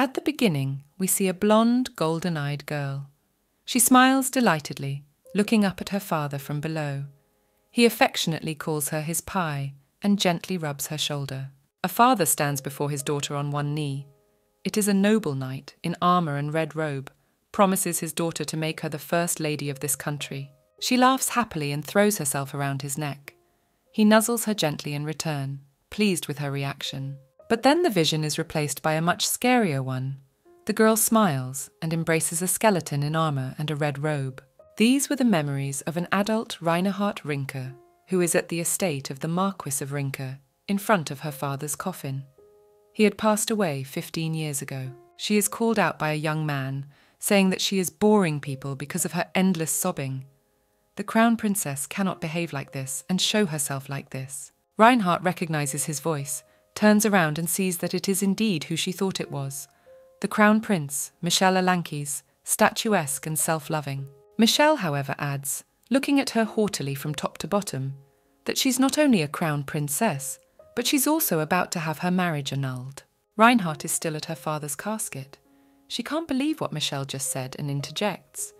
At the beginning, we see a blonde, golden-eyed girl. She smiles delightedly, looking up at her father from below. He affectionately calls her his pie and gently rubs her shoulder. A father stands before his daughter on one knee. It is a noble knight in armor and red robe, promises his daughter to make her the first lady of this country. She laughs happily and throws herself around his neck. He nuzzles her gently in return, pleased with her reaction. But then the vision is replaced by a much scarier one. The girl smiles and embraces a skeleton in armor and a red robe. These were the memories of an adult Reinhard Rinke, who is at the estate of the Marquis of Rinke, in front of her father's coffin. He had passed away 15 years ago. She is called out by a young man, saying that she is boring people because of her endless sobbing. The crown princess cannot behave like this and show herself like this. Reinhard recognizes his voice, turns around and sees that it is indeed who she thought it was. The crown prince, Michel Alankes, statuesque and self-loving. Michel, however, adds, looking at her haughtily from top to bottom, that she's not only a crown princess, but she's also about to have her marriage annulled. Reinhard is still at her father's casket. She can't believe what Michel just said and interjects.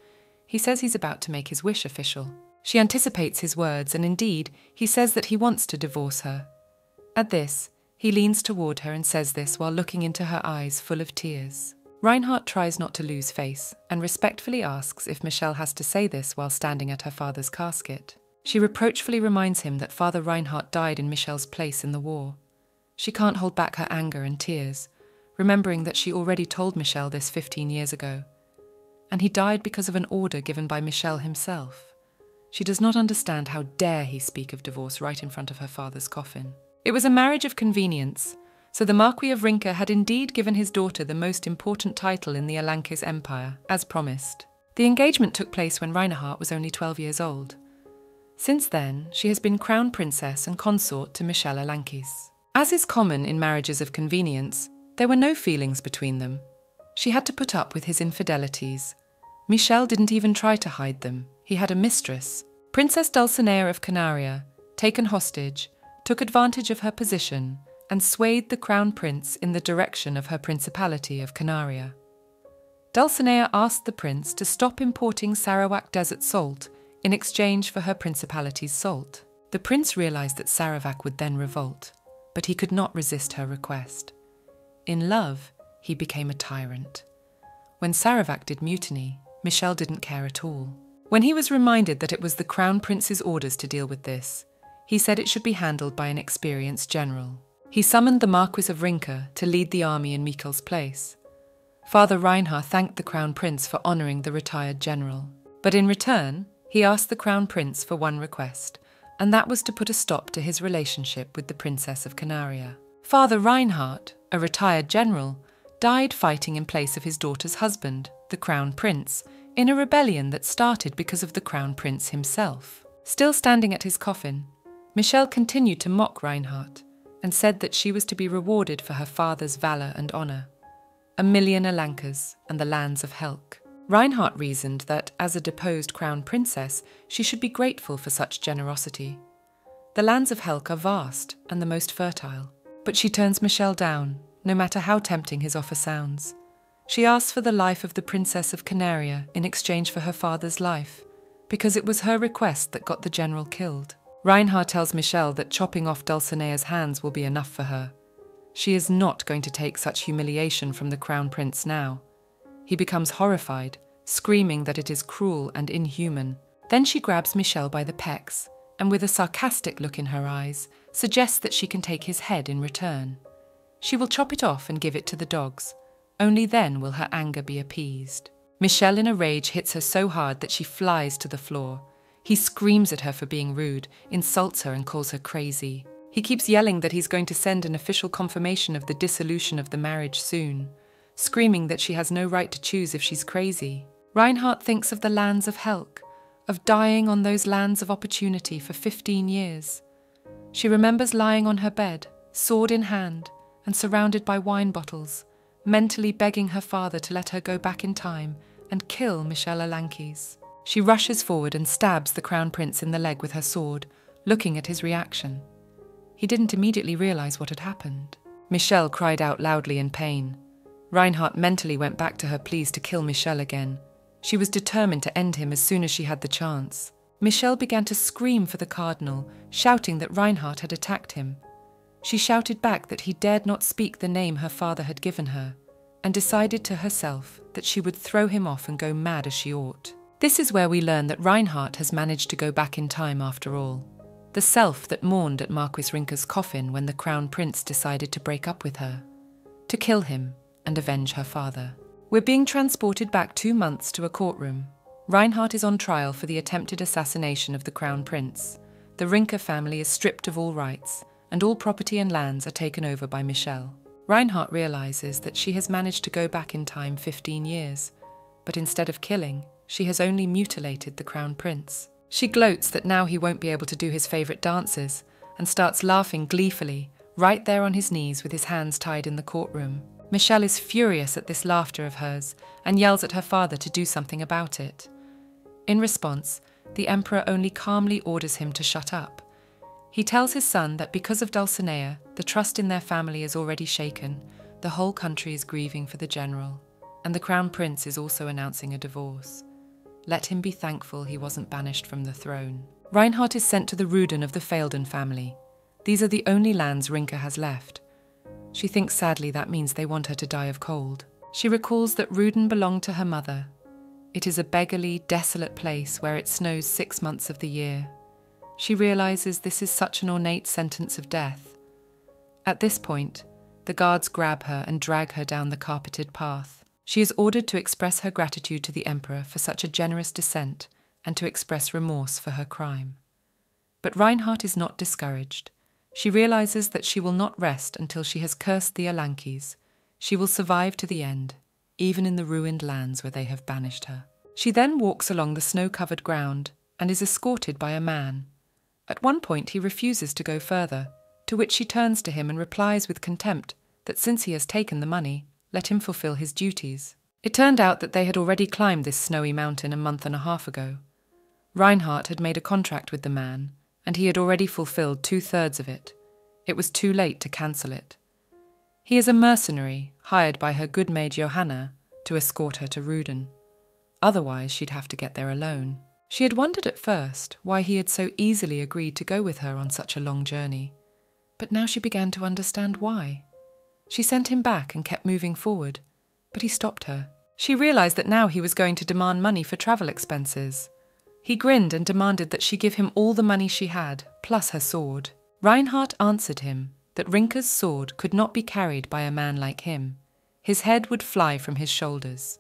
He says he's about to make his wish official. She anticipates his words, and indeed, he says that he wants to divorce her. At this, he leans toward her and says this while looking into her eyes full of tears. Reinhard tries not to lose face and respectfully asks if Michel has to say this while standing at her father's casket. She reproachfully reminds him that Father Reinhard died in Michel's place in the war. She can't hold back her anger and tears, remembering that she already told Michel this 15 years ago. And he died because of an order given by Michel himself. She does not understand how dare he speak of divorce right in front of her father's coffin. It was a marriage of convenience, so the Marquis of Rinke had indeed given his daughter the most important title in the Alankes Empire, as promised. The engagement took place when Reinhard was only 12 years old. Since then, she has been crown princess and consort to Michel Alankes. As is common in marriages of convenience, there were no feelings between them. She had to put up with his infidelities. Michel didn't even try to hide them. He had a mistress. Princess Dulcinea of Canaria, taken hostage, took advantage of her position and swayed the crown prince in the direction of her principality of Canaria. Dulcinea asked the prince to stop importing Sarawak desert salt in exchange for her principality's salt. The prince realized that Sarawak would then revolt, but he could not resist her request. In love, he became a tyrant. When Sarawak did mutiny, Michel didn't care at all. When he was reminded that it was the crown prince's orders to deal with this, he said it should be handled by an experienced general. He summoned the Marquis of Rinke to lead the army in Michel's place. Father Reinhard thanked the crown prince for honouring the retired general. But in return, he asked the crown prince for one request, and that was to put a stop to his relationship with the Princess of Canaria. Father Reinhard, a retired general, died fighting in place of his daughter's husband, the crown prince, in a rebellion that started because of the crown prince himself. Still standing at his coffin, Michel continued to mock Reinhard and said that she was to be rewarded for her father's valour and honour. 1,000,000 Alankes and the lands of Helk. Reinhard reasoned that, as a deposed crown princess, she should be grateful for such generosity. The lands of Helk are vast and the most fertile, but she turns Michel down, no matter how tempting his offer sounds. She asks for the life of the Princess of Canaria in exchange for her father's life, because it was her request that got the general killed. Reinhard tells Michel that chopping off Dulcinea's hands will be enough for her. She is not going to take such humiliation from the crown prince now. He becomes horrified, screaming that it is cruel and inhuman. Then she grabs Michel by the pecs, and with a sarcastic look in her eyes, suggests that she can take his head in return. She will chop it off and give it to the dogs. Only then will her anger be appeased. Michel in a rage hits her so hard that she flies to the floor. He screams at her for being rude, insults her and calls her crazy. He keeps yelling that he's going to send an official confirmation of the dissolution of the marriage soon, screaming that she has no right to choose if she's crazy. Reinhard thinks of the lands of Helk, of dying on those lands of opportunity for 15 years. She remembers lying on her bed, sword in hand, and surrounded by wine bottles, mentally begging her father to let her go back in time and kill Michel Alankes. She rushes forward and stabs the crown prince in the leg with her sword, looking at his reaction. He didn't immediately realize what had happened. Michel cried out loudly in pain. Reinhardt mentally went back to her pleas to kill Michel again. She was determined to end him as soon as she had the chance. Michel began to scream for the cardinal, shouting that Reinhardt had attacked him. She shouted back that he dared not speak the name her father had given her, and decided to herself that she would throw him off and go mad as she ought. This is where we learn that Reinhardt has managed to go back in time after all. The self that mourned at Marquis Rinker's coffin when the Crown Prince decided to break up with her, to kill him and avenge her father. We're being transported back 2 months to a courtroom. Reinhardt is on trial for the attempted assassination of the Crown Prince. The Rinker family is stripped of all rights, and all property and lands are taken over by Michel. Reinhardt realizes that she has managed to go back in time 15 years, but instead of killing, she has only mutilated the Crown Prince. She gloats that now he won't be able to do his favourite dances, and starts laughing gleefully, right there on his knees with his hands tied in the courtroom. Michel is furious at this laughter of hers, and yells at her father to do something about it. In response, the Emperor only calmly orders him to shut up. He tells his son that because of Dulcinea, the trust in their family is already shaken, the whole country is grieving for the general, and the Crown Prince is also announcing a divorce. Let him be thankful he wasn't banished from the throne. Reinhardt is sent to the Ruden of the Feldon family. These are the only lands Rinker has left. She thinks sadly that means they want her to die of cold. She recalls that Ruden belonged to her mother. It is a beggarly, desolate place where it snows 6 months of the year. She realizes this is such an ornate sentence of death. At this point, the guards grab her and drag her down the carpeted path. She is ordered to express her gratitude to the Emperor for such a generous descent and to express remorse for her crime. But Reinhardt is not discouraged. She realizes that she will not rest until she has cursed the Alankis. She will survive to the end, even in the ruined lands where they have banished her. She then walks along the snow-covered ground and is escorted by a man. At one point he refuses to go further, to which she turns to him and replies with contempt that since he has taken the money, let him fulfill his duties. It turned out that they had already climbed this snowy mountain a month and a half ago. Reinhardt had made a contract with the man, and he had already fulfilled 2/3 of it. It was too late to cancel it. He is a mercenary, hired by her good maid Johanna to escort her to Ruden. Otherwise she'd have to get there alone. She had wondered at first why he had so easily agreed to go with her on such a long journey, but now she began to understand why. She sent him back and kept moving forward, but he stopped her. She realized that now he was going to demand money for travel expenses. He grinned and demanded that she give him all the money she had, plus her sword. Reinhardt answered him that Rinker's sword could not be carried by a man like him. His head would fly from his shoulders.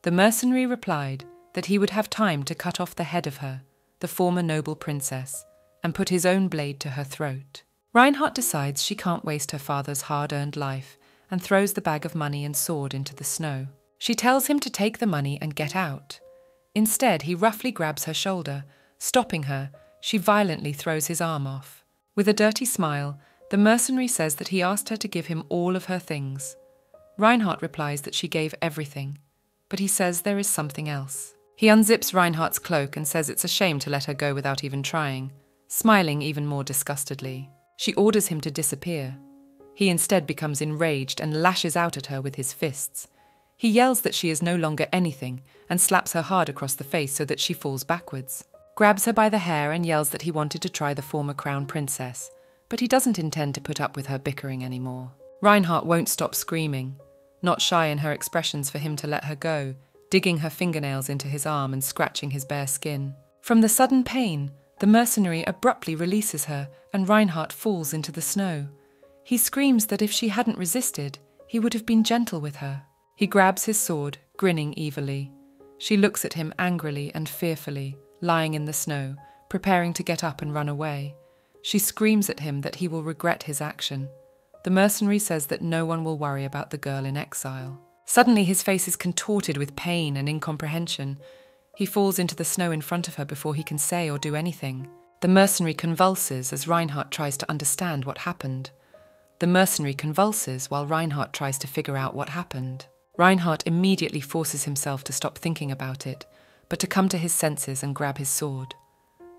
The mercenary replied that he would have time to cut off the head of her, the former noble princess, and put his own blade to her throat. Reinhardt decides she can't waste her father's hard-earned life and throws the bag of money and sword into the snow. She tells him to take the money and get out. Instead, he roughly grabs her shoulder. Stopping her, she violently throws his arm off. With a dirty smile, the mercenary says that he asked her to give him all of her things. Reinhardt replies that she gave everything, but he says there is something else. He unzips Reinhardt's cloak and says it's a shame to let her go without even trying, smiling even more disgustedly. She orders him to disappear. He instead becomes enraged and lashes out at her with his fists. He yells that she is no longer anything and slaps her hard across the face so that she falls backwards. Grabs her by the hair and yells that he wanted to try the former crown princess, but he doesn't intend to put up with her bickering anymore. Reinhardt won't stop screaming, not shy in her expressions for him to let her go, digging her fingernails into his arm and scratching his bare skin. From the sudden pain, the mercenary abruptly releases her and Reinhardt falls into the snow. He screams that if she hadn't resisted, he would have been gentle with her. He grabs his sword, grinning evilly. She looks at him angrily and fearfully, lying in the snow, preparing to get up and run away. She screams at him that he will regret his action. The mercenary says that no one will worry about the girl in exile. Suddenly his face is contorted with pain and incomprehension. He falls into the snow in front of her before he can say or do anything. The mercenary convulses as Reinhardt tries to understand what happened. The mercenary convulses while Reinhardt tries to figure out what happened. Reinhardt immediately forces himself to stop thinking about it, but to come to his senses and grab his sword.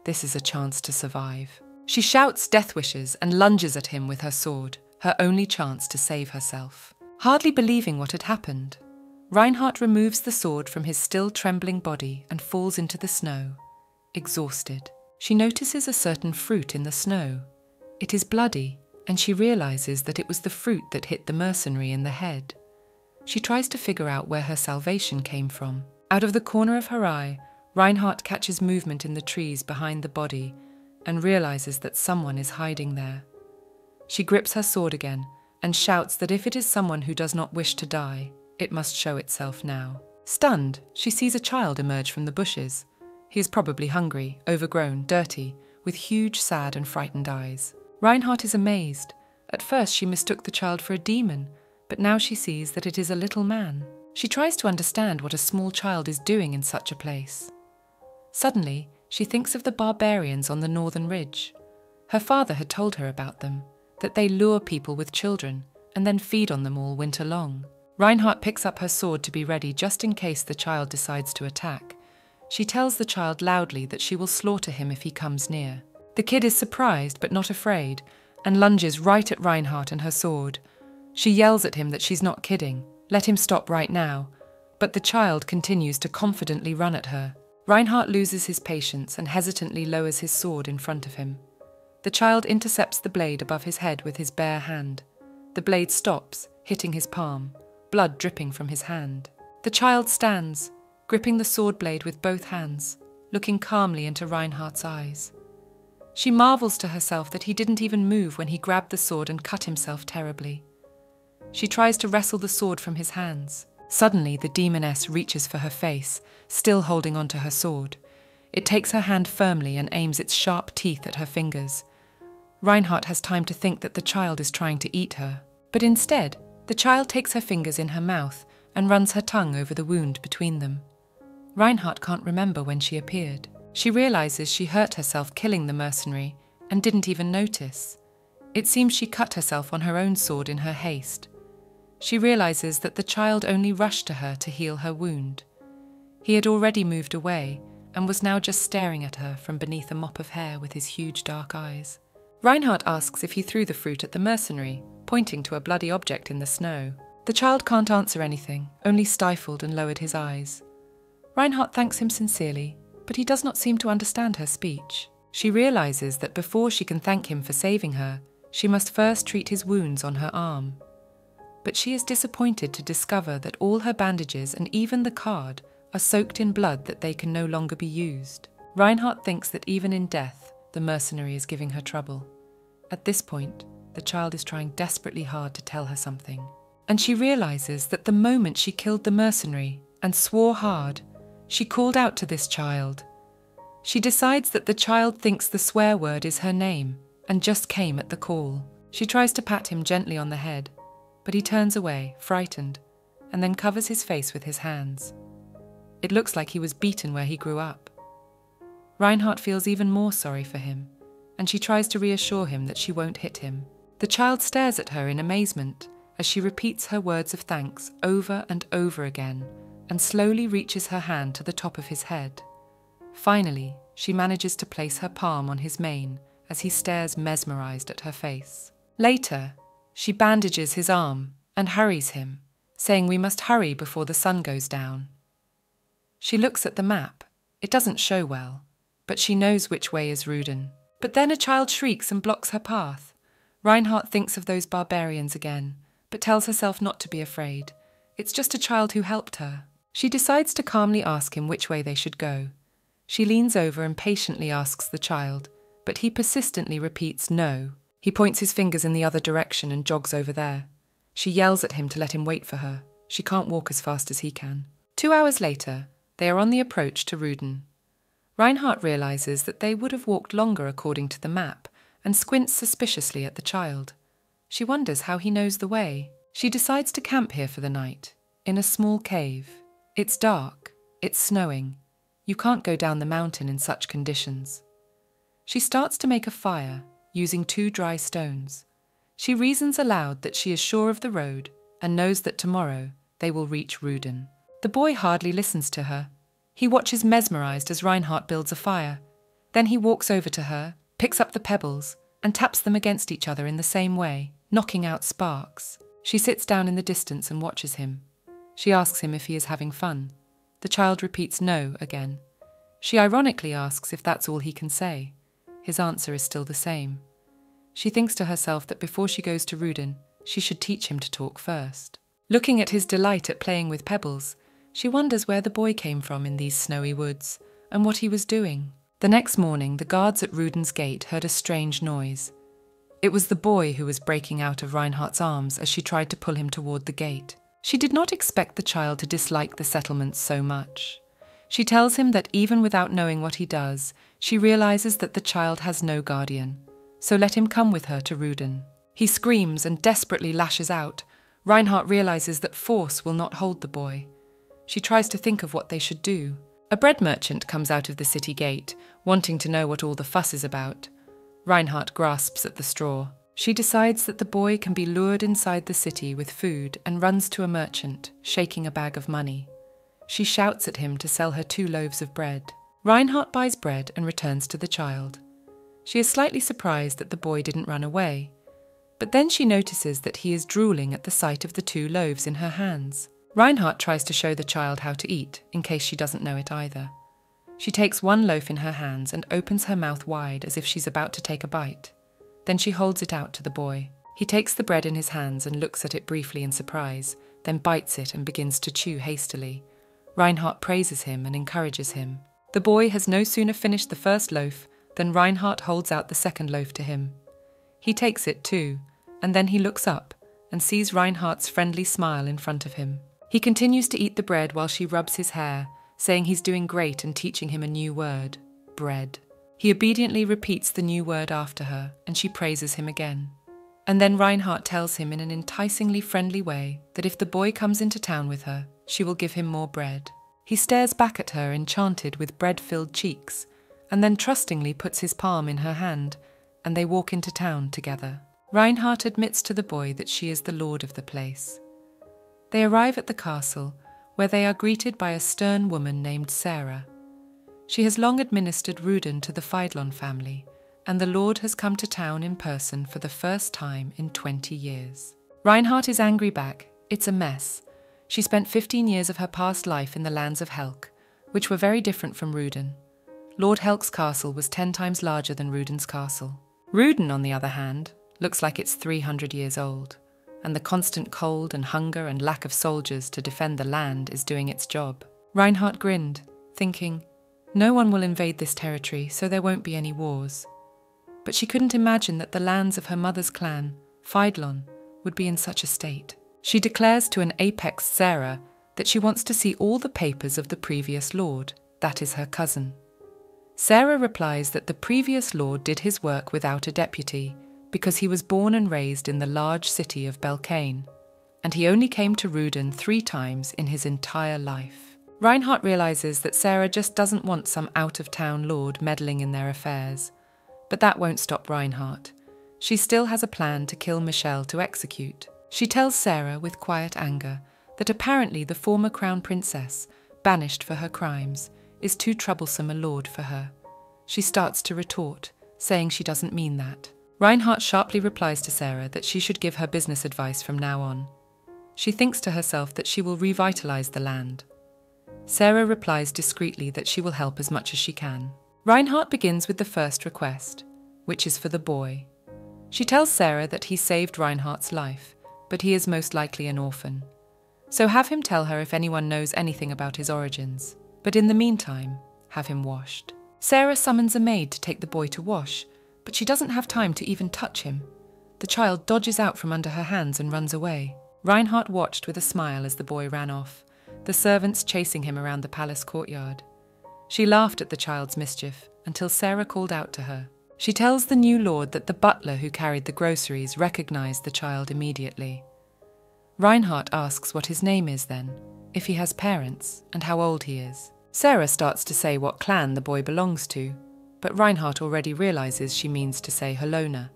This is a chance to survive. She shouts death wishes and lunges at him with her sword, her only chance to save herself. Hardly believing what had happened, Reinhardt removes the sword from his still trembling body and falls into the snow, exhausted. She notices a certain fruit in the snow. It is bloody, and she realizes that it was the fruit that hit the mercenary in the head. She tries to figure out where her salvation came from. Out of the corner of her eye, Reinhardt catches movement in the trees behind the body and realizes that someone is hiding there. She grips her sword again and shouts that if it is someone who does not wish to die, it must show itself now. Stunned, she sees a child emerge from the bushes. He is probably hungry, overgrown, dirty, with huge, sad and frightened eyes. Reinhardt is amazed. At first she mistook the child for a demon, but now she sees that it is a little man. She tries to understand what a small child is doing in such a place. Suddenly, she thinks of the barbarians on the northern ridge. Her father had told her about them, that they lure people with children and then feed on them all winter long. Reinhardt picks up her sword to be ready just in case the child decides to attack. She tells the child loudly that she will slaughter him if he comes near. The kid is surprised but not afraid and lunges right at Reinhardt and her sword. She yells at him that she's not kidding. Let him stop right now. But the child continues to confidently run at her. Reinhardt loses his patience and hesitantly lowers his sword in front of him. The child intercepts the blade above his head with his bare hand. The blade stops, hitting his palm, blood dripping from his hand. The child stands, gripping the sword blade with both hands, looking calmly into Reinhardt's eyes. She marvels to herself that he didn't even move when he grabbed the sword and cut himself terribly. She tries to wrestle the sword from his hands. Suddenly, the demoness reaches for her face, still holding onto her sword. It takes her hand firmly and aims its sharp teeth at her fingers. Reinhardt has time to think that the child is trying to eat her. But instead, the child takes her fingers in her mouth and runs her tongue over the wound between them. Reinhardt can't remember when she appeared. She realizes she hurt herself killing the mercenary and didn't even notice. It seems she cut herself on her own sword in her haste. She realizes that the child only rushed to her to heal her wound. He had already moved away and was now just staring at her from beneath a mop of hair with his huge dark eyes. Reinhardt asks if he threw the fruit at the mercenary, pointing to a bloody object in the snow. The child can't answer anything, only stifled and lowered his eyes. Reinhardt thanks him sincerely, but he does not seem to understand her speech. She realizes that before she can thank him for saving her, she must first treat his wounds on her arm. But she is disappointed to discover that all her bandages and even the card are soaked in blood that they can no longer be used. Reinhardt thinks that even in death, the mercenary is giving her trouble. At this point, the child is trying desperately hard to tell her something. And she realizes that the moment she killed the mercenary and swore hard, she called out to this child. She decides that the child thinks the swear word is her name and just came at the call. She tries to pat him gently on the head, but he turns away, frightened, and then covers his face with his hands. It looks like he was beaten where he grew up. Reinhardt feels even more sorry for him, and she tries to reassure him that she won't hit him. The child stares at her in amazement as she repeats her words of thanks over and over again and slowly reaches her hand to the top of his head. Finally, she manages to place her palm on his mane as he stares mesmerized at her face. Later, she bandages his arm and hurries him, saying we must hurry before the sun goes down. She looks at the map. It doesn't show well, but she knows which way is Ruden. But then a child shrieks and blocks her path. Reinhardt thinks of those barbarians again, but tells herself not to be afraid. It's just a child who helped her. She decides to calmly ask him which way they should go. She leans over and patiently asks the child, but he persistently repeats no. He points his fingers in the other direction and jogs over there. She yells at him to let him wait for her. She can't walk as fast as he can. 2 hours later, they are on the approach to Ruden. Reinhardt realizes that they would have walked longer according to the map and squints suspiciously at the child. She wonders how he knows the way. She decides to camp here for the night, in a small cave. It's dark, it's snowing. You can't go down the mountain in such conditions. She starts to make a fire, using 2 dry stones. She reasons aloud that she is sure of the road and knows that tomorrow they will reach Ruden. The boy hardly listens to her. He watches mesmerized as Reinhardt builds a fire. Then he walks over to her, picks up the pebbles, and taps them against each other in the same way, knocking out sparks. She sits down in the distance and watches him. She asks him if he is having fun. The child repeats no again. She ironically asks if that's all he can say. His answer is still the same. She thinks to herself that before she goes to Rudin, she should teach him to talk first. Looking at his delight at playing with pebbles, she wonders where the boy came from in these snowy woods, and what he was doing. The next morning, the guards at Rudin's gate heard a strange noise. It was the boy who was breaking out of Reinhardt's arms as she tried to pull him toward the gate. She did not expect the child to dislike the settlements so much. She tells him that even without knowing what he does, she realizes that the child has no guardian, so let him come with her to Rudin. He screams and desperately lashes out. Reinhardt realizes that force will not hold the boy. She tries to think of what they should do. A bread merchant comes out of the city gate, wanting to know what all the fuss is about. Reinhardt grasps at the straw. She decides that the boy can be lured inside the city with food and runs to a merchant, shaking a bag of money. She shouts at him to sell her 2 loaves of bread. Reinhardt buys bread and returns to the child. She is slightly surprised that the boy didn't run away, but then she notices that he is drooling at the sight of the 2 loaves in her hands. Reinhardt tries to show the child how to eat, in case she doesn't know it either. She takes 1 loaf in her hands and opens her mouth wide as if she's about to take a bite. Then she holds it out to the boy. He takes the bread in his hands and looks at it briefly in surprise, then bites it and begins to chew hastily. Reinhardt praises him and encourages him. The boy has no sooner finished the first loaf than Reinhardt holds out the second loaf to him. He takes it too, and then he looks up and sees Reinhardt's friendly smile in front of him. He continues to eat the bread while she rubs his hair, saying he's doing great and teaching him a new word, bread. He obediently repeats the new word after her, and she praises him again. And then Reinhardt tells him in an enticingly friendly way that if the boy comes into town with her, she will give him more bread. He stares back at her, enchanted with bread-filled cheeks, and then trustingly puts his palm in her hand, and they walk into town together. Reinhardt admits to the boy that she is the lord of the place. They arrive at the castle, where they are greeted by a stern woman named Sarah. She has long administered Rudin to the Feidlon family, and the lord has come to town in person for the first time in 20 years. Reinhardt is angry back. It's a mess. She spent 15 years of her past life in the lands of Helk, which were very different from Rudin. Lord Helk's castle was 10 times larger than Rudin's castle. Rudin, on the other hand, looks like it's 300 years old, and the constant cold and hunger and lack of soldiers to defend the land is doing its job. Reinhardt grinned, thinking, no one will invade this territory, so there won't be any wars. But she couldn't imagine that the lands of her mother's clan, Feidlon, would be in such a state. She declares to an apex Sarah that she wants to see all the papers of the previous lord, that is her cousin. Sarah replies that the previous lord did his work without a deputy because he was born and raised in the large city of Belkane, and he only came to Rudin 3 times in his entire life. Reinhardt realizes that Sarah just doesn't want some out-of-town lord meddling in their affairs, but that won't stop Reinhardt. She still has a plan to kill Michelle to execute. She tells Sarah with quiet anger that apparently the former crown princess, banished for her crimes, is too troublesome a lord for her. She starts to retort, saying she doesn't mean that. Reinhardt sharply replies to Sarah that she should give her business advice from now on. She thinks to herself that she will revitalize the land. Sarah replies discreetly that she will help as much as she can. Reinhardt begins with the first request, which is for the boy. She tells Sarah that he saved Reinhardt's life, but he is most likely an orphan. So have him tell her if anyone knows anything about his origins, but in the meantime, have him washed. Sarah summons a maid to take the boy to wash, but she doesn't have time to even touch him. The child dodges out from under her hands and runs away. Reinhardt watched with a smile as the boy ran off, the servants chasing him around the palace courtyard. She laughed at the child's mischief until Sarah called out to her. She tells the new lord that the butler who carried the groceries recognized the child immediately. Reinhardt asks what his name is then, if he has parents, and how old he is. Sarah starts to say what clan the boy belongs to, but Reinhardt already realizes she means to say Halona.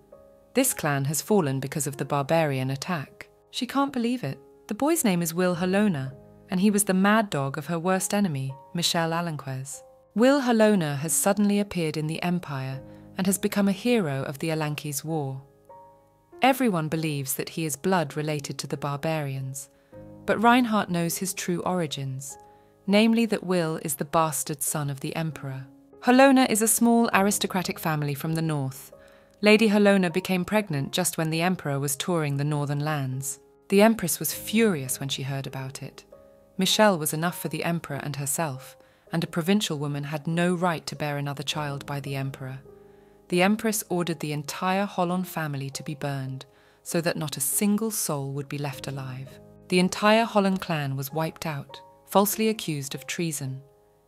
This clan has fallen because of the barbarian attack. She can't believe it. The boy's name is Will Halona, and he was the mad dog of her worst enemy, Michelle Alanquez. Will Halona has suddenly appeared in the Empire and has become a hero of the Alankes' war. Everyone believes that he is blood related to the barbarians, but Reinhardt knows his true origins, namely that Will is the bastard son of the Emperor. Helona is a small aristocratic family from the north. Lady Helona became pregnant just when the Emperor was touring the northern lands. The Empress was furious when she heard about it. Michelle was enough for the Emperor and herself, and a provincial woman had no right to bear another child by the Emperor. The Empress ordered the entire Hollon family to be burned, so that not a single soul would be left alive. The entire Hollon clan was wiped out, falsely accused of treason.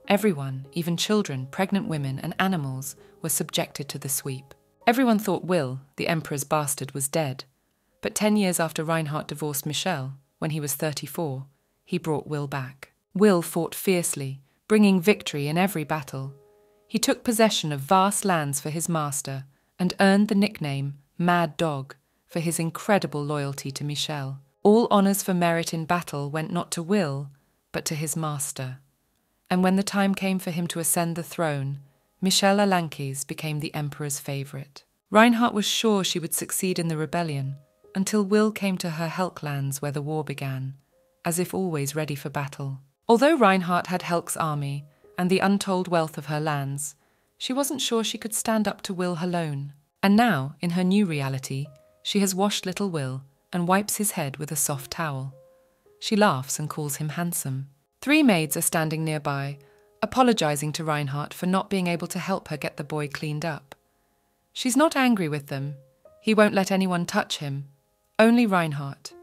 Everyone, even children, pregnant women, and animals, were subjected to the sweep. Everyone thought Will, the Emperor's bastard, was dead. But 10 years after Reinhardt divorced Michelle, when he was 34, he brought Will back. Will fought fiercely, bringing victory in every battle. He took possession of vast lands for his master and earned the nickname Mad Dog for his incredible loyalty to Michelle. All honours for merit in battle went not to Will, but to his master. And when the time came for him to ascend the throne, Michelle Alankes became the Emperor's favourite. Reinhardt was sure she would succeed in the rebellion, until Will came to her Helk lands where the war began, as if always ready for battle. Although Reinhardt had Helk's army and the untold wealth of her lands, she wasn't sure she could stand up to Will alone. And now, in her new reality, she has washed little Will and wipes his head with a soft towel. She laughs and calls him handsome. 3 maids are standing nearby, apologising to Reinhardt for not being able to help her get the boy cleaned up. She's not angry with them. He won't let anyone touch him. Only Reinhardt.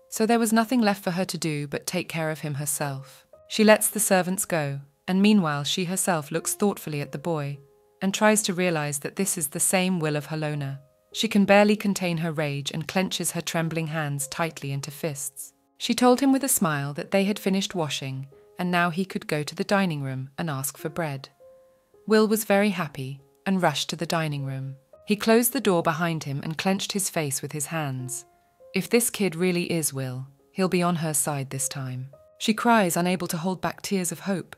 So there was nothing left for her to do but take care of him herself. She lets the servants go, and meanwhile she herself looks thoughtfully at the boy and tries to realise that this is the same Will of Helona. She can barely contain her rage and clenches her trembling hands tightly into fists. She told him with a smile that they had finished washing and now he could go to the dining room and ask for bread. Will was very happy and rushed to the dining room. He closed the door behind him and clenched his face with his hands. If this kid really is Will, he'll be on her side this time. She cries, unable to hold back tears of hope.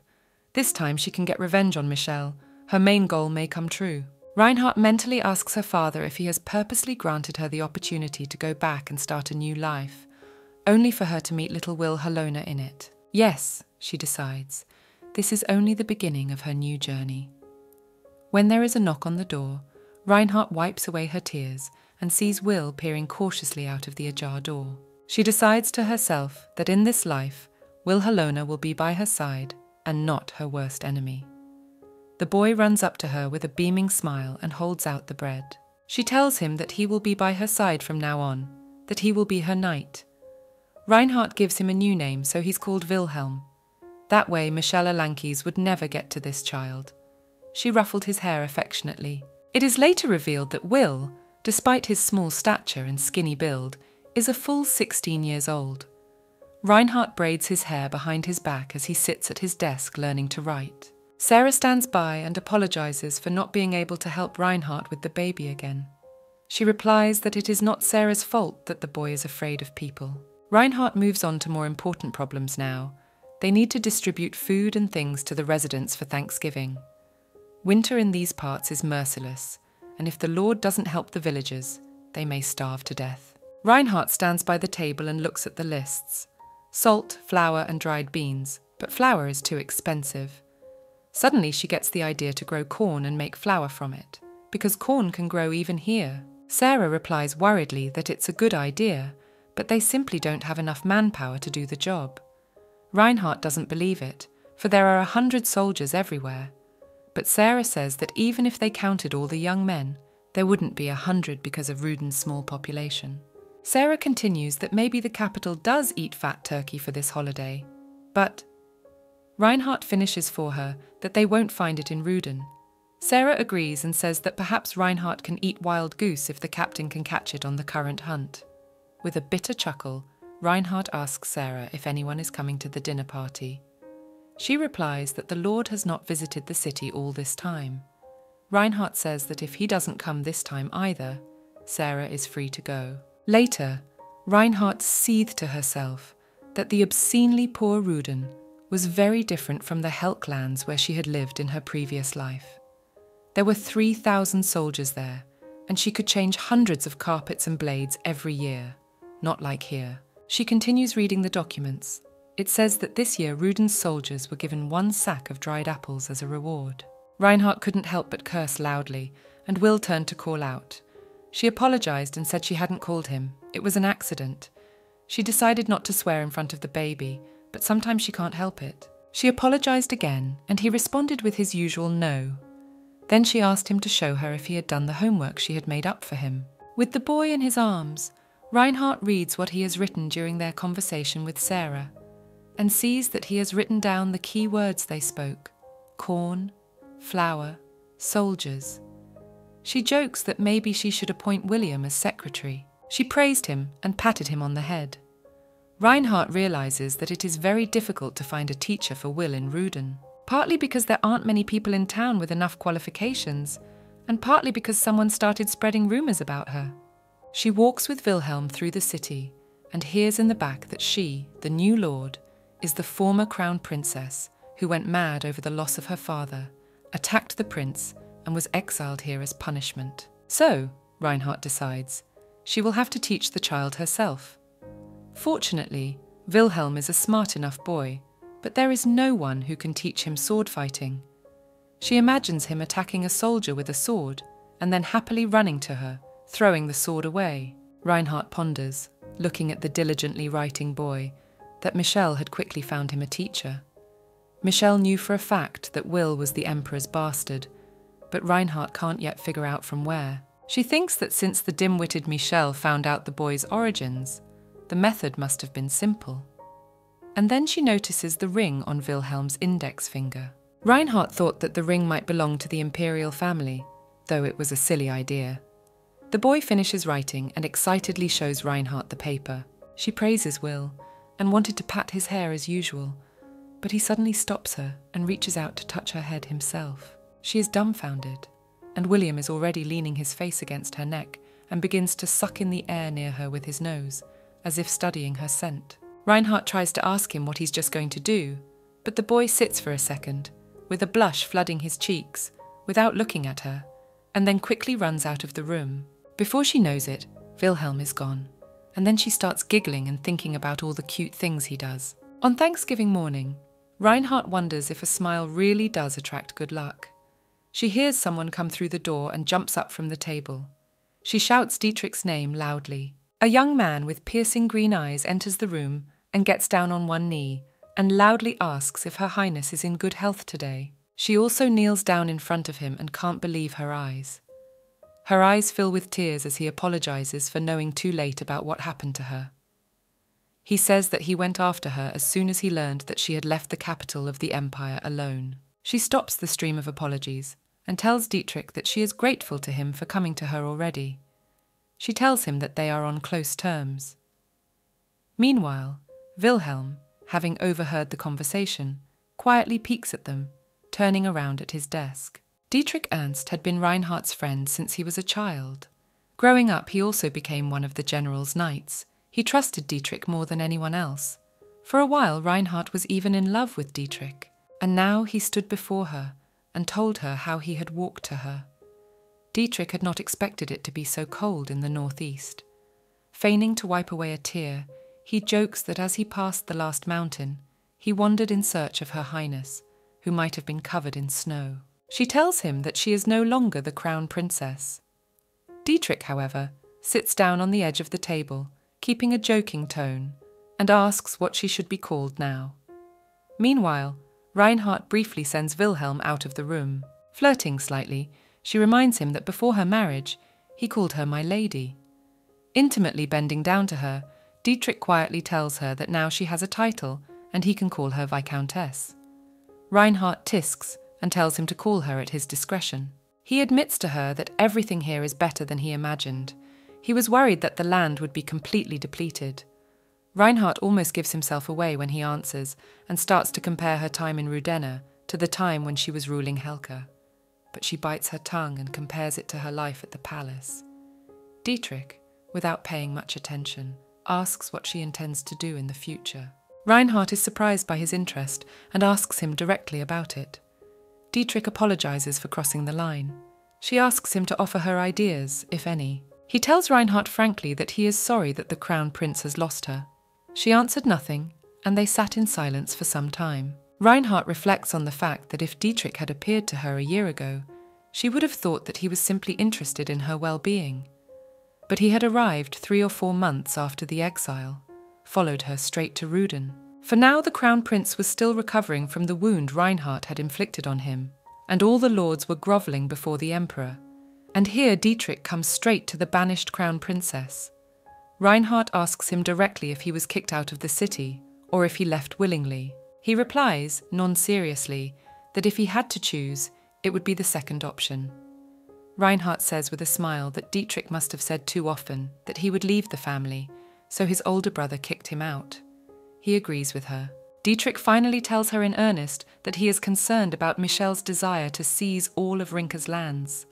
This time she can get revenge on Michelle. Her main goal may come true. Reinhardt mentally asks her father if he has purposely granted her the opportunity to go back and start a new life, only for her to meet little Will Helona in it. Yes, she decides, this is only the beginning of her new journey. When there is a knock on the door, Reinhardt wipes away her tears and sees Will peering cautiously out of the ajar door. She decides to herself that in this life, Will Helona will be by her side and not her worst enemy. The boy runs up to her with a beaming smile and holds out the bread. She tells him that he will be by her side from now on, that he will be her knight. Reinhardt gives him a new name, so he's called Wilhelm. That way Michelle Alankes would never get to this child. She ruffled his hair affectionately. It is later revealed that Will, despite his small stature and skinny build, is a full 16 years old. Reinhardt braids his hair behind his back as he sits at his desk learning to write. Sarah stands by and apologizes for not being able to help Reinhardt with the baby again. She replies that it is not Sarah's fault that the boy is afraid of people. Reinhardt moves on to more important problems now. They need to distribute food and things to the residents for Thanksgiving. Winter in these parts is merciless, and if the Lord doesn't help the villagers, they may starve to death. Reinhardt stands by the table and looks at the lists. Salt, flour and dried beans, but flour is too expensive. Suddenly she gets the idea to grow corn and make flour from it, because corn can grow even here. Sarah replies worriedly that it's a good idea, but they simply don't have enough manpower to do the job. Reinhardt doesn't believe it, for there are 100 soldiers everywhere. But Sarah says that even if they counted all the young men, there wouldn't be 100 because of Ruden's small population. Sarah continues that maybe the capital does eat fat turkey for this holiday, but Reinhardt finishes for her that they won't find it in Ruden. Sarah agrees and says that perhaps Reinhardt can eat wild goose if the captain can catch it on the current hunt. With a bitter chuckle, Reinhardt asks Sarah if anyone is coming to the dinner party. She replies that the Lord has not visited the city all this time. Reinhardt says that if he doesn't come this time either, Sarah is free to go. Later, Reinhardt seethed to herself that the obscenely poor Ruden was very different from the Helk lands where she had lived in her previous life. There were 3,000 soldiers there, and she could change hundreds of carpets and blades every year. Not like here. She continues reading the documents. It says that this year Ruden's soldiers were given 1 sack of dried apples as a reward. Reinhardt couldn't help but curse loudly, and Will turned to call out. She apologized and said she hadn't called him. It was an accident. She decided not to swear in front of the baby, but sometimes she can't help it. She apologized again, and he responded with his usual no. Then she asked him to show her if he had done the homework she had made up for him. With the boy in his arms, Reinhardt reads what he has written during their conversation with Sarah, and sees that he has written down the key words they spoke: corn, flour, soldiers. She jokes that maybe she should appoint William as secretary. She praised him and patted him on the head. Reinhardt realizes that it is very difficult to find a teacher for Will in Ruden, partly because there aren't many people in town with enough qualifications, and partly because someone started spreading rumors about her. She walks with Wilhelm through the city and hears in the back that she, the new lord, is the former crown princess who went mad over the loss of her father, attacked the prince, and was exiled here as punishment. So, Reinhardt decides, she will have to teach the child herself. Fortunately, Wilhelm is a smart enough boy, but there is no one who can teach him sword fighting. She imagines him attacking a soldier with a sword, and then happily running to her, throwing the sword away. Reinhardt ponders, looking at the diligently writing boy, that Michelle had quickly found him a teacher. Michelle knew for a fact that Will was the Emperor's bastard, but Reinhardt can't yet figure out from where. She thinks that since the dim-witted Michelle found out the boy's origins, the method must have been simple. And then she notices the ring on Wilhelm's index finger. Reinhardt thought that the ring might belong to the imperial family, though it was a silly idea. The boy finishes writing and excitedly shows Reinhardt the paper. She praises Will and wanted to pat his hair as usual, but he suddenly stops her and reaches out to touch her head himself. She is dumbfounded, and William is already leaning his face against her neck and begins to suck in the air near her with his nose, as if studying her scent. Reinhardt tries to ask him what he's just going to do, but the boy sits for a second, with a blush flooding his cheeks, without looking at her, and then quickly runs out of the room. Before she knows it, Wilhelm is gone, and then she starts giggling and thinking about all the cute things he does. On Thanksgiving morning, Reinhardt wonders if a smile really does attract good luck. She hears someone come through the door and jumps up from the table. She shouts Dietrich's name loudly. A young man with piercing green eyes enters the room and gets down on one knee and loudly asks if Her Highness is in good health today. She also kneels down in front of him and can't believe her eyes. Her eyes fill with tears as he apologizes for knowing too late about what happened to her. He says that he went after her as soon as he learned that she had left the capital of the empire alone. She stops the stream of apologies and tells Dietrich that she is grateful to him for coming to her already. She tells him that they are on close terms. Meanwhile, Wilhelm, having overheard the conversation, quietly peeks at them, turning around at his desk. Dietrich Ernst had been Reinhardt's friend since he was a child. Growing up, he also became one of the general's knights. He trusted Dietrich more than anyone else. For a while, Reinhardt was even in love with Dietrich, and now he stood before her and told her how he had walked to her. Dietrich had not expected it to be so cold in the northeast. Feigning to wipe away a tear, he jokes that as he passed the last mountain, he wandered in search of Her Highness, who might have been covered in snow. She tells him that she is no longer the crown princess. Dietrich, however, sits down on the edge of the table, keeping a joking tone, and asks what she should be called now. Meanwhile, Reinhardt briefly sends Wilhelm out of the room. Flirting slightly, she reminds him that before her marriage, he called her my lady. Intimately bending down to her, Dietrich quietly tells her that now she has a title and he can call her Viscountess. Reinhardt tisks and tells him to call her at his discretion. He admits to her that everything here is better than he imagined. He was worried that the land would be completely depleted. Reinhardt almost gives himself away when he answers and starts to compare her time in Rudenna to the time when she was ruling Helka. But she bites her tongue and compares it to her life at the palace. Dietrich, without paying much attention, asks what she intends to do in the future. Reinhardt is surprised by his interest and asks him directly about it. Dietrich apologizes for crossing the line. She asks him to offer her ideas, if any. He tells Reinhardt frankly that he is sorry that the crown prince has lost her. She answered nothing, and they sat in silence for some time. Reinhardt reflects on the fact that if Dietrich had appeared to her a year ago, she would have thought that he was simply interested in her well-being. But he had arrived 3 or 4 months after the exile, followed her straight to Ruden. For now the crown prince was still recovering from the wound Reinhardt had inflicted on him, and all the lords were grovelling before the emperor. And here Dietrich comes straight to the banished crown princess. Reinhardt asks him directly if he was kicked out of the city, or if he left willingly. He replies, non-seriously, that if he had to choose, it would be the second option. Reinhardt says with a smile that Dietrich must have said too often that he would leave the family, so his older brother kicked him out. He agrees with her. Dietrich finally tells her in earnest that he is concerned about Michelle's desire to seize all of Rinke's lands.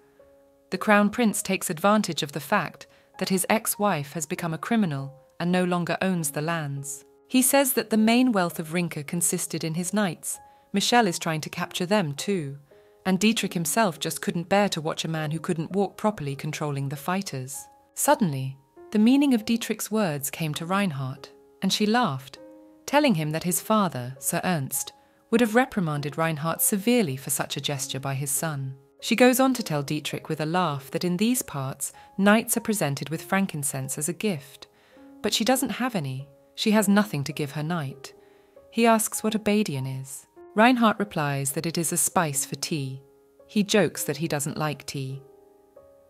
The crown prince takes advantage of the fact that his ex-wife has become a criminal and no longer owns the lands. He says that the main wealth of Rinke consisted in his knights. Michelle is trying to capture them too, and Dietrich himself just couldn't bear to watch a man who couldn't walk properly controlling the fighters. Suddenly, the meaning of Dietrich's words came to Reinhardt, and she laughed, telling him that his father, Sir Ernst, would have reprimanded Reinhardt severely for such a gesture by his son. She goes on to tell Dietrich with a laugh that in these parts, knights are presented with frankincense as a gift, but she doesn't have any. She has nothing to give her knight. He asks what a Badian is. Reinhardt replies that it is a spice for tea. He jokes that he doesn't like tea.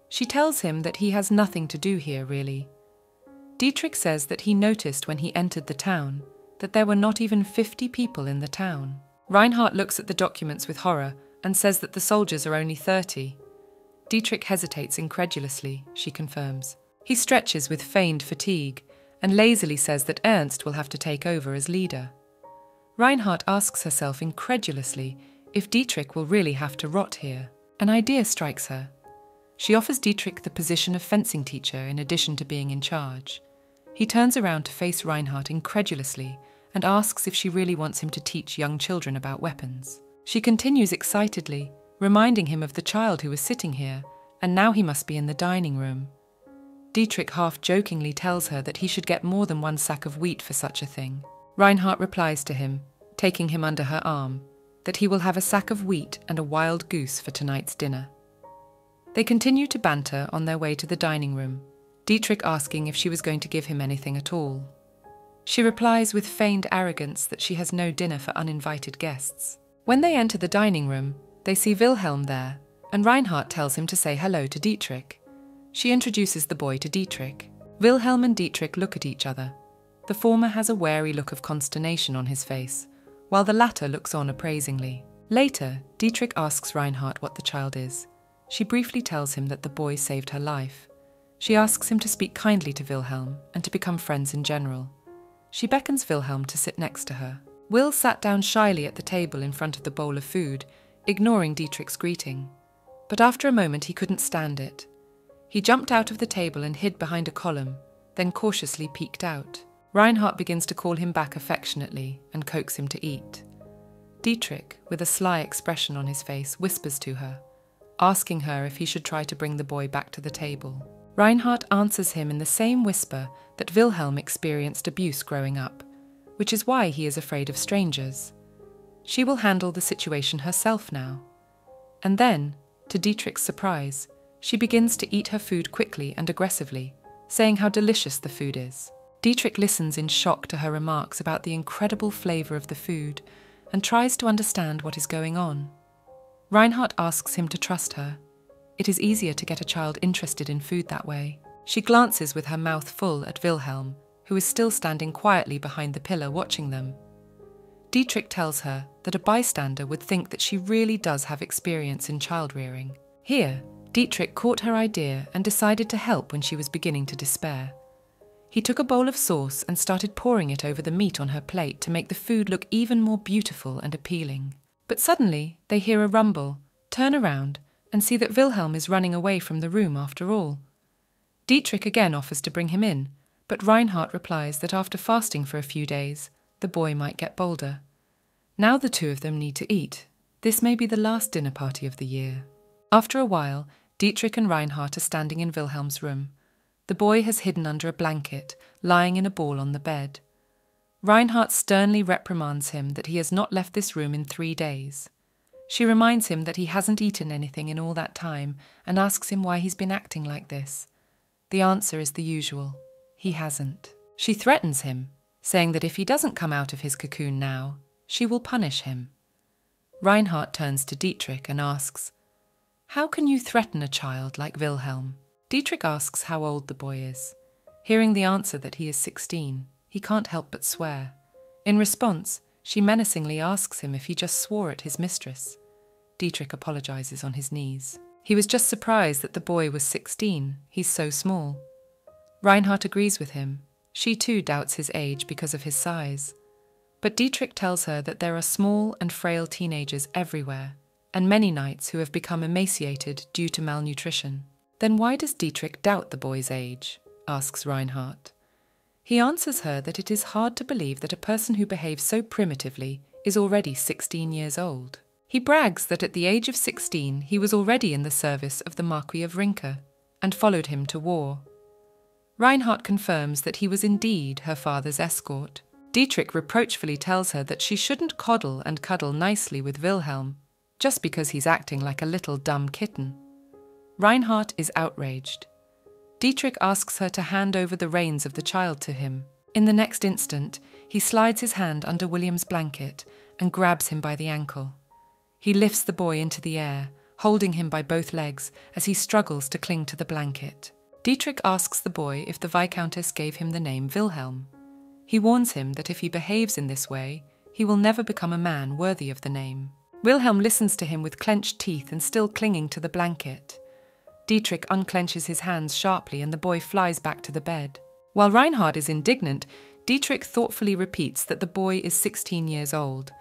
She tells him that he has nothing to do here, really. Dietrich says that he noticed when he entered the town that there were not even 50 people in the town. Reinhardt looks at the documents with horror and says that the soldiers are only 30. Dietrich hesitates incredulously, she confirms. He stretches with feigned fatigue and lazily says that Ernst will have to take over as leader. Reinhardt asks herself incredulously if Dietrich will really have to rot here. An idea strikes her. She offers Dietrich the position of fencing teacher in addition to being in charge. He turns around to face Reinhardt incredulously and asks if she really wants him to teach young children about weapons. She continues excitedly, reminding him of the child who was sitting here, and now he must be in the dining room. Dietrich half-jokingly tells her that he should get more than 1 sack of wheat for such a thing. Reinhardt replies to him, taking him under her arm, that he will have a sack of wheat and a wild goose for tonight's dinner. They continue to banter on their way to the dining room, Dietrich asking if she was going to give him anything at all. She replies with feigned arrogance that she has no dinner for uninvited guests. When they enter the dining room, they see Wilhelm there, and Reinhardt tells him to say hello to Dietrich. She introduces the boy to Dietrich. Wilhelm and Dietrich look at each other. The former has a wary look of consternation on his face, while the latter looks on appraisingly. Later, Dietrich asks Reinhardt what the child is. She briefly tells him that the boy saved her life. She asks him to speak kindly to Wilhelm and to become friends in general. She beckons Wilhelm to sit next to her. Will sat down shyly at the table in front of the bowl of food, ignoring Dietrich's greeting. But after a moment he couldn't stand it. He jumped out of the table and hid behind a column, then cautiously peeked out. Reinhardt begins to call him back affectionately and coax him to eat. Dietrich, with a sly expression on his face, whispers to her, asking her if he should try to bring the boy back to the table. Reinhardt answers him in the same whisper that Wilhelm experienced abuse growing up, which is why he is afraid of strangers. She will handle the situation herself now. And then, to Dietrich's surprise, she begins to eat her food quickly and aggressively, saying how delicious the food is. Dietrich listens in shock to her remarks about the incredible flavour of the food and tries to understand what is going on. Reinhardt asks him to trust her. It is easier to get a child interested in food that way. She glances with her mouth full at Wilhelm, who is still standing quietly behind the pillar watching them. Dietrich tells her that a bystander would think that she really does have experience in child-rearing. Here, Dietrich caught her idea and decided to help when she was beginning to despair. He took a bowl of sauce and started pouring it over the meat on her plate to make the food look even more beautiful and appealing. But suddenly, they hear a rumble, turn around, and see that Wilhelm is running away from the room after all. Dietrich again offers to bring him in, but Reinhardt replies that after fasting for a few days, the boy might get bolder. Now the two of them need to eat. This may be the last dinner party of the year. After a while, Dietrich and Reinhardt are standing in Wilhelm's room. The boy has hidden under a blanket, lying in a ball on the bed. Reinhardt sternly reprimands him that he has not left this room in 3 days. She reminds him that he hasn't eaten anything in all that time and asks him why he's been acting like this. The answer is the usual: he hasn't. She threatens him, saying that if he doesn't come out of his cocoon now, she will punish him. Reinhardt turns to Dietrich and asks, "How can you threaten a child like Wilhelm?" Dietrich asks how old the boy is. Hearing the answer that he is 16, he can't help but swear. In response, she menacingly asks him if he just swore at his mistress. Dietrich apologizes on his knees. He was just surprised that the boy was 16. He's so small. Reinhardt agrees with him. She too doubts his age because of his size. But Dietrich tells her that there are small and frail teenagers everywhere, and many knights who have become emaciated due to malnutrition. Then why does Dietrich doubt the boy's age? Asks Reinhardt. He answers her that it is hard to believe that a person who behaves so primitively is already 16 years old. He brags that at the age of 16 he was already in the service of the Marquis of Rinke and followed him to war. Reinhardt confirms that he was indeed her father's escort. Dietrich reproachfully tells her that she shouldn't coddle and cuddle nicely with Wilhelm just because he's acting like a little dumb kitten. Reinhardt is outraged. Dietrich asks her to hand over the reins of the child to him. In the next instant, he slides his hand under William's blanket and grabs him by the ankle. He lifts the boy into the air, holding him by both legs as he struggles to cling to the blanket. Dietrich asks the boy if the Viscountess gave him the name Wilhelm. He warns him that if he behaves in this way, he will never become a man worthy of the name. Wilhelm listens to him with clenched teeth and still clinging to the blanket. Dietrich unclenches his hands sharply and the boy flies back to the bed. While Reinhardt is indignant, Dietrich thoughtfully repeats that the boy is 16 years old.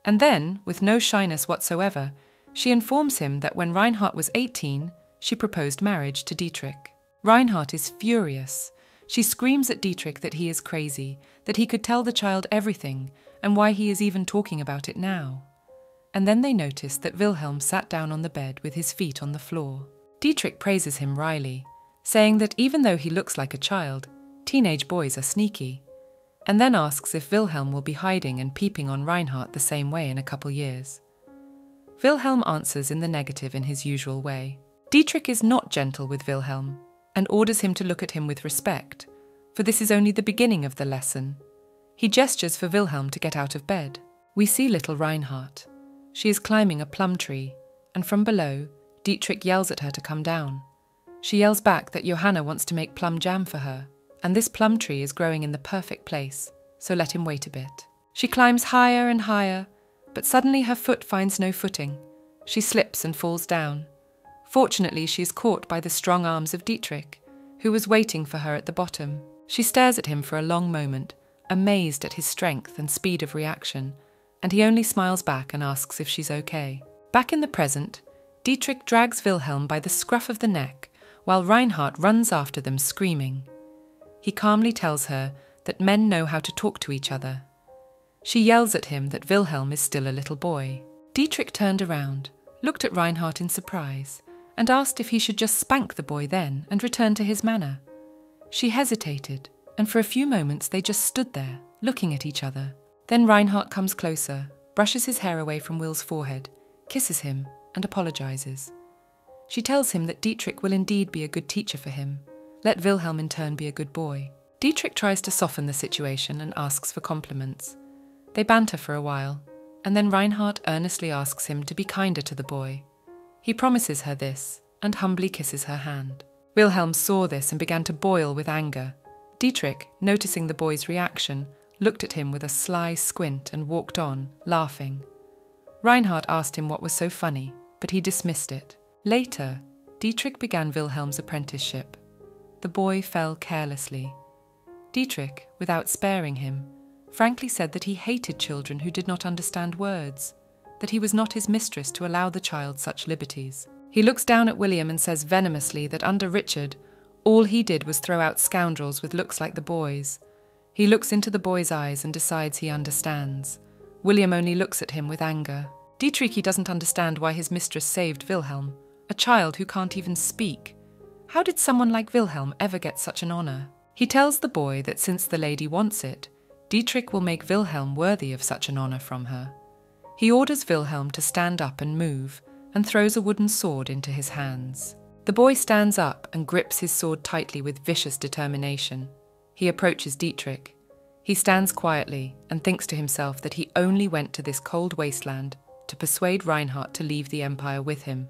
And then, with no shyness whatsoever, she informs him that when Reinhardt was 18, she proposed marriage to Dietrich. Reinhardt is furious. She screams at Dietrich that he is crazy, that he could tell the child everything, and why he is even talking about it now. And then they notice that Wilhelm sat down on the bed with his feet on the floor. Dietrich praises him wryly, saying that even though he looks like a child, teenage boys are sneaky, and then asks if Wilhelm will be hiding and peeping on Reinhardt the same way in a couple years. Wilhelm answers in the negative in his usual way. Dietrich is not gentle with Wilhelm, and orders him to look at him with respect, for this is only the beginning of the lesson. He gestures for Wilhelm to get out of bed. We see little Reinhardt. She is climbing a plum tree, and from below, Dietrich yells at her to come down. She yells back that Johanna wants to make plum jam for her, and this plum tree is growing in the perfect place, so let him wait a bit. She climbs higher and higher, but suddenly her foot finds no footing. She slips and falls down. Fortunately, she is caught by the strong arms of Dietrich, who was waiting for her at the bottom. She stares at him for a long moment, amazed at his strength and speed of reaction, and he only smiles back and asks if she's okay. Back in the present, Dietrich drags Wilhelm by the scruff of the neck, while Reinhardt runs after them screaming. He calmly tells her that men know how to talk to each other. She yells at him that Wilhelm is still a little boy. Dietrich turned around, looked at Reinhardt in surprise, and asked if he should just spank the boy then and return to his manner. She hesitated, and for a few moments they just stood there, looking at each other. Then Reinhardt comes closer, brushes his hair away from Will's forehead, kisses him, and apologizes. She tells him that Dietrich will indeed be a good teacher for him. Let Wilhelm in turn be a good boy. Dietrich tries to soften the situation and asks for compliments. They banter for a while, and then Reinhardt earnestly asks him to be kinder to the boy. He promises her this, and humbly kisses her hand. Wilhelm saw this and began to boil with anger. Dietrich, noticing the boy's reaction, looked at him with a sly squint and walked on, laughing. Reinhardt asked him what was so funny, but he dismissed it. Later, Dietrich began Wilhelm's apprenticeship. The boy fell carelessly. Dietrich, without sparing him, frankly said that he hated children who did not understand words, that he was not his mistress to allow the child such liberties. He looks down at William and says venomously that under Richard, all he did was throw out scoundrels with looks like the boy's. He looks into the boy's eyes and decides he understands. William only looks at him with anger. Dietrich doesn't understand why his mistress saved Wilhelm, a child who can't even speak. How did someone like Wilhelm ever get such an honor? He tells the boy that since the lady wants it, Dietrich will make Wilhelm worthy of such an honor from her. He orders Wilhelm to stand up and move, and throws a wooden sword into his hands. The boy stands up and grips his sword tightly with vicious determination. He approaches Dietrich. He stands quietly and thinks to himself that he only went to this cold wasteland to persuade Reinhardt to leave the Empire with him.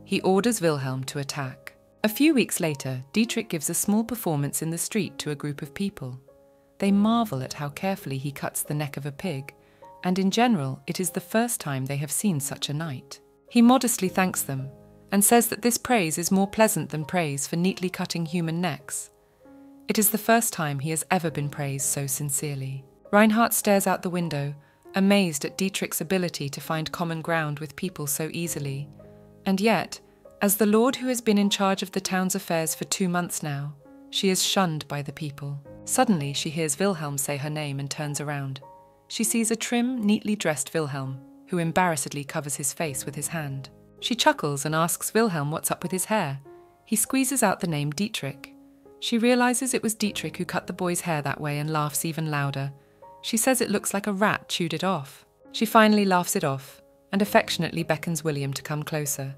He orders Wilhelm to attack. A few weeks later, Dietrich gives a small performance in the street to a group of people. They marvel at how carefully he cuts the neck of a pig, and in general, it is the first time they have seen such a knight. He modestly thanks them and says that this praise is more pleasant than praise for neatly cutting human necks. It is the first time he has ever been praised so sincerely. Reinhardt stares out the window, amazed at Dietrich's ability to find common ground with people so easily. And yet, as the lord who has been in charge of the town's affairs for 2 months now, she is shunned by the people. Suddenly she hears Wilhelm say her name and turns around. She sees a trim, neatly dressed Wilhelm, who embarrassedly covers his face with his hand. She chuckles and asks Wilhelm what's up with his hair. He squeezes out the name Dietrich. She realizes it was Dietrich who cut the boy's hair that way and laughs even louder. She says it looks like a rat chewed it off. She finally laughs it off and affectionately beckons William to come closer.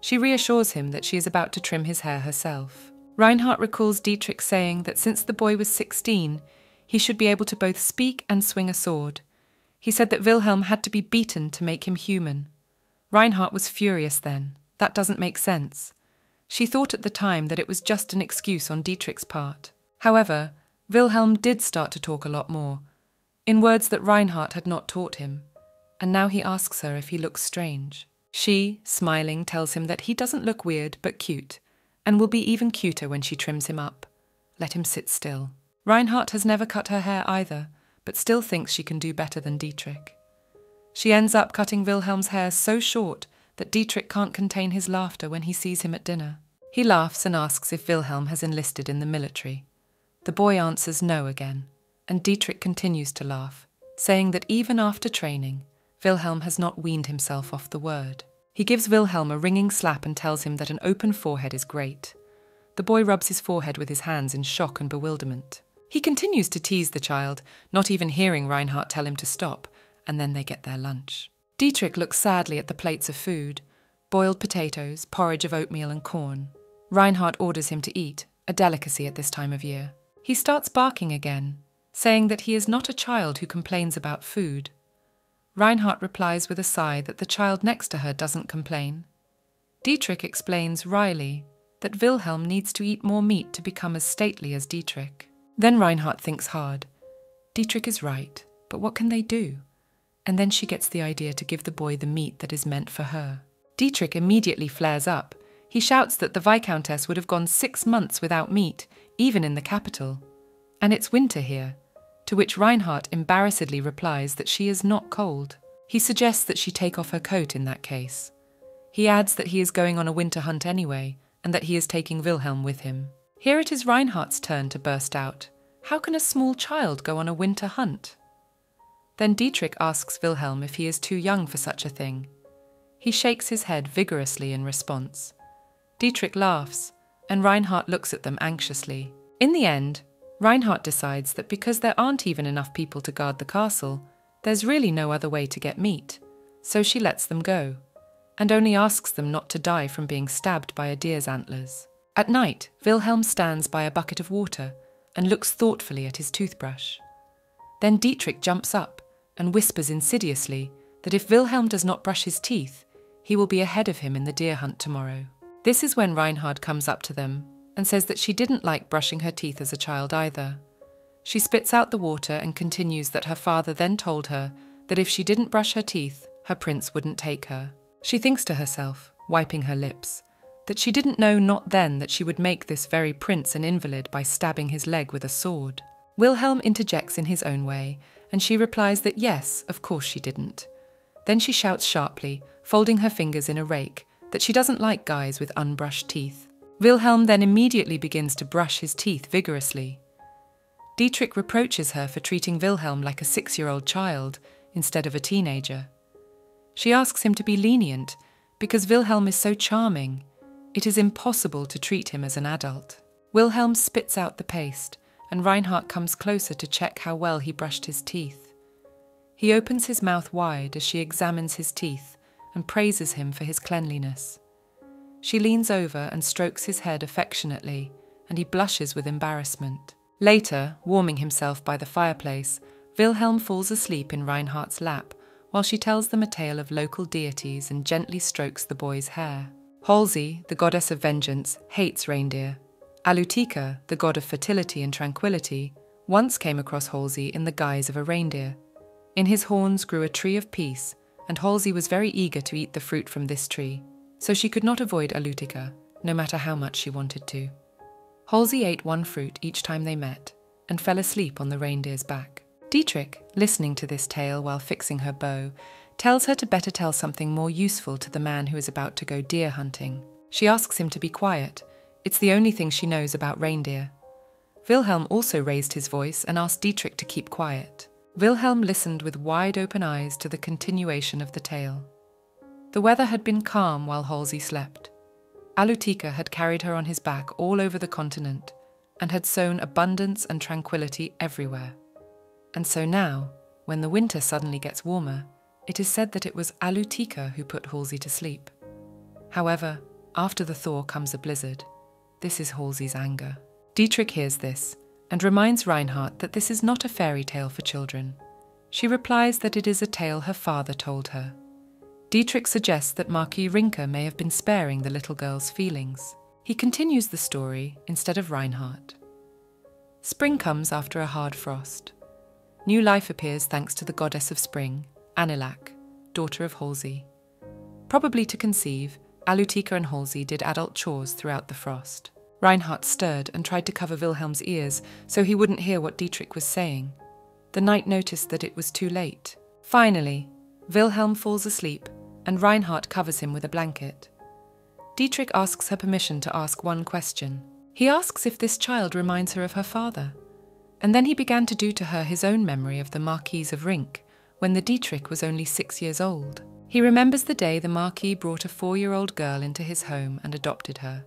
She reassures him that she is about to trim his hair herself. Reinhardt recalls Dietrich saying that since the boy was 16, he should be able to both speak and swing a sword. He said that Wilhelm had to be beaten to make him human. Reinhardt was furious then. That doesn't make sense. She thought at the time that it was just an excuse on Dietrich's part. However, Wilhelm did start to talk a lot more, in words that Reinhardt had not taught him, and now he asks her if he looks strange. She, smiling, tells him that he doesn't look weird but cute, and will be even cuter when she trims him up. Let him sit still. Reinhardt has never cut her hair either, but still thinks she can do better than Dietrich. She ends up cutting Wilhelm's hair so short that Dietrich can't contain his laughter when he sees him at dinner. He laughs and asks if Wilhelm has enlisted in the military. The boy answers no again, and Dietrich continues to laugh, saying that even after training, Wilhelm has not weaned himself off the word. He gives Wilhelm a ringing slap and tells him that an open forehead is great. The boy rubs his forehead with his hands in shock and bewilderment. He continues to tease the child, not even hearing Reinhardt tell him to stop, and then they get their lunch. Dietrich looks sadly at the plates of food: boiled potatoes, porridge of oatmeal and corn. Reinhardt orders him to eat, a delicacy at this time of year. He starts barking again, saying that he is not a child who complains about food. Reinhardt replies with a sigh that the child next to her doesn't complain. Dietrich explains wryly that Wilhelm needs to eat more meat to become as stately as Dietrich. Then Reinhardt thinks hard. Dietrich is right, but what can they do? And then she gets the idea to give the boy the meat that is meant for her. Dietrich immediately flares up. He shouts that the Viscountess would have gone 6 months without meat, even in the capital. And it's winter here, to which Reinhardt embarrassedly replies that she is not cold. He suggests that she take off her coat in that case. He adds that he is going on a winter hunt anyway, and that he is taking Wilhelm with him. Here it is Reinhardt's turn to burst out. How can a small child go on a winter hunt? Then Dietrich asks Wilhelm if he is too young for such a thing. He shakes his head vigorously in response. Dietrich laughs, and Reinhardt looks at them anxiously. In the end, Reinhardt decides that because there aren't even enough people to guard the castle, there's really no other way to get meat, so she lets them go, and only asks them not to die from being stabbed by a deer's antlers. At night, Wilhelm stands by a bucket of water and looks thoughtfully at his toothbrush. Then Dietrich jumps up and whispers insidiously that if Wilhelm does not brush his teeth, he will be ahead of him in the deer hunt tomorrow. This is when Reinhardt comes up to them and says that she didn't like brushing her teeth as a child either. She spits out the water and continues that her father then told her that if she didn't brush her teeth, her prince wouldn't take her. She thinks to herself, wiping her lips, that she didn't know not then that she would make this very prince an invalid by stabbing his leg with a sword. Wilhelm interjects in his own way, and she replies that yes, of course she didn't. Then she shouts sharply, folding her fingers in a rake, that she doesn't like guys with unbrushed teeth. Wilhelm then immediately begins to brush his teeth vigorously. Dietrich reproaches her for treating Wilhelm like a 6-year-old child instead of a teenager. She asks him to be lenient Because Wilhelm is so charming, it is impossible to treat him as an adult. Wilhelm spits out the paste, and Reinhardt comes closer to check how well he brushed his teeth. He opens his mouth wide as she examines his teeth and praises him for his cleanliness. She leans over and strokes his head affectionately, and he blushes with embarrassment. Later, warming himself by the fireplace, Wilhelm falls asleep in Reinhardt's lap while she tells them a tale of local deities and gently strokes the boy's hair. Halsey, the goddess of vengeance, hates reindeer. Alutika, the god of fertility and tranquility, once came across Halsey in the guise of a reindeer. In his horns grew a tree of peace, and Halsey was very eager to eat the fruit from this tree, so she could not avoid Alutika, no matter how much she wanted to. Halsey ate one fruit each time they met, and fell asleep on the reindeer's back. Dietrich, listening to this tale while fixing her bow, tells her to better tell something more useful to the man who is about to go deer hunting. She asks him to be quiet. It's the only thing she knows about reindeer. Wilhelm also raised his voice and asked Dietrich to keep quiet. Wilhelm listened with wide-open eyes to the continuation of the tale. The weather had been calm while Halsey slept. Alutika had carried her on his back all over the continent and had sown abundance and tranquility everywhere. And so now, when the winter suddenly gets warmer, it is said that it was Alutika who put Halsey to sleep. However, after the thaw comes a blizzard. This is Halsey's anger. Dietrich hears this and reminds Reinhardt that this is not a fairy tale for children. She replies that it is a tale her father told her. Dietrich suggests that Marquis Rinke may have been sparing the little girl's feelings. He continues the story instead of Reinhardt. Spring comes after a hard frost. New life appears thanks to the goddess of spring, Anilak, daughter of Halsey. Probably to conceive, Alutika and Halsey did adult chores throughout the frost. Reinhardt stirred and tried to cover Wilhelm's ears so he wouldn't hear what Dietrich was saying. The knight noticed that it was too late. Finally, Wilhelm falls asleep and Reinhardt covers him with a blanket. Dietrich asks her permission to ask one question. He asks if this child reminds her of her father. And then he began to do to her his own memory of the Marquis of Rink, when the Dietrich was only 6 years old. He remembers the day the Marquis brought a 4-year-old girl into his home and adopted her.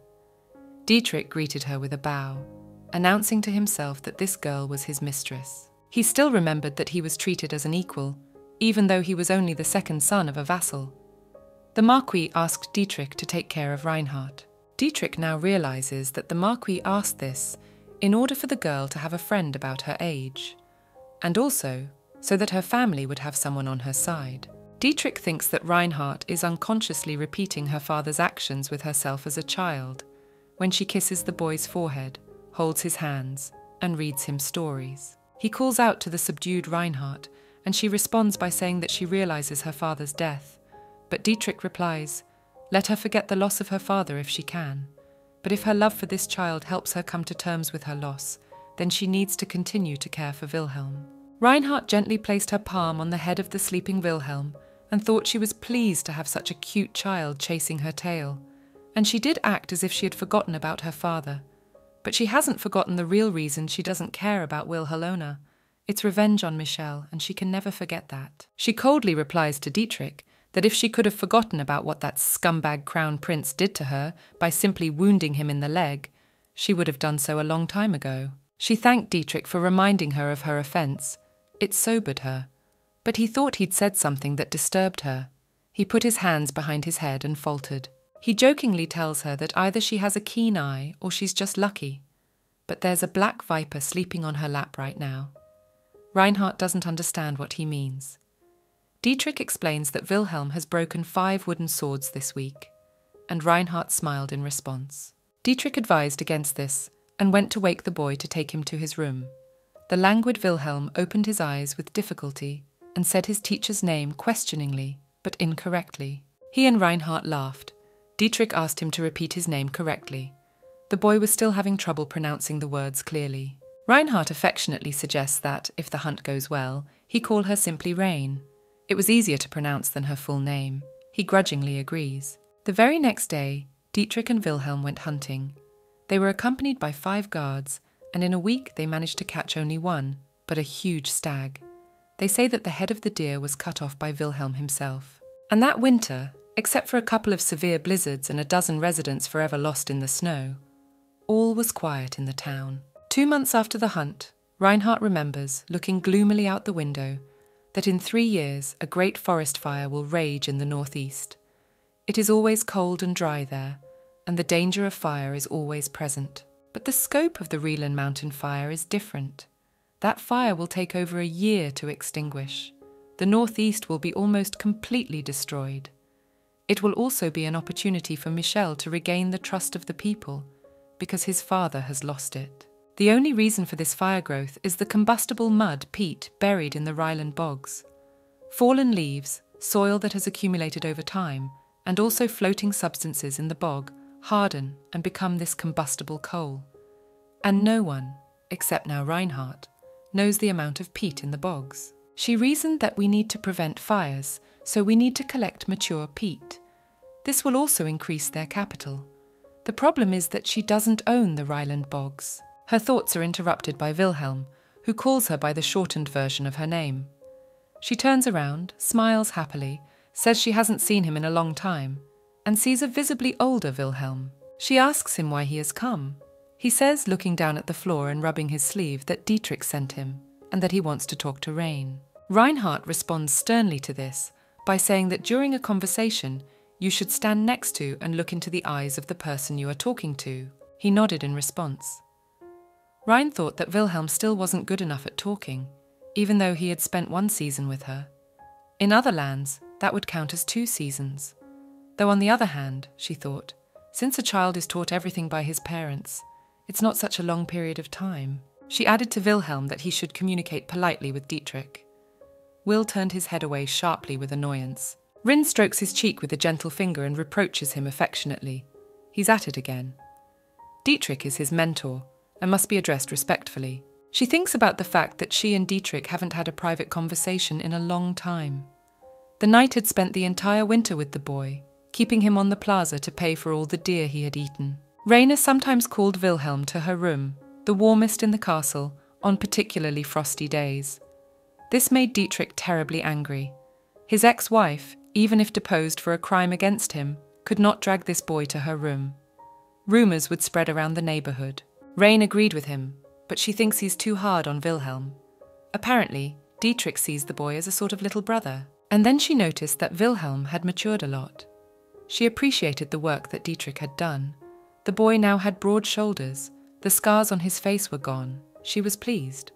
Dietrich greeted her with a bow, announcing to himself that this girl was his mistress. He still remembered that he was treated as an equal, even though he was only the second son of a vassal. The Marquis asked Dietrich to take care of Reinhardt. Dietrich now realizes that the Marquis asked this in order for the girl to have a friend about her age, and also so that her family would have someone on her side. Dietrich thinks that Reinhardt is unconsciously repeating her father's actions with herself as a child, when she kisses the boy's forehead, holds his hands, and reads him stories. He calls out to the subdued Reinhardt, and she responds by saying that she realizes her father's death, but Dietrich replies, let her forget the loss of her father if she can, but if her love for this child helps her come to terms with her loss, then she needs to continue to care for Wilhelm. Reinhardt gently placed her palm on the head of the sleeping Wilhelm and thought she was pleased to have such a cute child chasing her tail, and she did act as if she had forgotten about her father. But she hasn't forgotten the real reason she doesn't care about Wilhelmina. It's revenge on Michel, and she can never forget that. She coldly replies to Dietrich that if she could have forgotten about what that scumbag crown prince did to her by simply wounding him in the leg, she would have done so a long time ago. She thanked Dietrich for reminding her of her offence. It sobered her. But he thought he'd said something that disturbed her. He put his hands behind his head and faltered. He jokingly tells her that either she has a keen eye or she's just lucky. But there's a black viper sleeping on her lap right now. Reinhardt doesn't understand what he means. Dietrich explains that Wilhelm has broken 5 wooden swords this week, and Reinhardt smiled in response. Dietrich advised against this and went to wake the boy to take him to his room. The languid Wilhelm opened his eyes with difficulty and said his teacher's name questioningly, but incorrectly. He and Reinhardt laughed. Dietrich asked him to repeat his name correctly. The boy was still having trouble pronouncing the words clearly. Reinhardt affectionately suggests that, if the hunt goes well, he call her simply Rain. It was easier to pronounce than her full name. He grudgingly agrees. The very next day, Dietrich and Wilhelm went hunting. They were accompanied by 5 guards, and in a week they managed to catch only one, but a huge stag. They say that the head of the deer was cut off by Wilhelm himself. And that winter, Except for a couple of severe blizzards and a dozen residents forever lost in the snow, all was quiet in the town. 2 months after the hunt, Reinhardt remembers, looking gloomily out the window, that in 3 years a great forest fire will rage in the northeast. It is always cold and dry there, and the danger of fire is always present. But the scope of the Reelan Mountain fire is different. That fire will take over a year to extinguish. The northeast will be almost completely destroyed. It will also be an opportunity for Michel to regain the trust of the people, because his father has lost it. The only reason for this fire growth is the combustible mud peat buried in the Ryland bogs. Fallen leaves, soil that has accumulated over time, and also floating substances in the bog harden and become this combustible coal. And no one, except now Reinhardt, knows the amount of peat in the bogs. She reasoned that we need to prevent fires, so we need to collect mature peat. This will also increase their capital. The problem is that she doesn't own the Ryland bogs. Her thoughts are interrupted by Wilhelm, who calls her by the shortened version of her name. She turns around, smiles happily, says she hasn't seen him in a long time, and sees a visibly older Wilhelm. She asks him why he has come. He says, looking down at the floor and rubbing his sleeve, that Dietrich sent him, and that he wants to talk to Rain. Reinhardt responds sternly to this by saying that during a conversation, you should stand next to and look into the eyes of the person you are talking to. He nodded in response. Rein thought that Wilhelm still wasn't good enough at talking, even though he had spent 1 season with her. In other lands, that would count as 2 seasons. Though on the other hand, she thought, since a child is taught everything by his parents, it's not such a long period of time. She added to Wilhelm that he should communicate politely with Dietrich. Will turned his head away sharply with annoyance. Rin strokes his cheek with a gentle finger and reproaches him affectionately. He's at it again. Dietrich is his mentor, and must be addressed respectfully. She thinks about the fact that she and Dietrich haven't had a private conversation in a long time. The knight had spent the entire winter with the boy, keeping him on the plaza to pay for all the deer he had eaten. Raina sometimes called Wilhelm to her room, the warmest in the castle, on particularly frosty days. This made Dietrich terribly angry. His ex-wife, even if deposed for a crime against him, could not drag this boy to her room. Rumours would spread around the neighbourhood. Rain agreed with him, but she thinks he's too hard on Wilhelm. Apparently, Dietrich sees the boy as a sort of little brother. And then she noticed that Wilhelm had matured a lot. She appreciated the work that Dietrich had done. The boy now had broad shoulders. The scars on his face were gone. She was pleased.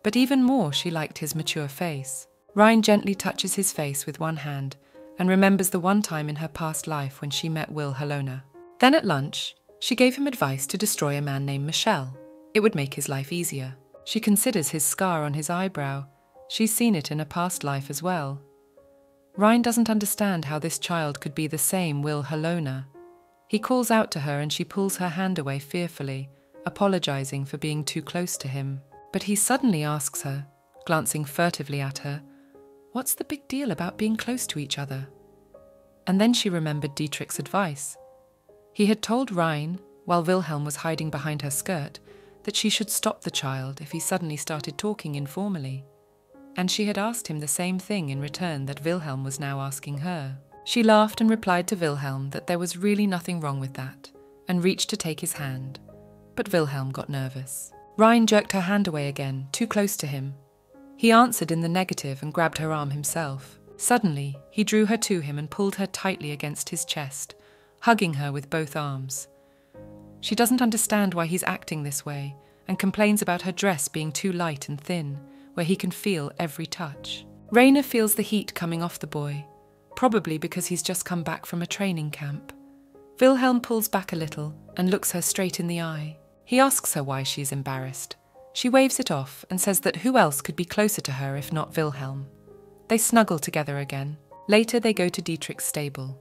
But even more, she liked his mature face. Rein gently touches his face with one hand and remembers the one time in her past life when she met Will Helona. Then at lunch, she gave him advice to destroy a man named Michel. It would make his life easier. She considers his scar on his eyebrow. She's seen it in a past life as well. Rein doesn't understand how this child could be the same Will Helona. He calls out to her and she pulls her hand away fearfully, apologizing for being too close to him. But he suddenly asks her, glancing furtively at her, what's the big deal about being close to each other? And then she remembered Dietrich's advice. He had told Rein, while Wilhelm was hiding behind her skirt, that she should stop the child if he suddenly started talking informally. And she had asked him the same thing in return that Wilhelm was now asking her. She laughed and replied to Wilhelm that there was really nothing wrong with that, and reached to take his hand. But Wilhelm got nervous. Rein jerked her hand away again, too close to him. He answered in the negative and grabbed her arm himself. Suddenly, he drew her to him and pulled her tightly against his chest, hugging her with both arms. She doesn't understand why he's acting this way, and complains about her dress being too light and thin, where he can feel every touch. Raina feels the heat coming off the boy, probably because he's just come back from a training camp. Wilhelm pulls back a little and looks her straight in the eye. He asks her why she is embarrassed. She waves it off and says that who else could be closer to her if not Wilhelm. They snuggle together again. Later they go to Dietrich's stable.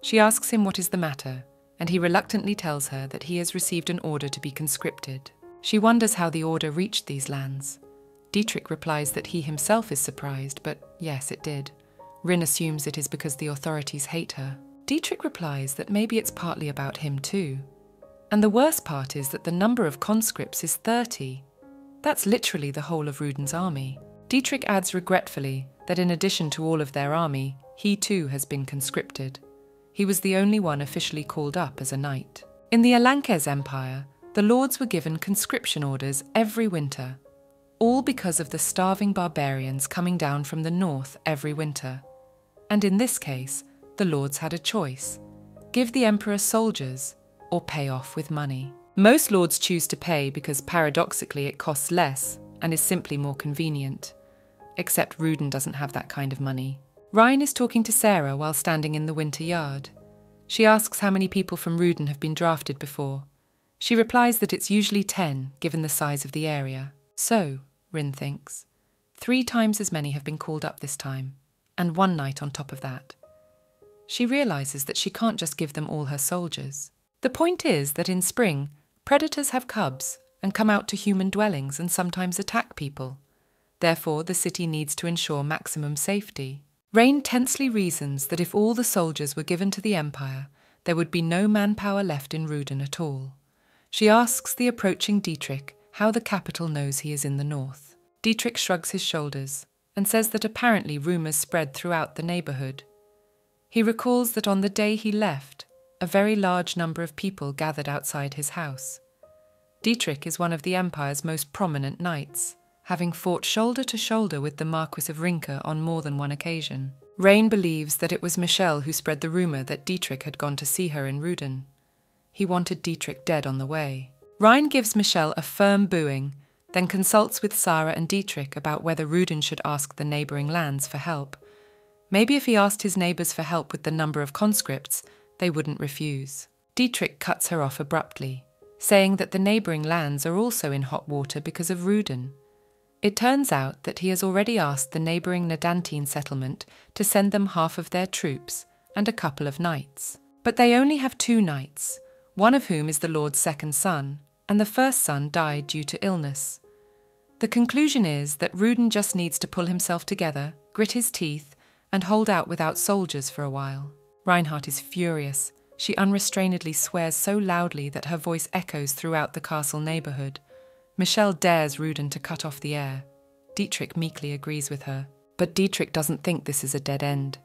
She asks him what is the matter, and he reluctantly tells her that he has received an order to be conscripted. She wonders how the order reached these lands. Dietrich replies that he himself is surprised, but yes, it did. Rin assumes it is because the authorities hate her. Dietrich replies that maybe it's partly about him too. And the worst part is that the number of conscripts is 30. That's literally the whole of Ruden's army. Dietrich adds regretfully that in addition to all of their army, he too has been conscripted. He was the only one officially called up as a knight. In the Alankes Empire, the lords were given conscription orders every winter, all because of the starving barbarians coming down from the north every winter. And in this case, the lords had a choice: give the emperor soldiers or pay off with money. Most lords choose to pay because paradoxically it costs less and is simply more convenient. Except Ruden doesn't have that kind of money. Ryan is talking to Sarah while standing in the winter yard. She asks how many people from Ruden have been drafted before. She replies that it's usually 10, given the size of the area. So, Rin thinks, 3 times as many have been called up this time, and 1 knight on top of that. She realizes that she can't just give them all her soldiers. The point is that in spring, predators have cubs and come out to human dwellings and sometimes attack people. Therefore, the city needs to ensure maximum safety. Rain tensely reasons that if all the soldiers were given to the Empire, there would be no manpower left in Ruden at all. She asks the approaching Dietrich how the capital knows he is in the north. Dietrich shrugs his shoulders and says that apparently rumours spread throughout the neighbourhood. He recalls that on the day he left, a very large number of people gathered outside his house. Dietrich is one of the Empire's most prominent knights, having fought shoulder to shoulder with the Marquis of Rinke on more than one occasion. Rain believes that it was Michelle who spread the rumour that Dietrich had gone to see her in Ruden. He wanted Dietrich dead on the way. Ryan gives Michelle a firm booing, then consults with Sarah and Dietrich about whether Ruden should ask the neighbouring lands for help. Maybe if he asked his neighbours for help with the number of conscripts, they wouldn't refuse. Dietrich cuts her off abruptly, saying that the neighbouring lands are also in hot water because of Ruden. It turns out that he has already asked the neighbouring Nadantine settlement to send them half of their troops and a couple of knights. But they only have 2 knights, one of whom is the Lord's second son, and the first son died due to illness. The conclusion is that Ruden just needs to pull himself together, grit his teeth, and hold out without soldiers for a while. Reinhardt is furious. She unrestrainedly swears so loudly that her voice echoes throughout the castle neighbourhood. Michelle dares Ruden to cut off the air. Dietrich meekly agrees with her. But Dietrich doesn't think this is a dead end.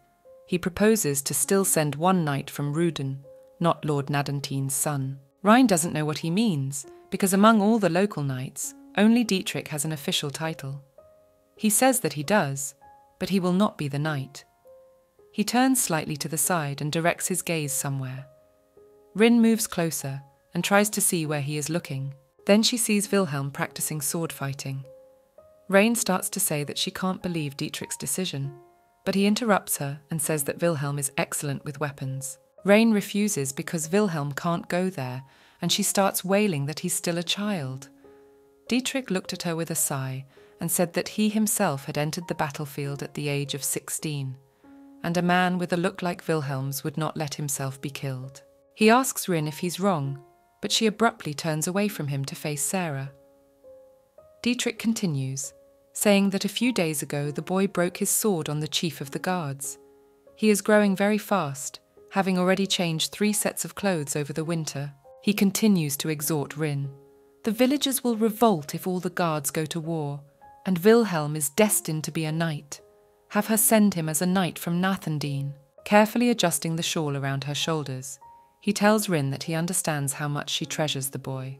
He proposes to still send 1 knight from Ruden, not Lord Nadantine's son. Ryan doesn't know what he means, because among all the local knights, only Dietrich has an official title. He says that he does, but he will not be the knight. He turns slightly to the side and directs his gaze somewhere. Rin moves closer and tries to see where he is looking. Then she sees Wilhelm practicing sword fighting. Rain starts to say that she can't believe Dietrich's decision, but he interrupts her and says that Wilhelm is excellent with weapons. Rain refuses because Wilhelm can't go there, and she starts wailing that he's still a child. Dietrich looked at her with a sigh and said that he himself had entered the battlefield at the age of 16, and a man with a look like Wilhelm's would not let himself be killed. He asks Rin if he's wrong, but she abruptly turns away from him to face Sarah. Dietrich continues, saying that a few days ago the boy broke his sword on the chief of the guards. He is growing very fast, having already changed 3 sets of clothes over the winter. He continues to exhort Rin. The villagers will revolt if all the guards go to war, and Wilhelm is destined to be a knight. Have her send him as a knight from Nathandine. Carefully adjusting the shawl around her shoulders, he tells Rin that he understands how much she treasures the boy.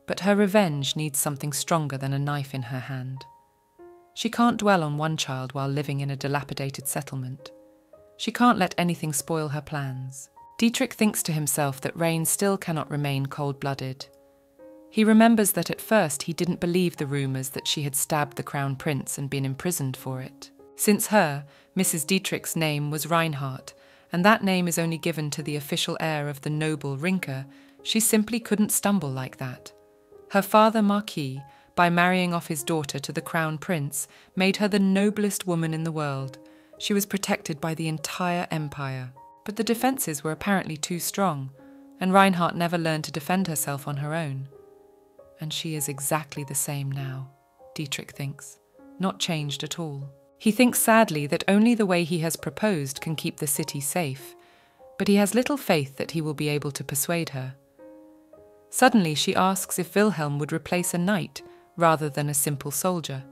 But her revenge needs something stronger than a knife in her hand. She can't dwell on one child while living in a dilapidated settlement. She can't let anything spoil her plans. Dietrich thinks to himself that Rain still cannot remain cold-blooded. He remembers that at first he didn't believe the rumours that she had stabbed the Crown Prince and been imprisoned for it. Since her, Mrs. Dietrich's name was Reinhardt, and that name is only given to the official heir of the noble Rinke, she simply couldn't stumble like that. Her father, Marquis, by marrying off his daughter to the Crown Prince, made her the noblest woman in the world. She was protected by the entire empire. But the defences were apparently too strong, and Reinhardt never learned to defend herself on her own. And she is exactly the same now, Dietrich thinks, not changed at all. He thinks sadly that only the way he has proposed can keep the city safe, but he has little faith that he will be able to persuade her. Suddenly she asks if Wilhelm would replace a knight rather than a simple soldier.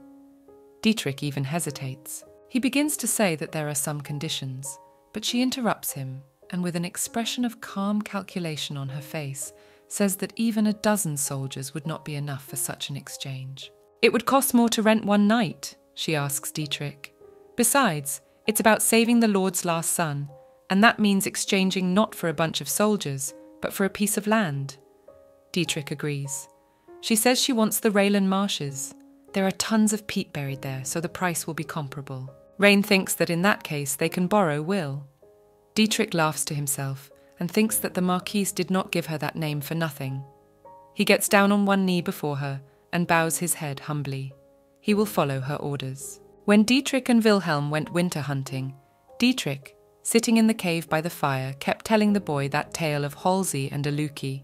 Dietrich even hesitates. He begins to say that there are some conditions, but she interrupts him and with an expression of calm calculation on her face, says that even a dozen soldiers would not be enough for such an exchange. "It would cost more to rent one night," she asks Dietrich. "Besides, it's about saving the Lord's last son, and that means exchanging not for a bunch of soldiers, but for a piece of land." Dietrich agrees. She says she wants the Raylan marshes. There are tons of peat buried there, so the price will be comparable. Rain thinks that in that case they can borrow Will. Dietrich laughs to himself and thinks that the Marquise did not give her that name for nothing. He gets down on one knee before her and bows his head humbly. He will follow her orders. When Dietrich and Wilhelm went winter hunting, Dietrich, sitting in the cave by the fire, kept telling the boy that tale of Halsey and Aluki.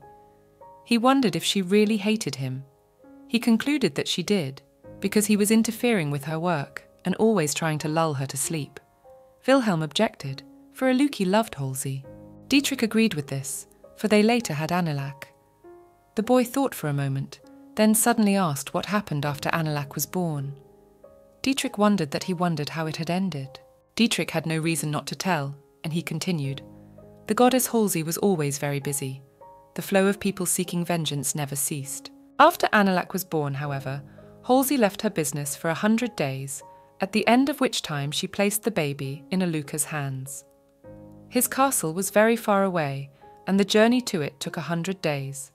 He wondered if she really hated him. He concluded that she did, because he was interfering with her work and always trying to lull her to sleep. Wilhelm objected, for Aluki loved Halsey. Dietrich agreed with this, for they later had Anilak. The boy thought for a moment, then suddenly asked what happened after Anilak was born. Dietrich wondered that he wondered how it had ended. Dietrich had no reason not to tell, and he continued. The goddess Halsey was always very busy. The flow of people seeking vengeance never ceased. After Anilak was born, however, Halsey left her business for 100 days, at the end of which time she placed the baby in Aluka's hands. His castle was very far away, and the journey to it took 100 days.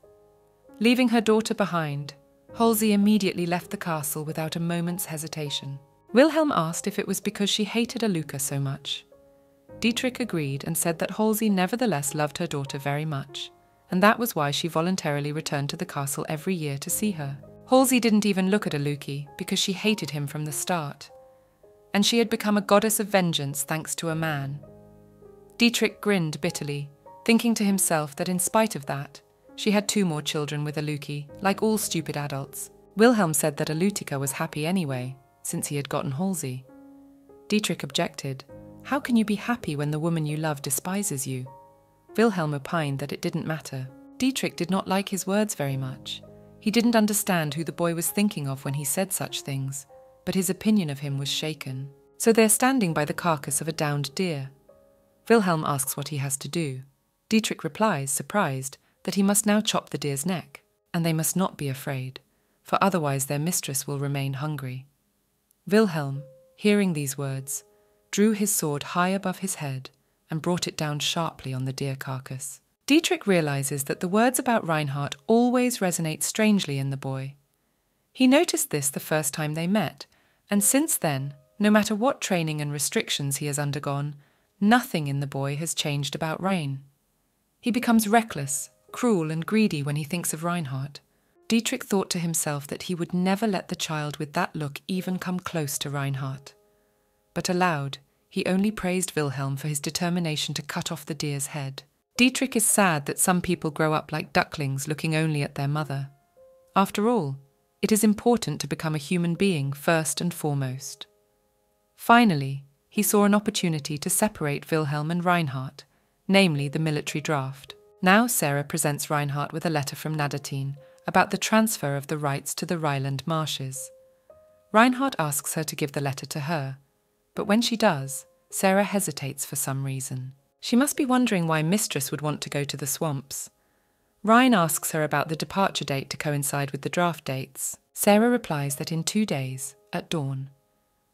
Leaving her daughter behind, Halsey immediately left the castle without a moment's hesitation. Wilhelm asked if it was because she hated Aluka so much. Dietrich agreed and said that Halsey nevertheless loved her daughter very much, and that was why she voluntarily returned to the castle every year to see her. Halsey didn't even look at Aluki because she hated him from the start, and she had become a goddess of vengeance thanks to a man. Dietrich grinned bitterly, thinking to himself that in spite of that, she had 2 more children with Aluki, like all stupid adults. Wilhelm said that Alutika was happy anyway, since he had gotten Halsey. Dietrich objected. How can you be happy when the woman you love despises you? Wilhelm opined that it didn't matter. Dietrich did not like his words very much. He didn't understand who the boy was thinking of when he said such things, but his opinion of him was shaken. So they're standing by the carcass of a downed deer. Wilhelm asks what he has to do. Dietrich replies, surprised, that he must now chop the deer's neck, and they must not be afraid, for otherwise their mistress will remain hungry. Wilhelm, hearing these words, drew his sword high above his head and brought it down sharply on the deer carcass. Dietrich realizes that the words about Reinhardt always resonate strangely in the boy. He noticed this the first time they met, and since then, no matter what training and restrictions he has undergone, nothing in the boy has changed about Rain. He becomes reckless, cruel and greedy when he thinks of Reinhardt. Dietrich thought to himself that he would never let the child with that look even come close to Reinhardt. But aloud, he only praised Wilhelm for his determination to cut off the deer's head. Dietrich is sad that some people grow up like ducklings looking only at their mother. After all, it is important to become a human being first and foremost. Finally, he saw an opportunity to separate Wilhelm and Reinhardt, namely the military draft. Now Sarah presents Reinhardt with a letter from Nadatin about the transfer of the rights to the Ryland marshes. Reinhardt asks her to give the letter to her, but when she does, Sarah hesitates for some reason. She must be wondering why Mistress would want to go to the swamps. Rein asks her about the departure date to coincide with the draft dates. Sarah replies that in 2 days, at dawn.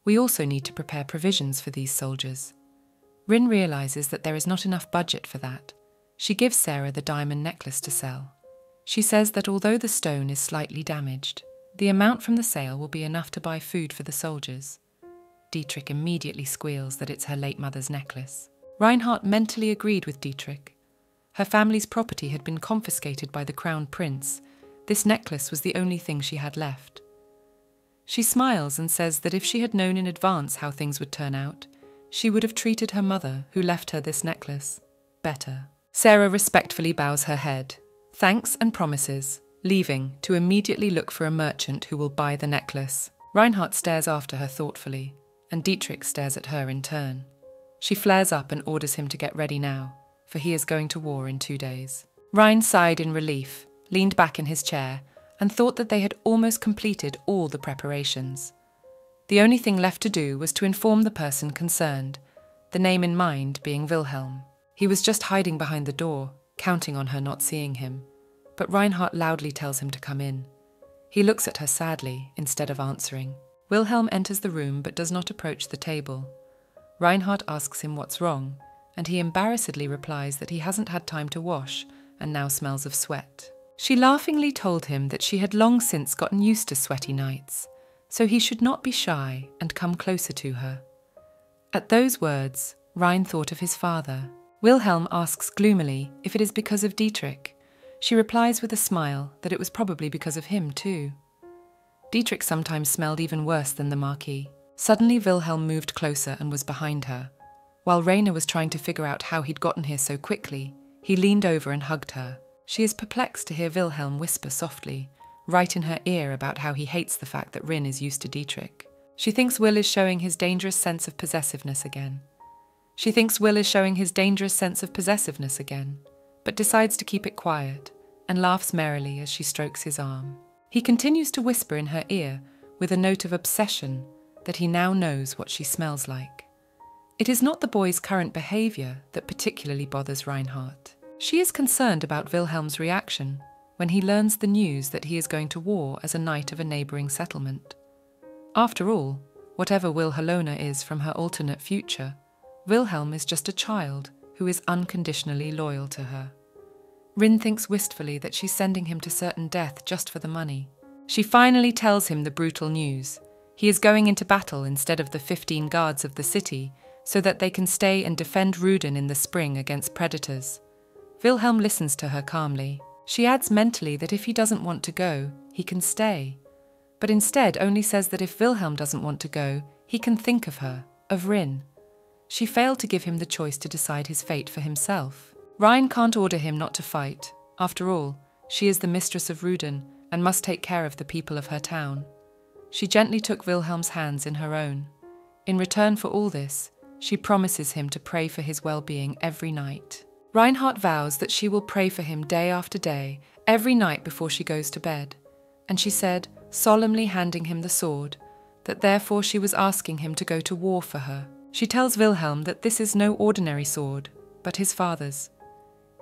We also need to prepare provisions for these soldiers. Rin realizes that there is not enough budget for that. She gives Sarah the diamond necklace to sell. She says that although the stone is slightly damaged, the amount from the sale will be enough to buy food for the soldiers. Dietrich immediately squeals that it's her late mother's necklace. Reinhardt mentally agreed with Dietrich. Her family's property had been confiscated by the crown prince. This necklace was the only thing she had left. She smiles and says that if she had known in advance how things would turn out, she would have treated her mother, who left her this necklace, better. Sarah respectfully bows her head, thanks and promises, leaving to immediately look for a merchant who will buy the necklace. Reinhardt stares after her thoughtfully, and Dietrich stares at her in turn. She flares up and orders him to get ready now, for he is going to war in 2 days. Rein sighed in relief, leaned back in his chair, and thought that they had almost completed all the preparations. The only thing left to do was to inform the person concerned, the name in mind being Wilhelm. He was just hiding behind the door, counting on her not seeing him, but Reinhardt loudly tells him to come in. He looks at her sadly, instead of answering. Wilhelm enters the room but does not approach the table. Reinhardt asks him what's wrong, and he embarrassedly replies that he hasn't had time to wash and now smells of sweat. She laughingly told him that she had long since gotten used to sweaty nights, so he should not be shy and come closer to her. At those words, Rein thought of his father. Wilhelm asks gloomily if it is because of Dietrich. She replies with a smile that it was probably because of him too. Dietrich sometimes smelled even worse than the Marquis. Suddenly Wilhelm moved closer and was behind her. While Rainer was trying to figure out how he'd gotten here so quickly, he leaned over and hugged her. She is perplexed to hear Wilhelm whisper softly, right in her ear, about how he hates the fact that Rin is used to Dietrich. She thinks Will is showing his dangerous sense of possessiveness again. But decides to keep it quiet and laughs merrily as she strokes his arm. He continues to whisper in her ear with a note of obsession that he now knows what she smells like. It is not the boy's current behaviour that particularly bothers Reinhardt. She is concerned about Wilhelm's reaction when he learns the news that he is going to war as a knight of a neighbouring settlement. After all, whatever Will Helona is from her alternate future, Wilhelm is just a child who is unconditionally loyal to her. Rin thinks wistfully that she's sending him to certain death just for the money. She finally tells him the brutal news. He is going into battle instead of the 15 guards of the city, so that they can stay and defend Ruden in the spring against predators. Wilhelm listens to her calmly. She adds mentally that if he doesn't want to go, he can stay, but instead only says that if Wilhelm doesn't want to go, he can think of her, of Rin. She failed to give him the choice to decide his fate for himself. Rein can't order him not to fight. After all, she is the mistress of Ruden and must take care of the people of her town. She gently took Wilhelm's hands in her own. In return for all this, she promises him to pray for his well-being every night. Reinhardt vows that she will pray for him day after day, every night before she goes to bed. And she said, solemnly handing him the sword, that therefore she was asking him to go to war for her. She tells Wilhelm that this is no ordinary sword, but his father's.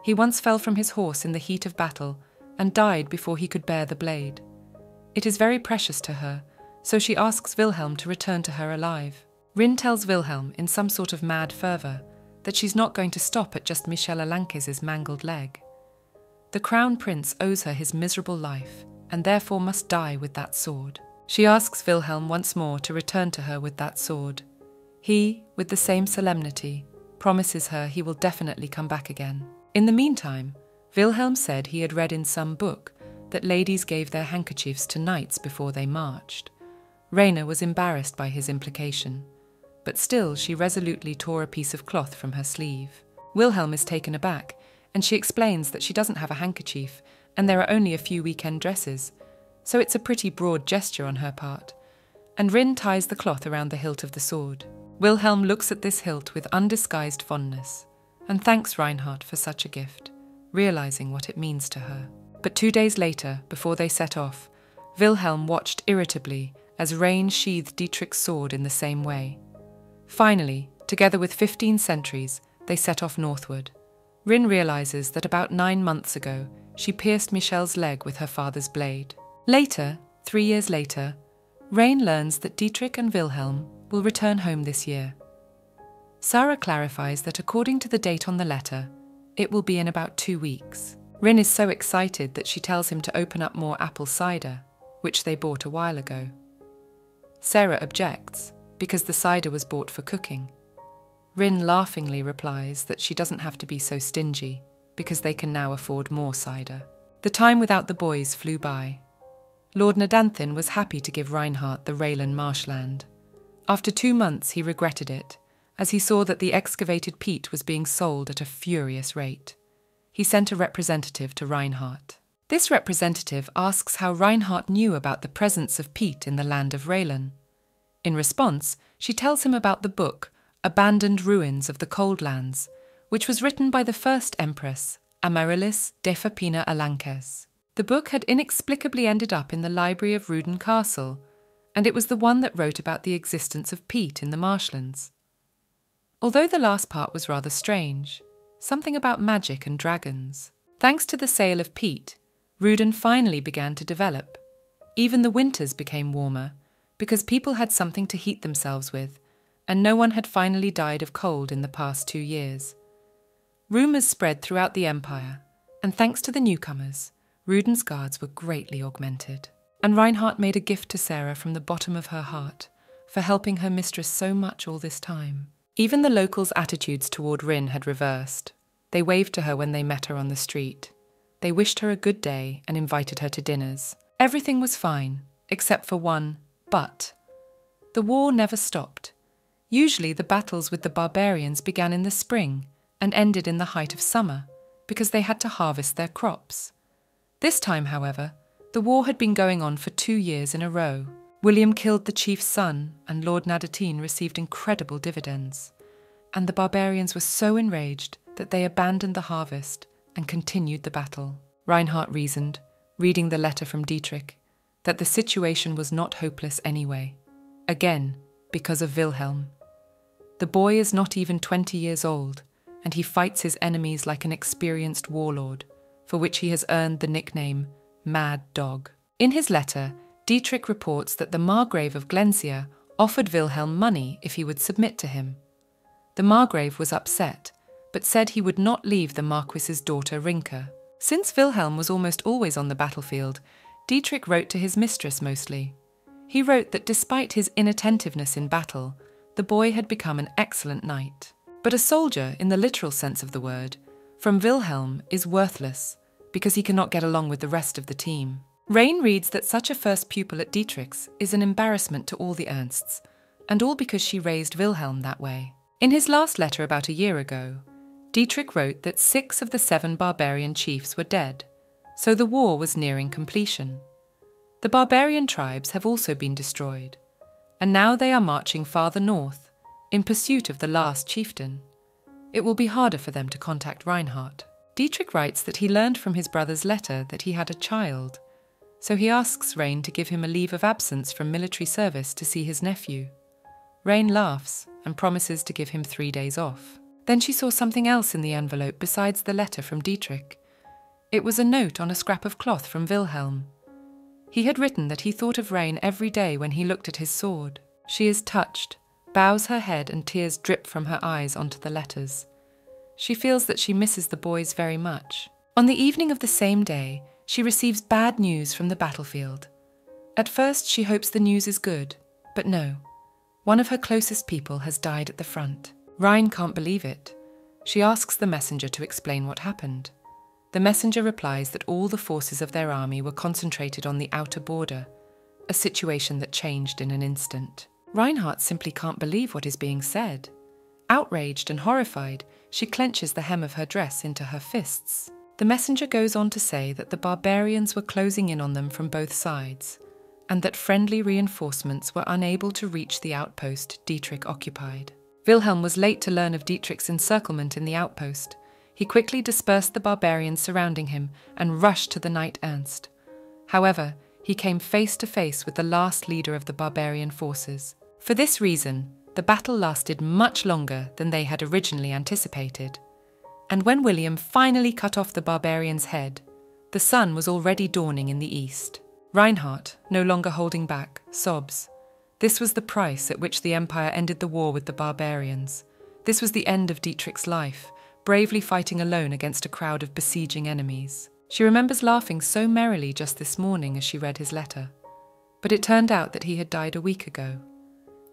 He once fell from his horse in the heat of battle and died before he could bear the blade. It is very precious to her, so she asks Wilhelm to return to her alive. Rin tells Wilhelm, in some sort of mad fervour, that she's not going to stop at just Michel Alankes' mangled leg. The Crown Prince owes her his miserable life, and therefore must die with that sword. She asks Wilhelm once more to return to her with that sword. He, with the same solemnity, promises her he will definitely come back again. In the meantime, Wilhelm said he had read in some book that ladies gave their handkerchiefs to knights before they marched. Rainer was embarrassed by his implication, but still she resolutely tore a piece of cloth from her sleeve. Wilhelm is taken aback, and she explains that she doesn't have a handkerchief and there are only a few weekend dresses, so it's a pretty broad gesture on her part, and Rin ties the cloth around the hilt of the sword. Wilhelm looks at this hilt with undisguised fondness and thanks Reinhardt for such a gift, realizing what it means to her. But 2 days later, before they set off, Wilhelm watched irritably as Rein sheathed Dietrich's sword in the same way. Finally, together with 15 sentries, they set off northward. Rin realizes that about 9 months ago, she pierced Michel's leg with her father's blade. Later, 3 years later, Rein learns that Dietrich and Wilhelm will return home this year. Sarah clarifies that according to the date on the letter, it will be in about 2 weeks. Rin is so excited that she tells him to open up more apple cider, which they bought a while ago. Sarah objects, because the cider was bought for cooking. Rin laughingly replies that she doesn't have to be so stingy, because they can now afford more cider. The time without the boys flew by. Lord Nadanthin was happy to give Reinhardt the Raylan marshland. After 2 months he regretted it, as he saw that the excavated peat was being sold at a furious rate. He sent a representative to Reinhardt. This representative asks how Reinhardt knew about the presence of peat in the land of Raylan. In response, she tells him about the book, Abandoned Ruins of the Cold Lands, which was written by the first empress, Amaryllis Defapina Alankes. The book had inexplicably ended up in the library of Ruden Castle, and it was the one that wrote about the existence of peat in the marshlands. Although the last part was rather strange, something about magic and dragons. Thanks to the sale of peat, Ruden finally began to develop. Even the winters became warmer, because people had something to heat themselves with, and no one had finally died of cold in the past 2 years. Rumours spread throughout the empire, and thanks to the newcomers, Ruden's guards were greatly augmented. And Reinhardt made a gift to Sarah from the bottom of her heart for helping her mistress so much all this time. Even the locals' attitudes toward Rin had reversed. They waved to her when they met her on the street. They wished her a good day and invited her to dinners. Everything was fine, except for one but. The war never stopped. Usually the battles with the barbarians began in the spring and ended in the height of summer, because they had to harvest their crops. This time, however, the war had been going on for 2 years in a row. William killed the chief's son, and Lord Nadatine received incredible dividends. And the barbarians were so enraged that they abandoned the harvest and continued the battle. Reinhardt reasoned, reading the letter from Dietrich, that the situation was not hopeless anyway. Again, because of Wilhelm. The boy is not even 20 years old, and he fights his enemies like an experienced warlord, for which he has earned the nickname Mad Dog. In his letter, Dietrich reports that the Margrave of Glensia offered Wilhelm money if he would submit to him. The Margrave was upset, but said he would not leave the Marquis's daughter Rinka. Since Wilhelm was almost always on the battlefield, Dietrich wrote to his mistress mostly. He wrote that despite his inattentiveness in battle, the boy had become an excellent knight. But a soldier, in the literal sense of the word, from Wilhelm is worthless, because he cannot get along with the rest of the team. Rain reads that such a first pupil at Dietrich's is an embarrassment to all the Ernsts, and all because she raised Wilhelm that way. In his last letter about a year ago, Dietrich wrote that 6 of the 7 barbarian chiefs were dead, so the war was nearing completion. The barbarian tribes have also been destroyed, and now they are marching farther north, in pursuit of the last chieftain. It will be harder for them to contact Reinhardt. Dietrich writes that he learned from his brother's letter that he had a child, so he asks Rain to give him a leave of absence from military service to see his nephew. Rain laughs and promises to give him 3 days off. Then she saw something else in the envelope besides the letter from Dietrich. It was a note on a scrap of cloth from Wilhelm. He had written that he thought of Rain every day when he looked at his sword. She is touched, bows her head, and tears drip from her eyes onto the letters. She feels that she misses the boys very much. On the evening of the same day, she receives bad news from the battlefield. At first she hopes the news is good, but no. One of her closest people has died at the front. Rhine can't believe it. She asks the messenger to explain what happened. The messenger replies that all the forces of their army were concentrated on the outer border, a situation that changed in an instant. Reinhardt simply can't believe what is being said. Outraged and horrified, she clenches the hem of her dress into her fists. The messenger goes on to say that the barbarians were closing in on them from both sides, and that friendly reinforcements were unable to reach the outpost Dietrich occupied. Wilhelm was late to learn of Dietrich's encirclement in the outpost. He quickly dispersed the barbarians surrounding him and rushed to the knight Ernst. However, he came face to face with the last leader of the barbarian forces. For this reason, the battle lasted much longer than they had originally anticipated. And when William finally cut off the barbarian's head, the sun was already dawning in the east. Reinhardt, no longer holding back, sobs. This was the price at which the Empire ended the war with the barbarians. This was the end of Dietrich's life, bravely fighting alone against a crowd of besieging enemies. She remembers laughing so merrily just this morning as she read his letter. But it turned out that he had died a week ago.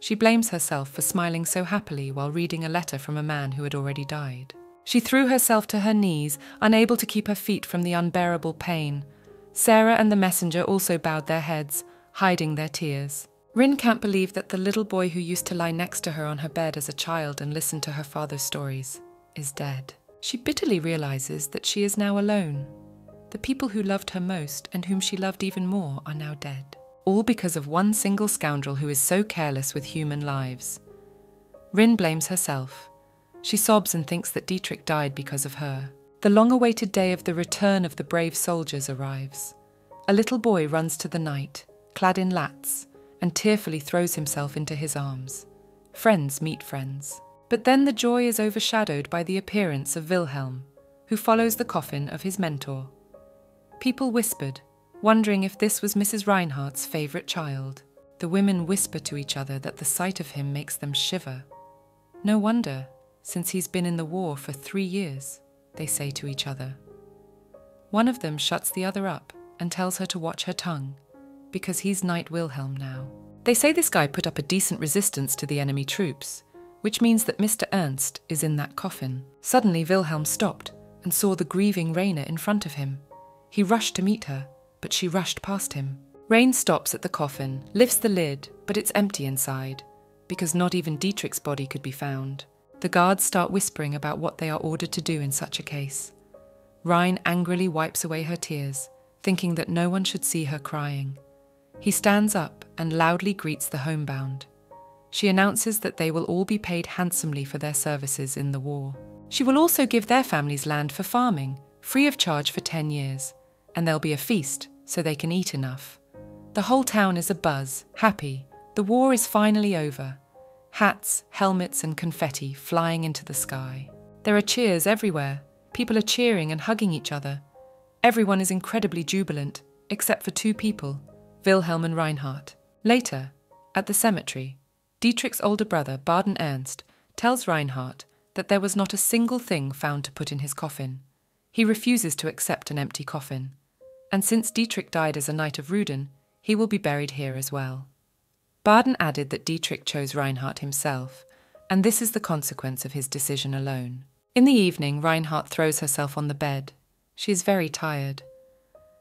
She blames herself for smiling so happily while reading a letter from a man who had already died. She threw herself to her knees, unable to keep her feet from the unbearable pain. Sarah and the messenger also bowed their heads, hiding their tears. Rin can't believe that the little boy who used to lie next to her on her bed as a child and listen to her father's stories is dead. She bitterly realizes that she is now alone. The people who loved her most and whom she loved even more are now dead. All because of one single scoundrel who is so careless with human lives. Rin blames herself. She sobs and thinks that Dietrich died because of her. The long-awaited day of the return of the brave soldiers arrives. A little boy runs to the knight, clad in lats, and tearfully throws himself into his arms. Friends meet friends. But then the joy is overshadowed by the appearance of Wilhelm, who follows the coffin of his mentor. People whispered, wondering if this was Mrs. Reinhardt's favourite child. The women whisper to each other that the sight of him makes them shiver. No wonder, since he's been in the war for 3 years, they say to each other. One of them shuts the other up and tells her to watch her tongue, because he's Knight Wilhelm now. They say this guy put up a decent resistance to the enemy troops, which means that Mr. Ernst is in that coffin. Suddenly Wilhelm stopped and saw the grieving Rainer in front of him. He rushed to meet her, but she rushed past him. Rain stops at the coffin, lifts the lid, but it's empty inside, because not even Dietrich's body could be found. The guards start whispering about what they are ordered to do in such a case. Rhine angrily wipes away her tears, thinking that no one should see her crying. He stands up and loudly greets the homebound. She announces that they will all be paid handsomely for their services in the war. She will also give their families land for farming, free of charge for 10 years, and there'll be a feast so they can eat enough. The whole town is abuzz, happy. The war is finally over. Hats, helmets and confetti flying into the sky. There are cheers everywhere. People are cheering and hugging each other. Everyone is incredibly jubilant, except for 2 people, Wilhelm and Reinhardt. Later, at the cemetery, Dietrich's older brother, Baden Ernst, tells Reinhardt that there was not a single thing found to put in his coffin. He refuses to accept an empty coffin. And since Dietrich died as a Knight of Ruden, he will be buried here as well. Baden added that Dietrich chose Reinhardt himself, and this is the consequence of his decision alone. In the evening, Reinhardt throws herself on the bed. She is very tired.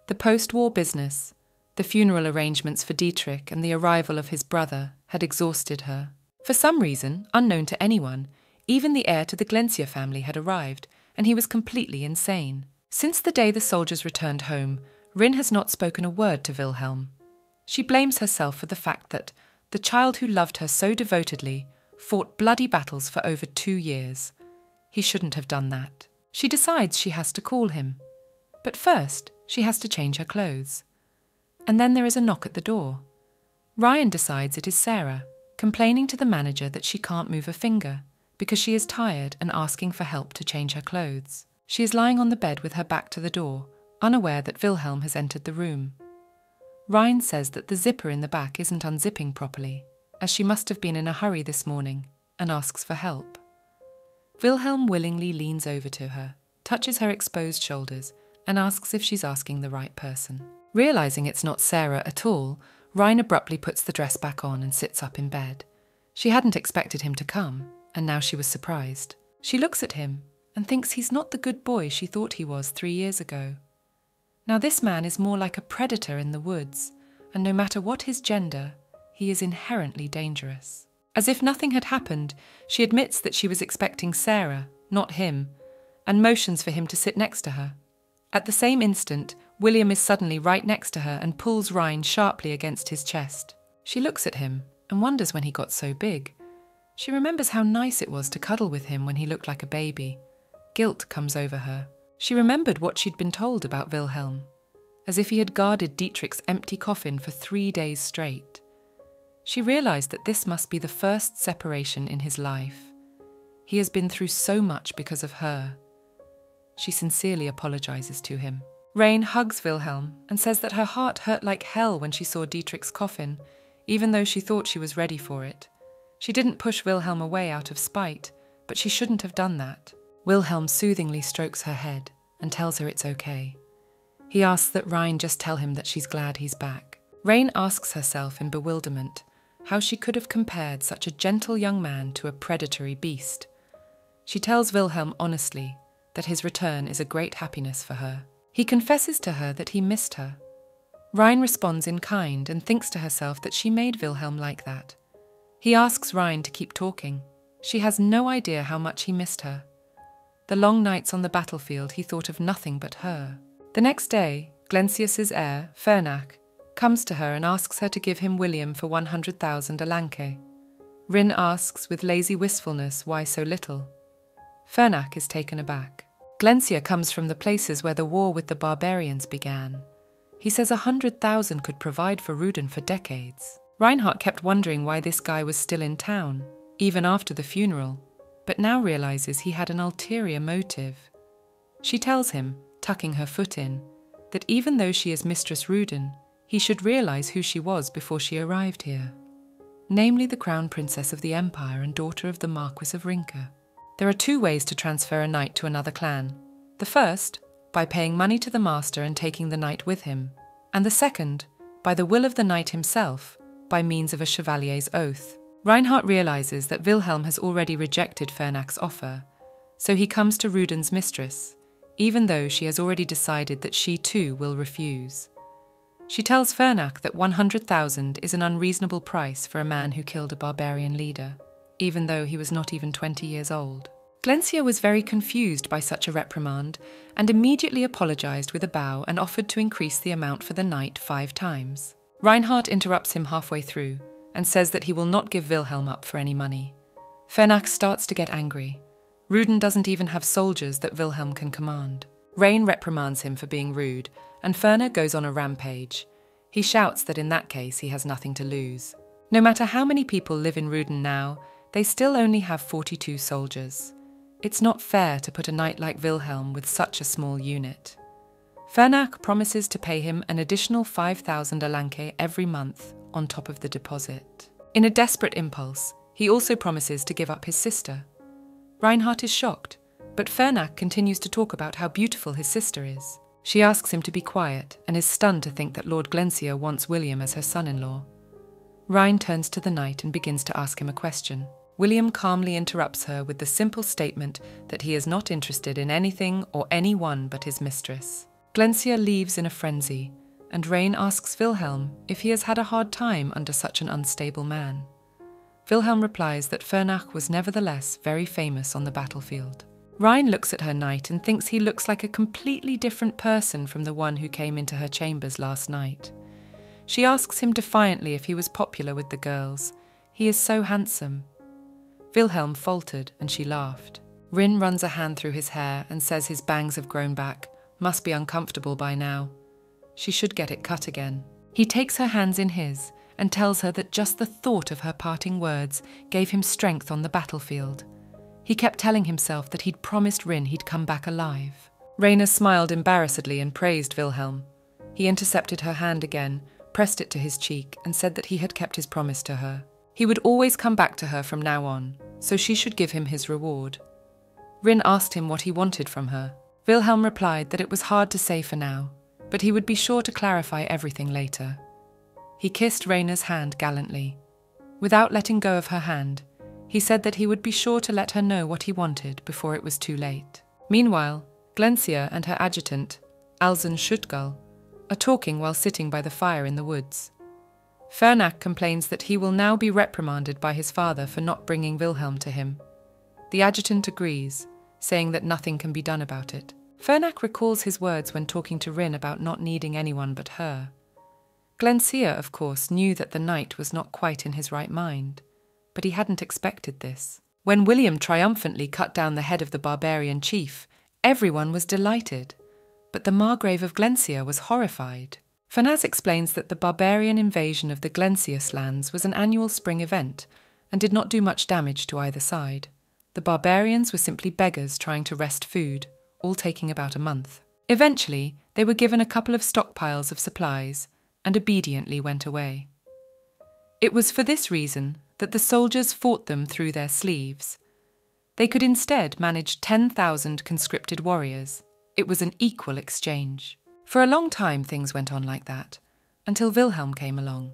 The post-war business, the funeral arrangements for Dietrich and the arrival of his brother had exhausted her. For some reason, unknown to anyone, even the heir to the Glencia family had arrived, and he was completely insane. Since the day the soldiers returned home, Rin has not spoken a word to Wilhelm. She blames herself for the fact that the child who loved her so devotedly fought bloody battles for over 2 years. He shouldn't have done that. She decides she has to call him. But first, she has to change her clothes. And then there is a knock at the door. Ryan decides it is Sarah, complaining to the manager that she can't move a finger because she is tired and asking for help to change her clothes. She is lying on the bed with her back to the door, unaware that Wilhelm has entered the room. Ryan says that the zipper in the back isn't unzipping properly, as she must have been in a hurry this morning, and asks for help. Wilhelm willingly leans over to her, touches her exposed shoulders, and asks if she's asking the right person. Realizing it's not Sarah at all, Ryan abruptly puts the dress back on and sits up in bed. She hadn't expected him to come, and now she was surprised. She looks at him and thinks he's not the good boy she thought he was 3 years ago. Now this man is more like a predator in the woods, and no matter what his gender, he is inherently dangerous. As if nothing had happened, she admits that she was expecting Sarah, not him, and motions for him to sit next to her. At the same instant, William is suddenly right next to her and pulls Ryan sharply against his chest. She looks at him and wonders when he got so big. She remembers how nice it was to cuddle with him when he looked like a baby. Guilt comes over her. She remembered what she'd been told about Wilhelm, as if he had guarded Dietrich's empty coffin for 3 days straight. She realized that this must be the first separation in his life. He has been through so much because of her. She sincerely apologizes to him. Rain hugs Wilhelm and says that her heart hurt like hell when she saw Dietrich's coffin, even though she thought she was ready for it. She didn't push Wilhelm away out of spite, but she shouldn't have done that. Wilhelm soothingly strokes her head and tells her it's okay. He asks that Ryan just tell him that she's glad he's back. Rain asks herself in bewilderment how she could have compared such a gentle young man to a predatory beast. She tells Wilhelm honestly that his return is a great happiness for her. He confesses to her that he missed her. Ryan responds in kind and thinks to herself that she made Wilhelm like that. He asks Ryan to keep talking. She has no idea how much he missed her. The long nights on the battlefield, he thought of nothing but her. The next day, Glencius's heir, Fernach, comes to her and asks her to give him William for 100,000 alanke. Rin asks with lazy wistfulness why so little. Fernach is taken aback. Glencia comes from the places where the war with the barbarians began. He says 100,000 could provide for Ruden for decades. Reinhardt kept wondering why this guy was still in town, even after the funeral. but now realizes he had an ulterior motive. She tells him, tucking her foot in, that even though she is Mistress Ruden, he should realize who she was before she arrived here, namely the Crown Princess of the Empire and daughter of the Marquis of Rinka. There are 2 ways to transfer a knight to another clan. The first, by paying money to the master and taking the knight with him, and the second, by the will of the knight himself, by means of a chevalier's oath. Reinhardt realizes that Wilhelm has already rejected Fernach's offer, so he comes to Ruden's mistress, even though she has already decided that she too will refuse. She tells Fernach that 100,000 is an unreasonable price for a man who killed a barbarian leader, even though he was not even 20 years old. Glencia was very confused by such a reprimand and immediately apologized with a bow and offered to increase the amount for the knight 5 times. Reinhardt interrupts him halfway through and says that he will not give Wilhelm up for any money. Fernach starts to get angry. Ruden doesn't even have soldiers that Wilhelm can command. Rain reprimands him for being rude, and Ferner goes on a rampage. He shouts that in that case he has nothing to lose. No matter how many people live in Ruden now, they still only have 42 soldiers. It's not fair to put a knight like Wilhelm with such a small unit. Fernach promises to pay him an additional 5,000 alanke every month on top of the deposit. In a desperate impulse, he also promises to give up his sister. Reinhardt is shocked, but Fernach continues to talk about how beautiful his sister is. She asks him to be quiet and is stunned to think that Lord Glencia wants William as her son-in-law. Rein turns to the knight and begins to ask him a question. William calmly interrupts her with the simple statement that he is not interested in anything or anyone but his mistress. Glencia leaves in a frenzy, and Rein asks Wilhelm if he has had a hard time under such an unstable man. Wilhelm replies that Fernach was nevertheless very famous on the battlefield. Rein looks at her knight and thinks he looks like a completely different person from the one who came into her chambers last night. She asks him defiantly if he was popular with the girls. He is so handsome. Wilhelm faltered and she laughed. Rin runs a hand through his hair and says his bangs have grown back. Must be uncomfortable by now. She should get it cut again. He takes her hands in his and tells her that just the thought of her parting words gave him strength on the battlefield. He kept telling himself that he'd promised Rin he'd come back alive. Raina smiled embarrassedly and praised Wilhelm. He intercepted her hand again, pressed it to his cheek, and said that he had kept his promise to her. He would always come back to her from now on, so she should give him his reward. Rin asked him what he wanted from her. Wilhelm replied that it was hard to say for now, but he would be sure to clarify everything later. He kissed Raina's hand gallantly. Without letting go of her hand, he said that he would be sure to let her know what he wanted before it was too late. Meanwhile, Glencia and her adjutant, Alzen Schuttgall, are talking while sitting by the fire in the woods. Fernach complains that he will now be reprimanded by his father for not bringing Wilhelm to him. The adjutant agrees, saying that nothing can be done about it. Fernach recalls his words when talking to Rin about not needing anyone but her. Glencia, of course, knew that the knight was not quite in his right mind, but he hadn't expected this. When William triumphantly cut down the head of the barbarian chief, everyone was delighted, but the Margrave of Glencia was horrified. Fernaz explains that the barbarian invasion of the Glencius lands was an annual spring event and did not do much damage to either side. The barbarians were simply beggars trying to wrest food, all taking about a month. Eventually, they were given a couple of stockpiles of supplies and obediently went away. It was for this reason that the soldiers fought them through their sleeves. They could instead manage 10,000 conscripted warriors. It was an equal exchange. For a long time things went on like that, until Wilhelm came along.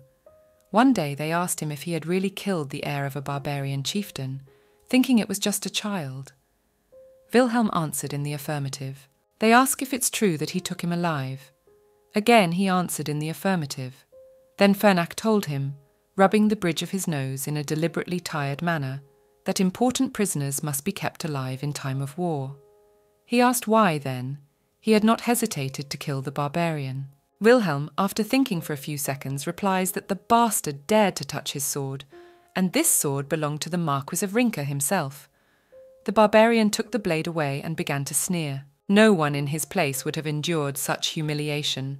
One day they asked him if he had really killed the heir of a barbarian chieftain, thinking it was just a child. Wilhelm answered in the affirmative. They ask if it's true that he took him alive. Again he answered in the affirmative. Then Fernach told him, rubbing the bridge of his nose in a deliberately tired manner, that important prisoners must be kept alive in time of war. He asked why, then, he had not hesitated to kill the barbarian. Wilhelm, after thinking for a few seconds, replies that the bastard dared to touch his sword, and this sword belonged to the Marquis of Rinka himself. The barbarian took the blade away and began to sneer. No one in his place would have endured such humiliation.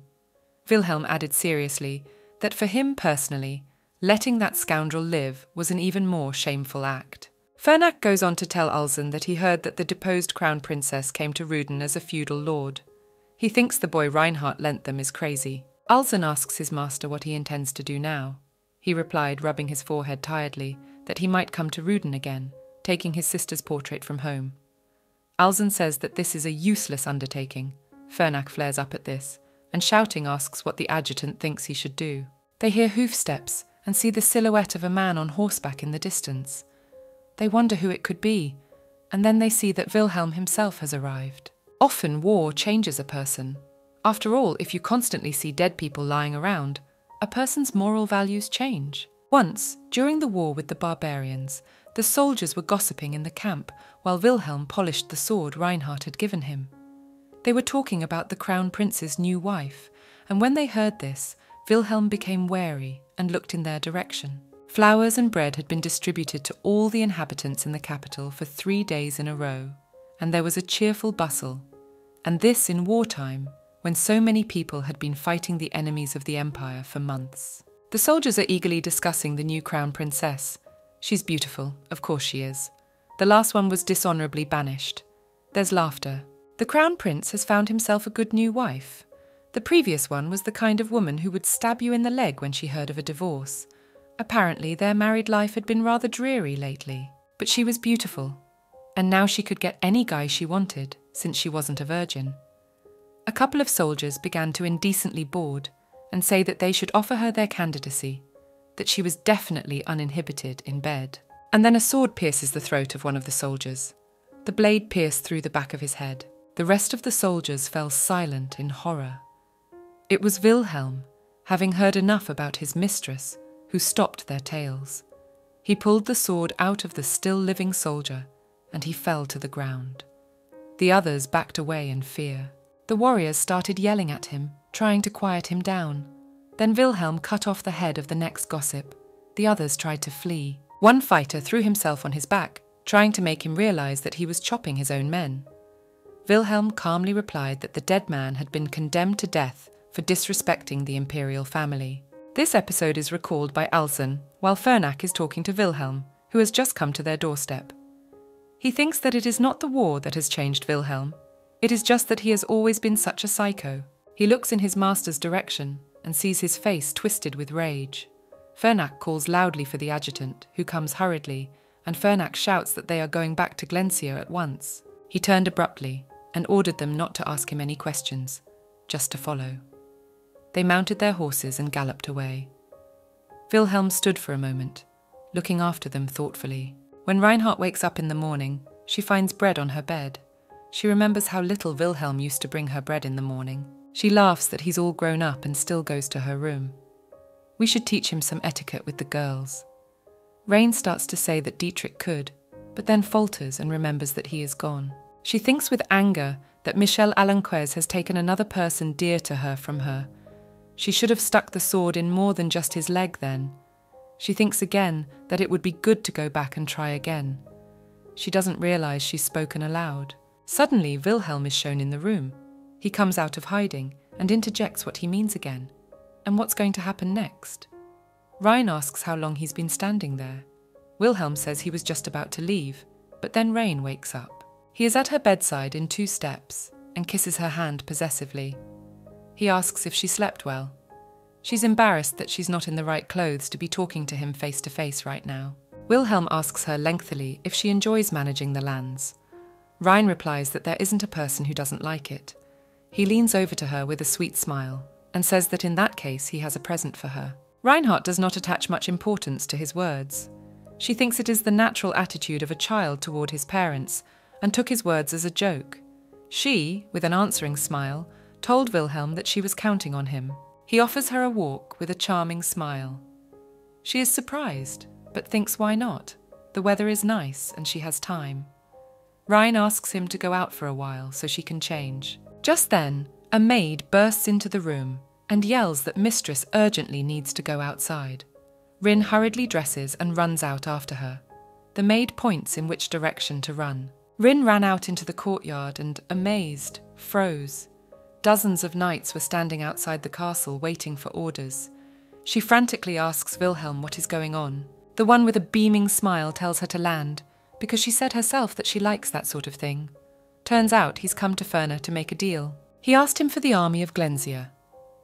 Wilhelm added seriously that for him personally, letting that scoundrel live was an even more shameful act. Fernak goes on to tell Alzen that he heard that the deposed crown princess came to Ruden as a feudal lord. He thinks the boy Reinhardt lent them is crazy. Alzen asks his master what he intends to do now. He replied, rubbing his forehead tiredly, that he might come to Ruden again, taking his sister's portrait from home. Alzen says that this is a useless undertaking. Fernak flares up at this, and shouting asks what the adjutant thinks he should do. They hear hoofsteps and see the silhouette of a man on horseback in the distance. They wonder who it could be, and then they see that Wilhelm himself has arrived. Often war changes a person. After all, if you constantly see dead people lying around, a person's moral values change. Once, during the war with the barbarians, the soldiers were gossiping in the camp while Wilhelm polished the sword Reinhardt had given him. They were talking about the crown prince's new wife, and when they heard this, Wilhelm became wary and looked in their direction. Flowers and bread had been distributed to all the inhabitants in the capital for 3 days in a row, and there was a cheerful bustle, and this in wartime, when so many people had been fighting the enemies of the empire for months. The soldiers are eagerly discussing the new crown princess. She's beautiful, of course she is. The last one was dishonourably banished. There's laughter. The crown prince has found himself a good new wife. The previous one was the kind of woman who would stab you in the leg when she heard of a divorce. Apparently, their married life had been rather dreary lately, but she was beautiful, and now she could get any guy she wanted, since she wasn't a virgin. A couple of soldiers began to indecently board and say that they should offer her their candidacy, that she was definitely uninhibited in bed. And then a sword pierces the throat of one of the soldiers. The blade pierced through the back of his head. The rest of the soldiers fell silent in horror. It was Wilhelm, having heard enough about his mistress, who stopped their tales. He pulled the sword out of the still living soldier, and he fell to the ground. The others backed away in fear. The warriors started yelling at him, trying to quiet him down. Then Wilhelm cut off the head of the next gossip. The others tried to flee. One fighter threw himself on his back, trying to make him realize that he was chopping his own men. Wilhelm calmly replied that the dead man had been condemned to death for disrespecting the imperial family. This episode is recalled by Alzen, while Fernak is talking to Wilhelm, who has just come to their doorstep. He thinks that it is not the war that has changed Wilhelm. It is just that he has always been such a psycho. He looks in his master's direction and sees his face twisted with rage. Fernak calls loudly for the adjutant, who comes hurriedly, and Fernak shouts that they are going back to Glensia at once. He turned abruptly and ordered them not to ask him any questions, just to follow. They mounted their horses and galloped away. Wilhelm stood for a moment, looking after them thoughtfully. When Reinhardt wakes up in the morning, she finds bread on her bed. She remembers how little Wilhelm used to bring her bread in the morning. She laughs that he's all grown up and still goes to her room. We should teach him some etiquette with the girls. Rain starts to say that Dietrich could, but then falters and remembers that he is gone. She thinks with anger that Michel Alenquez has taken another person dear to her from her. She should have stuck the sword in more than just his leg then. She thinks again that it would be good to go back and try again. She doesn't realize she's spoken aloud. Suddenly, Wilhelm is shown in the room. He comes out of hiding and interjects what he means again. And what's going to happen next? Rain asks how long he's been standing there. Wilhelm says he was just about to leave, but then Rain wakes up. He is at her bedside in 2 steps and kisses her hand possessively. He asks if she slept well. She's embarrassed that she's not in the right clothes to be talking to him face to face right now. Wilhelm asks her lengthily if she enjoys managing the lands. Rain replies that there isn't a person who doesn't like it. He leans over to her with a sweet smile and says that in that case he has a present for her. Reinhardt does not attach much importance to his words. She thinks it is the natural attitude of a child toward his parents and took his words as a joke. She, with an answering smile, told Wilhelm that she was counting on him. He offers her a walk with a charming smile. She is surprised, but thinks why not? The weather is nice and she has time. Rain asks him to go out for a while so she can change. Just then, a maid bursts into the room and yells that Mistress urgently needs to go outside. Rin hurriedly dresses and runs out after her. The maid points in which direction to run. Rin ran out into the courtyard and, amazed, froze. Dozens of knights were standing outside the castle waiting for orders. She frantically asks Wilhelm what is going on. The one with a beaming smile tells her to land, because she said herself that she likes that sort of thing. Turns out he's come to Ferna to make a deal. He asked him for the army of Glensia.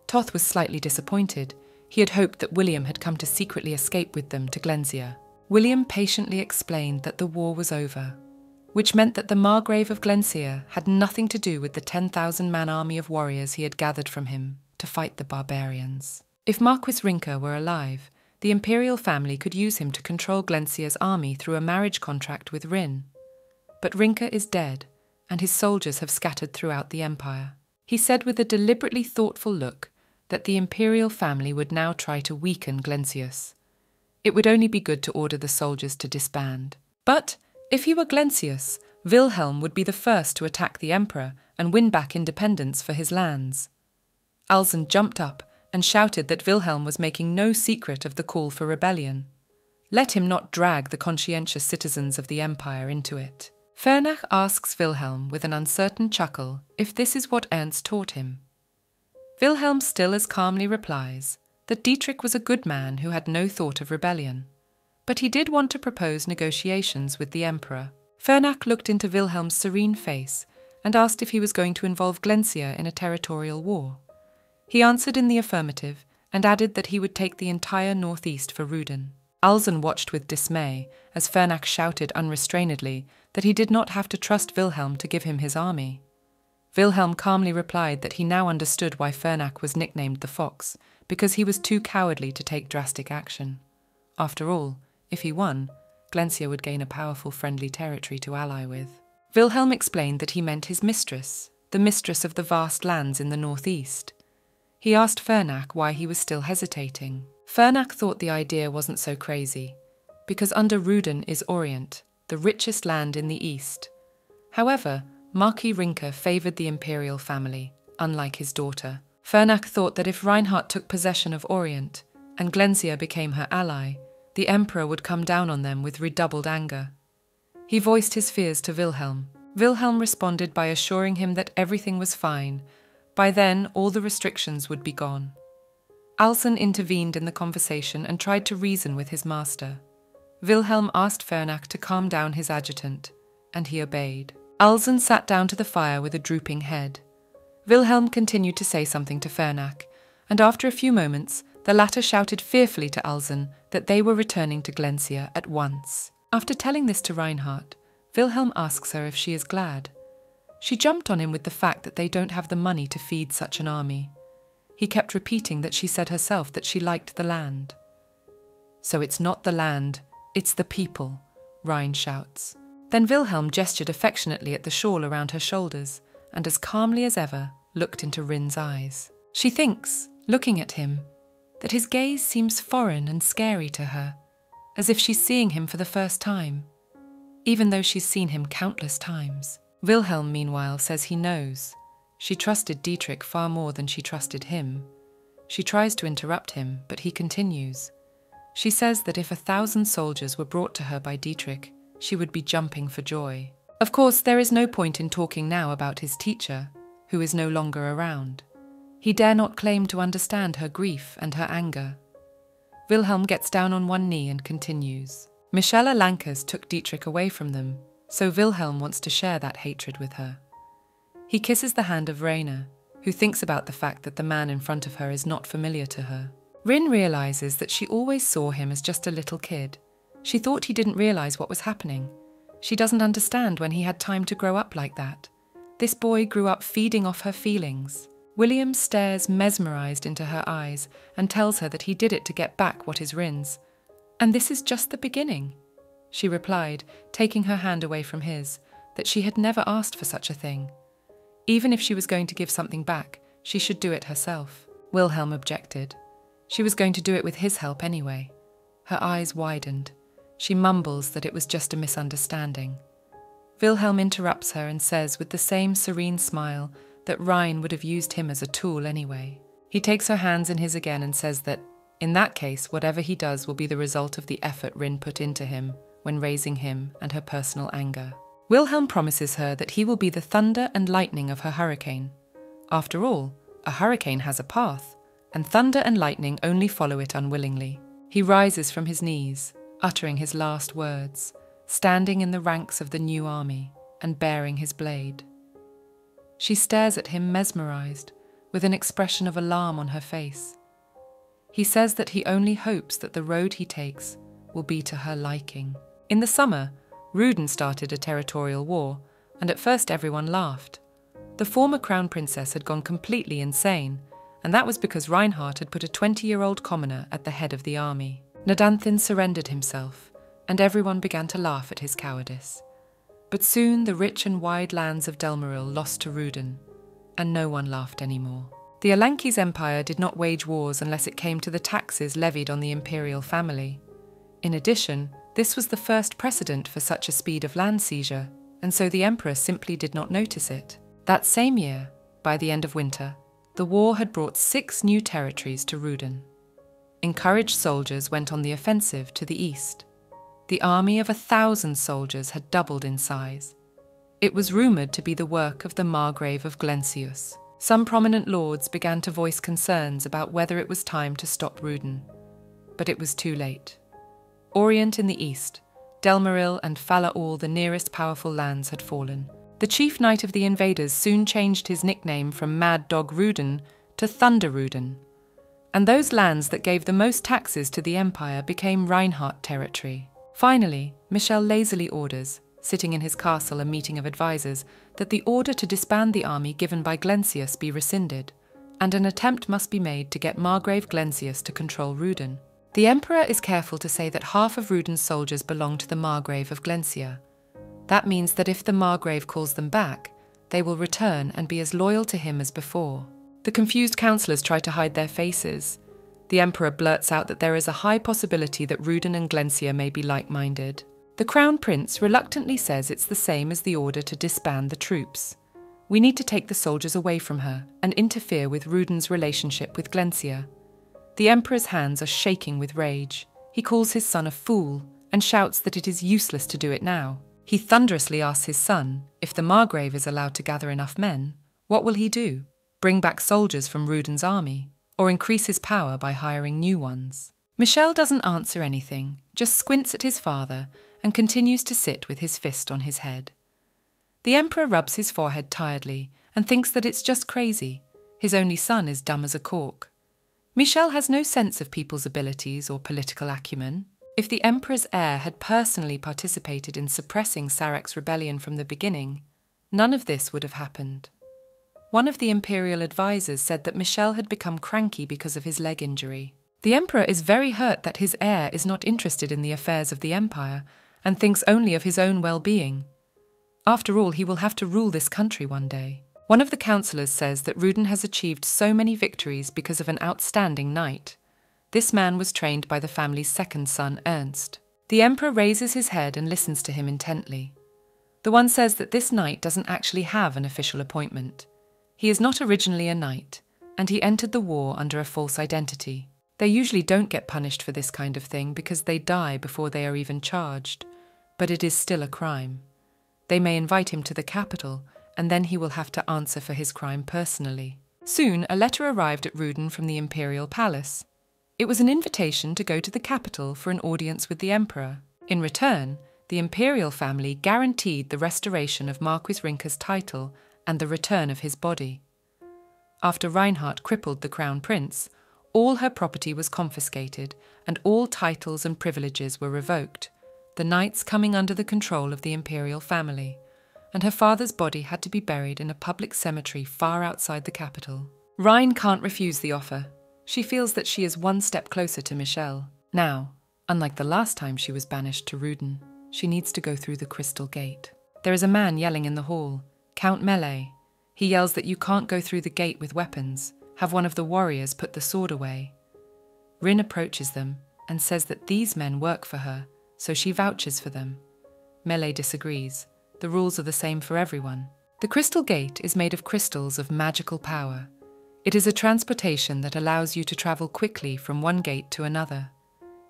Toth was slightly disappointed. He had hoped that William had come to secretly escape with them to Glensia. William patiently explained that the war was over, which meant that the Margrave of Glensia had nothing to do with the 10,000-man army of warriors he had gathered from him to fight the barbarians. If Marquis Rinka were alive, the imperial family could use him to control Glensia's army through a marriage contract with Rin. But Rinka is dead, and his soldiers have scattered throughout the empire. He said with a deliberately thoughtful look that the imperial family would now try to weaken Glensius. It would only be good to order the soldiers to disband. But if he were Glensius, Wilhelm would be the first to attack the emperor and win back independence for his lands. Alsen jumped up and shouted that Wilhelm was making no secret of the call for rebellion. Let him not drag the conscientious citizens of the empire into it. Fernach asks Wilhelm with an uncertain chuckle if this is what Ernst taught him. Wilhelm still as calmly replies that Dietrich was a good man who had no thought of rebellion, but he did want to propose negotiations with the emperor. Fernach looked into Wilhelm's serene face and asked if he was going to involve Glensia in a territorial war. He answered in the affirmative and added that he would take the entire northeast for Ruden. Alsen watched with dismay as Fernach shouted unrestrainedly that he did not have to trust Wilhelm to give him his army. Wilhelm calmly replied that he now understood why Fernach was nicknamed the Fox, because he was too cowardly to take drastic action. After all, if he won, Glensia would gain a powerful friendly territory to ally with. Wilhelm explained that he meant his mistress, the mistress of the vast lands in the northeast. He asked Fernach why he was still hesitating. Fernach thought the idea wasn't so crazy, because under Ruden is Orient, the richest land in the east. However, Marquis Rinka favoured the imperial family, unlike his daughter. Fernach thought that if Reinhard took possession of Orient and Glensia became her ally, the emperor would come down on them with redoubled anger. He voiced his fears to Wilhelm. Wilhelm responded by assuring him that everything was fine. By then, all the restrictions would be gone. Alsen intervened in the conversation and tried to reason with his master. Wilhelm asked Fernach to calm down his adjutant, and he obeyed. Alsen sat down to the fire with a drooping head. Wilhelm continued to say something to Fernach, and after a few moments, the latter shouted fearfully to Alsen that they were returning to Glensia at once. After telling this to Reinhard, Wilhelm asks her if she is glad. She jumped on him with the fact that they don't have the money to feed such an army. He kept repeating that she said herself that she liked the land. So it's not the land, it's the people, Rein shouts. Then Wilhelm gestured affectionately at the shawl around her shoulders and as calmly as ever looked into Rin's eyes. She thinks, looking at him, that his gaze seems foreign and scary to her, as if she's seeing him for the first time, even though she's seen him countless times. Wilhelm, meanwhile, says he knows. She trusted Dietrich far more than she trusted him. She tries to interrupt him, but he continues. She says that if 1,000 soldiers were brought to her by Dietrich, she would be jumping for joy. Of course, there is no point in talking now about his teacher, who is no longer around. He dare not claim to understand her grief and her anger. Wilhelm gets down on one knee and continues. Michelle Lankers took Dietrich away from them, so Wilhelm wants to share that hatred with her. He kisses the hand of Rainer, who thinks about the fact that the man in front of her is not familiar to her. Rin realizes that she always saw him as just a little kid. She thought he didn't realize what was happening. She doesn't understand when he had time to grow up like that. This boy grew up feeding off her feelings. William stares mesmerized into her eyes and tells her that he did it to get back what is Rin's. And this is just the beginning. She replied, taking her hand away from his, that she had never asked for such a thing. Even if she was going to give something back, she should do it herself. Wilhelm objected. She was going to do it with his help anyway. Her eyes widened. She mumbles that it was just a misunderstanding. Wilhelm interrupts her and says with the same serene smile that Rein would have used him as a tool anyway. He takes her hands in his again and says that, in that case, whatever he does will be the result of the effort Rin put into him when raising him and her personal anger. Wilhelm promises her that he will be the thunder and lightning of her hurricane. After all, a hurricane has a path, and thunder and lightning only follow it unwillingly. He rises from his knees, uttering his last words, standing in the ranks of the new army and bearing his blade. She stares at him mesmerized, with an expression of alarm on her face. He says that he only hopes that the road he takes will be to her liking. In the summer, Ruden started a territorial war, and at first everyone laughed. The former crown princess had gone completely insane, and that was because Reinhardt had put a 20-year-old commoner at the head of the army. Nadanthin surrendered himself, and everyone began to laugh at his cowardice. But soon the rich and wide lands of Delmaril lost to Ruden, and no one laughed anymore. The Alanki's empire did not wage wars unless it came to the taxes levied on the imperial family. In addition, this was the first precedent for such a speed of land seizure, and so the emperor simply did not notice it. That same year, by the end of winter, the war had brought 6 new territories to Ruden. Encouraged soldiers went on the offensive to the east. The army of 1,000 soldiers had doubled in size. It was rumoured to be the work of the Margrave of Glensius. Some prominent lords began to voice concerns about whether it was time to stop Ruden. But it was too late. Orient in the east, Delmaril and Falaul, the nearest powerful lands, had fallen. The chief knight of the invaders soon changed his nickname from Mad Dog Ruden to Thunder Ruden, and those lands that gave the most taxes to the empire became Reinhardt territory. Finally, Michel lazily orders, sitting in his castle a meeting of advisors, that the order to disband the army given by Glensius be rescinded, and an attempt must be made to get Margrave Glensius to control Ruden. The emperor is careful to say that half of Ruden's soldiers belong to the Margrave of Glensia. That means that if the Margrave calls them back, they will return and be as loyal to him as before. The confused councillors try to hide their faces. The emperor blurts out that there is a high possibility that Ruden and Glensia may be like-minded. The crown prince reluctantly says it's the same as the order to disband the troops. We need to take the soldiers away from her and interfere with Ruden's relationship with Glensia. The emperor's hands are shaking with rage. He calls his son a fool and shouts that it is useless to do it now. He thunderously asks his son, if the Margrave is allowed to gather enough men, what will he do? Bring back soldiers from Ruden's army, or increase his power by hiring new ones? Michel doesn't answer anything, just squints at his father and continues to sit with his fist on his head. The emperor rubs his forehead tiredly and thinks that it's just crazy. His only son is dumb as a cork. Michel has no sense of people's abilities or political acumen. If the emperor's heir had personally participated in suppressing Sarek's rebellion from the beginning, none of this would have happened. One of the imperial advisors said that Michel had become cranky because of his leg injury. The emperor is very hurt that his heir is not interested in the affairs of the empire and thinks only of his own well-being. After all, he will have to rule this country one day. One of the councillors says that Ruden has achieved so many victories because of an outstanding knight. This man was trained by the family's second son, Ernst. The emperor raises his head and listens to him intently. The one says that this knight doesn't actually have an official appointment. He is not originally a knight, and he entered the war under a false identity. They usually don't get punished for this kind of thing because they die before they are even charged, but it is still a crime. They may invite him to the capital, and then he will have to answer for his crime personally. Soon, a letter arrived at Ruden from the imperial palace. It was an invitation to go to the capital for an audience with the emperor. In return, the imperial family guaranteed the restoration of Marquis Rinker's title and the return of his body. After Reinhardt crippled the crown prince, all her property was confiscated and all titles and privileges were revoked, the knights coming under the control of the imperial family, and her father's body had to be buried in a public cemetery far outside the capital. Rein can't refuse the offer. She feels that she is one step closer to Michel. Now, unlike the last time she was banished to Ruden, she needs to go through the crystal gate. There is a man yelling in the hall, Count Melee. He yells that you can't go through the gate with weapons. Have one of the warriors put the sword away. Rin approaches them and says that these men work for her, so she vouches for them. Melee disagrees. The rules are the same for everyone. The crystal gate is made of crystals of magical power. It is a transportation that allows you to travel quickly from one gate to another.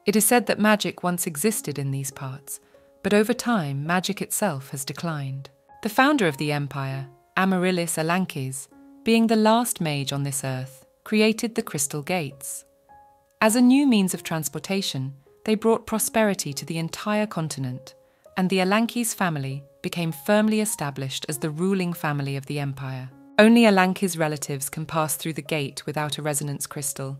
It is said that magic once existed in these parts, but over time magic itself has declined. The founder of the empire, Amaryllis Alankes, being the last mage on this earth, created the crystal gates. As a new means of transportation, they brought prosperity to the entire continent, and the Alankes family became firmly established as the ruling family of the empire. Only Alankes relatives can pass through the gate without a resonance crystal.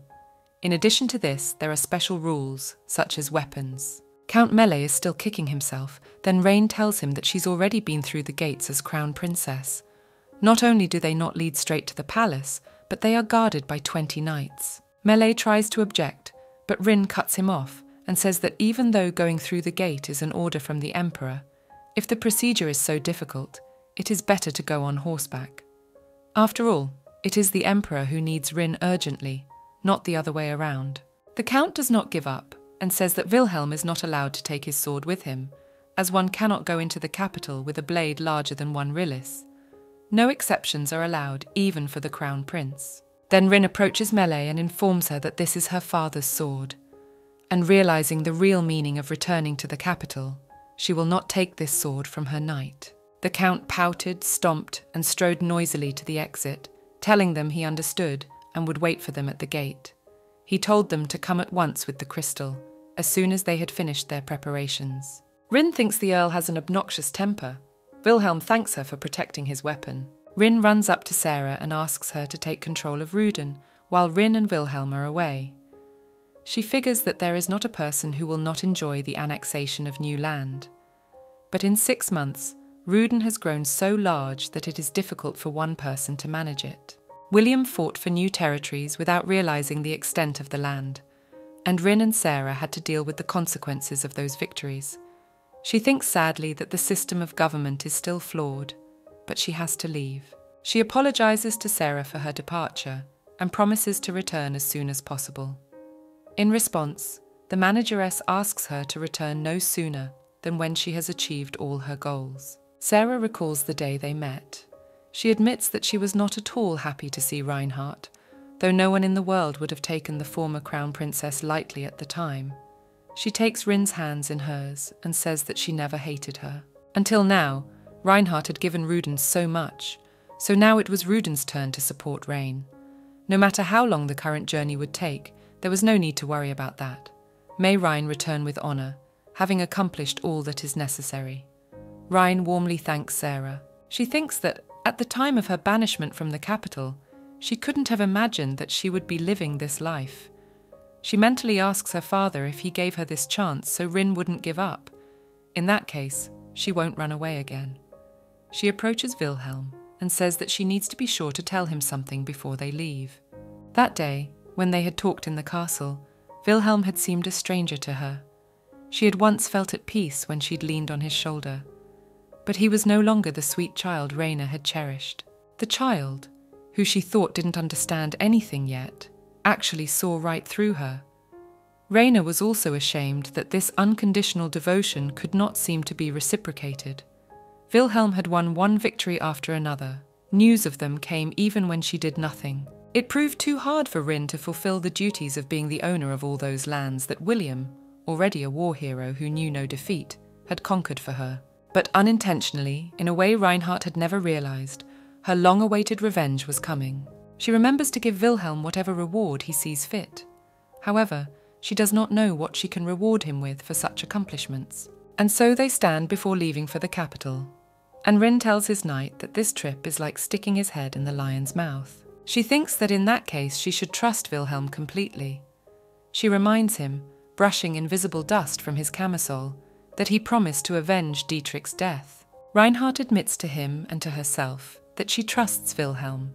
In addition to this, there are special rules, such as weapons. Count Mele is still kicking himself, then Rain tells him that she's already been through the gates as crown princess. Not only do they not lead straight to the palace, but they are guarded by 20 knights. Mele tries to object, but Rin cuts him off and says that even though going through the gate is an order from the emperor, if the procedure is so difficult, it is better to go on horseback. After all, it is the emperor who needs Rin urgently, not the other way around. The count does not give up and says that Wilhelm is not allowed to take his sword with him, as one cannot go into the capital with a blade larger than 1 rillis. No exceptions are allowed, even for the crown prince. Then Rin approaches Mele and informs her that this is her father's sword. And realizing the real meaning of returning to the capital, she will not take this sword from her knight. The count pouted, stomped, and strode noisily to the exit, telling them he understood and would wait for them at the gate. He told them to come at once with the crystal, as soon as they had finished their preparations. Rin thinks the Earl has an obnoxious temper. Wilhelm thanks her for protecting his weapon. Rin runs up to Sarah and asks her to take control of Ruden, while Rin and Wilhelm are away. She figures that there is not a person who will not enjoy the annexation of new land. But in 6 months, Ruden has grown so large that it is difficult for one person to manage it. William fought for new territories without realizing the extent of the land, and Rin and Sarah had to deal with the consequences of those victories. She thinks sadly that the system of government is still flawed, but she has to leave. She apologizes to Sarah for her departure and promises to return as soon as possible. In response, the manageress asks her to return no sooner than when she has achieved all her goals. Sarah recalls the day they met. She admits that she was not at all happy to see Reinhardt, though no one in the world would have taken the former crown princess lightly at the time. She takes Rin's hands in hers and says that she never hated her. Until now, Reinhardt had given Ruden so much, so now it was Ruden's turn to support Rain. No matter how long the current journey would take, there was no need to worry about that. May Rein return with honor, having accomplished all that is necessary. Rein warmly thanks Sarah. She thinks that, at the time of her banishment from the capital, she couldn't have imagined that she would be living this life. She mentally asks her father if he gave her this chance so Rin wouldn't give up. In that case, she won't run away again. She approaches Wilhelm and says that she needs to be sure to tell him something before they leave. That day, when they had talked in the castle, Wilhelm had seemed a stranger to her. She had once felt at peace when she'd leaned on his shoulder. But he was no longer the sweet child Raina had cherished. The child, who she thought didn't understand anything yet, actually saw right through her. Raina was also ashamed that this unconditional devotion could not seem to be reciprocated. Wilhelm had won one victory after another. News of them came even when she did nothing. It proved too hard for Rin to fulfill the duties of being the owner of all those lands that William, already a war hero who knew no defeat, had conquered for her. But unintentionally, in a way Reinhardt had never realized, her long-awaited revenge was coming. She remembers to give Wilhelm whatever reward he sees fit. However, she does not know what she can reward him with for such accomplishments. And so they stand before leaving for the capital, and Rin tells his knight that this trip is like sticking his head in the lion's mouth. She thinks that in that case she should trust Wilhelm completely. She reminds him, brushing invisible dust from his camisole, that he promised to avenge Dietrich's death. Reinhardt admits to him and to herself that she trusts Wilhelm.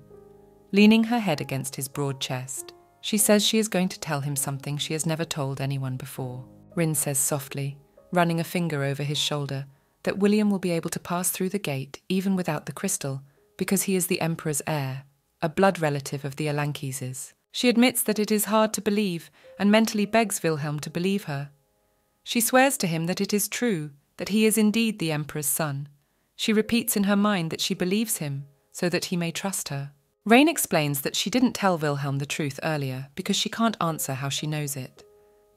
Leaning her head against his broad chest, she says she is going to tell him something she has never told anyone before. Rin says softly, running a finger over his shoulder, that William will be able to pass through the gate even without the crystal, because he is the Emperor's heir, a blood relative of the Alankeses. She admits that it is hard to believe, and mentally begs Wilhelm to believe her. She swears to him that it is true, that he is indeed the Emperor's son. She repeats in her mind that she believes him, so that he may trust her. Rain explains that she didn't tell Wilhelm the truth earlier because she can't answer how she knows it.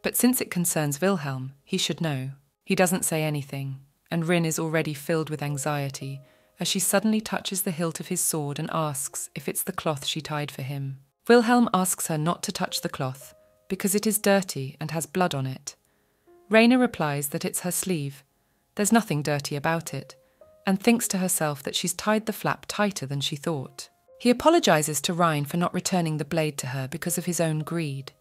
But since it concerns Wilhelm, he should know. He doesn't say anything, and Rin is already filled with anxiety as she suddenly touches the hilt of his sword and asks if it's the cloth she tied for him. Wilhelm asks her not to touch the cloth because it is dirty and has blood on it. Raina replies that it's her sleeve, There's nothing dirty about it, and thinks to herself that she's tied the flap tighter than she thought. He apologizes to Rhine for not returning the blade to her because of his own greed,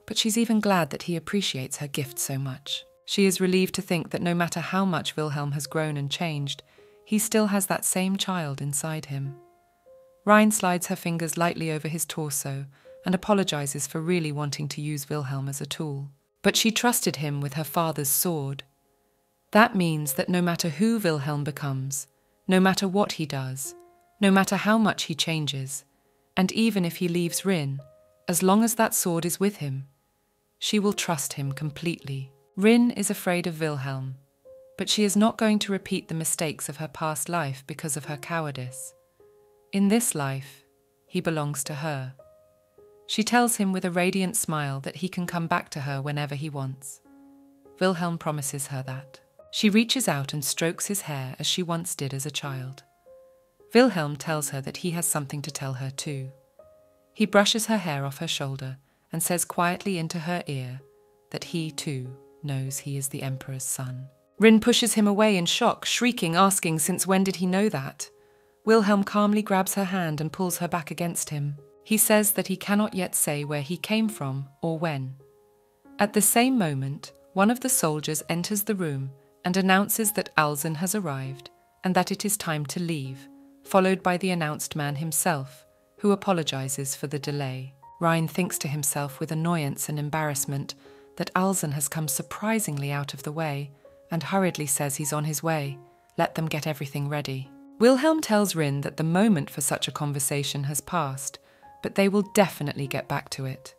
but she's even glad that he appreciates her gift so much. She is relieved to think that no matter how much Wilhelm has grown and changed, he still has that same child inside him. Rhine slides her fingers lightly over his torso and apologizes for really wanting to use Wilhelm as a tool. But she trusted him with her father's sword. That means that no matter who Wilhelm becomes, no matter what he does, no matter how much he changes, and even if he leaves Rin, as long as that sword is with him, she will trust him completely. Rin is afraid of Wilhelm, but she is not going to repeat the mistakes of her past life because of her cowardice. In this life, he belongs to her. She tells him with a radiant smile that he can come back to her whenever he wants. Wilhelm promises her that. She reaches out and strokes his hair as she once did as a child. Wilhelm tells her that he has something to tell her too. He brushes her hair off her shoulder and says quietly into her ear that he too knows he is the Emperor's son. Rin pushes him away in shock, shrieking, asking since when did he know that? Wilhelm calmly grabs her hand and pulls her back against him. He says that he cannot yet say where he came from or when. At the same moment, one of the soldiers enters the room and announces that Alzen has arrived and that it is time to leave, followed by the announced man himself, who apologizes for the delay. Rhine thinks to himself with annoyance and embarrassment that Alzen has come surprisingly out of the way and hurriedly says he's on his way. Let them get everything ready. Wilhelm tells Rin that the moment for such a conversation has passed, but they will definitely get back to it.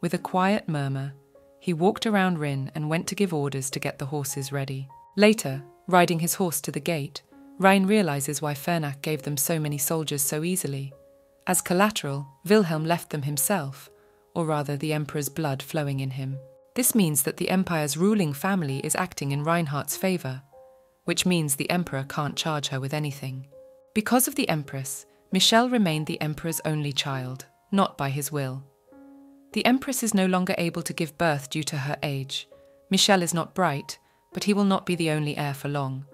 With a quiet murmur, he walked around Rin and went to give orders to get the horses ready. Later, riding his horse to the gate, Rhine realizes why Fernach gave them so many soldiers so easily. As collateral, Wilhelm left them himself, or rather the Emperor's blood flowing in him. This means that the Empire's ruling family is acting in Reinhardt's favor, which means the Emperor can't charge her with anything. Because of the Empress, Michelle remained the Emperor's only child, not by his will. The Empress is no longer able to give birth due to her age. Michelle is not bright, but he will not be the only heir for long.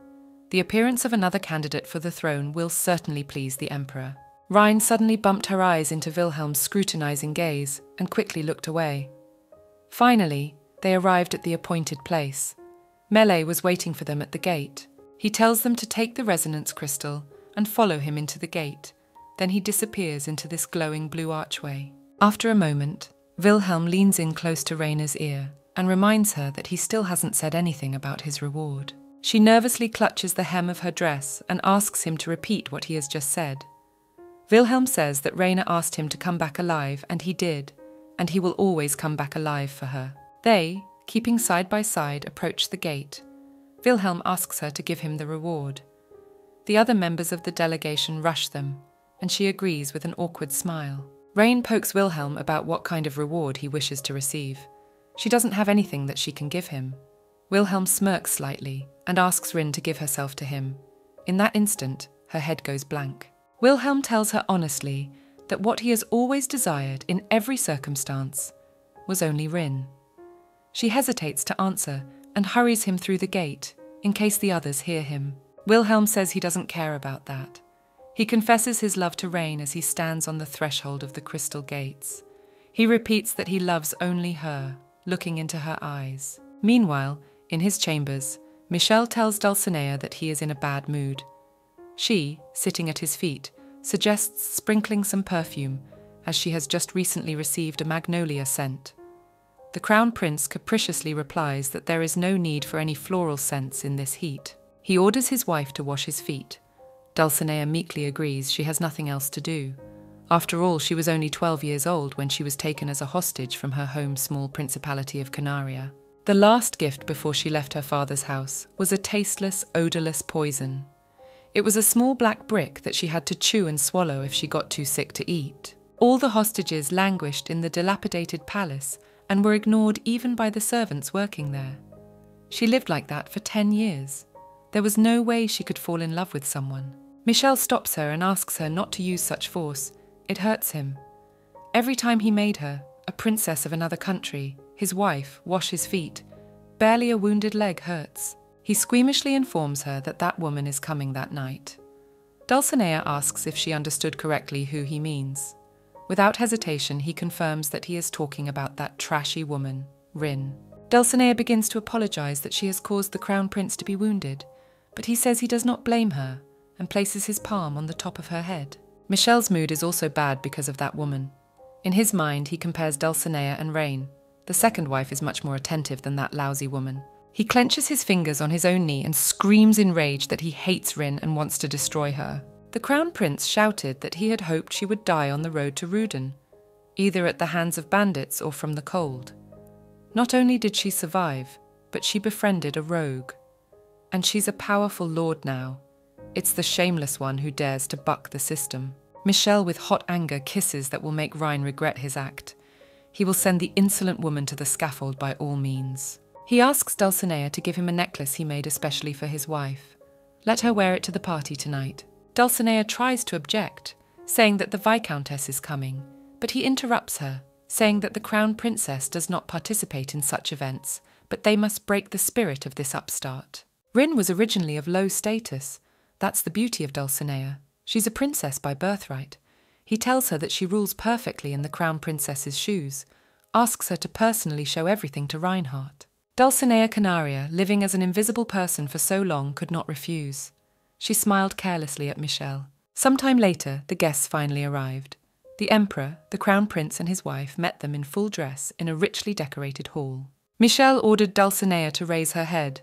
The appearance of another candidate for the throne will certainly please the Emperor. Rhine suddenly bumped her eyes into Wilhelm's scrutinizing gaze and quickly looked away. Finally, they arrived at the appointed place. Melee was waiting for them at the gate. He tells them to take the resonance crystal and follow him into the gate. Then he disappears into this glowing blue archway. After a moment, Wilhelm leans in close to Rainer's ear and reminds her that he still hasn't said anything about his reward. She nervously clutches the hem of her dress and asks him to repeat what he has just said. Wilhelm says that Rainer asked him to come back alive, and he did, and he will always come back alive for her. They, keeping side by side, approach the gate. Wilhelm asks her to give him the reward. The other members of the delegation rush them, and she agrees with an awkward smile. Rain pokes Wilhelm about what kind of reward he wishes to receive. She doesn't have anything that she can give him. Wilhelm smirks slightly and asks Rin to give herself to him. In that instant, her head goes blank. Wilhelm tells her honestly that what he has always desired in every circumstance was only Rin. She hesitates to answer and hurries him through the gate in case the others hear him. Wilhelm says he doesn't care about that. He confesses his love to Rain as he stands on the threshold of the crystal gates. He repeats that he loves only her, looking into her eyes. Meanwhile, in his chambers, Michelle tells Dulcinea that he is in a bad mood. She, sitting at his feet, suggests sprinkling some perfume, as she has just recently received a magnolia scent. The Crown Prince capriciously replies that there is no need for any floral scents in this heat. He orders his wife to wash his feet. Dulcinea meekly agrees she has nothing else to do. After all, she was only 12 years old when she was taken as a hostage from her home small principality of Canaria. The last gift before she left her father's house was a tasteless, odorless poison. It was a small black brick that she had to chew and swallow if she got too sick to eat. All the hostages languished in the dilapidated palace and were ignored even by the servants working there. She lived like that for 10 years. There was no way she could fall in love with someone. Michelle stops her and asks her not to use such force. It hurts him. Every time he made her, a princess of another country, his wife, wash his feet, barely a wounded leg hurts. He squeamishly informs her that that woman is coming that night. Dulcinea asks if she understood correctly who he means. Without hesitation, he confirms that he is talking about that trashy woman, Rin. Dulcinea begins to apologize that she has caused the Crown Prince to be wounded, but he says he does not blame her and places his palm on the top of her head. Michel's mood is also bad because of that woman. In his mind, he compares Dulcinea and Rain. The second wife is much more attentive than that lousy woman. He clenches his fingers on his own knee and screams in rage that he hates Rin and wants to destroy her. The Crown Prince shouted that he had hoped she would die on the road to Rudin, either at the hands of bandits or from the cold. Not only did she survive, but she befriended a rogue. And she's a powerful lord now. It's the shameless one who dares to buck the system. Michel, with hot anger, kisses that will make Rein regret his act. He will send the insolent woman to the scaffold by all means. He asks Dulcinea to give him a necklace he made especially for his wife. Let her wear it to the party tonight. Dulcinea tries to object, saying that the Viscountess is coming, but he interrupts her, saying that the Crown Princess does not participate in such events, but they must break the spirit of this upstart. Rin was originally of low status. That's the beauty of Dulcinea. She's a princess by birthright. He tells her that she rules perfectly in the Crown Princess's shoes, asks her to personally show everything to Reinhardt. Dulcinea Canaria, living as an invisible person for so long, could not refuse. She smiled carelessly at Michel. Some time later, the guests finally arrived. The Emperor, the Crown Prince and his wife met them in full dress in a richly decorated hall. Michel ordered Dulcinea to raise her head.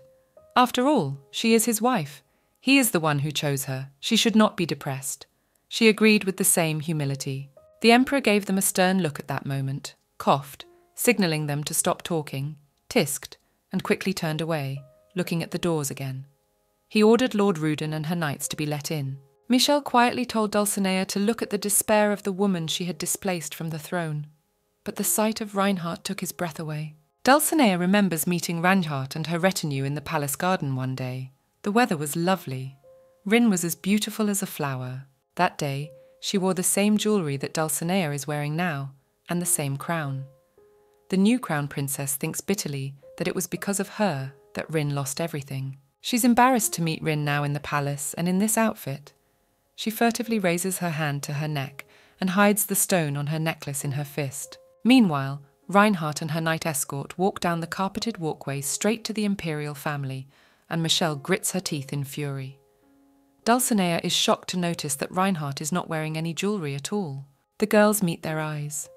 After all, she is his wife. He is the one who chose her. She should not be depressed. She agreed with the same humility. The Emperor gave them a stern look at that moment, coughed, signalling them to stop talking, tisked, and quickly turned away, looking at the doors again. He ordered Lord Rudin and her knights to be let in. Michel quietly told Dulcinea to look at the despair of the woman she had displaced from the throne. But the sight of Reinhardt took his breath away. Dulcinea remembers meeting Reinhardt and her retinue in the palace garden one day. The weather was lovely. Rin was as beautiful as a flower. That day, she wore the same jewellery that Dulcinea is wearing now, and the same crown. The new Crown Princess thinks bitterly that it was because of her that Rin lost everything. She's embarrassed to meet Rin now in the palace and in this outfit. She furtively raises her hand to her neck and hides the stone on her necklace in her fist. Meanwhile, Reinhardt and her knight escort walk down the carpeted walkway straight to the imperial family, and Michel grits her teeth in fury. Dulcinea is shocked to notice that Reinhardt is not wearing any jewellery at all. The girls meet their eyes.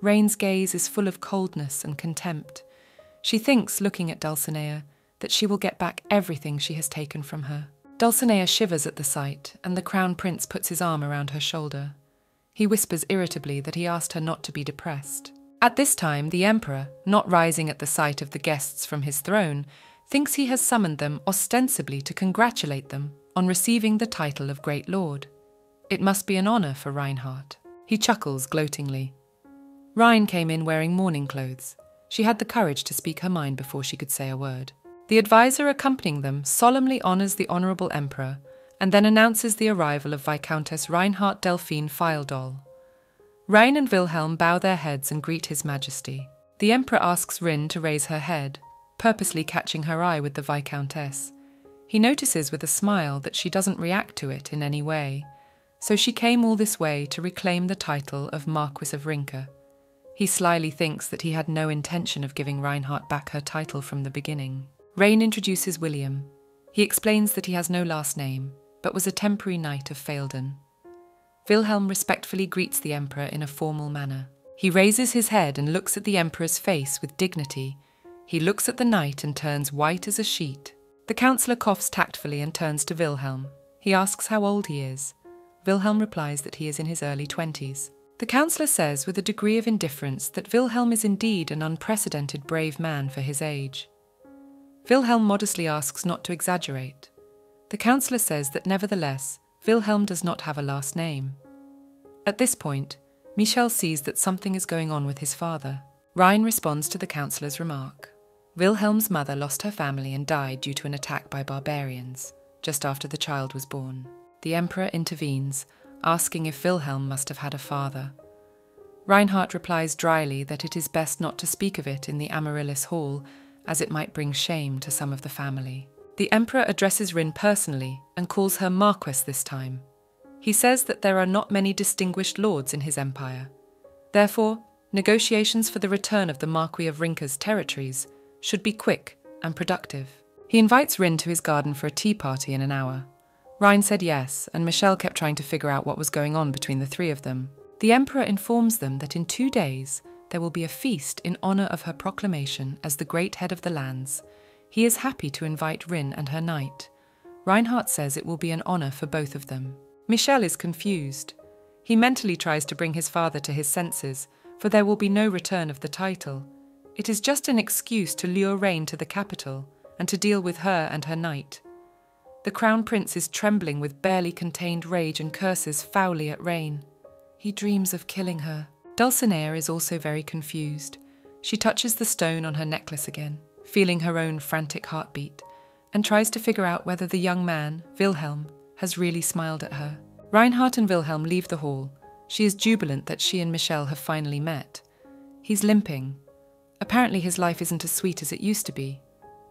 Rein's gaze is full of coldness and contempt. She thinks, looking at Dulcinea, that she will get back everything she has taken from her. Dulcinea shivers at the sight, and the Crown Prince puts his arm around her shoulder. He whispers irritably that he asked her not to be depressed. At this time, the Emperor, not rising at the sight of the guests from his throne, thinks he has summoned them ostensibly to congratulate them on receiving the title of Great Lord. It must be an honour for Reinhardt. He chuckles gloatingly. Rein came in wearing mourning clothes. She had the courage to speak her mind before she could say a word. The advisor accompanying them solemnly honours the Honourable Emperor and then announces the arrival of Viscountess Reinhardt Delphine Feildol. Rein and Wilhelm bow their heads and greet His Majesty. The Emperor asks Rin to raise her head, purposely catching her eye with the Viscountess. He notices with a smile that she doesn't react to it in any way, so she came all this way to reclaim the title of Marquis of Rinke. He slyly thinks that he had no intention of giving Reinhardt back her title from the beginning. Rein introduces William. He explains that he has no last name, but was a temporary knight of Feilden. Wilhelm respectfully greets the Emperor in a formal manner. He raises his head and looks at the Emperor's face with dignity. He looks at the knight and turns white as a sheet. The councillor coughs tactfully and turns to Wilhelm. He asks how old he is. Wilhelm replies that he is in his early 20s. The councillor says with a degree of indifference that Wilhelm is indeed an unprecedented brave man for his age. Wilhelm modestly asks not to exaggerate. The councillor says that nevertheless, Wilhelm does not have a last name. At this point, Michel sees that something is going on with his father. Rein responds to the councillor's remark. Wilhelm's mother lost her family and died due to an attack by barbarians, just after the child was born. The Emperor intervenes, asking if Wilhelm must have had a father. Reinhardt replies dryly that it is best not to speak of it in the Amaryllis Hall, as it might bring shame to some of the family. The Emperor addresses Rin personally and calls her Marquess this time. He says that there are not many distinguished lords in his empire. Therefore, negotiations for the return of the Marquis of Rinka's territories should be quick and productive. He invites Rin to his garden for a tea party in an hour. Rhine said yes, and Michelle kept trying to figure out what was going on between the three of them. The Emperor informs them that in 2 days there will be a feast in honor of her proclamation as the great head of the lands. He is happy to invite Rin and her knight. Reinhardt says it will be an honor for both of them. Michelle is confused. He mentally tries to bring his father to his senses, for there will be no return of the title. It is just an excuse to lure Rain to the capital and to deal with her and her knight. The Crown Prince is trembling with barely contained rage and curses foully at Rain. He dreams of killing her. Dulcinea is also very confused. She touches the stone on her necklace again, feeling her own frantic heartbeat, and tries to figure out whether the young man, Wilhelm, has really smiled at her. Reinhardt and Wilhelm leave the hall. She is jubilant that she and Michelle have finally met. He's limping. Apparently his life isn't as sweet as it used to be,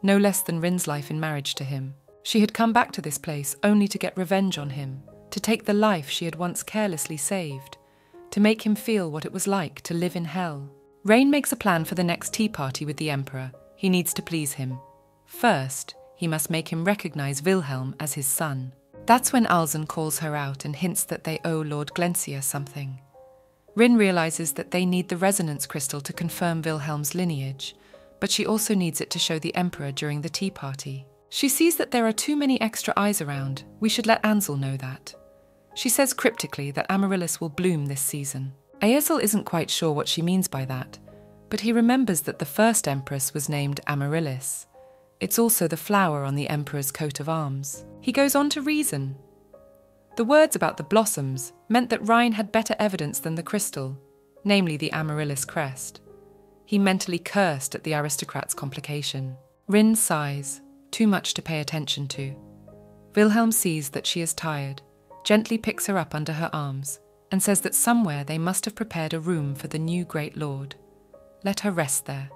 no less than Rin's life in marriage to him. She had come back to this place only to get revenge on him, to take the life she had once carelessly saved, to make him feel what it was like to live in hell. Rain makes a plan for the next tea party with the Emperor. He needs to please him. First, he must make him recognize Wilhelm as his son. That's when Alzen calls her out and hints that they owe Lord Glencia something. Rin realizes that they need the resonance crystal to confirm Wilhelm's lineage, but she also needs it to show the Emperor during the tea party. She sees that there are too many extra eyes around. We should let Ansel know that. She says cryptically that Amaryllis will bloom this season. Aezel isn't quite sure what she means by that, but he remembers that the first Empress was named Amaryllis. It's also the flower on the Emperor's coat of arms. He goes on to reason. The words about the blossoms meant that Rhine had better evidence than the crystal, namely the Amaryllis crest. He mentally cursed at the aristocrat's complication. Rin sighs, too much to pay attention to. Wilhelm sees that she is tired, gently picks her up under her arms, and says that somewhere they must have prepared a room for the new great lord. Let her rest there.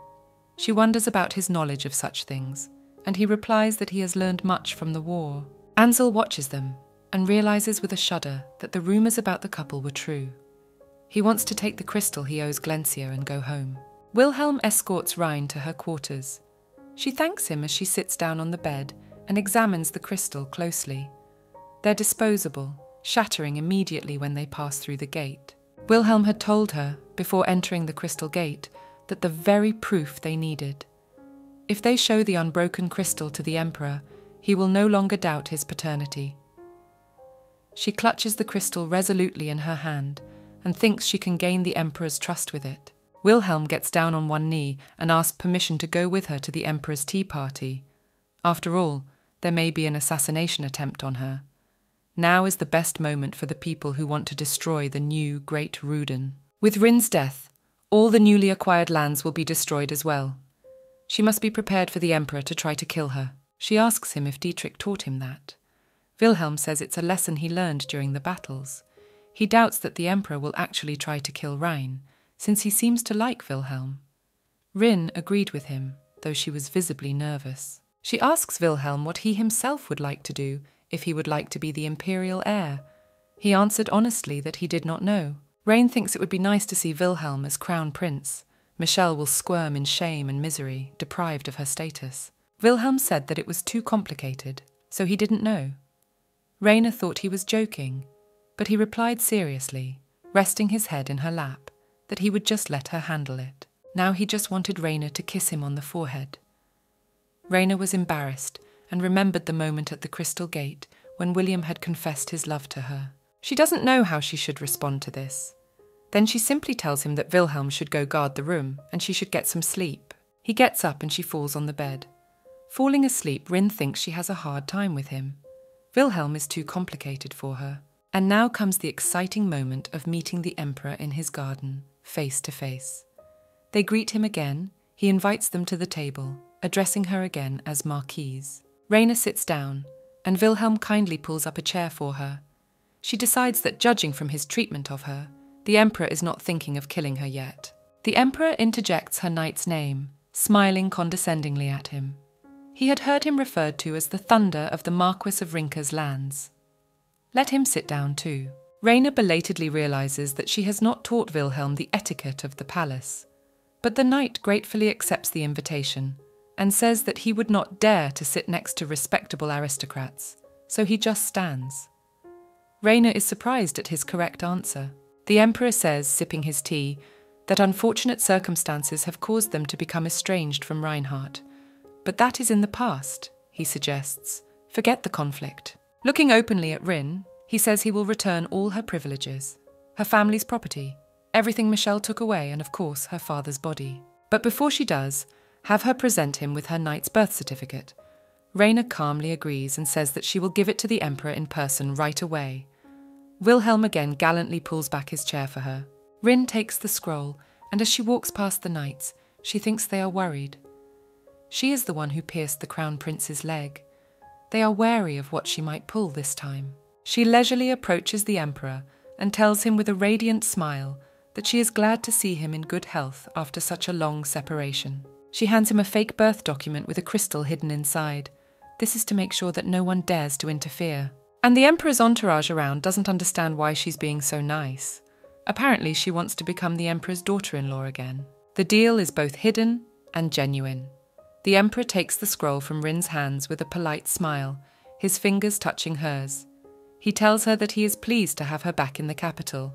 She wonders about his knowledge of such things, and he replies that he has learned much from the war. Ansel watches them and realizes with a shudder that the rumors about the couple were true. He wants to take the crystal he owes Glencia and go home. Wilhelm escorts Rhine to her quarters. She thanks him as she sits down on the bed and examines the crystal closely. They're disposable, shattering immediately when they pass through the gate. Wilhelm had told her, before entering the crystal gate, that the very proof they needed. If they show the unbroken crystal to the Emperor, he will no longer doubt his paternity. She clutches the crystal resolutely in her hand and thinks she can gain the Emperor's trust with it. Wilhelm gets down on one knee and asks permission to go with her to the Emperor's tea party. After all, there may be an assassination attempt on her. Now is the best moment for the people who want to destroy the new Great Ruden. With Rin's death, all the newly acquired lands will be destroyed as well. She must be prepared for the Emperor to try to kill her. She asks him if Dietrich taught him that. Wilhelm says it's a lesson he learned during the battles. He doubts that the Emperor will actually try to kill Rhine, since he seems to like Wilhelm. Rin agreed with him, though she was visibly nervous. She asks Wilhelm what he himself would like to do if he would like to be the imperial heir. He answered honestly that he did not know. Rain thinks it would be nice to see Wilhelm as crown prince. Michelle will squirm in shame and misery, deprived of her status. Wilhelm said that it was too complicated, so he didn't know. Raina thought he was joking, but he replied seriously, resting his head in her lap, that he would just let her handle it. Now he just wanted Raina to kiss him on the forehead. Raina was embarrassed and remembered the moment at the Crystal Gate when William had confessed his love to her. She doesn't know how she should respond to this. Then she simply tells him that Wilhelm should go guard the room and she should get some sleep. He gets up and she falls on the bed. Falling asleep, Rin thinks she has a hard time with him. Wilhelm is too complicated for her. And now comes the exciting moment of meeting the Emperor in his garden, face to face. They greet him again. He invites them to the table, addressing her again as Marquise. Raina sits down, and Wilhelm kindly pulls up a chair for her. She decides that, judging from his treatment of her, the Emperor is not thinking of killing her yet. The Emperor interjects her knight's name, smiling condescendingly at him. He had heard him referred to as the thunder of the Marquis of Rinka's lands. Let him sit down too. Raina belatedly realizes that she has not taught Wilhelm the etiquette of the palace. But the knight gratefully accepts the invitation and says that he would not dare to sit next to respectable aristocrats, so he just stands. Raina is surprised at his correct answer. The emperor says, sipping his tea, that unfortunate circumstances have caused them to become estranged from Reinhardt. But that is in the past, he suggests. Forget the conflict. Looking openly at Rin, he says he will return all her privileges, her family's property, everything Michelle took away, and of course her father's body. But before she does, have her present him with her knight's birth certificate. Raina calmly agrees and says that she will give it to the emperor in person right away. Wilhelm again gallantly pulls back his chair for her. Rin takes the scroll, and as she walks past the knights, she thinks they are worried. She is the one who pierced the crown prince's leg. They are wary of what she might pull this time. She leisurely approaches the emperor and tells him with a radiant smile that she is glad to see him in good health after such a long separation. She hands him a fake birth document with a crystal hidden inside. This is to make sure that no one dares to interfere. And the emperor's entourage around doesn't understand why she's being so nice. Apparently she wants to become the emperor's daughter-in-law again. The deal is both hidden and genuine. The emperor takes the scroll from Rin's hands with a polite smile, his fingers touching hers. He tells her that he is pleased to have her back in the capital.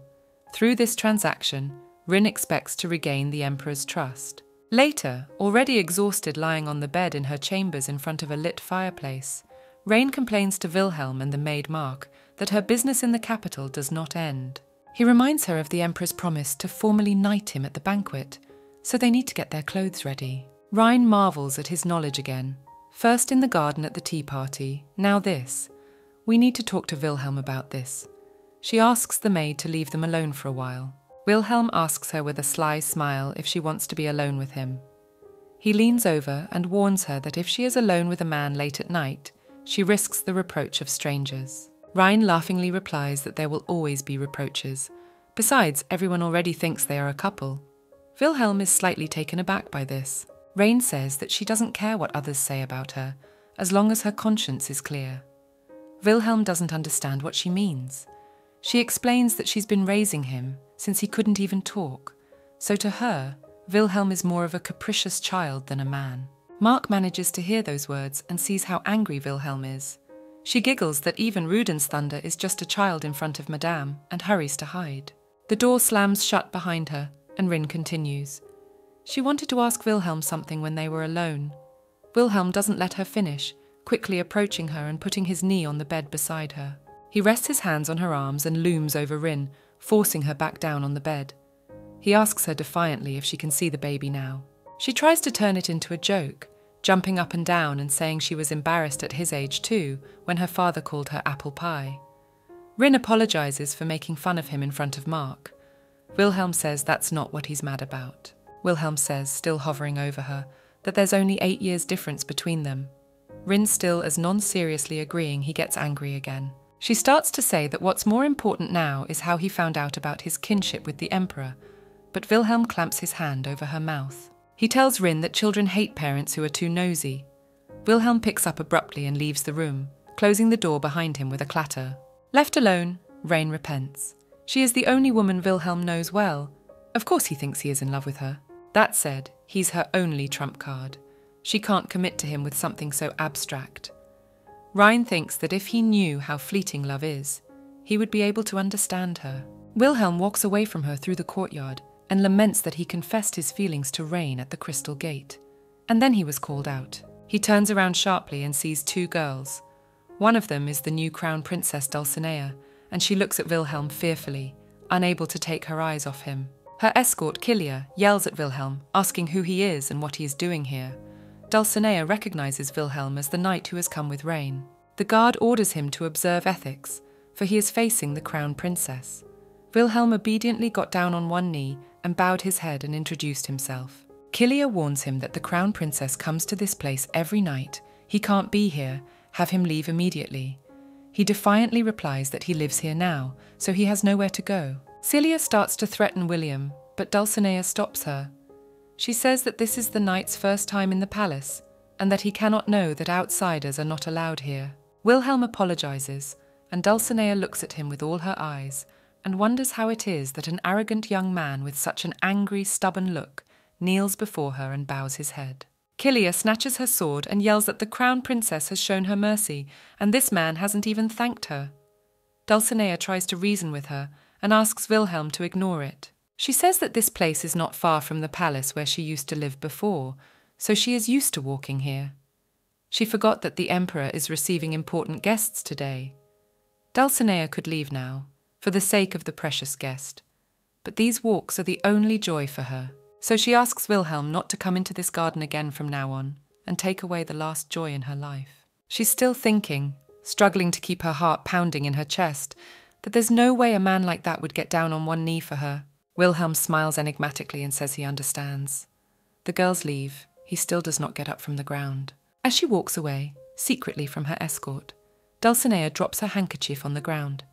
Through this transaction, Rin expects to regain the emperor's trust. Later, already exhausted lying on the bed in her chambers in front of a lit fireplace, Rain complains to Wilhelm and the maid Mark that her business in the capital does not end. He reminds her of the emperor's promise to formally knight him at the banquet, so they need to get their clothes ready. Rhine marvels at his knowledge again. First in the garden at the tea party, now this. We need to talk to Wilhelm about this. She asks the maid to leave them alone for a while. Wilhelm asks her with a sly smile if she wants to be alone with him. He leans over and warns her that if she is alone with a man late at night, she risks the reproach of strangers. Rhine laughingly replies that there will always be reproaches. Besides, everyone already thinks they are a couple. Wilhelm is slightly taken aback by this. Rain says that she doesn't care what others say about her, as long as her conscience is clear. Wilhelm doesn't understand what she means. She explains that she's been raising him since he couldn't even talk, so to her, Wilhelm is more of a capricious child than a man. Mark manages to hear those words and sees how angry Wilhelm is. She giggles that even Ruden's thunder is just a child in front of Madame and hurries to hide. The door slams shut behind her and Rin continues. She wanted to ask Wilhelm something when they were alone. Wilhelm doesn't let her finish, quickly approaching her and putting his knee on the bed beside her. He rests his hands on her arms and looms over Rin, forcing her back down on the bed. He asks her defiantly if she can see the baby now. She tries to turn it into a joke, jumping up and down and saying she was embarrassed at his age too when her father called her apple pie. Rin apologizes for making fun of him in front of Mark. Wilhelm says that's not what he's mad about. Wilhelm says, still hovering over her, that there's only 8 years difference between them. Rin still as non-seriously agreeing, he gets angry again. She starts to say that what's more important now is how he found out about his kinship with the emperor, but Wilhelm clamps his hand over her mouth. He tells Rin that children hate parents who are too nosy. Wilhelm picks up abruptly and leaves the room, closing the door behind him with a clatter. Left alone, Rain repents. She is the only woman Wilhelm knows well. Of course he thinks he is in love with her. That said, he's her only trump card. She can't commit to him with something so abstract. Rhine thinks that if he knew how fleeting love is, he would be able to understand her. Wilhelm walks away from her through the courtyard and laments that he confessed his feelings to Rain at the Crystal Gate. And then he was called out. He turns around sharply and sees 2 girls. One of them is the new crown princess Dulcinea, and she looks at Wilhelm fearfully, unable to take her eyes off him. Her escort, Kilia, yells at Wilhelm, asking who he is and what he is doing here. Dulcinea recognizes Wilhelm as the knight who has come with Rain. The guard orders him to observe ethics, for he is facing the crown princess. Wilhelm obediently got down on one knee and bowed his head and introduced himself. Kilia warns him that the crown princess comes to this place every night. He can't be here, have him leave immediately. He defiantly replies that he lives here now, so he has nowhere to go. Celia starts to threaten William, but Dulcinea stops her. She says that this is the knight's first time in the palace, and that he cannot know that outsiders are not allowed here. Wilhelm apologizes, and Dulcinea looks at him with all her eyes and wonders how it is that an arrogant young man with such an angry, stubborn look kneels before her and bows his head. Kilia snatches her sword and yells that the crown princess has shown her mercy, and this man hasn't even thanked her. Dulcinea tries to reason with her and asks Wilhelm to ignore it. She says that this place is not far from the palace where she used to live before, so she is used to walking here. She forgot that the emperor is receiving important guests today. Dulcinea could leave now, for the sake of the precious guest, but these walks are the only joy for her. So she asks Wilhelm not to come into this garden again from now on and take away the last joy in her life. She's still thinking, struggling to keep her heart pounding in her chest, that there's no way a man like that would get down on one knee for her. Wilhelm smiles enigmatically and says he understands. The girls leave. He still does not get up from the ground. As she walks away, secretly from her escort, Dulcinea drops her handkerchief on the ground.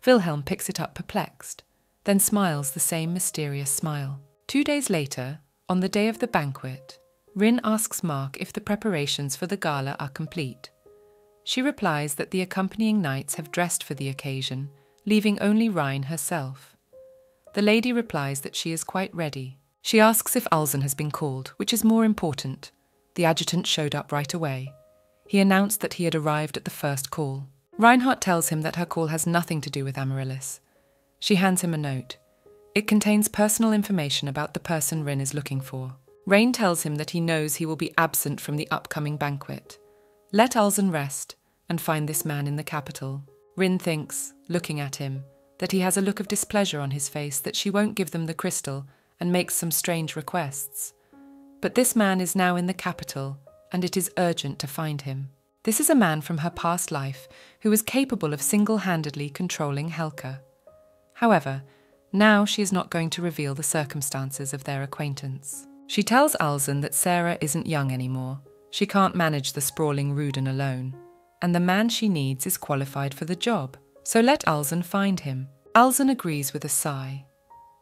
Wilhelm picks it up perplexed, then smiles the same mysterious smile. 2 days later, on the day of the banquet, Rin asks Mark if the preparations for the gala are complete. She replies that the accompanying knights have dressed for the occasion, leaving only Rhine herself. The lady replies that she is quite ready. She asks if Alzen has been called, which is more important. The adjutant showed up right away. He announced that he had arrived at the first call. Reinhardt tells him that her call has nothing to do with Amaryllis. She hands him a note. It contains personal information about the person Rin is looking for. Rain tells him that he knows he will be absent from the upcoming banquet. Let Alzen rest and find this man in the capital. Rin thinks, looking at him, that he has a look of displeasure on his face that she won't give them the crystal and makes some strange requests. But this man is now in the capital, and it is urgent to find him. This is a man from her past life who is capable of single-handedly controlling Helka. However, now she is not going to reveal the circumstances of their acquaintance. She tells Alzen that Sarah isn't young anymore. She can't manage the sprawling Ruden alone, and the man she needs is qualified for the job. So let Alzen find him. Alzen agrees with a sigh,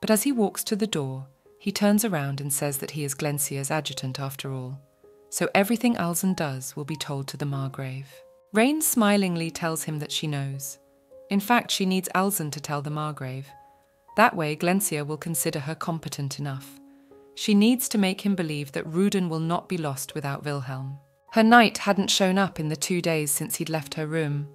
but as he walks to the door, he turns around and says that he is Glencia's adjutant after all. So everything Alzen does will be told to the Margrave. Rain smilingly tells him that she knows. In fact, she needs Alzen to tell the Margrave. That way, Glencia will consider her competent enough. She needs to make him believe that Ruden will not be lost without Wilhelm. Her knight hadn't shown up in the 2 days since he'd left her room.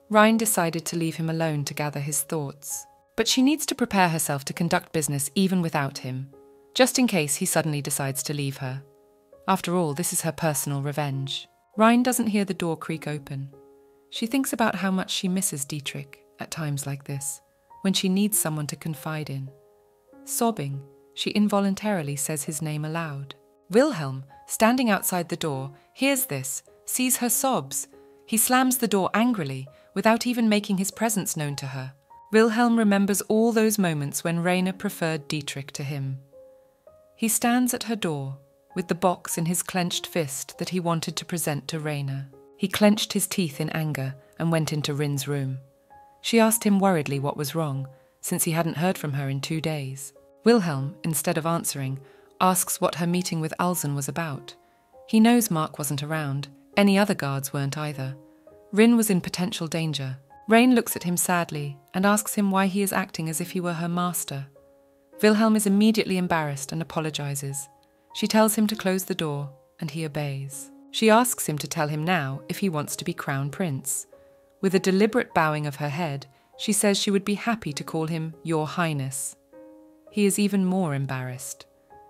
Rhine decided to leave him alone to gather his thoughts. But she needs to prepare herself to conduct business even without him, just in case he suddenly decides to leave her. After all, this is her personal revenge. Rhine doesn't hear the door creak open. She thinks about how much she misses Dietrich at times like this, when she needs someone to confide in. Sobbing, she involuntarily says his name aloud. Wilhelm, standing outside the door, hears this, sees her sobs. He slams the door angrily, without even making his presence known to her. Wilhelm remembers all those moments when Rainer preferred Dietrich to him. He stands at her door, with the box in his clenched fist that he wanted to present to Rainer. He clenched his teeth in anger and went into Rin's room. She asked him worriedly what was wrong, since he hadn't heard from her in 2 days. Wilhelm, instead of answering, asks what her meeting with Alzen was about. He knows Mark wasn't around. Any other guards weren't either. Rin was in potential danger. Rain looks at him sadly and asks him why he is acting as if he were her master. Wilhelm is immediately embarrassed and apologizes. She tells him to close the door, and he obeys. She asks him to tell him now if he wants to be crown prince. With a deliberate bowing of her head, she says she would be happy to call him Your Highness. He is even more embarrassed.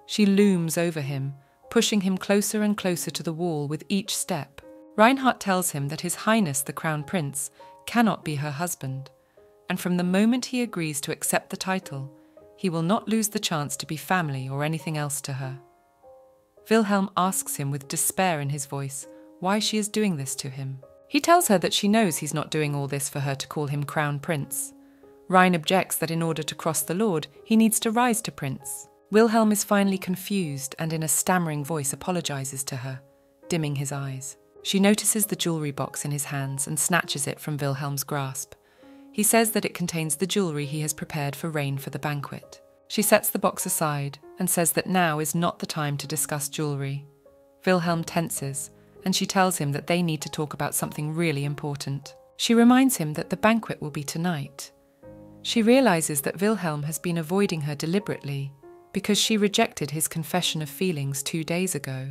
She looms over him, pushing him closer and closer to the wall with each step. Reinhardt tells him that His Highness the Crown Prince cannot be her husband, and from the moment he agrees to accept the title, he will not lose the chance to be family or anything else to her. Wilhelm asks him with despair in his voice why she is doing this to him. He tells her that she knows he's not doing all this for her to call him Crown Prince. Rhine objects that in order to cross the Lord, he needs to rise to Prince. Wilhelm is finally confused and in a stammering voice apologizes to her, dimming his eyes. She notices the jewelry box in his hands and snatches it from Wilhelm's grasp. He says that it contains the jewelry he has prepared for Rain for the banquet. She sets the box aside and says that now is not the time to discuss jewelry. Wilhelm tenses, and she tells him that they need to talk about something really important. She reminds him that the banquet will be tonight. She realizes that Wilhelm has been avoiding her deliberately because she rejected his confession of feelings 2 days ago.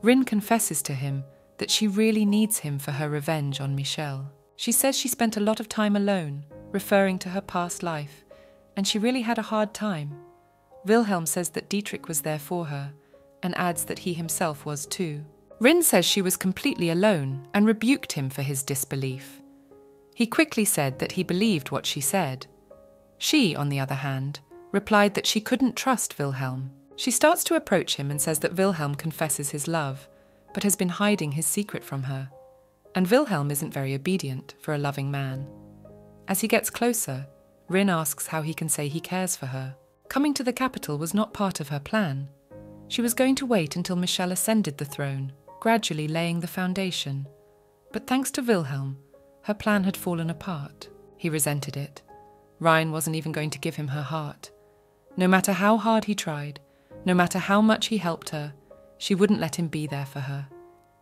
Rin confesses to him that she really needs him for her revenge on Michel. She says she spent a lot of time alone, referring to her past life, and she really had a hard time. Wilhelm says that Dietrich was there for her, and adds that he himself was too. Rin says she was completely alone and rebuked him for his disbelief. He quickly said that he believed what she said. She, on the other hand, replied that she couldn't trust Wilhelm. She starts to approach him and says that Wilhelm confesses his love, but has been hiding his secret from her. And Wilhelm isn't very obedient for a loving man. As he gets closer, Rin asks how he can say he cares for her. Coming to the capital was not part of her plan. She was going to wait until Michel ascended the throne, gradually laying the foundation. But thanks to Wilhelm, her plan had fallen apart. He resented it. Rhine wasn't even going to give him her heart. No matter how hard he tried, no matter how much he helped her, she wouldn't let him be there for her.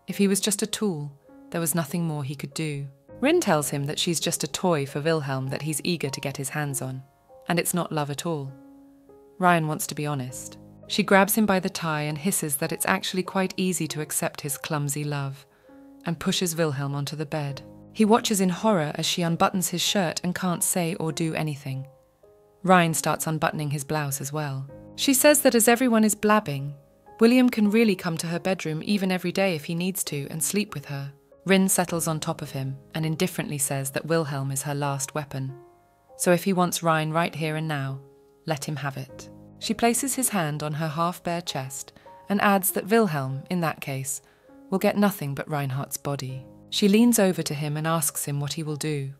If he was just a tool, there was nothing more he could do. Rin tells him that she's just a toy for Wilhelm that he's eager to get his hands on, and it's not love at all. Ryan wants to be honest. She grabs him by the tie and hisses that it's actually quite easy to accept his clumsy love, and pushes Wilhelm onto the bed. He watches in horror as she unbuttons his shirt and can't say or do anything. Ryan starts unbuttoning his blouse as well. She says that as everyone is blabbing, William can really come to her bedroom even every day if he needs to and sleep with her. Rin settles on top of him and indifferently says that Wilhelm is her last weapon. So if he wants Ryan right here and now, let him have it. She places his hand on her half-bare chest and adds that Wilhelm, in that case, will get nothing but Reinhardt's body. She leans over to him and asks him what he will do.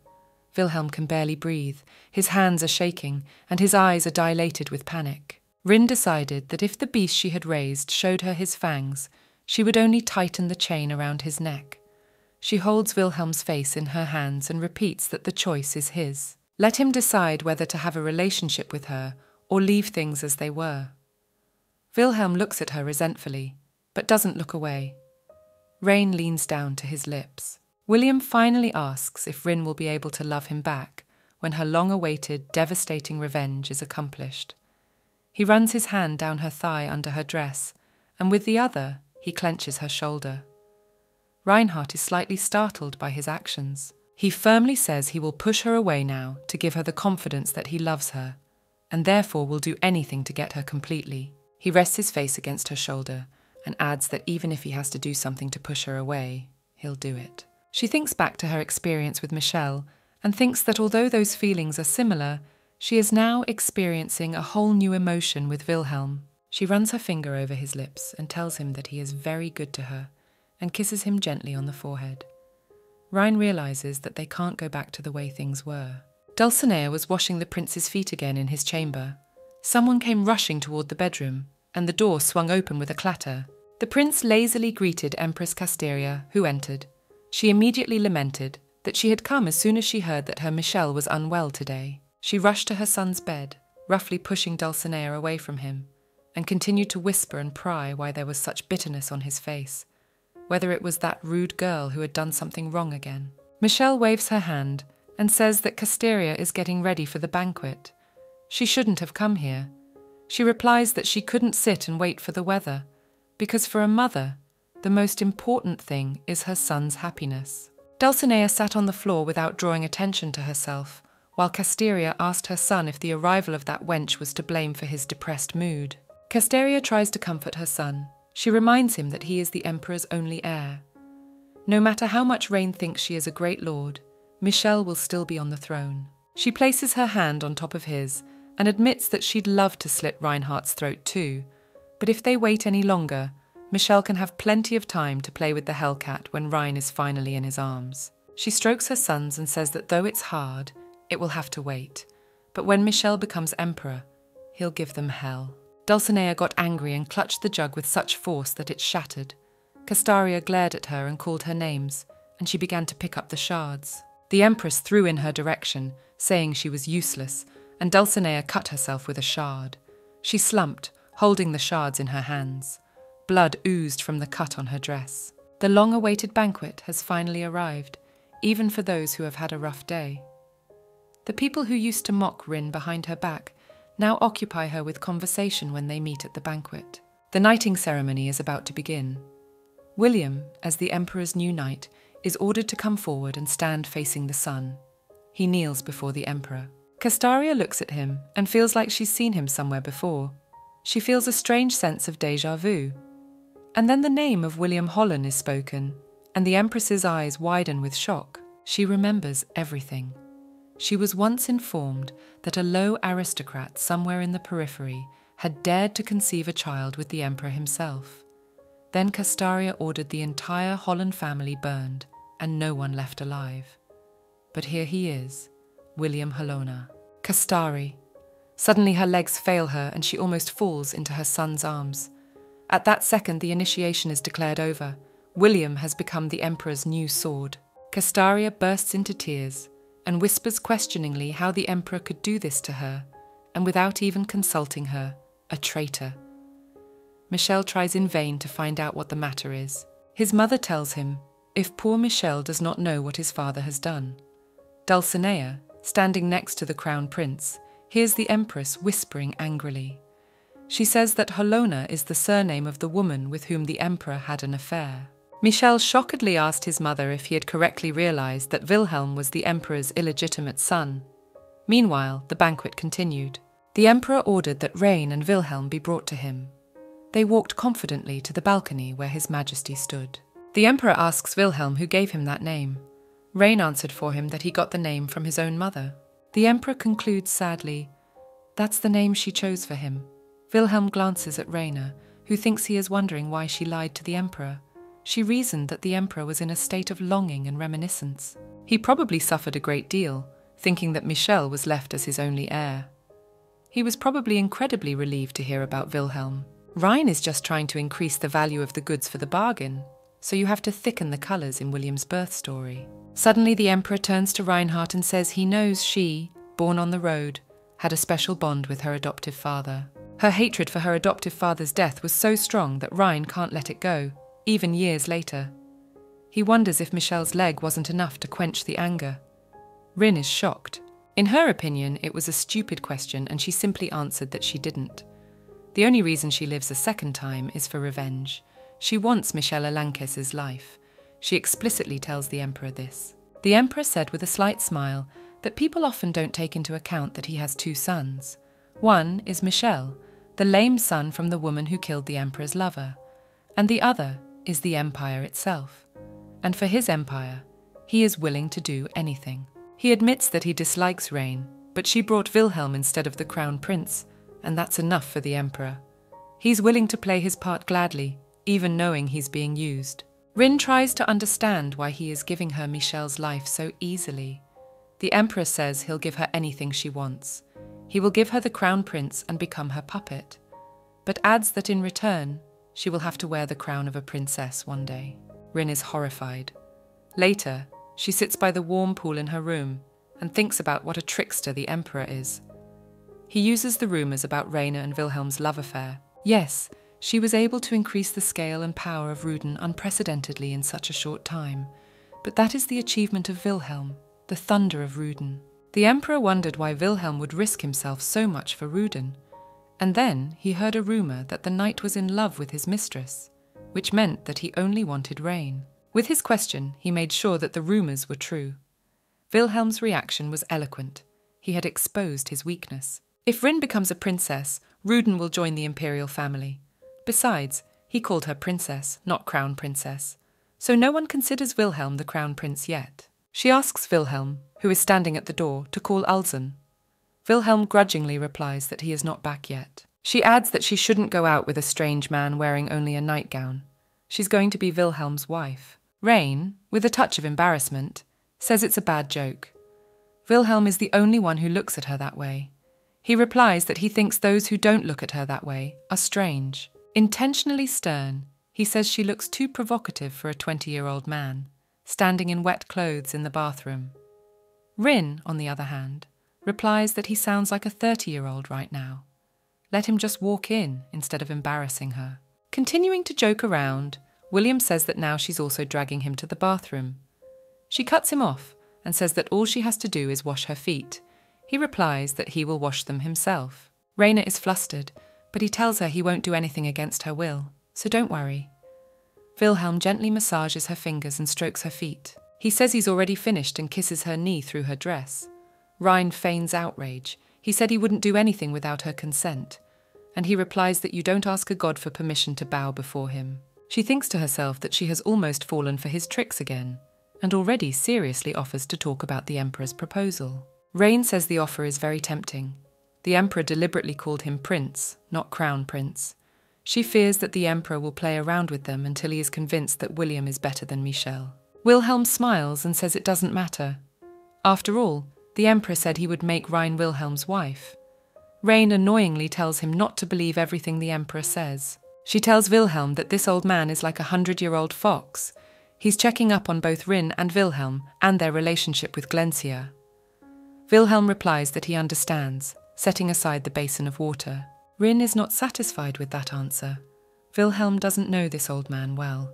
Wilhelm can barely breathe, his hands are shaking, and his eyes are dilated with panic. Rin decided that if the beast she had raised showed her his fangs, she would only tighten the chain around his neck. She holds Wilhelm's face in her hands and repeats that the choice is his. Let him decide whether to have a relationship with her or leave things as they were. Wilhelm looks at her resentfully, but doesn't look away. Rain leans down to his lips. William finally asks if Rin will be able to love him back when her long-awaited, devastating revenge is accomplished. He runs his hand down her thigh under her dress, and with the other, he clenches her shoulder. Reinhardt is slightly startled by his actions. He firmly says he will push her away now to give her the confidence that he loves her, and therefore will do anything to get her completely. He rests his face against her shoulder and adds that even if he has to do something to push her away, he'll do it. She thinks back to her experience with Michel and thinks that although those feelings are similar, she is now experiencing a whole new emotion with Wilhelm. She runs her finger over his lips and tells him that he is very good to her and kisses him gently on the forehead. Rhine realizes that they can't go back to the way things were. Dulcinea was washing the prince's feet again in his chamber. Someone came rushing toward the bedroom, and the door swung open with a clatter. The prince lazily greeted Empress Casteria, who entered. She immediately lamented that she had come as soon as she heard that her Michel was unwell today. She rushed to her son's bed, roughly pushing Dulcinea away from him, and continued to whisper and pry why there was such bitterness on his face, whether it was that rude girl who had done something wrong again. Michel waves her hand and says that Casteria is getting ready for the banquet. She shouldn't have come here. She replies that she couldn't sit and wait for the weather, because for a mother, the most important thing is her son's happiness. Dulcinea sat on the floor without drawing attention to herself, while Casteria asked her son if the arrival of that wench was to blame for his depressed mood. Casteria tries to comfort her son. She reminds him that he is the emperor's only heir. No matter how much Rain thinks she is a great lord, Michel will still be on the throne. She places her hand on top of his and admits that she'd love to slit Reinhardt's throat too, but if they wait any longer, Michel can have plenty of time to play with the Hellcat when Rhine is finally in his arms. She strokes her sons and says that though it's hard, it will have to wait, but when Michel becomes emperor, he'll give them hell. Dulcinea got angry and clutched the jug with such force that it shattered. Casteria glared at her and called her names, and she began to pick up the shards. The Empress threw in her direction, saying she was useless, and Dulcinea cut herself with a shard. She slumped, holding the shards in her hands. Blood oozed from the cut on her dress. The long-awaited banquet has finally arrived, even for those who have had a rough day. The people who used to mock Rin behind her back now occupy her with conversation when they meet at the banquet. The knighting ceremony is about to begin. William, as the Emperor's new knight, is ordered to come forward and stand facing the sun. He kneels before the Emperor. Castaria looks at him and feels like she's seen him somewhere before. She feels a strange sense of déjà vu. And then the name of William Holland is spoken, and the Empress's eyes widen with shock. She remembers everything. She was once informed that a low aristocrat somewhere in the periphery had dared to conceive a child with the Emperor himself. Then Castaria ordered the entire Holland family burned, and no one left alive. But here he is, William Helona. Castari. Suddenly her legs fail her and she almost falls into her son's arms. At that second the initiation is declared over. William has become the Emperor's new sword. Castaria bursts into tears and whispers questioningly how the Emperor could do this to her, and without even consulting her, a traitor. Michel tries in vain to find out what the matter is. His mother tells him, if poor Michel does not know what his father has done. Dulcinea, standing next to the crown prince, hears the Empress whispering angrily. She says that Helona is the surname of the woman with whom the Emperor had an affair. Michel chockedly asked his mother if he had correctly realized that Wilhelm was the Emperor's illegitimate son. Meanwhile, the banquet continued. The Emperor ordered that Rain and Wilhelm be brought to him. They walked confidently to the balcony where His Majesty stood. The Emperor asks Wilhelm who gave him that name. Rain answered for him that he got the name from his own mother. The Emperor concludes sadly, "That's the name she chose for him." Wilhelm glances at Raina, who thinks he is wondering why she lied to the Emperor. She reasoned that the Emperor was in a state of longing and reminiscence. He probably suffered a great deal, thinking that Michel was left as his only heir. He was probably incredibly relieved to hear about Wilhelm. Rhine is just trying to increase the value of the goods for the bargain, so you have to thicken the colours in William's birth story. Suddenly the Emperor turns to Reinhardt and says he knows she, born on the road, had a special bond with her adoptive father. Her hatred for her adoptive father's death was so strong that Rhine can't let it go, even years later. He wonders if Michel's leg wasn't enough to quench the anger. Rin is shocked. In her opinion, it was a stupid question and she simply answered that she didn't. The only reason she lives a second time is for revenge. She wants Michel Alankes's life. She explicitly tells the Emperor this. The Emperor said with a slight smile that people often don't take into account that he has two sons. One is Michel, the lame son from the woman who killed the Emperor's lover, and the other is the Empire itself. And for his empire, he is willing to do anything. He admits that he dislikes Rain, but she brought Wilhelm instead of the Crown Prince, and that's enough for the Emperor. He's willing to play his part gladly, even knowing he's being used. Rin tries to understand why he is giving her Michel's life so easily. The Emperor says he'll give her anything she wants. He will give her the Crown Prince and become her puppet, but adds that in return, she will have to wear the crown of a princess one day. Rin is horrified. Later, she sits by the warm pool in her room and thinks about what a trickster the Emperor is. He uses the rumours about Raina and Wilhelm's love affair. Yes, she was able to increase the scale and power of Ruden unprecedentedly in such a short time, but that is the achievement of Wilhelm, the thunder of Ruden. The Emperor wondered why Wilhelm would risk himself so much for Ruden, and then he heard a rumour that the knight was in love with his mistress, which meant that he only wanted Rain. With his question, he made sure that the rumours were true. Wilhelm's reaction was eloquent. He had exposed his weakness. If Rin becomes a princess, Ruden will join the imperial family. Besides, he called her princess, not crown princess, so no one considers Wilhelm the crown prince yet. She asks Wilhelm, who is standing at the door, to call Alzen. Wilhelm grudgingly replies that he is not back yet. She adds that she shouldn't go out with a strange man wearing only a nightgown. She's going to be Wilhelm's wife. Rain, with a touch of embarrassment, says it's a bad joke. Wilhelm is the only one who looks at her that way. He replies that he thinks those who don't look at her that way are strange. Intentionally stern, he says she looks too provocative for a 20-year-old man, standing in wet clothes in the bathroom. Rin, on the other hand, replies that he sounds like a 30-year-old right now. Let him just walk in instead of embarrassing her. Continuing to joke around, William says that now she's also dragging him to the bathroom. She cuts him off and says that all she has to do is wash her feet. He replies that he will wash them himself. Raina is flustered, but he tells her he won't do anything against her will, so don't worry. Wilhelm gently massages her fingers and strokes her feet. He says he's already finished and kisses her knee through her dress. Rhine feigns outrage. He said he wouldn't do anything without her consent, and he replies that you don't ask a god for permission to bow before him. She thinks to herself that she has almost fallen for his tricks again, and already seriously offers to talk about the Emperor's proposal. Rain says the offer is very tempting. The Emperor deliberately called him Prince, not Crown Prince. She fears that the Emperor will play around with them until he is convinced that William is better than Michel. Wilhelm smiles and says it doesn't matter. After all, the Emperor said he would make Rhine Wilhelm's wife. Rain annoyingly tells him not to believe everything the Emperor says. She tells Wilhelm that this old man is like a 100-year-old fox. He's checking up on both Rin and Wilhelm and their relationship with Glencia. Wilhelm replies that he understands, setting aside the basin of water. Rin is not satisfied with that answer. Wilhelm doesn't know this old man well.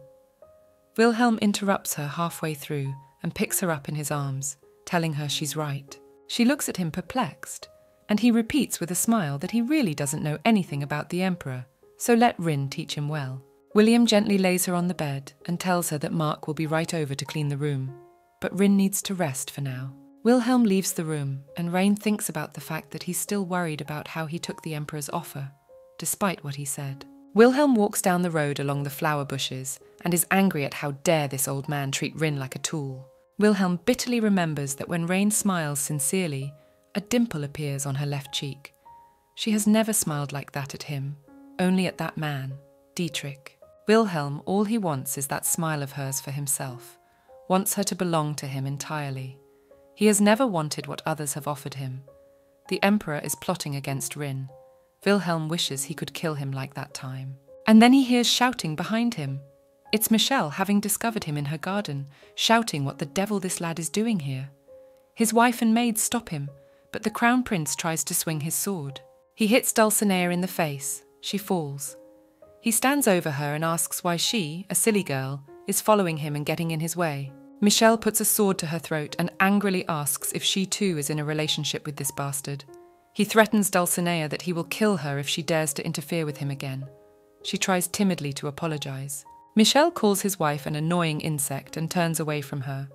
Wilhelm interrupts her halfway through and picks her up in his arms, telling her she's right. She looks at him perplexed, and he repeats with a smile that he really doesn't know anything about the Emperor, so let Rin teach him well. William gently lays her on the bed and tells her that Mark will be right over to clean the room, but Rin needs to rest for now. Wilhelm leaves the room, and Rain thinks about the fact that he's still worried about how he took the Emperor's offer, despite what he said. Wilhelm walks down the road along the flower bushes and is angry at how dare this old man treat Rin like a tool. Wilhelm bitterly remembers that when Rain smiles sincerely, a dimple appears on her left cheek. She has never smiled like that at him, only at that man, Dietrich. Wilhelm, all he wants is that smile of hers for himself, wants her to belong to him entirely. He has never wanted what others have offered him. The Emperor is plotting against Rin. Wilhelm wishes he could kill him like that time. And then he hears shouting behind him. It's Michel, having discovered him in her garden, shouting what the devil this lad is doing here. His wife and maids stop him, but the Crown Prince tries to swing his sword. He hits Dulcinea in the face. She falls. He stands over her and asks why she, a silly girl, is following him and getting in his way. Michel puts a sword to her throat and angrily asks if she too is in a relationship with this bastard. He threatens Dulcinea that he will kill her if she dares to interfere with him again. She tries timidly to apologize. Michel calls his wife an annoying insect and turns away from her.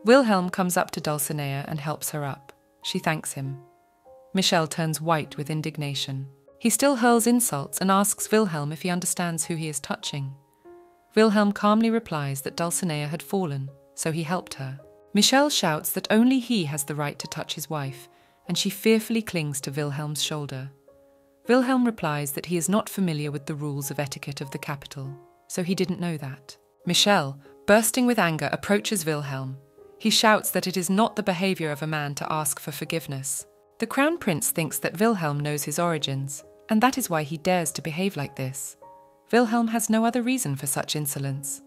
Wilhelm comes up to Dulcinea and helps her up. She thanks him. Michel turns white with indignation. He still hurls insults and asks Wilhelm if he understands who he is touching. Wilhelm calmly replies that Dulcinea had fallen, so he helped her. Michel shouts that only he has the right to touch his wife, and she fearfully clings to Wilhelm's shoulder. Wilhelm replies that he is not familiar with the rules of etiquette of the capital, so he didn't know that. Michel, bursting with anger, approaches Wilhelm. He shouts that it is not the behavior of a man to ask for forgiveness. The Crown Prince thinks that Wilhelm knows his origins, and that is why he dares to behave like this. Wilhelm has no other reason for such insolence.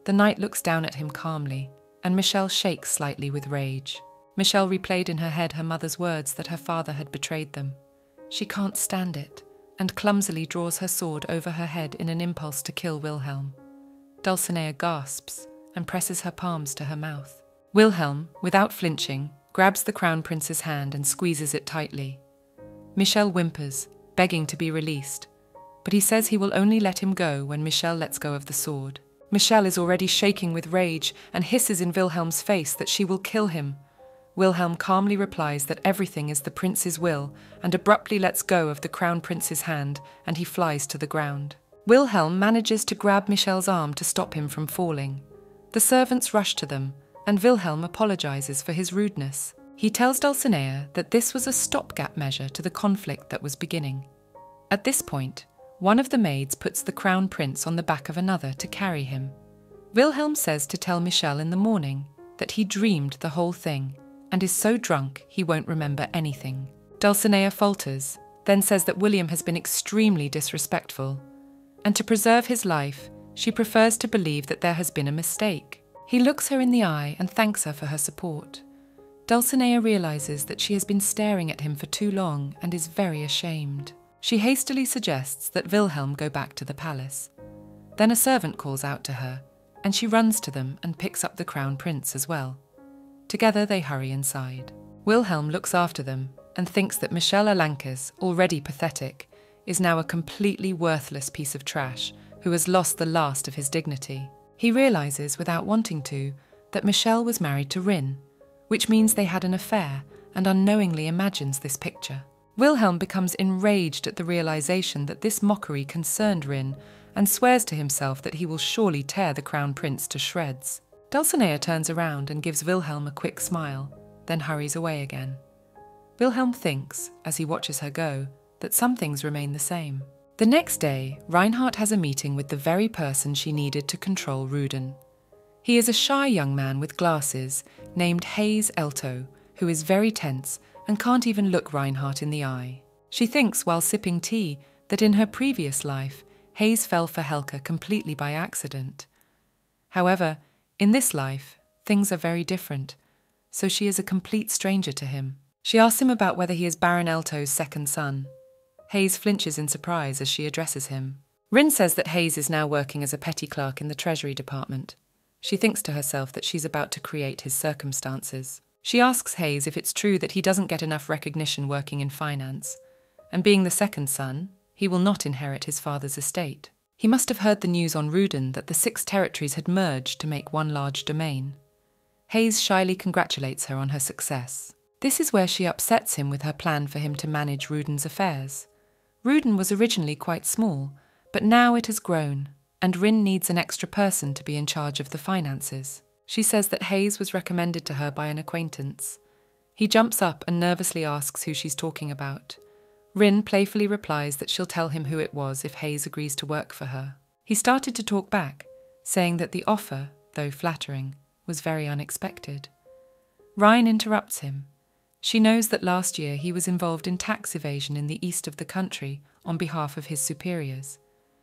The knight looks down at him calmly, and Michel shakes slightly with rage. Michel replayed in her head her mother's words that her father had betrayed them. She can't stand it, and clumsily draws her sword over her head in an impulse to kill Wilhelm. Dulcinea gasps and presses her palms to her mouth. Wilhelm, without flinching, grabs the Crown Prince's hand and squeezes it tightly. Michel whimpers, begging to be released, but he says he will only let him go when Michel lets go of the sword. Michel is already shaking with rage and hisses in Wilhelm's face that she will kill him. Wilhelm calmly replies that everything is the prince's will and abruptly lets go of the Crown Prince's hand, and he flies to the ground. Wilhelm manages to grab Michel's arm to stop him from falling. The servants rush to them, and Wilhelm apologizes for his rudeness. He tells Dulcinea that this was a stopgap measure to the conflict that was beginning. At this point, one of the maids puts the Crown Prince on the back of another to carry him. Wilhelm says to tell Michel in the morning that he dreamed the whole thing and is so drunk he won't remember anything. Dulcinea falters, then says that William has been extremely disrespectful, and to preserve his life, she prefers to believe that there has been a mistake. He looks her in the eye and thanks her for her support. Dulcinea realizes that she has been staring at him for too long and is very ashamed. She hastily suggests that Wilhelm go back to the palace. Then a servant calls out to her, and she runs to them and picks up the crown prince as well. Together they hurry inside. Wilhelm looks after them and thinks that Michel Alankes, already pathetic, is now a completely worthless piece of trash who has lost the last of his dignity. He realizes, without wanting to, that Michel was married to Rin, which means they had an affair, and unknowingly imagines this picture. Wilhelm becomes enraged at the realization that this mockery concerned Rin and swears to himself that he will surely tear the crown prince to shreds. Dulcinea turns around and gives Wilhelm a quick smile, then hurries away again. Wilhelm thinks, as he watches her go, that some things remain the same. The next day, Reinhardt has a meeting with the very person she needed to control Ruden. He is a shy young man with glasses named Hayes Elto, who is very tense and can't even look Reinhardt in the eye. She thinks while sipping tea that in her previous life, Hayes fell for Helke completely by accident. However, in this life, things are very different, so she is a complete stranger to him. She asks him about whether he is Baron Elto's second son. Hayes flinches in surprise as she addresses him. Rin says that Hayes is now working as a petty clerk in the Treasury Department. She thinks to herself that she's about to create his circumstances. She asks Hayes if it's true that he doesn't get enough recognition working in finance, and being the second son, he will not inherit his father's estate. He must have heard the news on Ruden that the 6 territories had merged to make one large domain. Hayes shyly congratulates her on her success. This is where she upsets him with her plan for him to manage Ruden's affairs. Ruden was originally quite small, but now it has grown, and Rin needs an extra person to be in charge of the finances. She says that Hayes was recommended to her by an acquaintance. He jumps up and nervously asks who she's talking about. Rin playfully replies that she'll tell him who it was if Hayes agrees to work for her. He started to talk back, saying that the offer, though flattering, was very unexpected. Ryan interrupts him. She knows that last year he was involved in tax evasion in the east of the country on behalf of his superiors.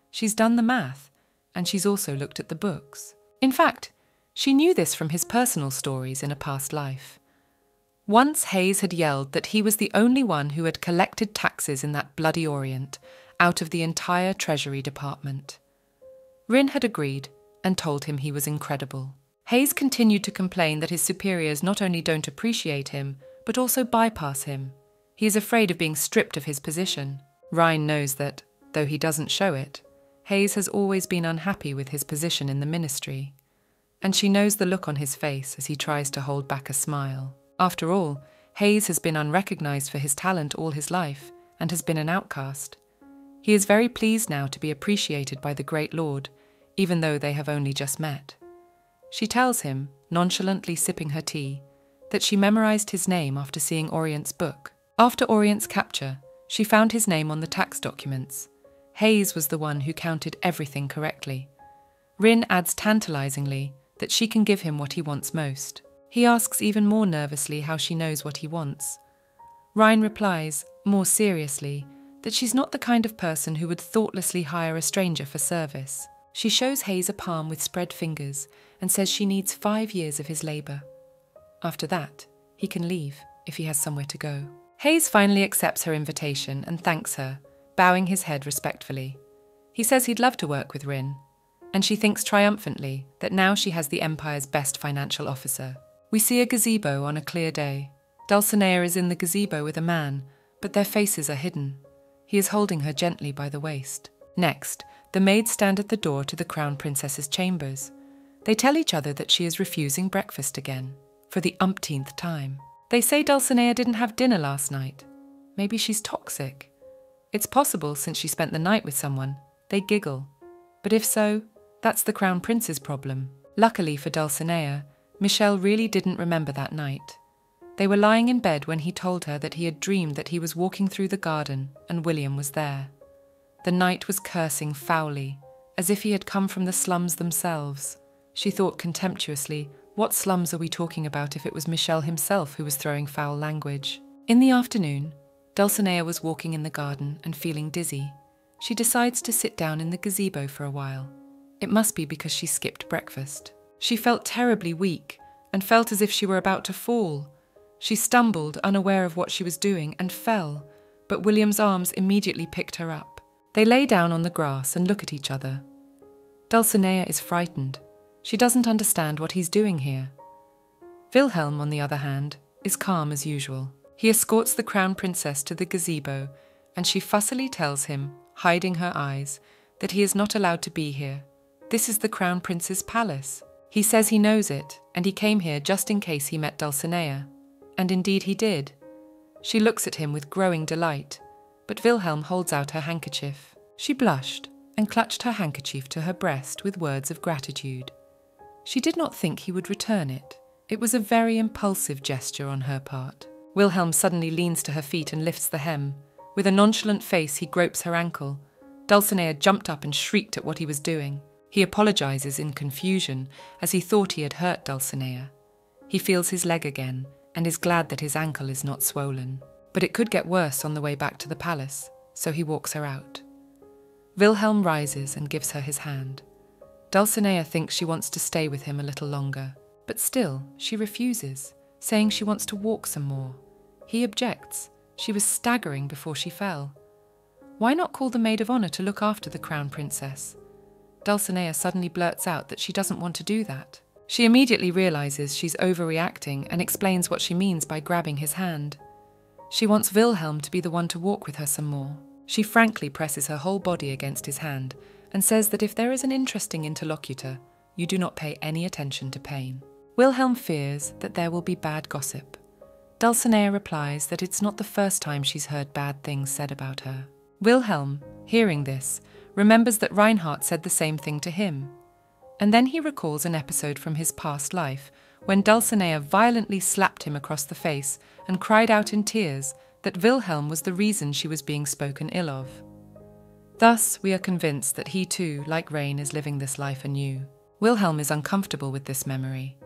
She's done the math, and she's also looked at the books. In fact, she knew this from his personal stories in a past life. Once Hayes had yelled that he was the only one who had collected taxes in that bloody Orient out of the entire Treasury Department. Rin had agreed and told him he was incredible. Hayes continued to complain that his superiors not only don't appreciate him, but also bypass him. He is afraid of being stripped of his position. Ryan knows that, though he doesn't show it, Hayes has always been unhappy with his position in the ministry. And she knows the look on his face as he tries to hold back a smile. After all, Hayes has been unrecognized for his talent all his life and has been an outcast. He is very pleased now to be appreciated by the great lord, even though they have only just met. She tells him, nonchalantly sipping her tea, that she memorized his name after seeing Orient's book. After Orient's capture, she found his name on the tax documents. Hayes was the one who counted everything correctly. Rin adds tantalizingly that she can give him what he wants most. He asks even more nervously how she knows what he wants. Ryan replies, more seriously, that she's not the kind of person who would thoughtlessly hire a stranger for service. She shows Hayes a palm with spread fingers and says she needs 5 years of his labour. After that, he can leave if he has somewhere to go. Hayes finally accepts her invitation and thanks her, bowing his head respectfully. He says he'd love to work with Rin, and she thinks triumphantly that now she has the Empire's best financial officer. We see a gazebo on a clear day. Dulcinea is in the gazebo with a man, but their faces are hidden. He is holding her gently by the waist. Next, the maids stand at the door to the Crown Princess's chambers. They tell each other that she is refusing breakfast again, for the umpteenth time. They say Dulcinea didn't have dinner last night. Maybe she's toxic. It's possible since she spent the night with someone. They giggle. But if so, that's the Crown Prince's problem. Luckily for Dulcinea, Michel really didn't remember that night. They were lying in bed when he told her that he had dreamed that he was walking through the garden and William was there. The knight was cursing foully, as if he had come from the slums themselves. She thought contemptuously, what slums are we talking about if it was Michel himself who was throwing foul language? In the afternoon, Dulcinea was walking in the garden and feeling dizzy. She decides to sit down in the gazebo for a while. It must be because she skipped breakfast. She felt terribly weak and felt as if she were about to fall. She stumbled, unaware of what she was doing, and fell, but William's arms immediately picked her up. They lay down on the grass and look at each other. Dulcinea is frightened. She doesn't understand what he's doing here. Wilhelm, on the other hand, is calm as usual. He escorts the crown princess to the gazebo, and she fussily tells him, hiding her eyes, that he is not allowed to be here. This is the crown prince's palace. He says he knows it, and he came here just in case he met Dulcinea. And indeed he did. She looks at him with growing delight, but Wilhelm holds out her handkerchief. She blushed and clutched her handkerchief to her breast with words of gratitude. She did not think he would return it. It was a very impulsive gesture on her part. Wilhelm suddenly leans to her feet and lifts the hem. With a nonchalant face, he gropes her ankle. Dulcinea jumped up and shrieked at what he was doing. He apologizes in confusion, as he thought he had hurt Dulcinea. He feels his leg again, and is glad that his ankle is not swollen. But it could get worse on the way back to the palace, so he walks her out. Wilhelm rises and gives her his hand. Dulcinea thinks she wants to stay with him a little longer, but still she refuses, saying she wants to walk some more. He objects. She was staggering before she fell. Why not call the maid of honor to look after the crown princess? Dulcinea suddenly blurts out that she doesn't want to do that. She immediately realizes she's overreacting and explains what she means by grabbing his hand. She wants Wilhelm to be the one to walk with her some more. She frankly presses her whole body against his hand and says that if there is an interesting interlocutor, you do not pay any attention to pain. Wilhelm fears that there will be bad gossip. Dulcinea replies that it's not the first time she's heard bad things said about her. Wilhelm, hearing this, remembers that Reinhardt said the same thing to him. And then he recalls an episode from his past life when Dulcinea violently slapped him across the face and cried out in tears that Wilhelm was the reason she was being spoken ill of. Thus, we are convinced that he too, like Rain, is living this life anew. Wilhelm is uncomfortable with this memory.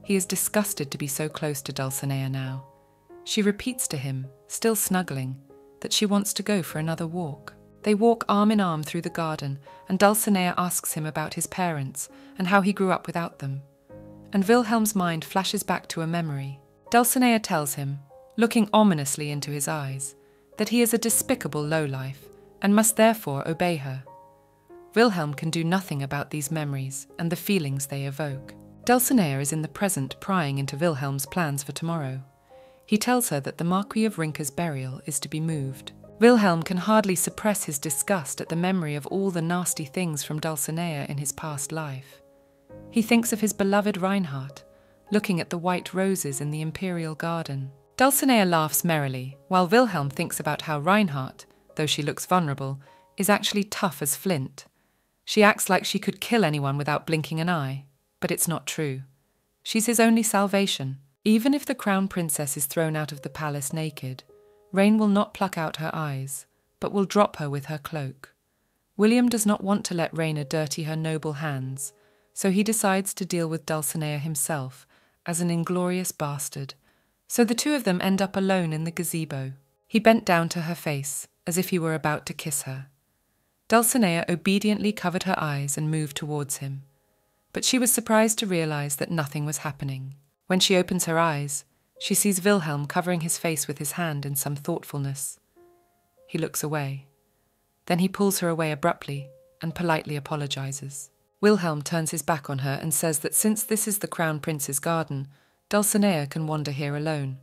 He is disgusted to be so close to Dulcinea now. She repeats to him, still snuggling, that she wants to go for another walk. They walk arm in arm through the garden, and Dulcinea asks him about his parents and how he grew up without them. And Wilhelm's mind flashes back to a memory. Dulcinea tells him, looking ominously into his eyes, that he is a despicable lowlife and must therefore obey her. Wilhelm can do nothing about these memories and the feelings they evoke. Dulcinea is in the present prying into Wilhelm's plans for tomorrow. He tells her that the Marquis of Rinker's burial is to be moved. Wilhelm can hardly suppress his disgust at the memory of all the nasty things from Dulcinea in his past life. He thinks of his beloved Reinhardt, looking at the white roses in the imperial garden. Dulcinea laughs merrily, while Wilhelm thinks about how Reinhardt, though she looks vulnerable, is actually tough as flint. She acts like she could kill anyone without blinking an eye, but it's not true. She's his only salvation. Even if the crown princess is thrown out of the palace naked, Rain will not pluck out her eyes, but will drop her with her cloak. William does not want to let Raina dirty her noble hands, so he decides to deal with Dulcinea himself as an inglorious bastard. So the two of them end up alone in the gazebo. He bent down to her face, as if he were about to kiss her. Dulcinea obediently covered her eyes and moved towards him, but she was surprised to realize that nothing was happening. When she opens her eyes, she sees Wilhelm covering his face with his hand in some thoughtfulness. He looks away. Then he pulls her away abruptly and politely apologizes. Wilhelm turns his back on her and says that since this is the Crown Prince's garden, Dulcinea can wander here alone.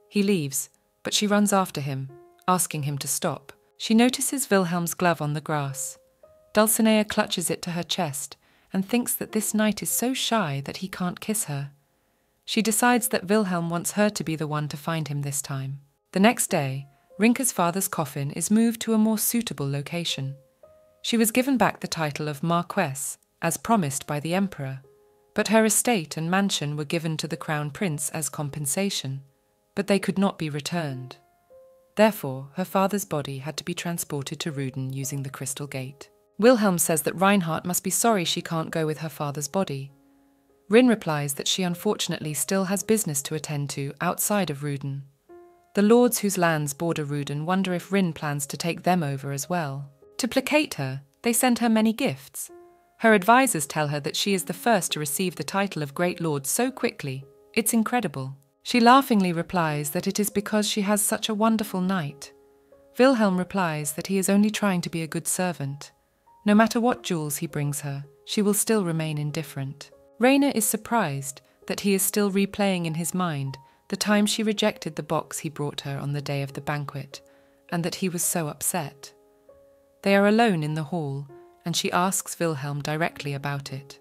He leaves, but she runs after him, asking him to stop. She notices Wilhelm's glove on the grass. Dulcinea clutches it to her chest and thinks that this knight is so shy that he can't kiss her. She decides that Wilhelm wants her to be the one to find him this time. The next day, Rinker's father's coffin is moved to a more suitable location. She was given back the title of Marquess, as promised by the Emperor, but her estate and mansion were given to the Crown Prince as compensation, but they could not be returned. Therefore, her father's body had to be transported to Ruden using the Crystal Gate. Wilhelm says that Reinhardt must be sorry she can't go with her father's body. Rin replies that she unfortunately still has business to attend to outside of Ruden. The lords whose lands border Ruden wonder if Rin plans to take them over as well. To placate her, they send her many gifts. Her advisors tell her that she is the first to receive the title of Great Lord so quickly. It's incredible. She laughingly replies that it is because she has such a wonderful knight. Wilhelm replies that he is only trying to be a good servant. No matter what jewels he brings her, she will still remain indifferent. Raina is surprised that he is still replaying in his mind the time she rejected the box he brought her on the day of the banquet, and that he was so upset. They are alone in the hall, and she asks Wilhelm directly about it.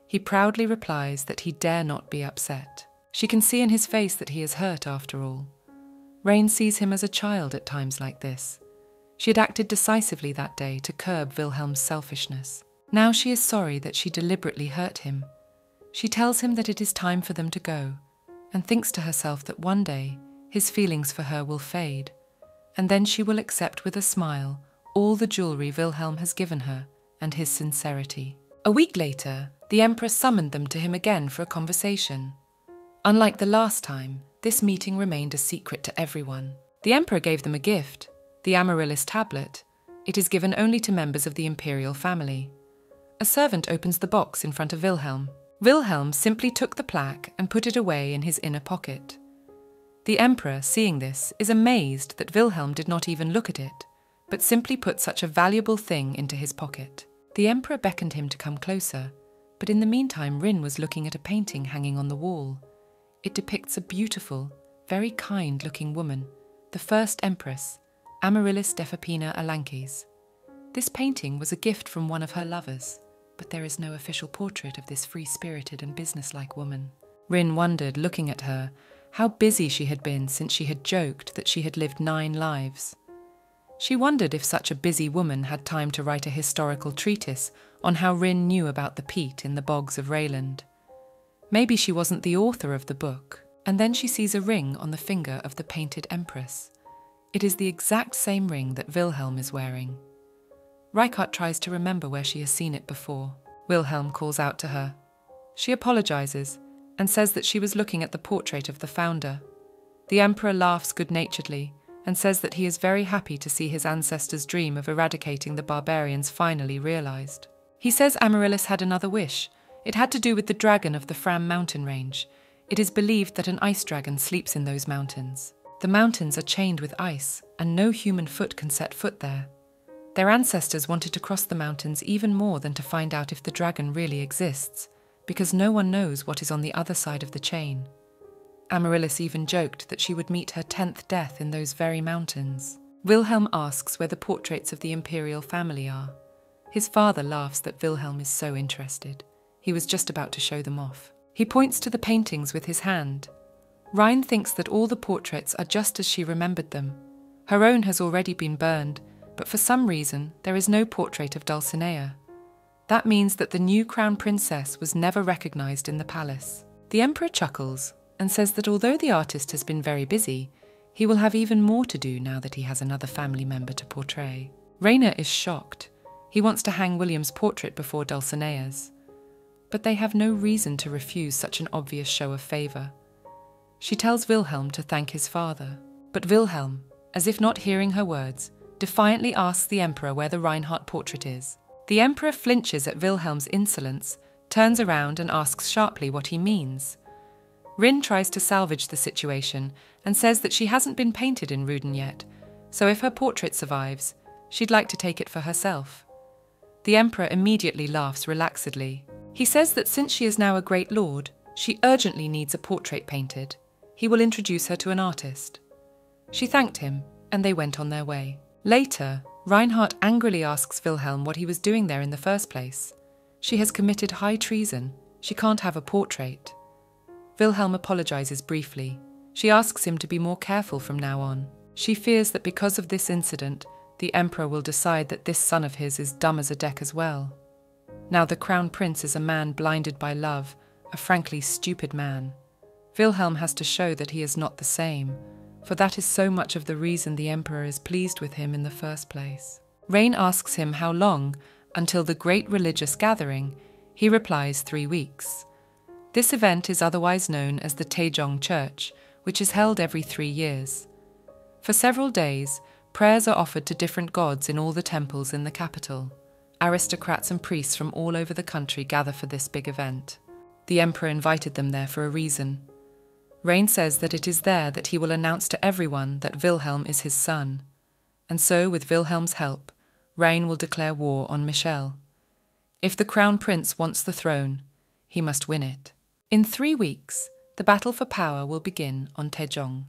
He proudly replies that he dare not be upset. She can see in his face that he is hurt after all. Rain sees him as a child at times like this. She had acted decisively that day to curb Wilhelm's selfishness. Now she is sorry that she deliberately hurt him. She tells him that it is time for them to go, and thinks to herself that one day his feelings for her will fade, and then she will accept with a smile all the jewelry Wilhelm has given her and his sincerity. A week later, the Emperor summoned them to him again for a conversation. Unlike the last time, this meeting remained a secret to everyone. The Emperor gave them a gift, the Amaryllis tablet. It is given only to members of the imperial family. A servant opens the box in front of Wilhelm. Wilhelm simply took the plaque and put it away in his inner pocket. The Emperor, seeing this, is amazed that Wilhelm did not even look at it, but simply put such a valuable thing into his pocket. The Emperor beckoned him to come closer, but in the meantime Rin was looking at a painting hanging on the wall. It depicts a beautiful, very kind-looking woman, the first Empress, Amaryllis Defapina Alankes. This painting was a gift from one of her lovers, but there is no official portrait of this free-spirited and businesslike woman. Rin wondered, looking at her, how busy she had been since she had joked that she had lived 9 lives. She wondered if such a busy woman had time to write a historical treatise on how Rin knew about the peat in the bogs of Rayland. Maybe she wasn't the author of the book, and then she sees a ring on the finger of the painted Empress. It is the exact same ring that Wilhelm is wearing. Reichardt tries to remember where she has seen it before. Wilhelm calls out to her. She apologizes and says that she was looking at the portrait of the founder. The Emperor laughs good-naturedly and says that he is very happy to see his ancestors' dream of eradicating the barbarians finally realized. He says Amaryllis had another wish. It had to do with the dragon of the Fram mountain range. It is believed that an ice dragon sleeps in those mountains. The mountains are chained with ice, and no human foot can set foot there. Their ancestors wanted to cross the mountains even more than to find out if the dragon really exists, because no one knows what is on the other side of the chain. Amaryllis even joked that she would meet her 10th death in those very mountains. Wilhelm asks where the portraits of the imperial family are. His father laughs that Wilhelm is so interested. He was just about to show them off. He points to the paintings with his hand. Rhine thinks that all the portraits are just as she remembered them. Her own has already been burned, but for some reason there is no portrait of Dulcinea. That means that the new crown princess was never recognized in the palace. The Emperor chuckles and says that although the artist has been very busy, he will have even more to do now that he has another family member to portray. Rainer is shocked. He wants to hang William's portrait before Dulcinea's. But they have no reason to refuse such an obvious show of favour. She tells Wilhelm to thank his father, but Wilhelm, as if not hearing her words, defiantly asks the Emperor where the Reinhardt portrait is. The Emperor flinches at Wilhelm's insolence, turns around and asks sharply what he means. Rin tries to salvage the situation and says that she hasn't been painted in Ruden yet, so if her portrait survives, she'd like to take it for herself. The Emperor immediately laughs relaxedly. He says that since she is now a great lord, she urgently needs a portrait painted. He will introduce her to an artist. She thanked him, and they went on their way. Later, Reinhardt angrily asks Wilhelm what he was doing there in the first place. She has committed high treason. She can't have a portrait. Wilhelm apologizes briefly. She asks him to be more careful from now on. She fears that because of this incident, the Emperor will decide that this son of his is dumb as a deck as well. Now the Crown Prince is a man blinded by love, a frankly stupid man. Wilhelm has to show that he is not the same, for that is so much of the reason the Emperor is pleased with him in the first place. Rain asks him how long, until the great religious gathering. He replies 3 weeks. This event is otherwise known as the Taejong Church, which is held every 3 years. For several days, prayers are offered to different gods in all the temples in the capital. Aristocrats and priests from all over the country gather for this big event. The Emperor invited them there for a reason. Rain says that it is there that he will announce to everyone that Wilhelm is his son. And so, with Wilhelm's help, Rain will declare war on Michelle. If the crown prince wants the throne, he must win it. In 3 weeks, the battle for power will begin on Taejong,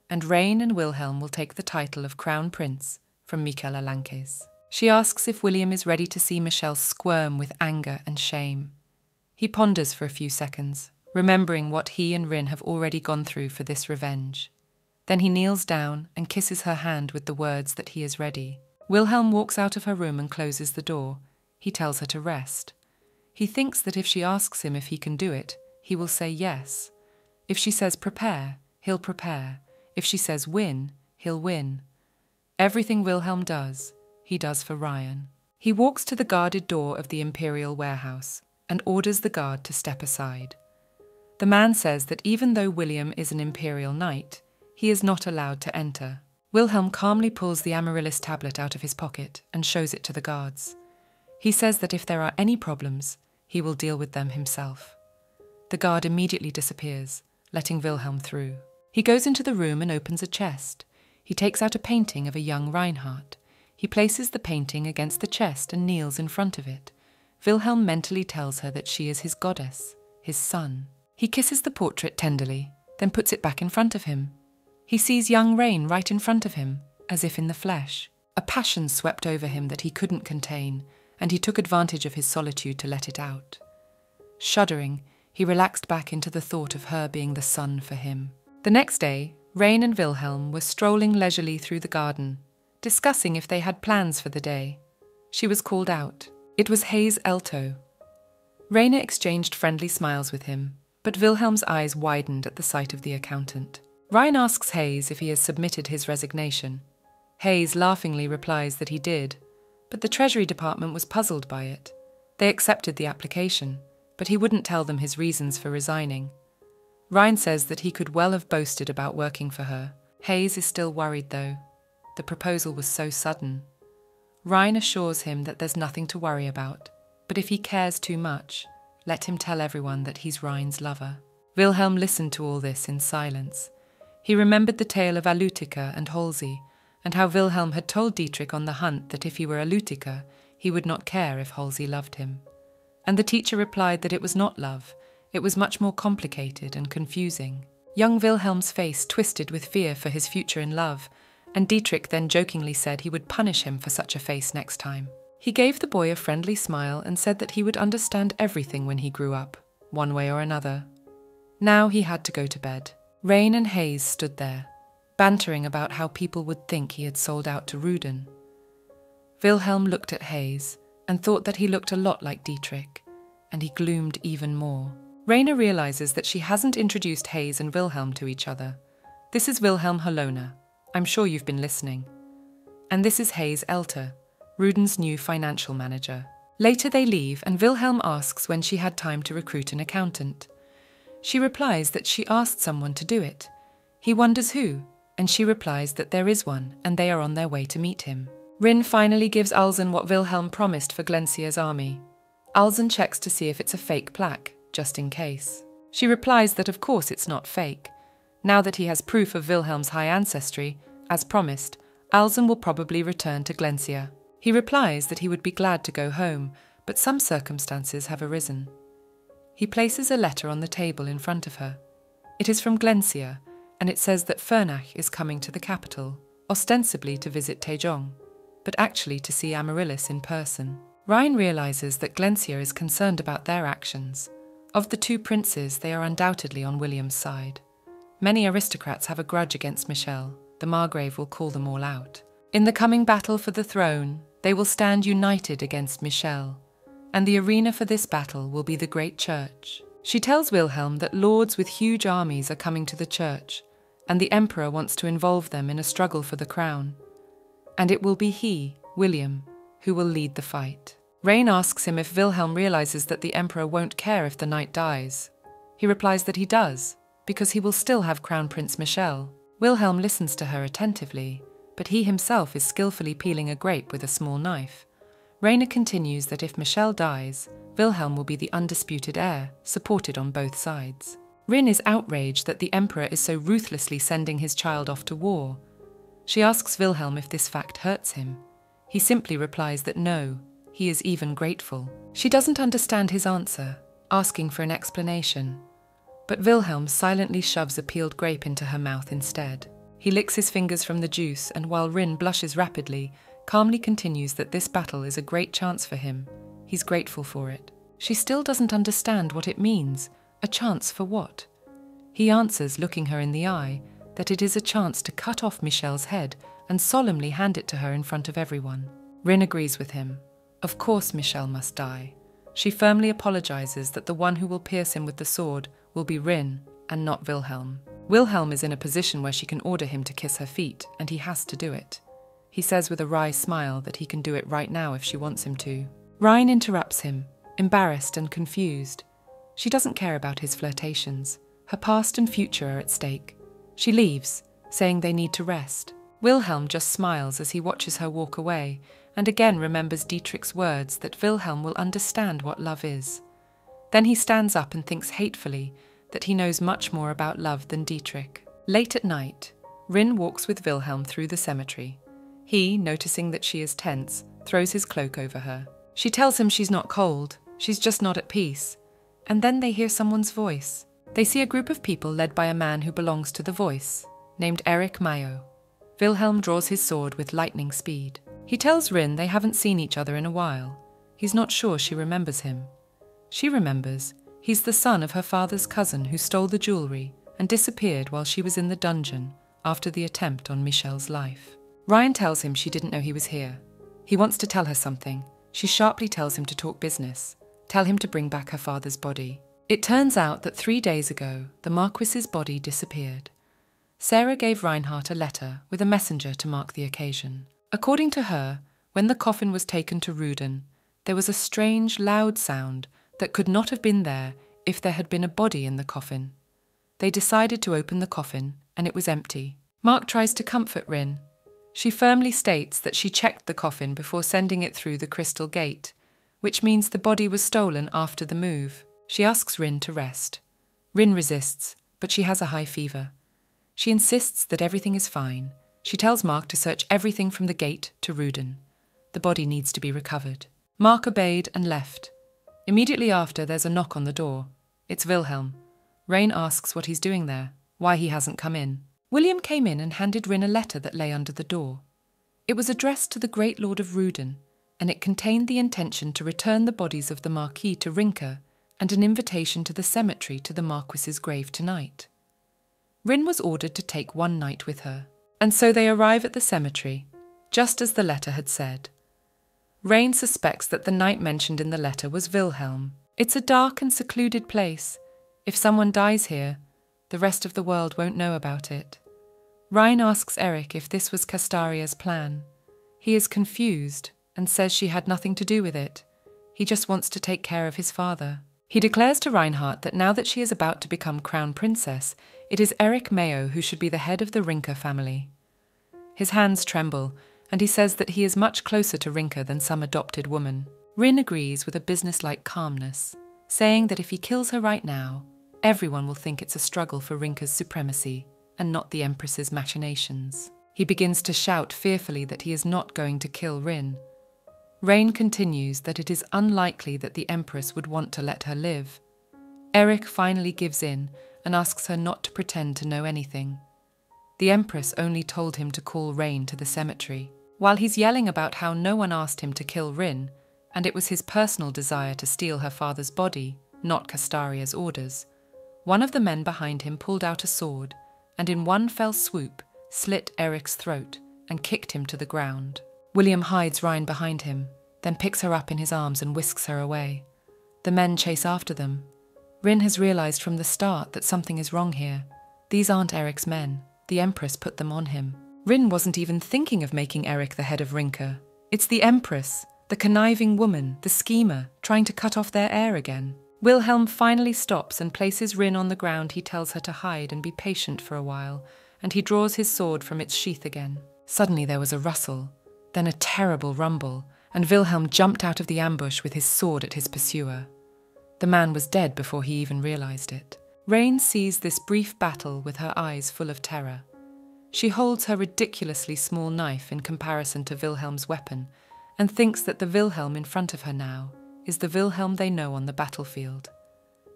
and Rain and Wilhelm will take the title of crown prince from Michaela Lankes. She asks if William is ready to see Michelle squirm with anger and shame. He ponders for a few seconds, remembering what he and Rin have already gone through for this revenge. Then he kneels down and kisses her hand with the words that he is ready. Wilhelm walks out of her room and closes the door. He tells her to rest. He thinks that if she asks him if he can do it, he will say yes. If she says prepare, he'll prepare. If she says win, he'll win. Everything Wilhelm does, he does for Ryan. He walks to the guarded door of the imperial warehouse and orders the guard to step aside. The man says that even though William is an imperial knight, he is not allowed to enter. Wilhelm calmly pulls the Amaryllis tablet out of his pocket and shows it to the guards. He says that if there are any problems, he will deal with them himself. The guard immediately disappears, letting Wilhelm through. He goes into the room and opens a chest. He takes out a painting of a young Reinhardt. He places the painting against the chest and kneels in front of it. Wilhelm mentally tells her that she is his goddess, his son. He kisses the portrait tenderly, then puts it back in front of him. He sees young Rain right in front of him, as if in the flesh. A passion swept over him that he couldn't contain, and he took advantage of his solitude to let it out. Shuddering, he relaxed back into the thought of her being the son for him. The next day, Rain and Wilhelm were strolling leisurely through the garden, discussing if they had plans for the day. She was called out. It was Hayes Elto. Raina exchanged friendly smiles with him, but Wilhelm's eyes widened at the sight of the accountant. Ryan asks Hayes if he has submitted his resignation. Hayes laughingly replies that he did, but the Treasury Department was puzzled by it. They accepted the application, but he wouldn't tell them his reasons for resigning. Ryan says that he could well have boasted about working for her. Hayes is still worried though. The proposal was so sudden. Ryan assures him that there's nothing to worry about, but if he cares too much, let him tell everyone that he's Ryan's lover. Wilhelm listened to all this in silence. He remembered the tale of Alutica and Halsey, and how Wilhelm had told Dietrich on the hunt that if he were Alutica, he would not care if Halsey loved him. And the teacher replied that it was not love, it was much more complicated and confusing. Young Wilhelm's face twisted with fear for his future in love, and Dietrich then jokingly said he would punish him for such a face next time. He gave the boy a friendly smile and said that he would understand everything when he grew up, one way or another. Now he had to go to bed. Rain and Hayes stood there, bantering about how people would think he had sold out to Rudin. Wilhelm looked at Hayes and thought that he looked a lot like Dietrich, and he gloomed even more. Raina realizes that she hasn't introduced Hayes and Wilhelm to each other. This is Wilhelm Halona. I'm sure you've been listening. And this is Hayes Elter, Rudin's new financial manager. Later they leave and Wilhelm asks when she had time to recruit an accountant. She replies that she asked someone to do it. He wonders who, and she replies that there is one and they are on their way to meet him. Rin finally gives Alzen what Wilhelm promised for Glencia's army. Alzen checks to see if it's a fake plaque, just in case. She replies that of course it's not fake. Now that he has proof of Wilhelm's high ancestry, as promised, Alzen will probably return to Glencia. He replies that he would be glad to go home, but some circumstances have arisen. He places a letter on the table in front of her. It is from Glencia, and it says that Fernach is coming to the capital, ostensibly to visit Taejong, but actually to see Amaryllis in person. Ryan realizes that Glencia is concerned about their actions. Of the two princes, they are undoubtedly on William's side. Many aristocrats have a grudge against Michelle. The Margrave will call them all out. In the coming battle for the throne, they will stand united against Michelle, and the arena for this battle will be the great church. She tells Wilhelm that lords with huge armies are coming to the church, and the emperor wants to involve them in a struggle for the crown. And it will be he, William, who will lead the fight. Rain asks him if Wilhelm realizes that the emperor won't care if the knight dies. He replies that he does, because he will still have Crown Prince Michelle. Wilhelm listens to her attentively, but he himself is skillfully peeling a grape with a small knife. Raina continues that if Michelle dies, Wilhelm will be the undisputed heir, supported on both sides. Rin is outraged that the emperor is so ruthlessly sending his child off to war. She asks Wilhelm if this fact hurts him. He simply replies that no, he is even grateful. She doesn't understand his answer, asking for an explanation. But Wilhelm silently shoves a peeled grape into her mouth instead. He licks his fingers from the juice, and while Rin blushes rapidly, calmly continues that this battle is a great chance for him. He's grateful for it. She still doesn't understand what it means. A chance for what? He answers, looking her in the eye, that it is a chance to cut off Michelle's head and solemnly hand it to her in front of everyone. Rin agrees with him. Of course Michelle must die. She firmly apologizes that the one who will pierce him with the sword will be Rin and not Wilhelm. Wilhelm is in a position where she can order him to kiss her feet, and he has to do it. He says with a wry smile that he can do it right now if she wants him to. Rhine interrupts him, embarrassed and confused. She doesn't care about his flirtations. Her past and future are at stake. She leaves, saying they need to rest. Wilhelm just smiles as he watches her walk away, and again remembers Dietrich's words that Wilhelm will understand what love is. Then he stands up and thinks hatefully that he knows much more about love than Dietrich. Late at night, Rin walks with Wilhelm through the cemetery. He, noticing that she is tense, throws his cloak over her. She tells him she's not cold, she's just not at peace. And then they hear someone's voice. They see a group of people led by a man who belongs to the Voice, named Erich Mayo. Wilhelm draws his sword with lightning speed. He tells Rin they haven't seen each other in a while. He's not sure she remembers him. She remembers. He's the son of her father's cousin who stole the jewelry and disappeared while she was in the dungeon after the attempt on Michelle's life. Ryan tells him she didn't know he was here. He wants to tell her something. She sharply tells him to talk business, tell him to bring back her father's body. It turns out that 3 days ago, the Marquis's body disappeared. Sarah gave Reinhardt a letter with a messenger to mark the occasion. According to her, when the coffin was taken to Ruden, there was a strange, loud sound that could not have been there if there had been a body in the coffin. They decided to open the coffin, and it was empty. Mark tries to comfort Rin. She firmly states that she checked the coffin before sending it through the crystal gate, which means the body was stolen after the move. She asks Rin to rest. Rin resists, but she has a high fever. She insists that everything is fine. She tells Mark to search everything from the gate to Ruden. The body needs to be recovered. Mark obeyed and left. Immediately after, there's a knock on the door. It's Wilhelm. Rain asks what he's doing there, why he hasn't come in. William came in and handed Rin a letter that lay under the door. It was addressed to the Great Lord of Ruden, and it contained the intention to return the bodies of the Marquis to Rinka and an invitation to the cemetery to the Marquis's grave tonight. Rin was ordered to take one night with her, and so they arrive at the cemetery, just as the letter had said. Rain suspects that the knight mentioned in the letter was Wilhelm. It's a dark and secluded place. If someone dies here, the rest of the world won't know about it. Rhine asks Eric if this was Castaria's plan. He is confused and says she had nothing to do with it. He just wants to take care of his father. He declares to Reinhardt that now that she is about to become crown princess, it is Erich Mayo who should be the head of the Rinka family. His hands tremble, and he says that he is much closer to Rinka than some adopted woman. Rin agrees with a businesslike calmness, saying that if he kills her right now, everyone will think it's a struggle for Rinka's supremacy and not the Empress's machinations. He begins to shout fearfully that he is not going to kill Rin. Rain continues that it is unlikely that the Empress would want to let her live. Eric finally gives in and asks her not to pretend to know anything. The Empress only told him to call Rain to the cemetery. While he's yelling about how no one asked him to kill Rin, and it was his personal desire to steal her father's body, not Castaria's orders, one of the men behind him pulled out a sword and in one fell swoop slit Eric's throat and kicked him to the ground. William hides Rhine behind him, then picks her up in his arms and whisks her away. The men chase after them. Rin has realized from the start that something is wrong here. These aren't Eric's men. The Empress put them on him. Rin wasn't even thinking of making Eric the head of Rinka. It's the Empress, the conniving woman, the schemer, trying to cut off their heir again. Wilhelm finally stops and places Rin on the ground. He tells her to hide and be patient for a while, and he draws his sword from its sheath again. Suddenly there was a rustle, then a terrible rumble, and Wilhelm jumped out of the ambush with his sword at his pursuer. The man was dead before he even realized it. Rain sees this brief battle with her eyes full of terror. She holds her ridiculously small knife in comparison to Wilhelm's weapon and thinks that the Wilhelm in front of her now is the Wilhelm they know on the battlefield,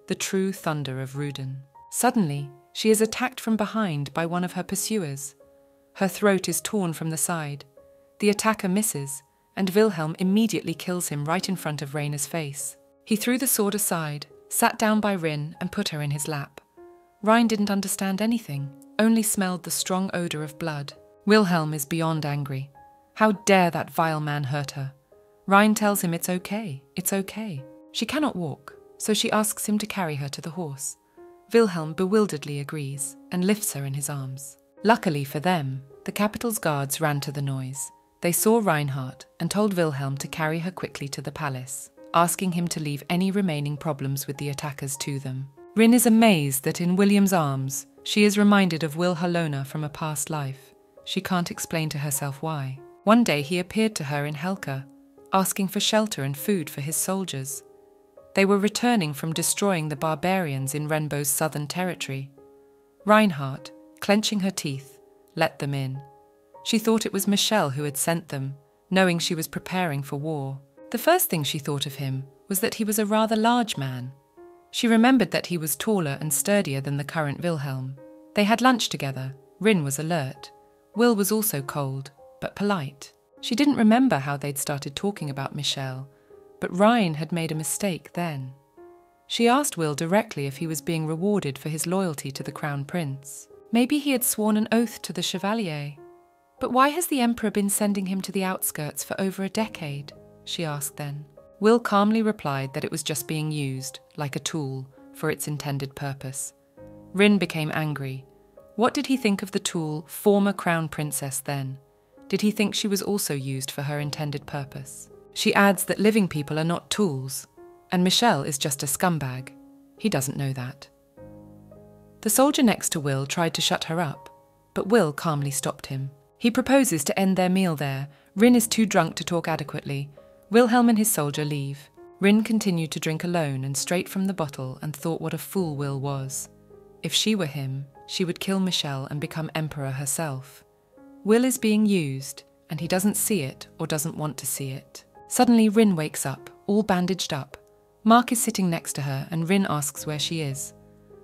the true thunder of Ruden. Suddenly, she is attacked from behind by one of her pursuers. Her throat is torn from the side. The attacker misses, and Wilhelm immediately kills him right in front of Raina's face. He threw the sword aside, sat down by Rin and put her in his lap. Rein didn't understand anything, only smelled the strong odour of blood. Wilhelm is beyond angry. How dare that vile man hurt her? Rein tells him it's okay. She cannot walk, so she asks him to carry her to the horse. Wilhelm bewilderedly agrees and lifts her in his arms. Luckily for them, the capital's guards ran to the noise. They saw Reinhardt and told Wilhelm to carry her quickly to the palace, asking him to leave any remaining problems with the attackers to them. Rin is amazed that in William's arms, she is reminded of Wilhelmina from a past life. She can't explain to herself why. One day he appeared to her in Helka, asking for shelter and food for his soldiers. They were returning from destroying the barbarians in Renbo's southern territory. Reinhardt, clenching her teeth, let them in. She thought it was Michelle who had sent them, knowing she was preparing for war. The first thing she thought of him was that he was a rather large man. She remembered that he was taller and sturdier than the current Wilhelm. They had lunch together. Rin was alert. Will was also cold, but polite. She didn't remember how they'd started talking about Michelle, but Rein had made a mistake then. She asked Will directly if he was being rewarded for his loyalty to the Crown Prince. Maybe he had sworn an oath to the Chevalier. But why has the Emperor been sending him to the outskirts for over a decade? She asked then. Will calmly replied that it was just being used, like a tool, for its intended purpose. Rin became angry. What did he think of the tool, former Crown Princess then? Did he think she was also used for her intended purpose? She adds that living people are not tools, and Michelle is just a scumbag. He doesn't know that. The soldier next to Will tried to shut her up, but Will calmly stopped him. He proposes to end their meal there. Rin is too drunk to talk adequately. Wilhelm and his soldier leave. Rin continued to drink alone and straight from the bottle and thought what a fool Will was. If she were him, she would kill Michelle and become emperor herself. Will is being used, and he doesn't see it or doesn't want to see it. Suddenly Rin wakes up, all bandaged up. Mark is sitting next to her and Rin asks where she is.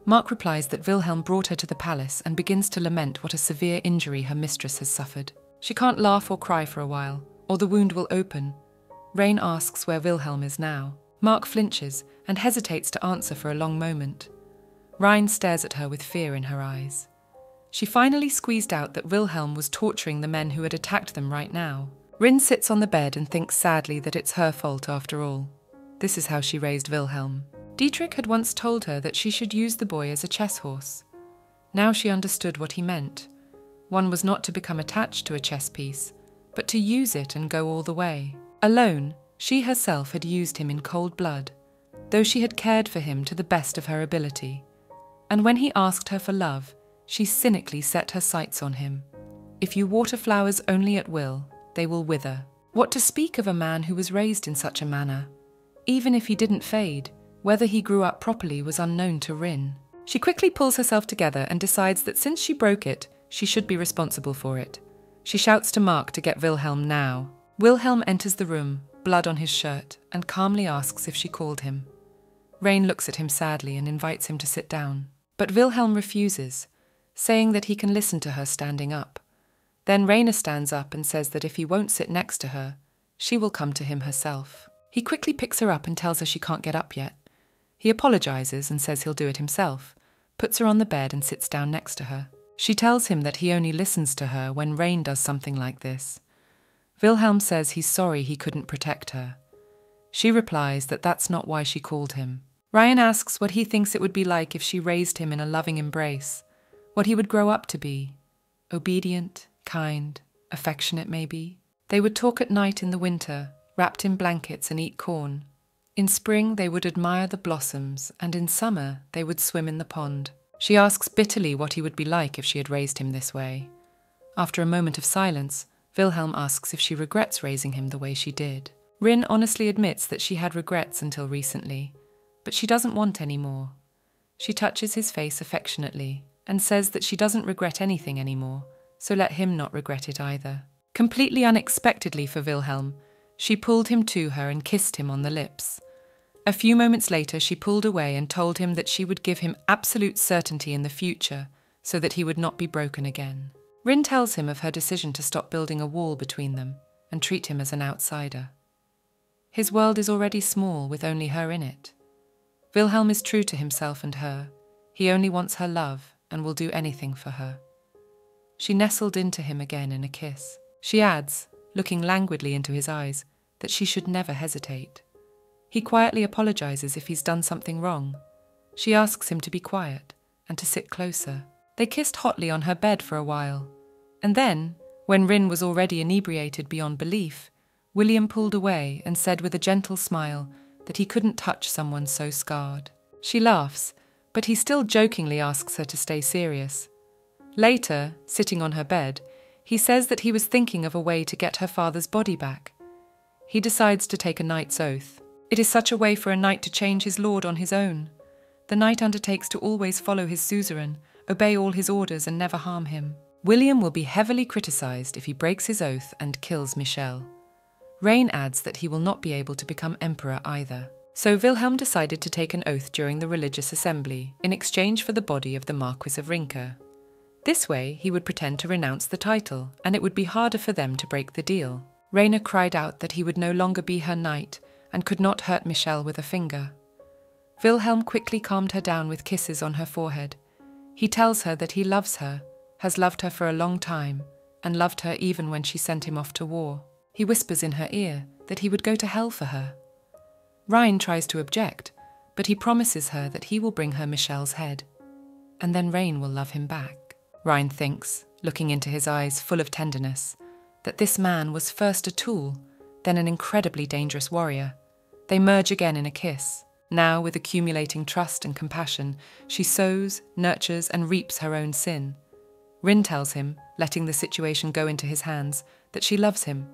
Mark replies that Wilhelm brought her to the palace and begins to lament what a severe injury her mistress has suffered. She can't laugh or cry for a while, or the wound will open. Rain asks where Wilhelm is now. Mark flinches and hesitates to answer for a long moment. Rein stares at her with fear in her eyes. She finally squeezed out that Wilhelm was torturing the men who had attacked them right now. Rin sits on the bed and thinks sadly that it's her fault after all. This is how she raised Wilhelm. Dietrich had once told her that she should use the boy as a chess horse. Now she understood what he meant. One was not to become attached to a chess piece, but to use it and go all the way. Alone, she herself had used him in cold blood, though she had cared for him to the best of her ability. And when he asked her for love, she cynically set her sights on him. If you water flowers only at will, they will wither. What to speak of a man who was raised in such a manner? Even if he didn't fade, whether he grew up properly was unknown to Rin. She quickly pulls herself together and decides that since she broke it, she should be responsible for it. She shouts to Mark to get Wilhelm now. Wilhelm enters the room, blood on his shirt, and calmly asks if she called him. Rain looks at him sadly and invites him to sit down. But Wilhelm refuses, saying that he can listen to her standing up. Then Raina stands up and says that if he won't sit next to her, she will come to him herself. He quickly picks her up and tells her she can't get up yet. He apologizes and says he'll do it himself, puts her on the bed and sits down next to her. She tells him that he only listens to her when Rain does something like this. Wilhelm says he's sorry he couldn't protect her. She replies that that's not why she called him. Ryan asks what he thinks it would be like if she raised him in a loving embrace, what he would grow up to be. Obedient, kind, affectionate maybe. They would talk at night in the winter, wrapped in blankets and eat corn. In spring they would admire the blossoms, and in summer they would swim in the pond. She asks bitterly what he would be like if she had raised him this way. After a moment of silence, Wilhelm asks if she regrets raising him the way she did. Rin honestly admits that she had regrets until recently, but she doesn't want any more. She touches his face affectionately and says that she doesn't regret anything anymore, so let him not regret it either. Completely unexpectedly for Wilhelm, she pulled him to her and kissed him on the lips. A few moments later, she pulled away and told him that she would give him absolute certainty in the future so that he would not be broken again. Rin tells him of her decision to stop building a wall between them and treat him as an outsider. His world is already small with only her in it. Wilhelm is true to himself and her. He only wants her love and will do anything for her. She nestled into him again in a kiss. She adds, looking languidly into his eyes, that she should never hesitate. He quietly apologizes if he's done something wrong. She asks him to be quiet and to sit closer. They kissed hotly on her bed for a while, and then, when Rin was already inebriated beyond belief, William pulled away and said with a gentle smile that he couldn't touch someone so scarred. She laughs, but he still jokingly asks her to stay serious. Later, sitting on her bed, he says that he was thinking of a way to get her father's body back. He decides to take a knight's oath. It is such a way for a knight to change his lord on his own. The knight undertakes to always follow his suzerain, obey all his orders and never harm him. William will be heavily criticized if he breaks his oath and kills Michel. Rain adds that he will not be able to become emperor either. So Wilhelm decided to take an oath during the religious assembly in exchange for the body of the Marquis of Rinke. This way, he would pretend to renounce the title, and it would be harder for them to break the deal. Rainer cried out that he would no longer be her knight and could not hurt Michel with a finger. Wilhelm quickly calmed her down with kisses on her forehead. He tells her that he loves her, has loved her for a long time, and loved her even when she sent him off to war. He whispers in her ear that he would go to hell for her. Rhine tries to object, but he promises her that he will bring her Michel's head, and then Rain will love him back. Rhine thinks, looking into his eyes full of tenderness, that this man was first a tool, then an incredibly dangerous warrior. They merge again in a kiss. Now, with accumulating trust and compassion, she sows, nurtures, and reaps her own sin. Rin tells him, letting the situation go into his hands, that she loves him.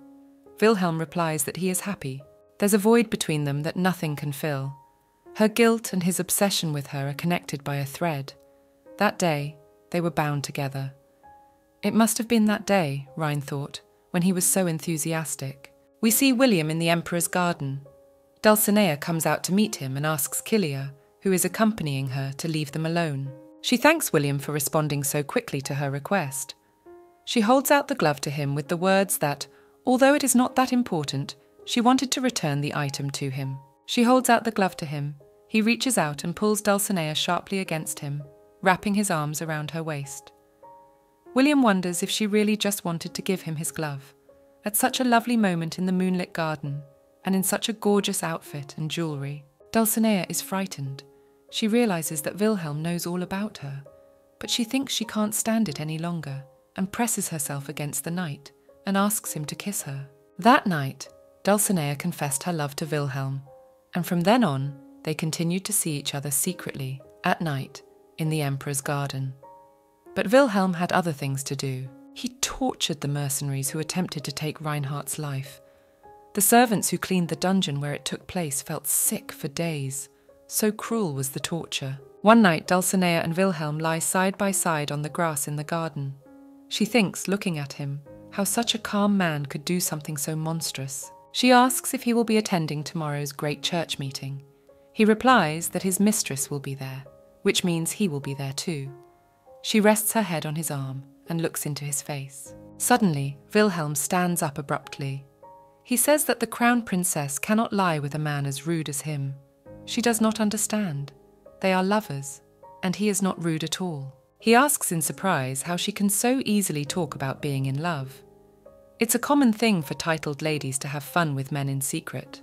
Wilhelm replies that he is happy. There's a void between them that nothing can fill. Her guilt and his obsession with her are connected by a thread. That day, they were bound together. It must have been that day, Rhine thought, when he was so enthusiastic. We see William in the Emperor's garden. Dulcinea comes out to meet him and asks Kilia, who is accompanying her, to leave them alone. She thanks William for responding so quickly to her request. She holds out the glove to him with the words that, although it is not that important, she wanted to return the item to him. She holds out the glove to him. He reaches out and pulls Dulcinea sharply against him, wrapping his arms around her waist. William wonders if she really just wanted to give him his glove, at such a lovely moment in the moonlit garden, and in such a gorgeous outfit and jewellery. Dulcinea is frightened. She realises that Wilhelm knows all about her, but she thinks she can't stand it any longer, and presses herself against the knight, and asks him to kiss her. That night, Dulcinea confessed her love to Wilhelm, and from then on, they continued to see each other secretly, at night, in the Emperor's garden. But Wilhelm had other things to do. He tortured the mercenaries who attempted to take Reinhardt's life. The servants who cleaned the dungeon where it took place felt sick for days. So cruel was the torture. One night, Dulcinea and Wilhelm lie side by side on the grass in the garden. She thinks, looking at him, how such a calm man could do something so monstrous. She asks if he will be attending tomorrow's great church meeting. He replies that his mistress will be there, which means he will be there too. She rests her head on his arm and looks into his face. Suddenly, Wilhelm stands up abruptly. He says that the crown princess cannot lie with a man as rude as him. She does not understand. They are lovers, and he is not rude at all. He asks in surprise how she can so easily talk about being in love. It's a common thing for titled ladies to have fun with men in secret.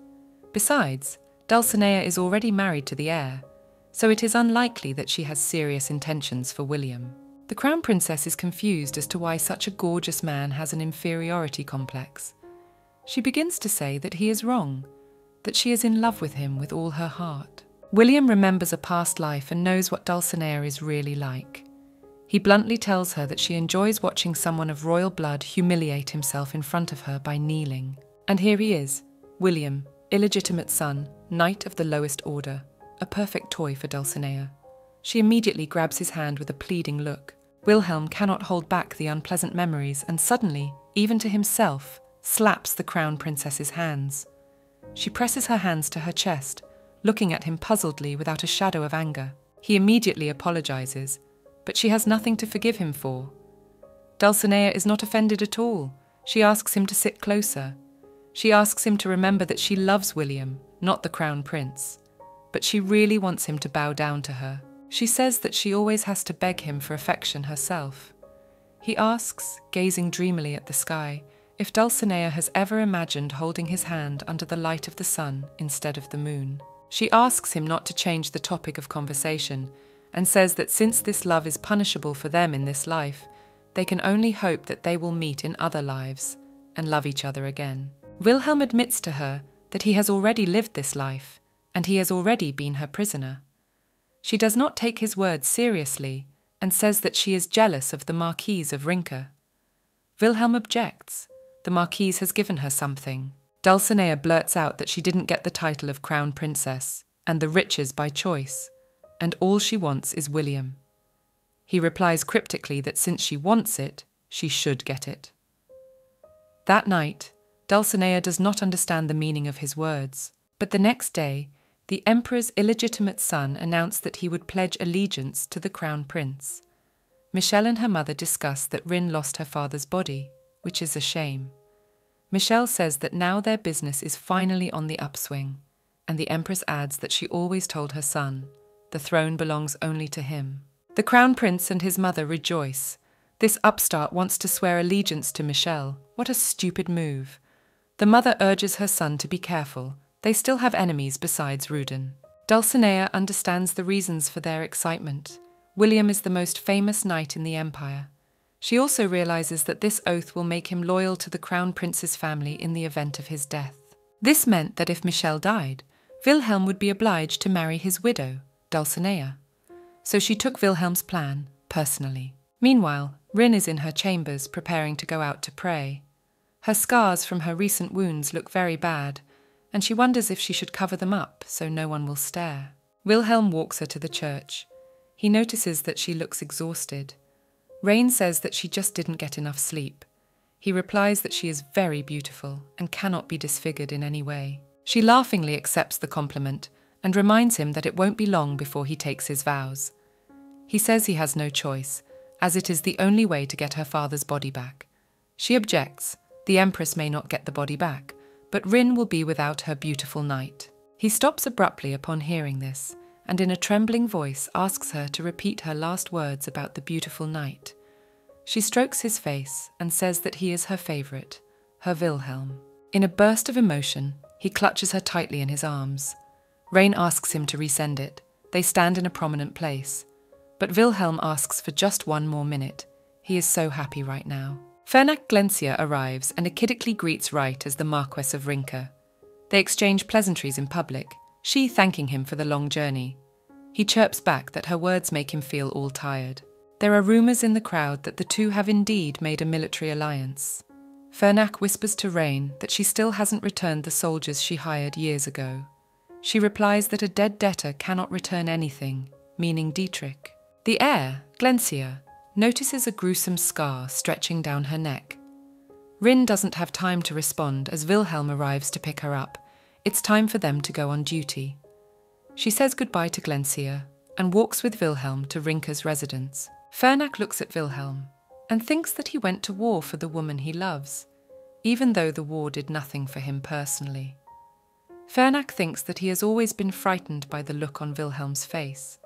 Besides, Dulcinea is already married to the heir, so it is unlikely that she has serious intentions for William. The crown princess is confused as to why such a gorgeous man has an inferiority complex. She begins to say that he is wrong, that she is in love with him with all her heart. William remembers a past life and knows what Dulcinea is really like. He bluntly tells her that she enjoys watching someone of royal blood humiliate himself in front of her by kneeling. And here he is, William, illegitimate son, knight of the lowest order, a perfect toy for Dulcinea. She immediately grabs his hand with a pleading look. Wilhelm cannot hold back the unpleasant memories and suddenly, even to himself, slaps the crown princess's hands. She presses her hands to her chest, looking at him puzzledly without a shadow of anger. He immediately apologizes, but she has nothing to forgive him for. Dulcinea is not offended at all. She asks him to sit closer. She asks him to remember that she loves William, not the crown prince. But she really wants him to bow down to her. She says that she always has to beg him for affection herself. He asks, gazing dreamily at the sky, if Dulcinea has ever imagined holding his hand under the light of the sun instead of the moon. She asks him not to change the topic of conversation and says that since this love is punishable for them in this life, they can only hope that they will meet in other lives and love each other again. Wilhelm admits to her that he has already lived this life and he has already been her prisoner. She does not take his words seriously and says that she is jealous of the Marquise of Rinca. Wilhelm objects. The Marquise has given her something. Dulcinea blurts out that she didn't get the title of crown princess and the riches by choice, and all she wants is William. He replies cryptically that since she wants it, she should get it. That night, Dulcinea does not understand the meaning of his words, but the next day, the emperor's illegitimate son announced that he would pledge allegiance to the crown prince. Michelle and her mother discuss that Rin lost her father's body, which is a shame. Michelle says that now their business is finally on the upswing, and the empress adds that she always told her son, the throne belongs only to him. The crown prince and his mother rejoice. This upstart wants to swear allegiance to Michelle. What a stupid move. The mother urges her son to be careful. They still have enemies besides Rudin. Dulcinea understands the reasons for their excitement. William is the most famous knight in the empire. She also realizes that this oath will make him loyal to the crown prince's family in the event of his death. This meant that if Michelle died, Wilhelm would be obliged to marry his widow, Dulcinea. So she took Wilhelm's plan personally. Meanwhile, Rin is in her chambers preparing to go out to pray. Her scars from her recent wounds look very bad, and she wonders if she should cover them up so no one will stare. Wilhelm walks her to the church. He notices that she looks exhausted. Rain says that she just didn't get enough sleep. He replies that she is very beautiful and cannot be disfigured in any way. She laughingly accepts the compliment and reminds him that it won't be long before he takes his vows. He says he has no choice, as it is the only way to get her father's body back. She objects. The empress may not get the body back, but Rin will be without her beautiful knight. He stops abruptly upon hearing this, and in a trembling voice asks her to repeat her last words about the beautiful knight. She strokes his face and says that he is her favourite, her Wilhelm. In a burst of emotion, he clutches her tightly in his arms. Rain asks him to resend it. They stand in a prominent place. But Wilhelm asks for just one more minute. He is so happy right now. Fernac Glencia arrives and achidically greets Wright as the Marquess of Rinca. They exchange pleasantries in public, she thanking him for the long journey. He chirps back that her words make him feel all tired. There are rumours in the crowd that the two have indeed made a military alliance. Fernac whispers to Rain that she still hasn't returned the soldiers she hired years ago. She replies that a dead debtor cannot return anything, meaning Dietrich. The heir, Glencia, notices a gruesome scar stretching down her neck. Rin doesn't have time to respond as Wilhelm arrives to pick her up. It's time for them to go on duty. She says goodbye to Glencia and walks with Wilhelm to Rinca's residence. Fernac looks at Wilhelm and thinks that he went to war for the woman he loves, even though the war did nothing for him personally. Fernac thinks that he has always been frightened by the look on Wilhelm's face.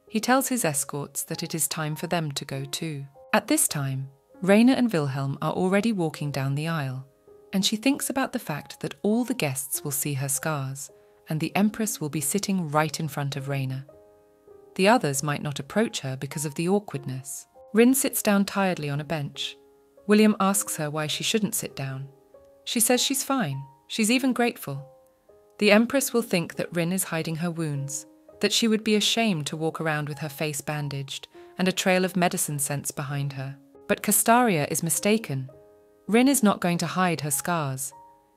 He tells his escorts that it is time for them to go too. At this time, Raina and Wilhelm are already walking down the aisle, and she thinks about the fact that all the guests will see her scars, and the Empress will be sitting right in front of Raina. The others might not approach her because of the awkwardness. Rin sits down tiredly on a bench. William asks her why she shouldn't sit down. She says she's fine. She's even grateful. The Empress will think that Rin is hiding her wounds, that she would be ashamed to walk around with her face bandaged and a trail of medicine scents behind her. But Castaria is mistaken. Rin is not going to hide her scars.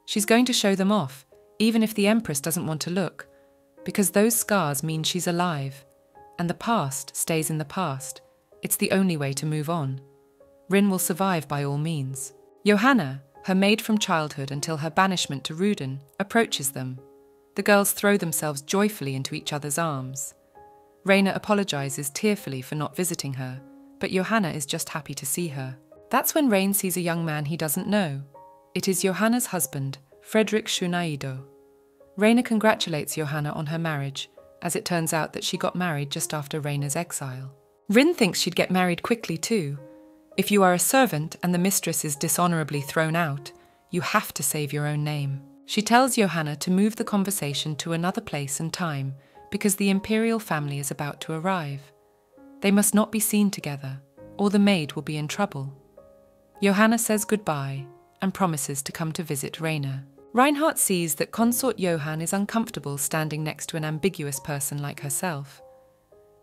She's going to show them off, even if the Empress doesn't want to look, because those scars mean she's alive, and the past stays in the past, It's the only way to move on. Rin will survive by all means. Johanna, her maid from childhood until her banishment to Ruden, approaches them. The girls throw themselves joyfully into each other's arms. Raina apologizes tearfully for not visiting her, but Johanna is just happy to see her. That's when Rain sees a young man he doesn't know. It is Johanna's husband, Frederick Shunaido. Raina congratulates Johanna on her marriage, as it turns out that she got married just after Raina's exile. Rin thinks she'd get married quickly too. If you are a servant and the mistress is dishonorably thrown out, you have to save your own name. She tells Johanna to move the conversation to another place and time because the imperial family is about to arrive. They must not be seen together, or the maid will be in trouble. Johanna says goodbye and promises to come to visit Raina. Reinhardt sees that consort Johann is uncomfortable standing next to an ambiguous person like herself.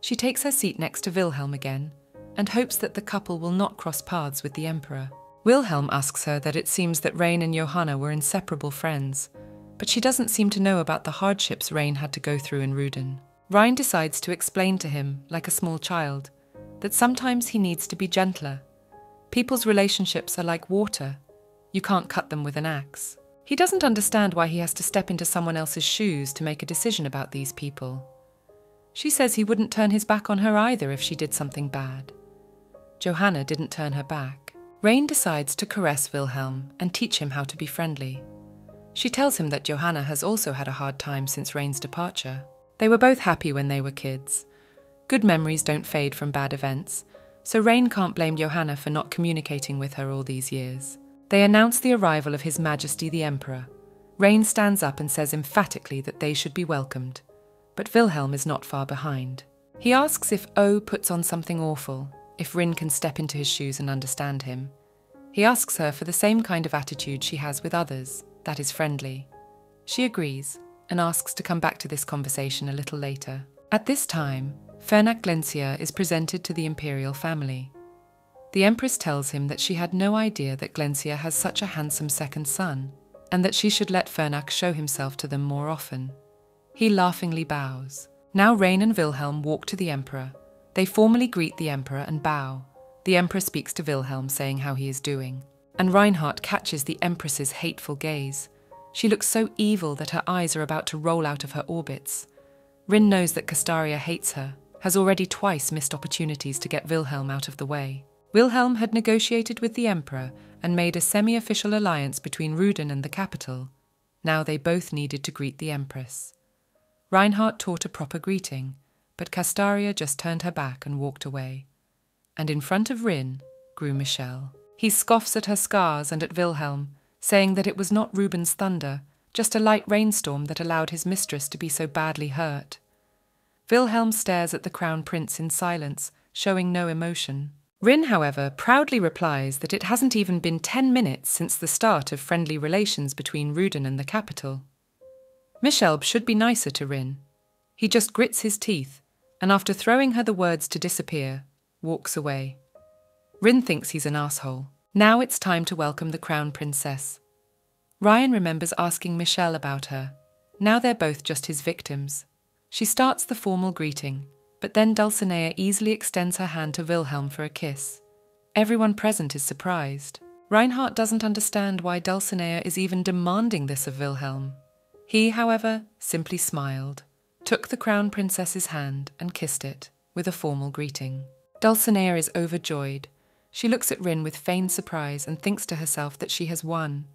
She takes her seat next to Wilhelm again and hopes that the couple will not cross paths with the Emperor. Wilhelm asks her that it seems that Rain and Johanna were inseparable friends, but she doesn't seem to know about the hardships Rain had to go through in Ruden. Rein decides to explain to him, like a small child, that sometimes he needs to be gentler. People's relationships are like water. You can't cut them with an axe. He doesn't understand why he has to step into someone else's shoes to make a decision about these people. She says he wouldn't turn his back on her either if she did something bad. Johanna didn't turn her back. Rain decides to caress Wilhelm and teach him how to be friendly. She tells him that Johanna has also had a hard time since Rain's departure. They were both happy when they were kids. Good memories don't fade from bad events, so Rain can't blame Johanna for not communicating with her all these years. They announce the arrival of His Majesty the Emperor. Rain stands up and says emphatically that they should be welcomed, but Wilhelm is not far behind. He asks if O puts on something awful, if Rin can step into his shoes and understand him. He asks her for the same kind of attitude she has with others, that is friendly. She agrees and asks to come back to this conversation a little later. At this time, Fernac Glencia is presented to the imperial family. The Empress tells him that she had no idea that Glencia has such a handsome second son, and that she should let Fernac show himself to them more often. He laughingly bows. Now Rain and Wilhelm walk to the Emperor. They formally greet the Emperor and bow. The Emperor speaks to Wilhelm, saying how he is doing. And Reinhardt catches the Empress's hateful gaze. She looks so evil that her eyes are about to roll out of her orbits. Rin knows that Castaria hates her, has already twice missed opportunities to get Wilhelm out of the way. Wilhelm had negotiated with the Emperor and made a semi-official alliance between Ruden and the capital. Now they both needed to greet the Empress. Reinhardt taught a proper greeting, but Castaria just turned her back and walked away. And in front of Rin grew Michel. He scoffs at her scars and at Wilhelm, saying that it was not Ruben's thunder, just a light rainstorm that allowed his mistress to be so badly hurt. Wilhelm stares at the Crown Prince in silence, showing no emotion. Rin, however, proudly replies that it hasn't even been 10 minutes since the start of friendly relations between Ruden and the capital. Michel should be nicer to Rin. He just grits his teeth, and after throwing her the words to disappear, walks away. Rin thinks he's an asshole. Now it's time to welcome the Crown Princess. Ryan remembers asking Michel about her. Now they're both just his victims. She starts the formal greeting, but then Dulcinea easily extends her hand to Wilhelm for a kiss. Everyone present is surprised. Reinhardt doesn't understand why Dulcinea is even demanding this of Wilhelm. He, however, simply smiled, took the Crown Princess's hand and kissed it, with a formal greeting. Dulcinea is overjoyed. She looks at Rin with feigned surprise and thinks to herself that she has won.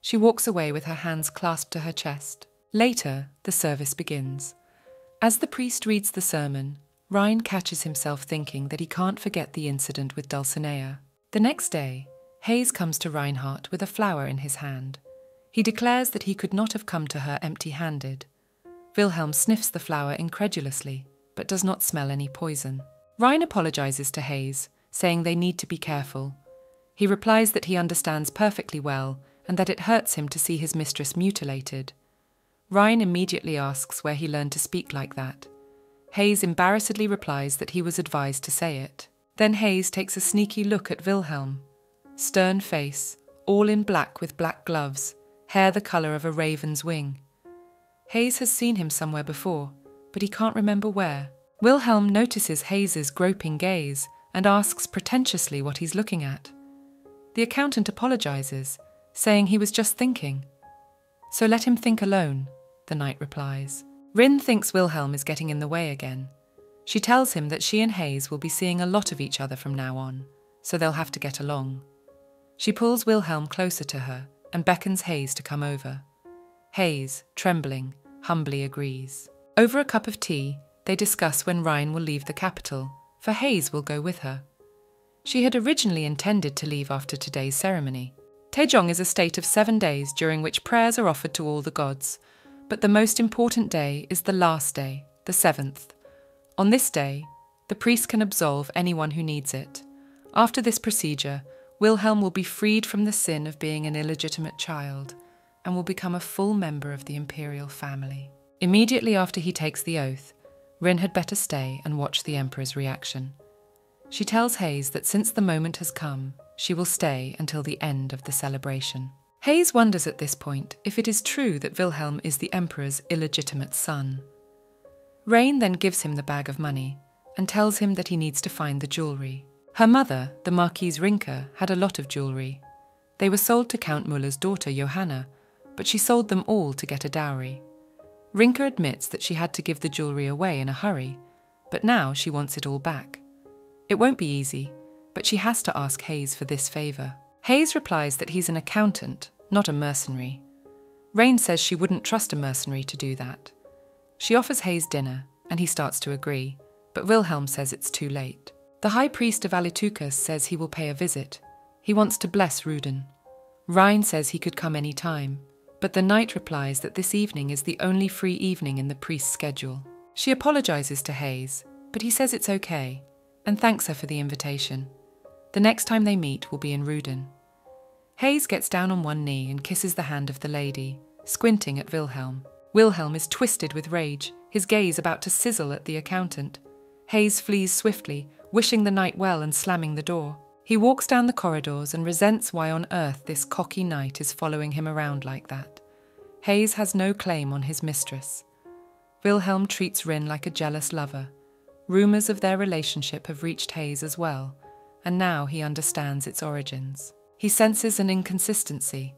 She walks away with her hands clasped to her chest. Later, the service begins. As the priest reads the sermon, Ryan catches himself thinking that he can't forget the incident with Dulcinea. The next day, Hayes comes to Reinhardt with a flower in his hand. He declares that he could not have come to her empty-handed. Wilhelm sniffs the flower incredulously, but does not smell any poison. Ryan apologizes to Hayes, saying they need to be careful. He replies that he understands perfectly well and that it hurts him to see his mistress mutilated. Ryan immediately asks where he learned to speak like that. Hayes embarrassedly replies that he was advised to say it. Then Hayes takes a sneaky look at Wilhelm. Stern face, all in black with black gloves, hair the colour of a raven's wing. Hayes has seen him somewhere before, but he can't remember where. Wilhelm notices Hayes's groping gaze and asks pretentiously what he's looking at. The accountant apologizes, saying he was just thinking. "So let him think alone," the knight replies. Rin thinks Wilhelm is getting in the way again. She tells him that she and Hayes will be seeing a lot of each other from now on, so they'll have to get along. She pulls Wilhelm closer to her and beckons Hayes to come over. Hayes, trembling, humbly agrees. Over a cup of tea, they discuss when Rhine will leave the capital, for Hayes will go with her. She had originally intended to leave after today's ceremony. Taejong is a state of 7 days during which prayers are offered to all the gods, but the most important day is the last day, the 7th. On this day, the priest can absolve anyone who needs it. After this procedure, Wilhelm will be freed from the sin of being an illegitimate child and will become a full member of the imperial family. Immediately after he takes the oath, Rin had better stay and watch the emperor's reaction. She tells Hayes that since the moment has come, she will stay until the end of the celebration. Hayes wonders at this point if it is true that Wilhelm is the emperor's illegitimate son. Rain then gives him the bag of money and tells him that he needs to find the jewellery. Her mother, the Marquise Rinke, had a lot of jewellery. They were sold to Count Muller's daughter Johanna, but she sold them all to get a dowry. Rinke admits that she had to give the jewellery away in a hurry, but now she wants it all back. It won't be easy, but she has to ask Hayes for this favour. Hayes replies that he's an accountant, not a mercenary. Rain says she wouldn't trust a mercenary to do that. She offers Hayes dinner, and he starts to agree, but Wilhelm says it's too late. The high priest of Alitukas says he will pay a visit. He wants to bless Ruden. Rhine says he could come any time, but the knight replies that this evening is the only free evening in the priest's schedule. She apologises to Hayes, but he says it's okay, and thanks her for the invitation. The next time they meet will be in Ruden. Hayes gets down on one knee and kisses the hand of the lady, squinting at Wilhelm. Wilhelm is twisted with rage, his gaze about to sizzle at the accountant. Hayes flees swiftly, wishing the knight well and slamming the door. He walks down the corridors and resents why on earth this cocky knight is following him around like that. Hayes has no claim on his mistress. Wilhelm treats Rin like a jealous lover. Rumours of their relationship have reached Hayes as well, and now he understands its origins. He senses an inconsistency.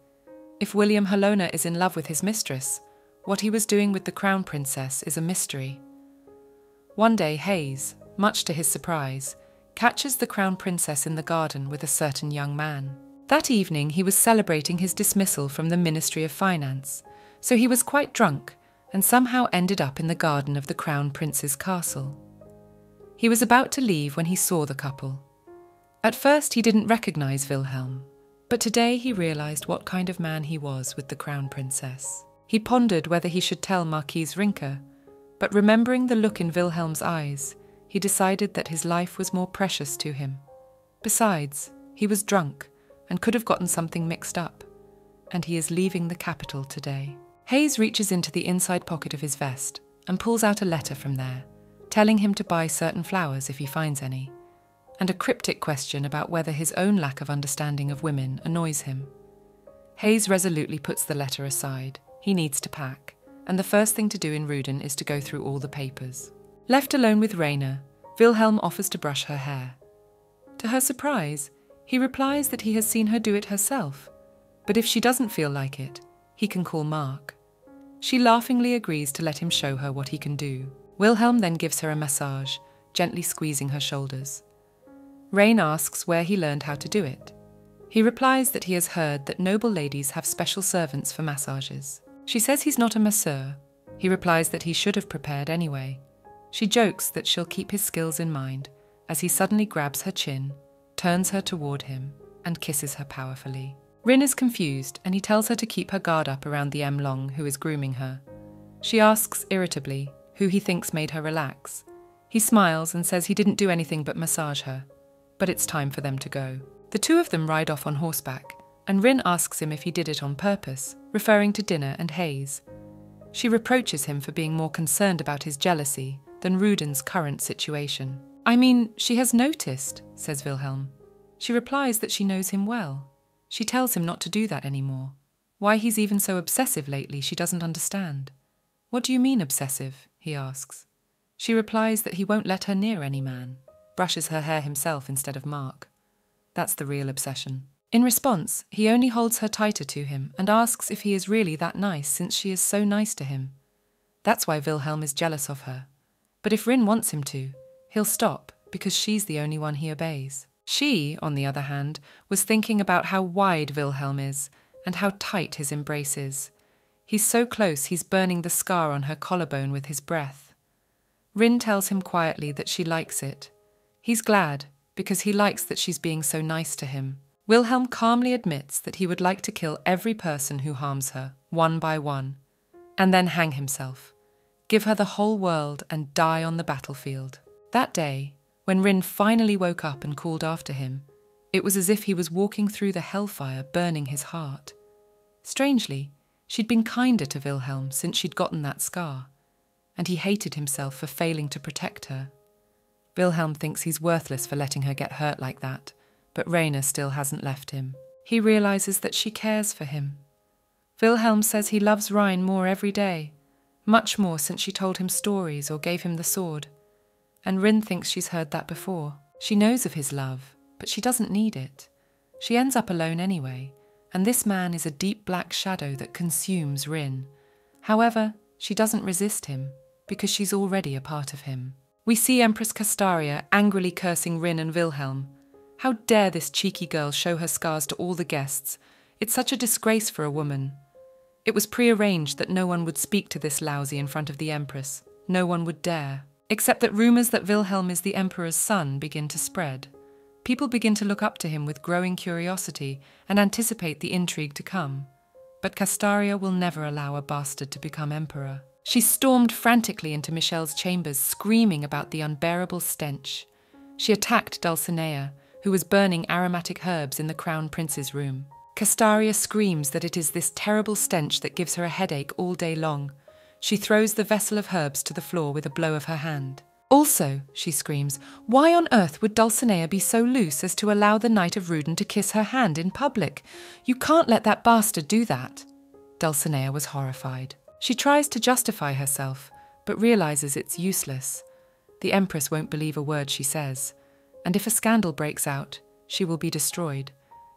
If William Helona is in love with his mistress, what he was doing with the crown princess is a mystery. One day Hayes, much to his surprise, catches the crown princess in the garden with a certain young man. That evening he was celebrating his dismissal from the Ministry of Finance, so he was quite drunk and somehow ended up in the garden of the crown prince's castle. He was about to leave when he saw the couple. At first he didn't recognise Wilhelm, but today he realised what kind of man he was with the crown princess. He pondered whether he should tell Marquise Rinke, but remembering the look in Wilhelm's eyes, he decided that his life was more precious to him. Besides, he was drunk and could have gotten something mixed up, and he is leaving the capital today. Hayes reaches into the inside pocket of his vest and pulls out a letter from there, telling him to buy certain flowers if he finds any, and a cryptic question about whether his own lack of understanding of women annoys him. Hayes resolutely puts the letter aside. He needs to pack, and the first thing to do in Ruden is to go through all the papers. Left alone with Raina, Wilhelm offers to brush her hair. To her surprise, he replies that he has seen her do it herself, but if she doesn't feel like it, he can call Mark. She laughingly agrees to let him show her what he can do. Wilhelm then gives her a massage, gently squeezing her shoulders. Rain asks where he learned how to do it. He replies that he has heard that noble ladies have special servants for massages. She says he's not a masseur. He replies that he should have prepared anyway. She jokes that she'll keep his skills in mind as he suddenly grabs her chin, turns her toward him, and kisses her powerfully. Rin is confused and he tells her to keep her guard up around the Long who is grooming her. She asks irritably who he thinks made her relax. He smiles and says he didn't do anything but massage her, but it's time for them to go. The two of them ride off on horseback, and Rin asks him if he did it on purpose, referring to dinner and Hayes. She reproaches him for being more concerned about his jealousy than Ruden's current situation. "I mean, she has noticed," says Wilhelm. She replies that she knows him well. She tells him not to do that anymore. Why he's even so obsessive lately she doesn't understand. "What do you mean obsessive?" he asks. She replies that he won't let her near any man. brushes her hair himself instead of Mark. That's the real obsession. In response, he only holds her tighter to him and asks if he is really that nice since she is so nice to him. That's why Wilhelm is jealous of her. But if Rin wants him to, he'll stop because she's the only one he obeys. She, on the other hand, was thinking about how wide Wilhelm is and how tight his embrace is. He's so close he's burning the scar on her collarbone with his breath. Rin tells him quietly that she likes it. He's glad because he likes that she's being so nice to him. Wilhelm calmly admits that he would like to kill every person who harms her, one by one, and then hang himself, give her the whole world and die on the battlefield. That day, when Rin finally woke up and called after him, it was as if he was walking through the hellfire burning his heart. Strangely, she'd been kinder to Wilhelm since she'd gotten that scar, and he hated himself for failing to protect her. Wilhelm thinks he's worthless for letting her get hurt like that, but Raina still hasn't left him. He realizes that she cares for him. Wilhelm says he loves Rhine more every day, much more since she told him stories or gave him the sword. And Rin thinks she's heard that before. She knows of his love, but she doesn't need it. She ends up alone anyway, and this man is a deep black shadow that consumes Rin. However, she doesn't resist him, because she's already a part of him. We see Empress Castaria angrily cursing Rin and Wilhelm. How dare this cheeky girl show her scars to all the guests? It's such a disgrace for a woman. It was prearranged that no one would speak to this lousy in front of the Empress. No one would dare. Except that rumours that Wilhelm is the Emperor's son begin to spread. People begin to look up to him with growing curiosity and anticipate the intrigue to come. But Castaria will never allow a bastard to become emperor. She stormed frantically into Michelle's chambers, screaming about the unbearable stench. She attacked Dulcinea, who was burning aromatic herbs in the Crown Prince's room. Castaria screams that it is this terrible stench that gives her a headache all day long. She throws the vessel of herbs to the floor with a blow of her hand. Also, she screams, why on earth would Dulcinea be so loose as to allow the Knight of Ruden to kiss her hand in public? You can't let that bastard do that. Dulcinea was horrified. She tries to justify herself, but realizes it's useless. The Empress won't believe a word she says, and if a scandal breaks out, she will be destroyed.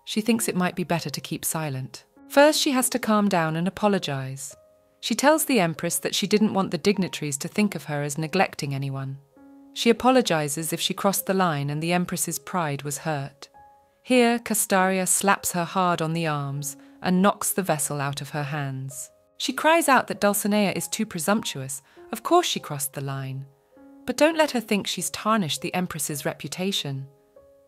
She thinks it might be better to keep silent. First, she has to calm down and apologize. She tells the Empress that she didn't want the dignitaries to think of her as neglecting anyone. She apologizes if she crossed the line and the Empress's pride was hurt. Here, Castaria slaps her hard on the arms and knocks the vessel out of her hands. She cries out that Dulcinea is too presumptuous. Of course she crossed the line. But don't let her think she's tarnished the Empress's reputation.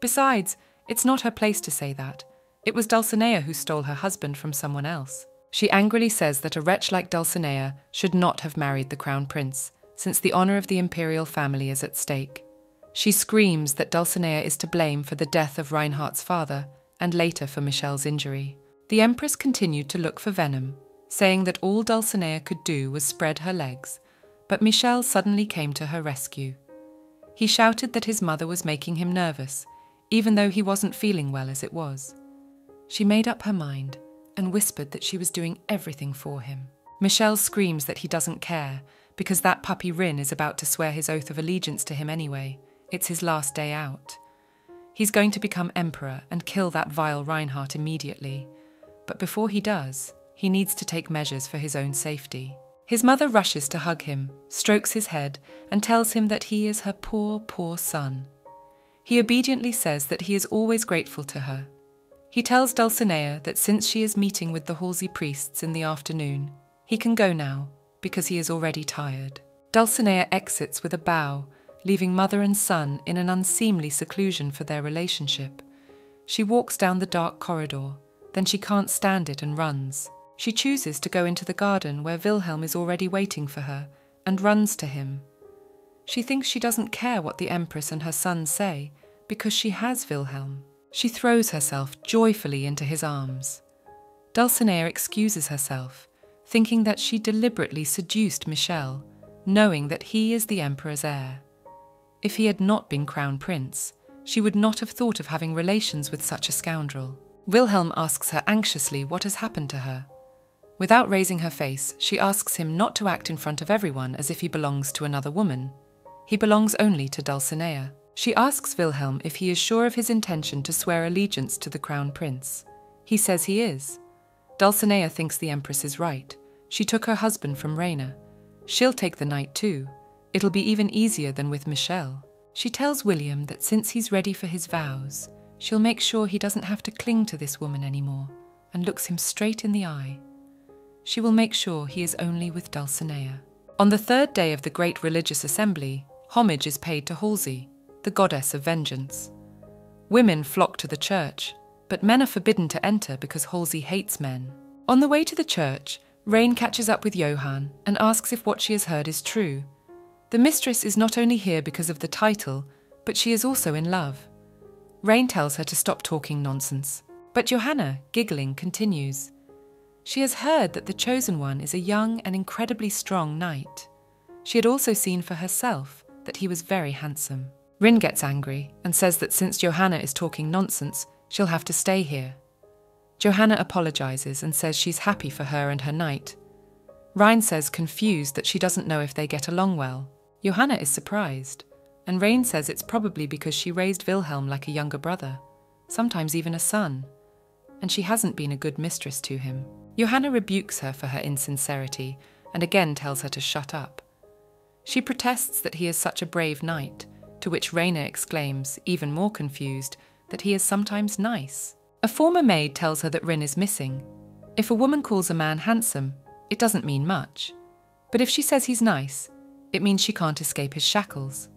Besides, it's not her place to say that. It was Dulcinea who stole her husband from someone else. She angrily says that a wretch like Dulcinea should not have married the Crown Prince, since the honour of the imperial family is at stake. She screams that Dulcinea is to blame for the death of Reinhardt's father, and later for Michelle's injury. The Empress continued to look for venom, saying that all Dulcinea could do was spread her legs, but Michel suddenly came to her rescue. He shouted that his mother was making him nervous, even though he wasn't feeling well as it was. She made up her mind and whispered that she was doing everything for him. Michel screams that he doesn't care, because that puppy Rin is about to swear his oath of allegiance to him anyway. It's his last day out. He's going to become emperor and kill that vile Reinhardt immediately. But before he does, he needs to take measures for his own safety. His mother rushes to hug him, strokes his head, and tells him that he is her poor, poor son. He obediently says that he is always grateful to her. He tells Dulcinea that since she is meeting with the Halsey priests in the afternoon, he can go now, because he is already tired. Dulcinea exits with a bow, leaving mother and son in an unseemly seclusion for their relationship. She walks down the dark corridor, then she can't stand it and runs. She chooses to go into the garden where Wilhelm is already waiting for her, and runs to him. She thinks she doesn't care what the Empress and her son say, because she has Wilhelm. She throws herself joyfully into his arms. Dulcinea excuses herself, thinking that she deliberately seduced Michel, knowing that he is the Emperor's heir. If he had not been Crown Prince, she would not have thought of having relations with such a scoundrel. Wilhelm asks her anxiously what has happened to her. Without raising her face, she asks him not to act in front of everyone as if he belongs to another woman. He belongs only to Dulcinea. She asks Wilhelm if he is sure of his intention to swear allegiance to the crown prince. He says he is. Dulcinea thinks the empress is right. She took her husband from Reina. She'll take the knight too. It'll be even easier than with Michelle. She tells William that since he's ready for his vows, she'll make sure he doesn't have to cling to this woman anymore, and looks him straight in the eye. She will make sure he is only with Dulcinea. On the third day of the great religious assembly, homage is paid to Halsey, the goddess of vengeance. Women flock to the church, but men are forbidden to enter because Halsey hates men. On the way to the church, Rain catches up with Johann and asks if what she has heard is true. The mistress is not only here because of the title, but she is also in love. Rain tells her to stop talking nonsense, but Johanna, giggling, continues. She has heard that the Chosen One is a young and incredibly strong knight. She had also seen for herself that he was very handsome. Rin gets angry and says that since Johanna is talking nonsense, she'll have to stay here. Johanna apologizes and says she's happy for her and her knight. Rain says, confused, that she doesn't know if they get along well. Johanna is surprised, and Rain says it's probably because she raised Wilhelm like a younger brother, sometimes even a son, and she hasn't been a good mistress to him. Johanna rebukes her for her insincerity and again tells her to shut up. She protests that he is such a brave knight, to which Raina exclaims, even more confused, that he is sometimes nice. A former maid tells her that Rin is missing. If a woman calls a man handsome, it doesn't mean much. But if she says he's nice, it means she can't escape his shackles.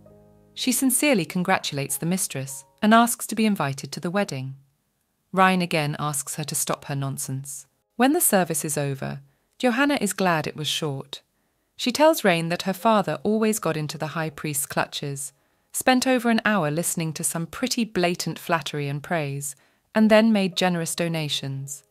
She sincerely congratulates the mistress and asks to be invited to the wedding. Rain again asks her to stop her nonsense. When the service is over, Johanna is glad it was short. She tells Rain that her father always got into the high priest's clutches, spent over an hour listening to some pretty blatant flattery and praise, and then made generous donations.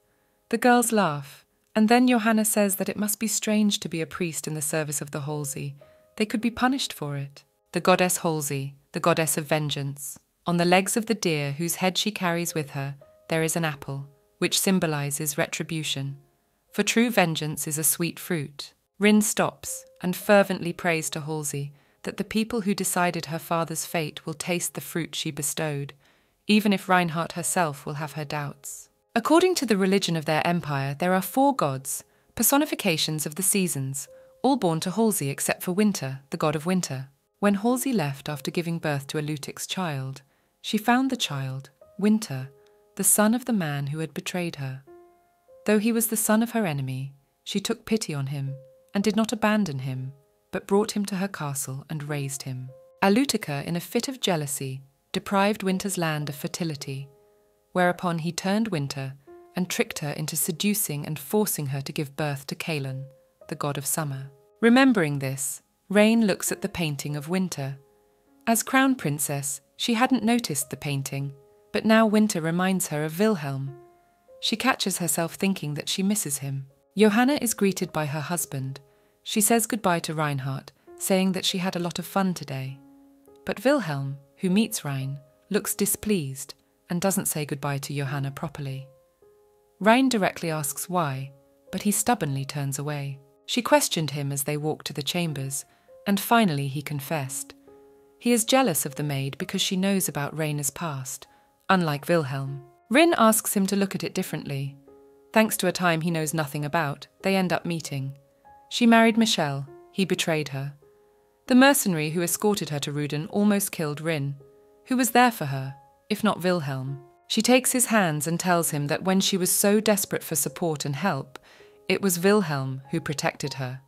The girls laugh, and then Johanna says that it must be strange to be a priest in the service of the Halsey. They could be punished for it. The goddess Halsey, the goddess of vengeance. On the legs of the deer whose head she carries with her, there is an apple, which symbolizes retribution. For true vengeance is a sweet fruit. Rin stops and fervently prays to Halsey that the people who decided her father's fate will taste the fruit she bestowed, even if Reinhardt herself will have her doubts. According to the religion of their empire, there are 4 gods, personifications of the seasons, all born to Halsey except for Winter, the god of winter. When Halsey left after giving birth to a Lutic's child, she found the child, Winter, the son of the man who had betrayed her. Though he was the son of her enemy, she took pity on him and did not abandon him, but brought him to her castle and raised him. Alutica, in a fit of jealousy, deprived Winter's land of fertility, whereupon he turned Winter and tricked her into seducing and forcing her to give birth to Caelan, the god of summer. Remembering this, Rain looks at the painting of Winter. As crown princess, she hadn't noticed the painting, but now Winter reminds her of Wilhelm. She catches herself thinking that she misses him. Johanna is greeted by her husband. She says goodbye to Reinhardt, saying that she had a lot of fun today. But Wilhelm, who meets Rain, looks displeased and doesn't say goodbye to Johanna properly. Rain directly asks why, but he stubbornly turns away. She questioned him as they walked to the chambers, and finally he confessed. He is jealous of the maid because she knows about Raina's past, unlike Wilhelm. Rin asks him to look at it differently. Thanks to a time he knows nothing about, they end up meeting. She married Michelle, he betrayed her. The mercenary who escorted her to Ruden almost killed Rin, who was there for her, if not Wilhelm. She takes his hands and tells him that when she was so desperate for support and help, it was Wilhelm who protected her.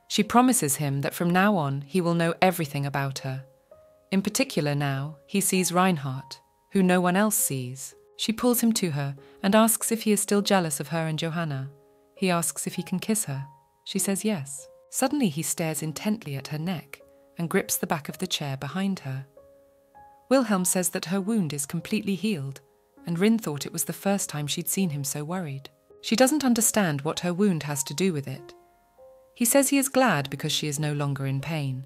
She promises him that from now on he will know everything about her. In particular now, he sees Reinhardt, who no one else sees. She pulls him to her and asks if he is still jealous of her and Johanna. He asks if he can kiss her. She says yes. Suddenly he stares intently at her neck and grips the back of the chair behind her. Wilhelm says that her wound is completely healed, and Rin thought it was the first time she'd seen him so worried. She doesn't understand what her wound has to do with it. He says he is glad because she is no longer in pain.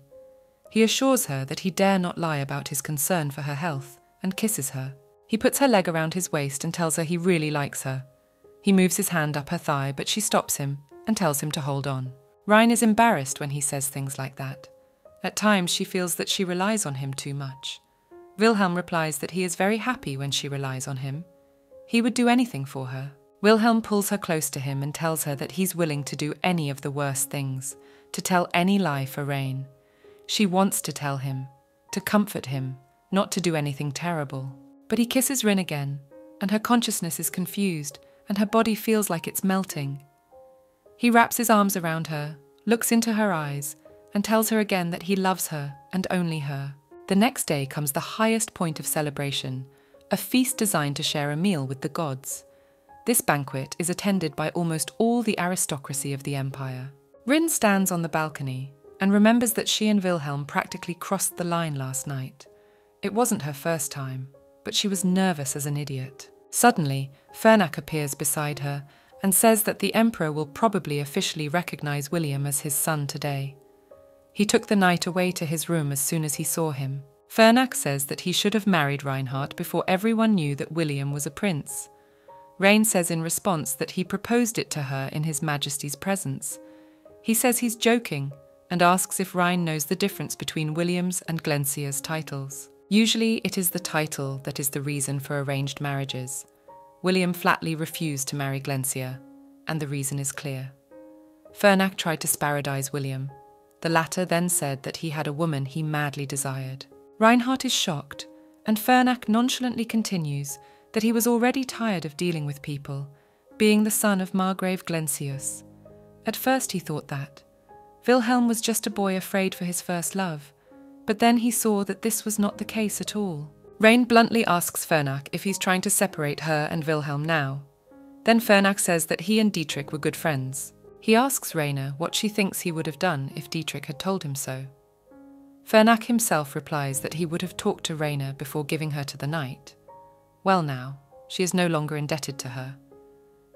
He assures her that he dare not lie about his concern for her health and kisses her. He puts her leg around his waist and tells her he really likes her. He moves his hand up her thigh, but she stops him and tells him to hold on. Ryan is embarrassed when he says things like that. At times she feels that she relies on him too much. Wilhelm replies that he is very happy when she relies on him. He would do anything for her. Wilhelm pulls her close to him and tells her that he's willing to do any of the worst things, to tell any lie for Rain. She wants to tell him, to comfort him, not to do anything terrible. But he kisses Rin again, and her consciousness is confused, and her body feels like it's melting. He wraps his arms around her, looks into her eyes, and tells her again that he loves her and only her. The next day comes the highest point of celebration, a feast designed to share a meal with the gods. This banquet is attended by almost all the aristocracy of the empire. Rin stands on the balcony and remembers that she and Wilhelm practically crossed the line last night. It wasn't her first time, but she was nervous as an idiot. Suddenly, Fernak appears beside her and says that the Emperor will probably officially recognize William as his son today. He took the knight away to his room as soon as he saw him. Fernak says that he should have married Reinhardt before everyone knew that William was a prince. Rain says in response that he proposed it to her in His Majesty's presence. He says he's joking and asks if Ryan knows the difference between William's and Glencia's titles. Usually it is the title that is the reason for arranged marriages. William flatly refused to marry Glencia, and the reason is clear. Fernak tried to sparadize William. The latter then said that he had a woman he madly desired. Reinhardt is shocked, and Fernak nonchalantly continues that he was already tired of dealing with people, being the son of Margrave Glencius. At first he thought that. Wilhelm was just a boy afraid for his first love, but then he saw that this was not the case at all. Rain bluntly asks Fernak if he's trying to separate her and Wilhelm now. Then Fernak says that he and Dietrich were good friends. He asks Raina what she thinks he would have done if Dietrich had told him so. Fernak himself replies that he would have talked to Raina before giving her to the knight. Well now, she is no longer indebted to her.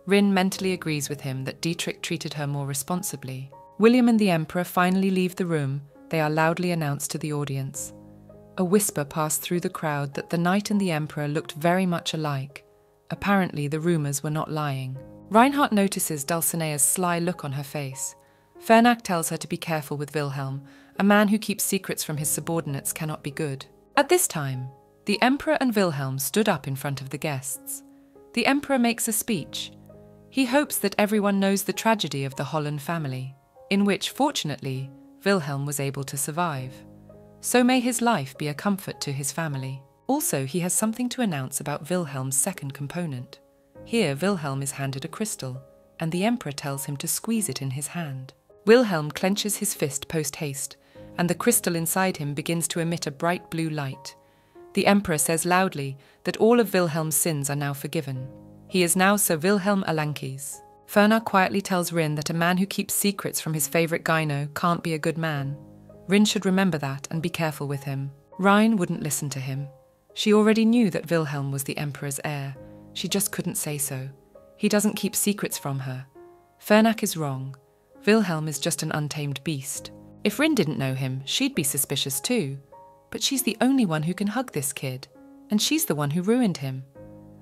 Rin mentally agrees with him that Dietrich treated her more responsibly. William and the Emperor finally leave the room. They are loudly announced to the audience. A whisper passed through the crowd that the knight and the Emperor looked very much alike. Apparently the rumours were not lying. Reinhardt notices Dulcinea's sly look on her face. Fernak tells her to be careful with Wilhelm. A man who keeps secrets from his subordinates cannot be good. At this time, the Emperor and Wilhelm stood up in front of the guests. The Emperor makes a speech. He hopes that everyone knows the tragedy of the Holland family, in which, fortunately, Wilhelm was able to survive. So may his life be a comfort to his family. Also, he has something to announce about Wilhelm's second component. Here, Wilhelm is handed a crystal, and the Emperor tells him to squeeze it in his hand. Wilhelm clenches his fist post-haste, and the crystal inside him begins to emit a bright blue light. The Emperor says loudly that all of Wilhelm's sins are now forgiven. He is now Sir Wilhelm Alankes. Fernak quietly tells Rin that a man who keeps secrets from his favourite gyno can't be a good man. Rin should remember that and be careful with him. Rhine wouldn't listen to him. She already knew that Wilhelm was the Emperor's heir. She just couldn't say so. He doesn't keep secrets from her. Fernak is wrong. Wilhelm is just an untamed beast. If Rin didn't know him, she'd be suspicious too. But she's the only one who can hug this kid, and she's the one who ruined him.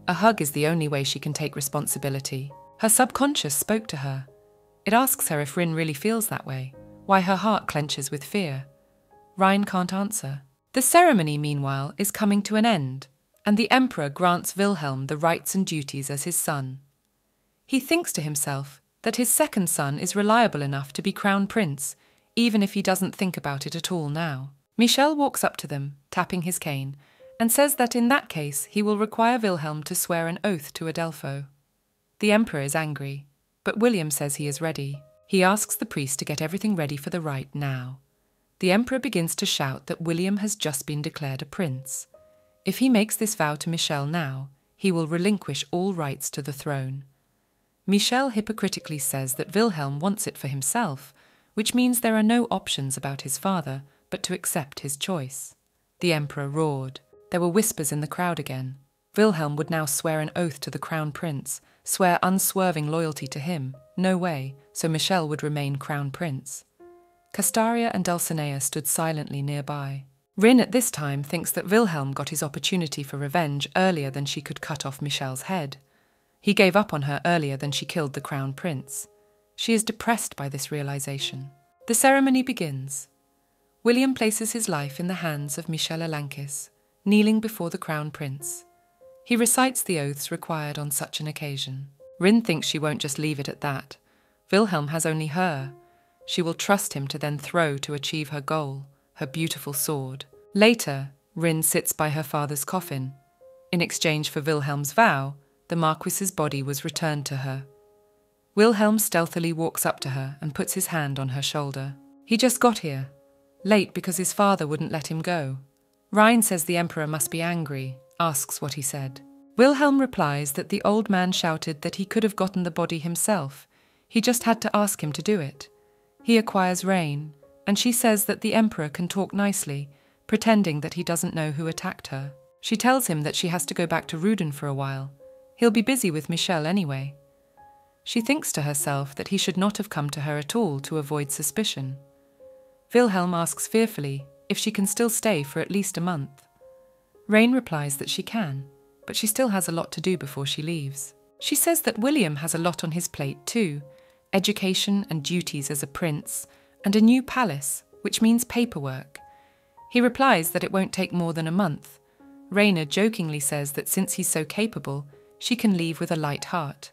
A hug is the only way she can take responsibility. Her subconscious spoke to her. It asks her if Rin really feels that way, why her heart clenches with fear. Rhine can't answer. The ceremony, meanwhile, is coming to an end, and the Emperor grants Wilhelm the rights and duties as his son. He thinks to himself that his second son is reliable enough to be crown prince, even if he doesn't think about it at all now. Michel walks up to them, tapping his cane, and says that in that case he will require Wilhelm to swear an oath to Adelpho. The Emperor is angry, but William says he is ready. He asks the priest to get everything ready for the rite now. The Emperor begins to shout that William has just been declared a prince. If he makes this vow to Michel now, he will relinquish all rights to the throne. Michel hypocritically says that Wilhelm wants it for himself, which means there are no options about his father but to accept his choice. The Emperor roared. There were whispers in the crowd again. Wilhelm would now swear an oath to the crown prince, swear unswerving loyalty to him. No way, so Michel would remain crown prince. Castaria and Dulcinea stood silently nearby. Rin at this time thinks that Wilhelm got his opportunity for revenge earlier than she could cut off Michel's head. He gave up on her earlier than she killed the crown prince. She is depressed by this realization. The ceremony begins. William places his life in the hands of Michel Alankes, kneeling before the crown prince. He recites the oaths required on such an occasion. Rin thinks she won't just leave it at that. Wilhelm has only her. She will trust him to then throw to achieve her goal, her beautiful sword. Later, Rin sits by her father's coffin. In exchange for Wilhelm's vow, the Marquis's body was returned to her. Wilhelm stealthily walks up to her and puts his hand on her shoulder. He just got here, late because his father wouldn't let him go. Rhine says the Emperor must be angry, asks what he said. Wilhelm replies that the old man shouted that he could have gotten the body himself. He just had to ask him to do it. He acquires Rain, and she says that the Emperor can talk nicely, pretending that he doesn't know who attacked her. She tells him that she has to go back to Ruden for a while. He'll be busy with Michel anyway. She thinks to herself that he should not have come to her at all to avoid suspicion. Wilhelm asks fearfully if she can still stay for at least a month. Rain replies that she can, but she still has a lot to do before she leaves. She says that William has a lot on his plate too, education and duties as a prince, and a new palace, which means paperwork. He replies that it won't take more than a month. Raina jokingly says that since he's so capable, she can leave with a light heart.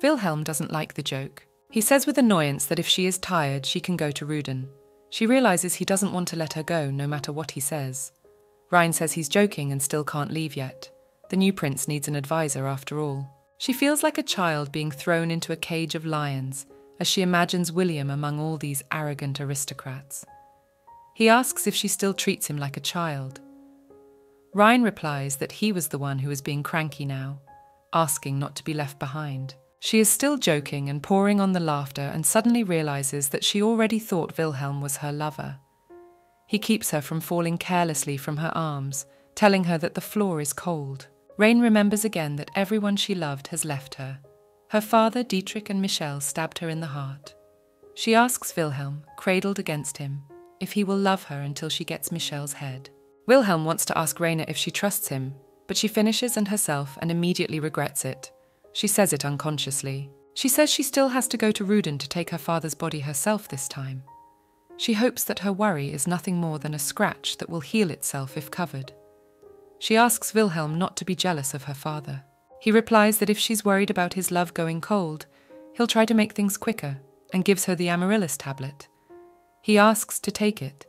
Wilhelm doesn't like the joke. He says with annoyance that if she is tired, she can go to Ruden. She realizes he doesn't want to let her go, no matter what he says. Rhine says he's joking and still can't leave yet. The new prince needs an advisor after all. She feels like a child being thrown into a cage of lions as she imagines William among all these arrogant aristocrats. He asks if she still treats him like a child. Rhine replies that he was the one who was being cranky now, asking not to be left behind. She is still joking and pouring on the laughter and suddenly realizes that she already thought Wilhelm was her lover. He keeps her from falling carelessly from her arms, telling her that the floor is cold. Rain remembers again that everyone she loved has left her. Her father, Dietrich, and Michel stabbed her in the heart. She asks Wilhelm, cradled against him, if he will love her until she gets Michel's head. Wilhelm wants to ask Raina if she trusts him, but she finishes and herself and immediately regrets it. She says it unconsciously. She says she still has to go to Ruden to take her father's body herself this time. She hopes that her worry is nothing more than a scratch that will heal itself if covered. She asks Wilhelm not to be jealous of her father. He replies that if she's worried about his love going cold, he'll try to make things quicker and gives her the amaryllis tablet. He asks to take it,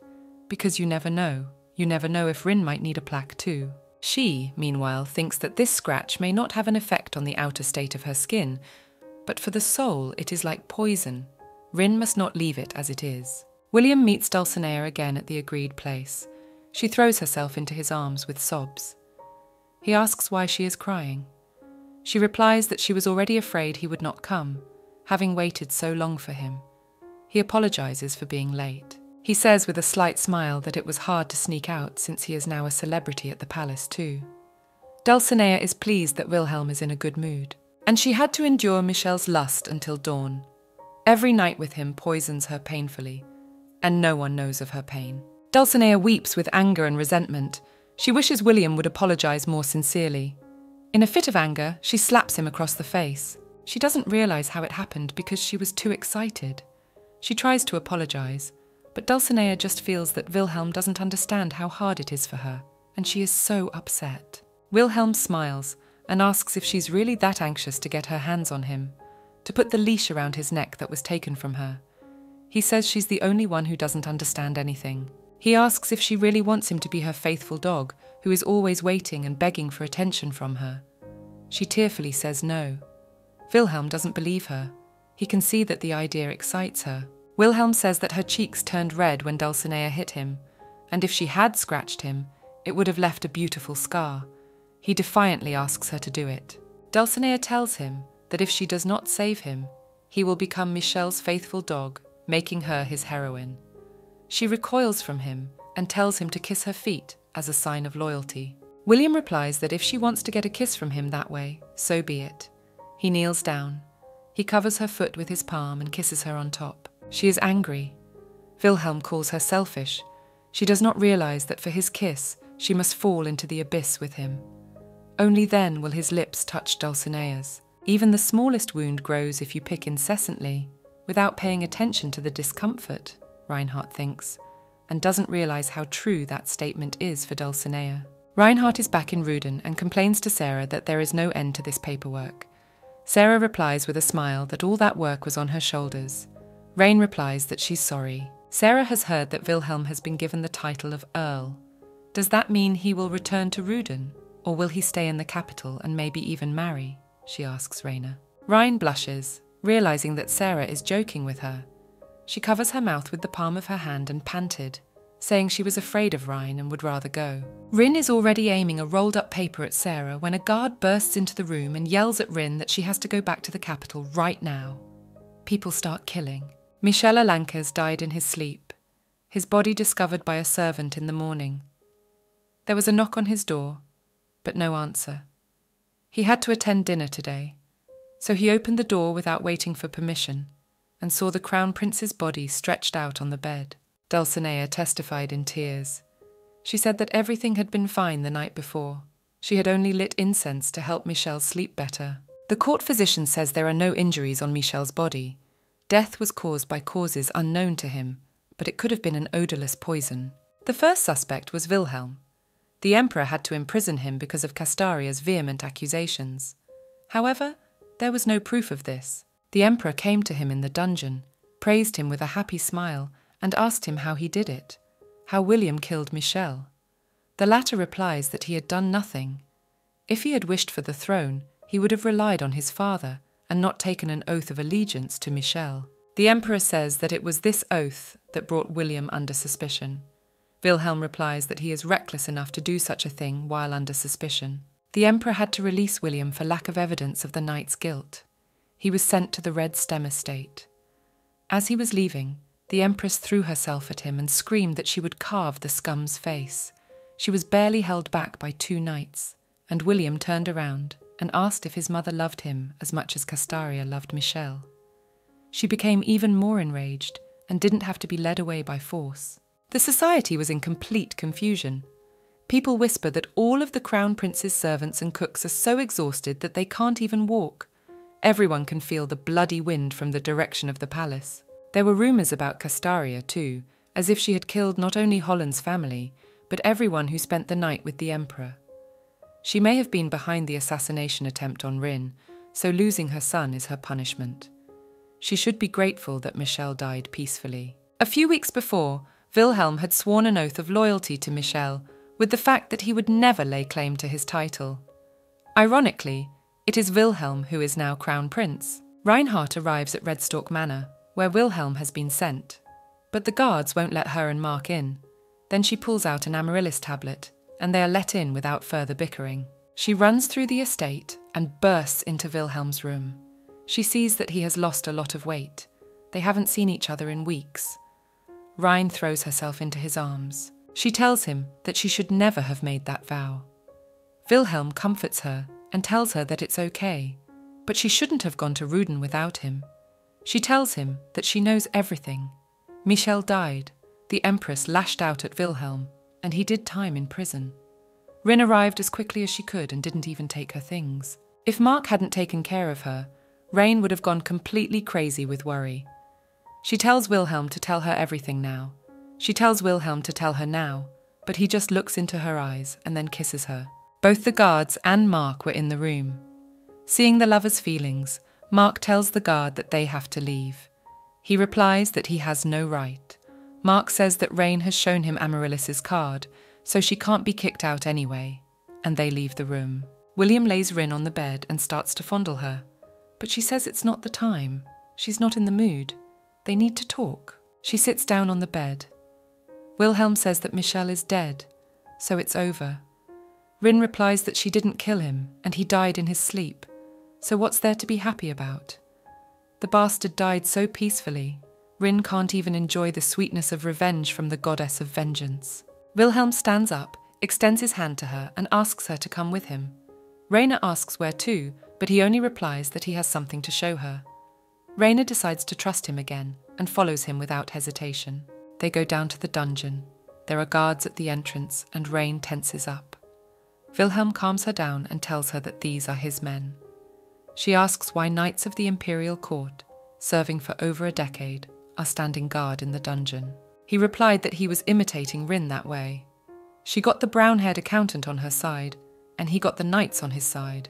because you never know. You never know if Rin might need a plaque too. She, meanwhile, thinks that this scratch may not have an effect on the outer state of her skin, but for the soul it is like poison. Rin must not leave it as it is. William meets Dulcinea again at the agreed place. She throws herself into his arms with sobs. He asks why she is crying. She replies that she was already afraid he would not come, having waited so long for him. He apologizes for being late. He says with a slight smile that it was hard to sneak out since he is now a celebrity at the palace too. Dulcinea is pleased that Wilhelm is in a good mood, and she had to endure Michel's lust until dawn. Every night with him poisons her painfully, and no one knows of her pain. Dulcinea weeps with anger and resentment. She wishes William would apologize more sincerely. In a fit of anger, she slaps him across the face. She doesn't realize how it happened because she was too excited. She tries to apologize, but Dulcinea just feels that Wilhelm doesn't understand how hard it is for her, and she is so upset. Wilhelm smiles and asks if she's really that anxious to get her hands on him, to put the leash around his neck that was taken from her. He says she's the only one who doesn't understand anything. He asks if she really wants him to be her faithful dog, who is always waiting and begging for attention from her. She tearfully says no. Wilhelm doesn't believe her. He can see that the idea excites her. Wilhelm says that her cheeks turned red when Dulcinea hit him, and if she had scratched him, it would have left a beautiful scar. He defiantly asks her to do it. Dulcinea tells him that if she does not save him, he will become Michel's faithful dog, making her his heroine. She recoils from him and tells him to kiss her feet as a sign of loyalty. William replies that if she wants to get a kiss from him that way, so be it. He kneels down. He covers her foot with his palm and kisses her on top. She is angry. Wilhelm calls her selfish. She does not realize that for his kiss, she must fall into the abyss with him. Only then will his lips touch Dulcinea's. Even the smallest wound grows if you pick incessantly, without paying attention to the discomfort, Reinhardt thinks, and doesn't realize how true that statement is for Dulcinea. Reinhardt is back in Ruden and complains to Sarah that there is no end to this paperwork. Sarah replies with a smile that all that work was on her shoulders. Rain replies that she's sorry. Sarah has heard that Wilhelm has been given the title of Earl. Does that mean he will return to Ruden? Or will he stay in the capital and maybe even marry? She asks Raina. Rein blushes, realizing that Sarah is joking with her. She covers her mouth with the palm of her hand and panted, saying she was afraid of Rein and would rather go. Rin is already aiming a rolled-up paper at Sarah when a guard bursts into the room and yells at Rin that she has to go back to the capital right now. People start killing. Michel Alankes died in his sleep, his body discovered by a servant in the morning. There was a knock on his door, but no answer. He had to attend dinner today, so he opened the door without waiting for permission and saw the Crown Prince's body stretched out on the bed. Dulcinea testified in tears. She said that everything had been fine the night before. She had only lit incense to help Michel sleep better. The court physician says there are no injuries on Michel's body. Death was caused by causes unknown to him, but it could have been an odorless poison. The first suspect was Wilhelm. The emperor had to imprison him because of Castaria's vehement accusations. However, there was no proof of this. The emperor came to him in the dungeon, praised him with a happy smile, and asked him how he did it, how William killed Michel. The latter replies that he had done nothing. If he had wished for the throne, he would have relied on his father and not taken an oath of allegiance to Michel. The emperor says that it was this oath that brought William under suspicion. Wilhelm replies that he is reckless enough to do such a thing while under suspicion. The emperor had to release William for lack of evidence of the knight's guilt. He was sent to the Red Stem estate. As he was leaving, the empress threw herself at him and screamed that she would carve the scum's face. She was barely held back by 2 knights, and William turned around and asked if his mother loved him as much as Castaria loved Michel. She became even more enraged and didn't have to be led away by force. The society was in complete confusion. People whisper that all of the Crown Prince's servants and cooks are so exhausted that they can't even walk. Everyone can feel the bloody wind from the direction of the palace. There were rumours about Castaria too, as if she had killed not only Holland's family, but everyone who spent the night with the emperor. She may have been behind the assassination attempt on Rin, so losing her son is her punishment. She should be grateful that Michel died peacefully. A few weeks before, Wilhelm had sworn an oath of loyalty to Michel, with the fact that he would never lay claim to his title. Ironically, it is Wilhelm who is now Crown Prince. Reinhardt arrives at Redstalk Manor, where Wilhelm has been sent, but the guards won't let her and Mark in. Then she pulls out an amaryllis tablet, and they are let in without further bickering. She runs through the estate and bursts into Wilhelm's room. She sees that he has lost a lot of weight. They haven't seen each other in weeks. Rein throws herself into his arms. She tells him that she should never have made that vow. Wilhelm comforts her and tells her that it's okay, but she shouldn't have gone to Ruden without him. She tells him that she knows everything. Michel died, the Empress lashed out at Wilhelm, and he did time in prison. Rin arrived as quickly as she could and didn't even take her things. If Mark hadn't taken care of her, Rain would have gone completely crazy with worry. She tells Wilhelm to tell her everything now. She tells Wilhelm to tell her now, but he just looks into her eyes and then kisses her. Both the guards and Mark were in the room. Seeing the lovers' feelings, Mark tells the guard that they have to leave. He replies that he has no right. Mark says that Rain has shown him Amaryllis's card, so she can't be kicked out anyway, and they leave the room. William lays Rin on the bed and starts to fondle her, but she says it's not the time. She's not in the mood. They need to talk. She sits down on the bed. Wilhelm says that Michel is dead, so it's over. Rin replies that she didn't kill him, and he died in his sleep, so what's there to be happy about? The bastard died so peacefully, Rin can't even enjoy the sweetness of revenge from the goddess of vengeance. Wilhelm stands up, extends his hand to her, and asks her to come with him. Raina asks where to, but he only replies that he has something to show her. Raina decides to trust him again and follows him without hesitation. They go down to the dungeon. There are guards at the entrance and Rain tenses up. Wilhelm calms her down and tells her that these are his men. She asks why knights of the imperial court, serving for over a decade, are standing guard in the dungeon. He replied that he was imitating Rin that way. She got the brown-haired accountant on her side, and he got the knights on his side.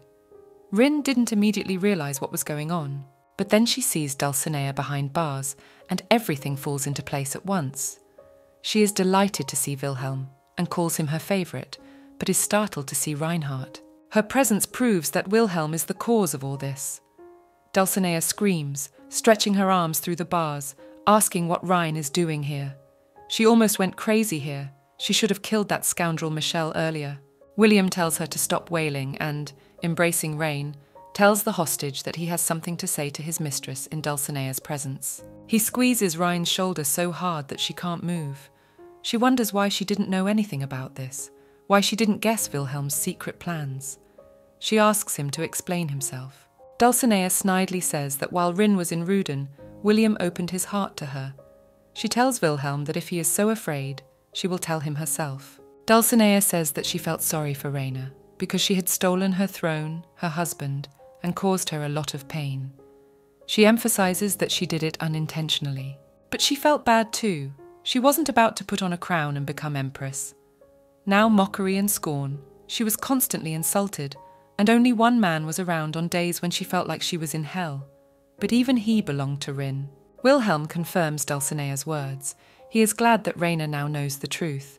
Rin didn't immediately realize what was going on, but then she sees Dulcinea behind bars, and everything falls into place at once. She is delighted to see Wilhelm, and calls him her favorite, but is startled to see Reinhardt. Her presence proves that Wilhelm is the cause of all this. Dulcinea screams, stretching her arms through the bars, asking what Rein is doing here. She almost went crazy here. She should have killed that scoundrel Michel earlier. William tells her to stop wailing and, embracing Rein, tells the hostage that he has something to say to his mistress in Dulcinea's presence. He squeezes Rein's shoulder so hard that she can't move. She wonders why she didn't know anything about this, why she didn't guess Wilhelm's secret plans. She asks him to explain himself. Dulcinea snidely says that while Rin was in Ruden, William opened his heart to her. She tells Wilhelm that if he is so afraid, she will tell him herself. Dulcinea says that she felt sorry for Raina, because she had stolen her throne, her husband, and caused her a lot of pain. She emphasizes that she did it unintentionally. But she felt bad too. She wasn't about to put on a crown and become empress. Now mockery and scorn, she was constantly insulted, and only one man was around on days when she felt like she was in hell. But even he belonged to Rin. Wilhelm confirms Dulcinea's words. He is glad that Raina now knows the truth.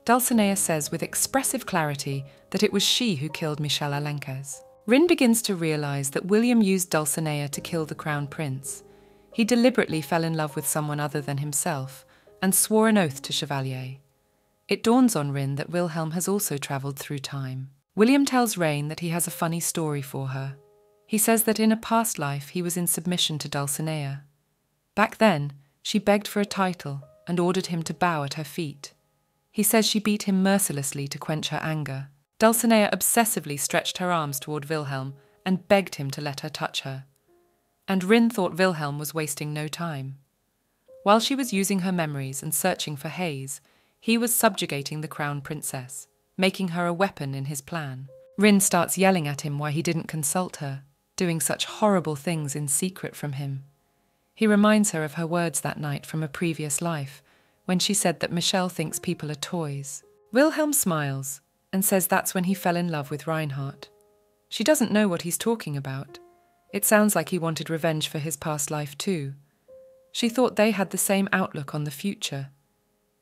Dulcinea says with expressive clarity that it was she who killed Michel Alenkes. Rin begins to realize that William used Dulcinea to kill the crown prince. He deliberately fell in love with someone other than himself and swore an oath to Chevalier. It dawns on Rin that Wilhelm has also travelled through time. William tells Rain that he has a funny story for her. He says that in a past life he was in submission to Dulcinea. Back then, she begged for a title and ordered him to bow at her feet. He says she beat him mercilessly to quench her anger. Dulcinea obsessively stretched her arms toward Wilhelm and begged him to let her touch her. And Rin thought Wilhelm was wasting no time. While she was using her memories and searching for Hayes, he was subjugating the crown princess, making her a weapon in his plan. Rin starts yelling at him why he didn't consult her, doing such horrible things in secret from him. He reminds her of her words that night from a previous life, when she said that Michel thinks people are toys. Wilhelm smiles and says that's when he fell in love with Reinhardt. She doesn't know what he's talking about. It sounds like he wanted revenge for his past life too. She thought they had the same outlook on the future.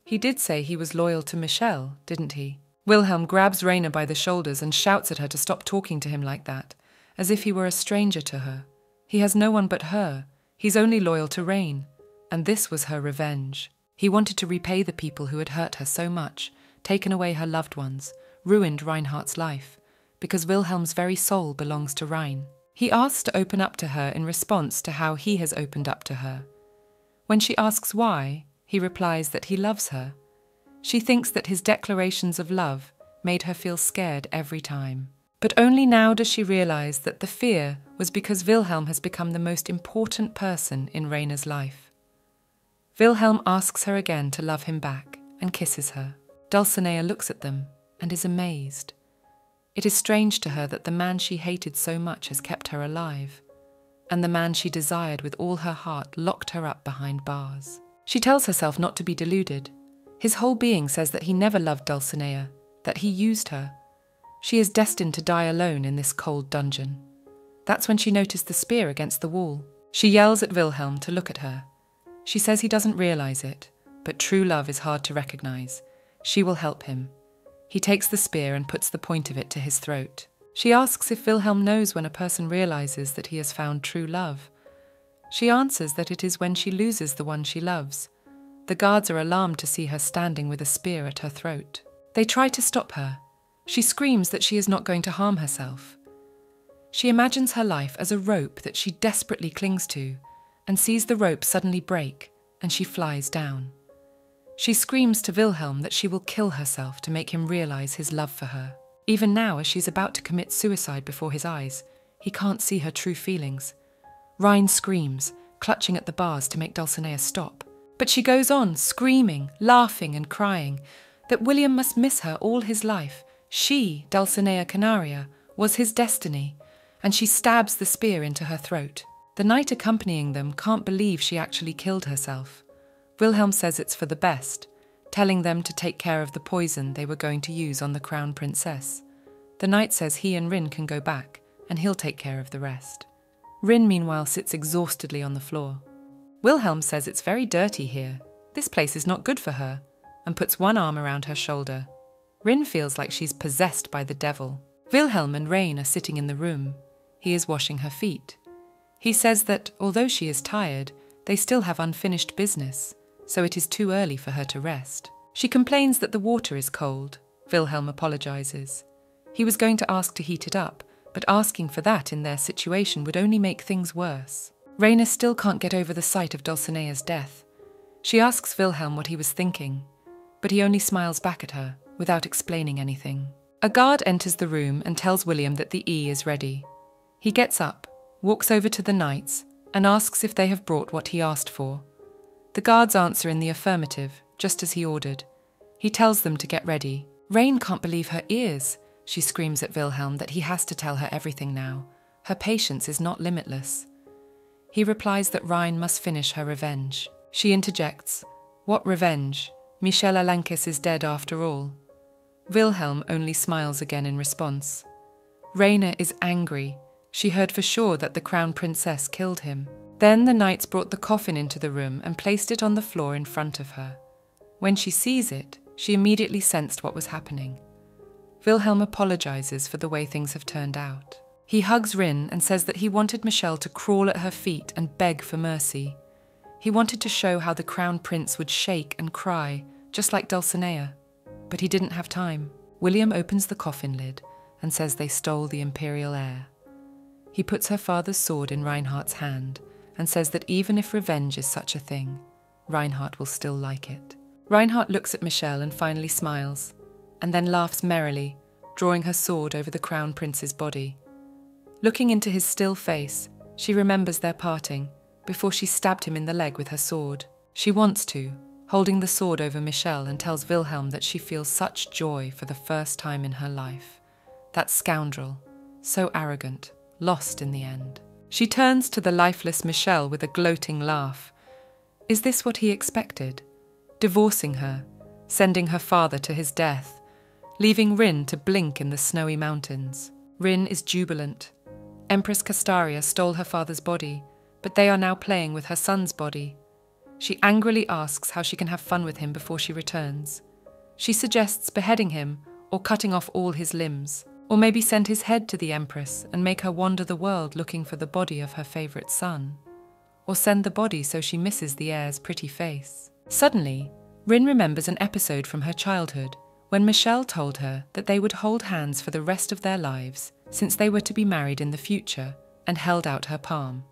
He did say he was loyal to Michel, didn't he? Wilhelm grabs Raina by the shoulders and shouts at her to stop talking to him like that, as if he were a stranger to her. He has no one but her. He's only loyal to Rain, and this was her revenge. He wanted to repay the people who had hurt her so much, taken away her loved ones, ruined Reinhardt's life, because Wilhelm's very soul belongs to Rein. He asks to open up to her in response to how he has opened up to her. When she asks why, he replies that he loves her. She thinks that his declarations of love made her feel scared every time. But only now does she realize that the fear was because Wilhelm has become the most important person in Raina's life. Wilhelm asks her again to love him back and kisses her. Dulcinea looks at them and is amazed. It is strange to her that the man she hated so much has kept her alive, and the man she desired with all her heart locked her up behind bars. She tells herself not to be deluded. His whole being says that he never loved Dulcinea, that he used her. She is destined to die alone in this cold dungeon. That's when she noticed the spear against the wall. She yells at Wilhelm to look at her. She says he doesn't realize it, but true love is hard to recognize. She will help him. He takes the spear and puts the point of it to his throat. She asks if Wilhelm knows when a person realizes that he has found true love. She answers that it is when she loses the one she loves. The guards are alarmed to see her standing with a spear at her throat. They try to stop her. She screams that she is not going to harm herself. She imagines her life as a rope that she desperately clings to, and sees the rope suddenly break, and she flies down. She screams to Wilhelm that she will kill herself to make him realize his love for her. Even now, as she's about to commit suicide before his eyes, he can't see her true feelings. Rein screams, clutching at the bars to make Dulcinea stop. But she goes on, screaming, laughing and crying, that William must miss her all his life. She, Dulcinea Canaria, was his destiny, and she stabs the spear into her throat. The knight accompanying them can't believe she actually killed herself. Wilhelm says it's for the best. telling them to take care of the poison they were going to use on the crown princess. The knight says he and Rin can go back, and he'll take care of the rest. Rin, meanwhile, sits exhaustedly on the floor. Wilhelm says it's very dirty here. This place is not good for her, and puts one arm around her shoulder. Rin feels like she's possessed by the devil. Wilhelm and Rain are sitting in the room. He is washing her feet. He says that, although she is tired, they still have unfinished business, so it is too early for her to rest. She complains that the water is cold. Wilhelm apologizes. He was going to ask to heat it up, but asking for that in their situation would only make things worse. Raina still can't get over the sight of Dulcinea's death. She asks Wilhelm what he was thinking, but he only smiles back at her, without explaining anything. A guard enters the room and tells William that the E is ready. He gets up, walks over to the knights, and asks if they have brought what he asked for. The guards answer in the affirmative, just as he ordered. He tells them to get ready. Rain can't believe her ears. She screams at Wilhelm that he has to tell her everything now. Her patience is not limitless. He replies that Rain must finish her revenge. She interjects, "What revenge? Michel Alankis is dead after all." Wilhelm only smiles again in response. Raina is angry. She heard for sure that the crown princess killed him. Then the knights brought the coffin into the room and placed it on the floor in front of her. When she sees it, she immediately sensed what was happening. Wilhelm apologizes for the way things have turned out. He hugs Rin and says that he wanted Michel to crawl at her feet and beg for mercy. He wanted to show how the crown prince would shake and cry, just like Dulcinea. But he didn't have time. William opens the coffin lid and says they stole the imperial heir. He puts her father's sword in Reinhardt's hand and says that even if revenge is such a thing, Reinhardt will still like it. Reinhardt looks at Michel and finally smiles, and then laughs merrily, drawing her sword over the crown prince's body. Looking into his still face, she remembers their parting, before she stabbed him in the leg with her sword. She wants to, holding the sword over Michel, and tells Wilhelm that she feels such joy for the first time in her life. That scoundrel, so arrogant, lost in the end. She turns to the lifeless Michel with a gloating laugh. Is this what he expected? Divorcing her, sending her father to his death, leaving Rin to blink in the snowy mountains. Rin is jubilant. Empress Castaria stole her father's body, but they are now playing with her son's body. She angrily asks how she can have fun with him before she returns. She suggests beheading him or cutting off all his limbs, or maybe send his head to the Empress and make her wander the world looking for the body of her favourite son, or send the body so she misses the heir's pretty face. Suddenly, Rin remembers an episode from her childhood when Michel told her that they would hold hands for the rest of their lives since they were to be married in the future, and held out her palm.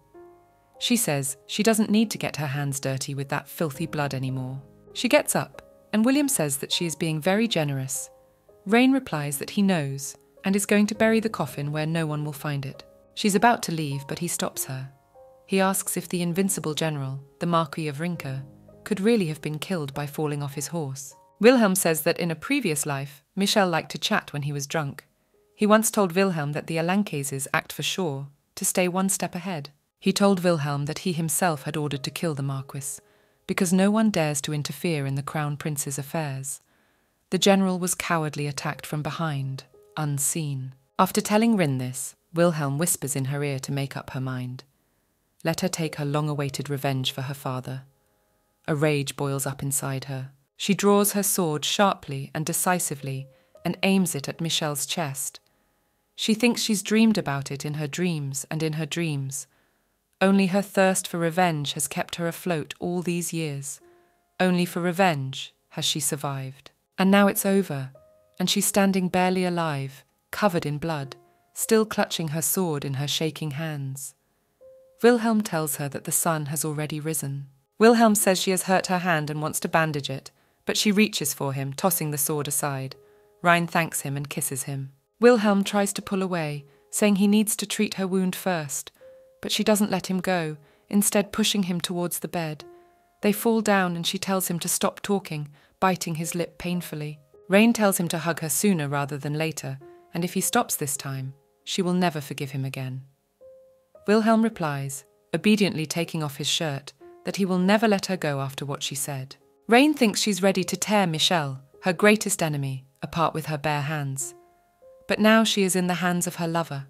She says she doesn't need to get her hands dirty with that filthy blood anymore. She gets up, and William says that she is being very generous. Rain replies that he knows, and is going to bury the coffin where no one will find it. She's about to leave, but he stops her. He asks if the invincible general, the Marquis of Rinker, could really have been killed by falling off his horse. Wilhelm says that in a previous life, Michel liked to chat when he was drunk. He once told Wilhelm that the Alankeses act for sure, to stay one step ahead. He told Wilhelm that he himself had ordered to kill the Marquis, because no one dares to interfere in the Crown Prince's affairs. The general was cowardly attacked from behind, unseen. After telling Rin this, Wilhelm whispers in her ear to make up her mind. Let her take her long-awaited revenge for her father. A rage boils up inside her. She draws her sword sharply and decisively and aims it at Michel's chest. She thinks she's dreamed about it in her dreams and in her dreams. Only her thirst for revenge has kept her afloat all these years. Only for revenge has she survived. And now it's over, and she's standing barely alive, covered in blood, still clutching her sword in her shaking hands. Wilhelm tells her that the sun has already risen. Wilhelm says she has hurt her hand and wants to bandage it, but she reaches for him, tossing the sword aside. Rein thanks him and kisses him. Wilhelm tries to pull away, saying he needs to treat her wound first, but she doesn't let him go, instead pushing him towards the bed. They fall down and she tells him to stop talking, biting his lip painfully. Rain tells him to hug her sooner rather than later, and if he stops this time, she will never forgive him again. Wilhelm replies, obediently taking off his shirt, that he will never let her go after what she said. Rain thinks she's ready to tear Michelle, her greatest enemy, apart with her bare hands. But now she is in the hands of her lover.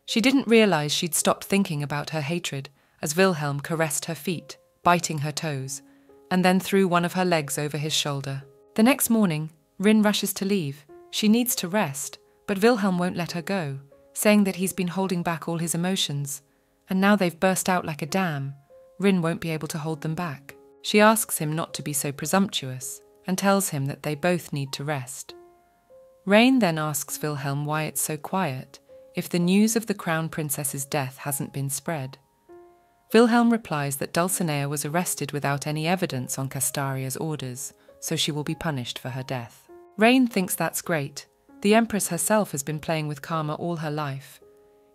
She didn't realize she'd stopped thinking about her hatred as Wilhelm caressed her feet, biting her toes, and then threw one of her legs over his shoulder. The next morning, Rin rushes to leave. She needs to rest, but Wilhelm won't let her go, saying that he's been holding back all his emotions, and now they've burst out like a dam. Rin won't be able to hold them back. She asks him not to be so presumptuous and tells him that they both need to rest. Rain then asks Wilhelm why it's so quiet, if the news of the Crown Princess's death hasn't been spread. Wilhelm replies that Dulcinea was arrested without any evidence on Castaria's orders, so she will be punished for her death. Rain thinks that's great. The Empress herself has been playing with karma all her life.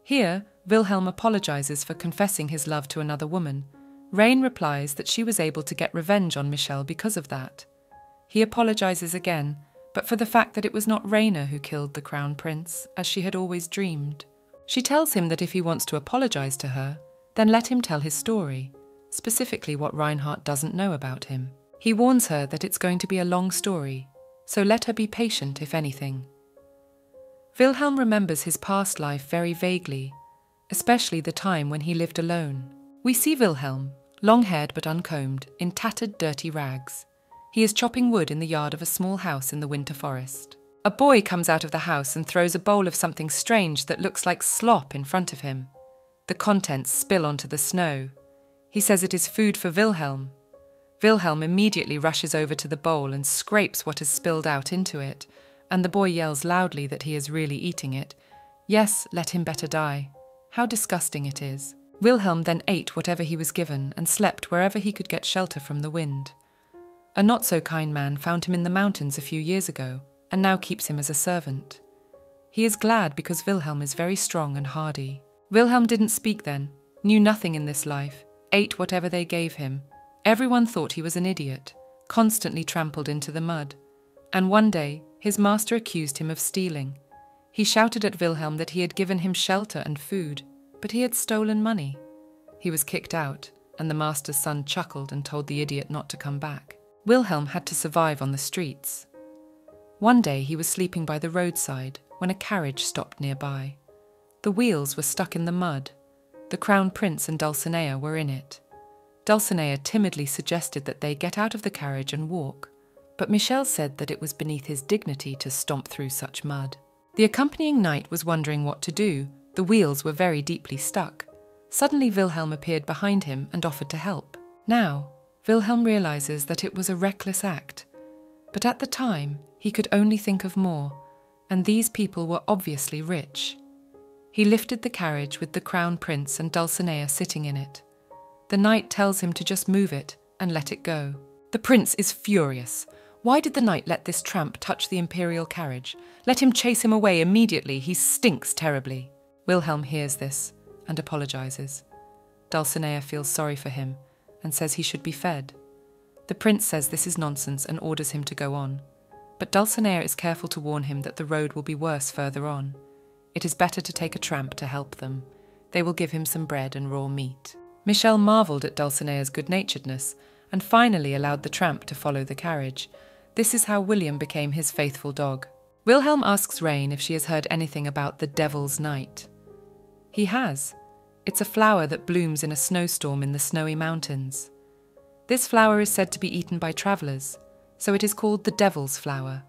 Here, Wilhelm apologizes for confessing his love to another woman. Rain replies that she was able to get revenge on Michelle because of that. He apologizes again, but for the fact that it was not Raina who killed the Crown Prince, as she had always dreamed. She tells him that if he wants to apologize to her, then let him tell his story, specifically what Reinhardt doesn't know about him. He warns her that it's going to be a long story, so let her be patient if anything. Wilhelm remembers his past life very vaguely, especially the time when he lived alone. We see Wilhelm, long-haired but uncombed, in tattered, dirty rags. He is chopping wood in the yard of a small house in the winter forest. A boy comes out of the house and throws a bowl of something strange that looks like slop in front of him. The contents spill onto the snow. He says it is food for Wilhelm. Wilhelm immediately rushes over to the bowl and scrapes what has spilled out into it, and the boy yells loudly that he is really eating it. Yes, let him better die. How disgusting it is. Wilhelm then ate whatever he was given and slept wherever he could get shelter from the wind. A not-so-kind man found him in the mountains a few years ago and now keeps him as a servant. He is glad because Wilhelm is very strong and hardy. Wilhelm didn't speak then, knew nothing in this life, ate whatever they gave him. Everyone thought he was an idiot, constantly trampled into the mud. And one day, his master accused him of stealing. He shouted at Wilhelm that he had given him shelter and food, but he had stolen money. He was kicked out, and the master's son chuckled and told the idiot not to come back. Wilhelm had to survive on the streets. One day he was sleeping by the roadside when a carriage stopped nearby. The wheels were stuck in the mud. The Crown Prince and Dulcinea were in it. Dulcinea timidly suggested that they get out of the carriage and walk, but Michelle said that it was beneath his dignity to stomp through such mud. The accompanying knight was wondering what to do. The wheels were very deeply stuck. Suddenly Wilhelm appeared behind him and offered to help. Now, Wilhelm realizes that it was a reckless act, but at the time he could only think of more, and these people were obviously rich. He lifted the carriage with the Crown Prince and Dulcinea sitting in it. The knight tells him to just move it and let it go. The prince is furious. Why did the knight let this tramp touch the imperial carriage? Let him chase him away immediately. He stinks terribly. Wilhelm hears this and apologizes. Dulcinea feels sorry for him and says he should be fed. The prince says this is nonsense and orders him to go on. But Dulcinea is careful to warn him that the road will be worse further on. It is better to take a tramp to help them. They will give him some bread and raw meat. Michelle marvelled at Dulcinea's good-naturedness and finally allowed the tramp to follow the carriage. This is how William became his faithful dog. Wilhelm asks Rain if she has heard anything about the Devil's Night. He has. It's a flower that blooms in a snowstorm in the snowy mountains. This flower is said to be eaten by travellers, so it is called the Devil's Flower.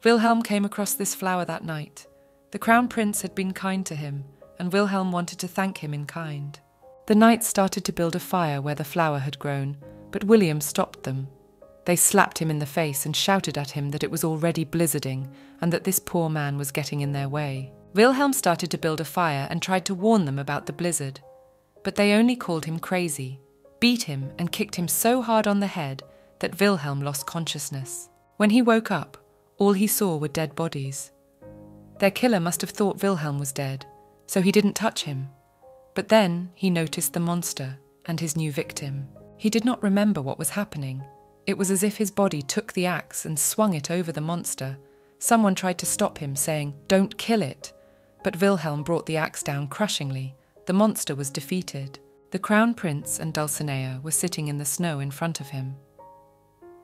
Wilhelm came across this flower that night. The Crown Prince had been kind to him, and Wilhelm wanted to thank him in kind. The knights started to build a fire where the flower had grown, but William stopped them. They slapped him in the face and shouted at him that it was already blizzarding and that this poor man was getting in their way. Wilhelm started to build a fire and tried to warn them about the blizzard, but they only called him crazy, beat him and kicked him so hard on the head that Wilhelm lost consciousness. When he woke up, all he saw were dead bodies. Their killer must have thought Wilhelm was dead, so he didn't touch him. But then he noticed the monster and his new victim. He did not remember what was happening. It was as if his body took the axe and swung it over the monster. Someone tried to stop him, saying, "Don't kill it." But Wilhelm brought the axe down crushingly. The monster was defeated. The Crown Prince and Dulcinea were sitting in the snow in front of him.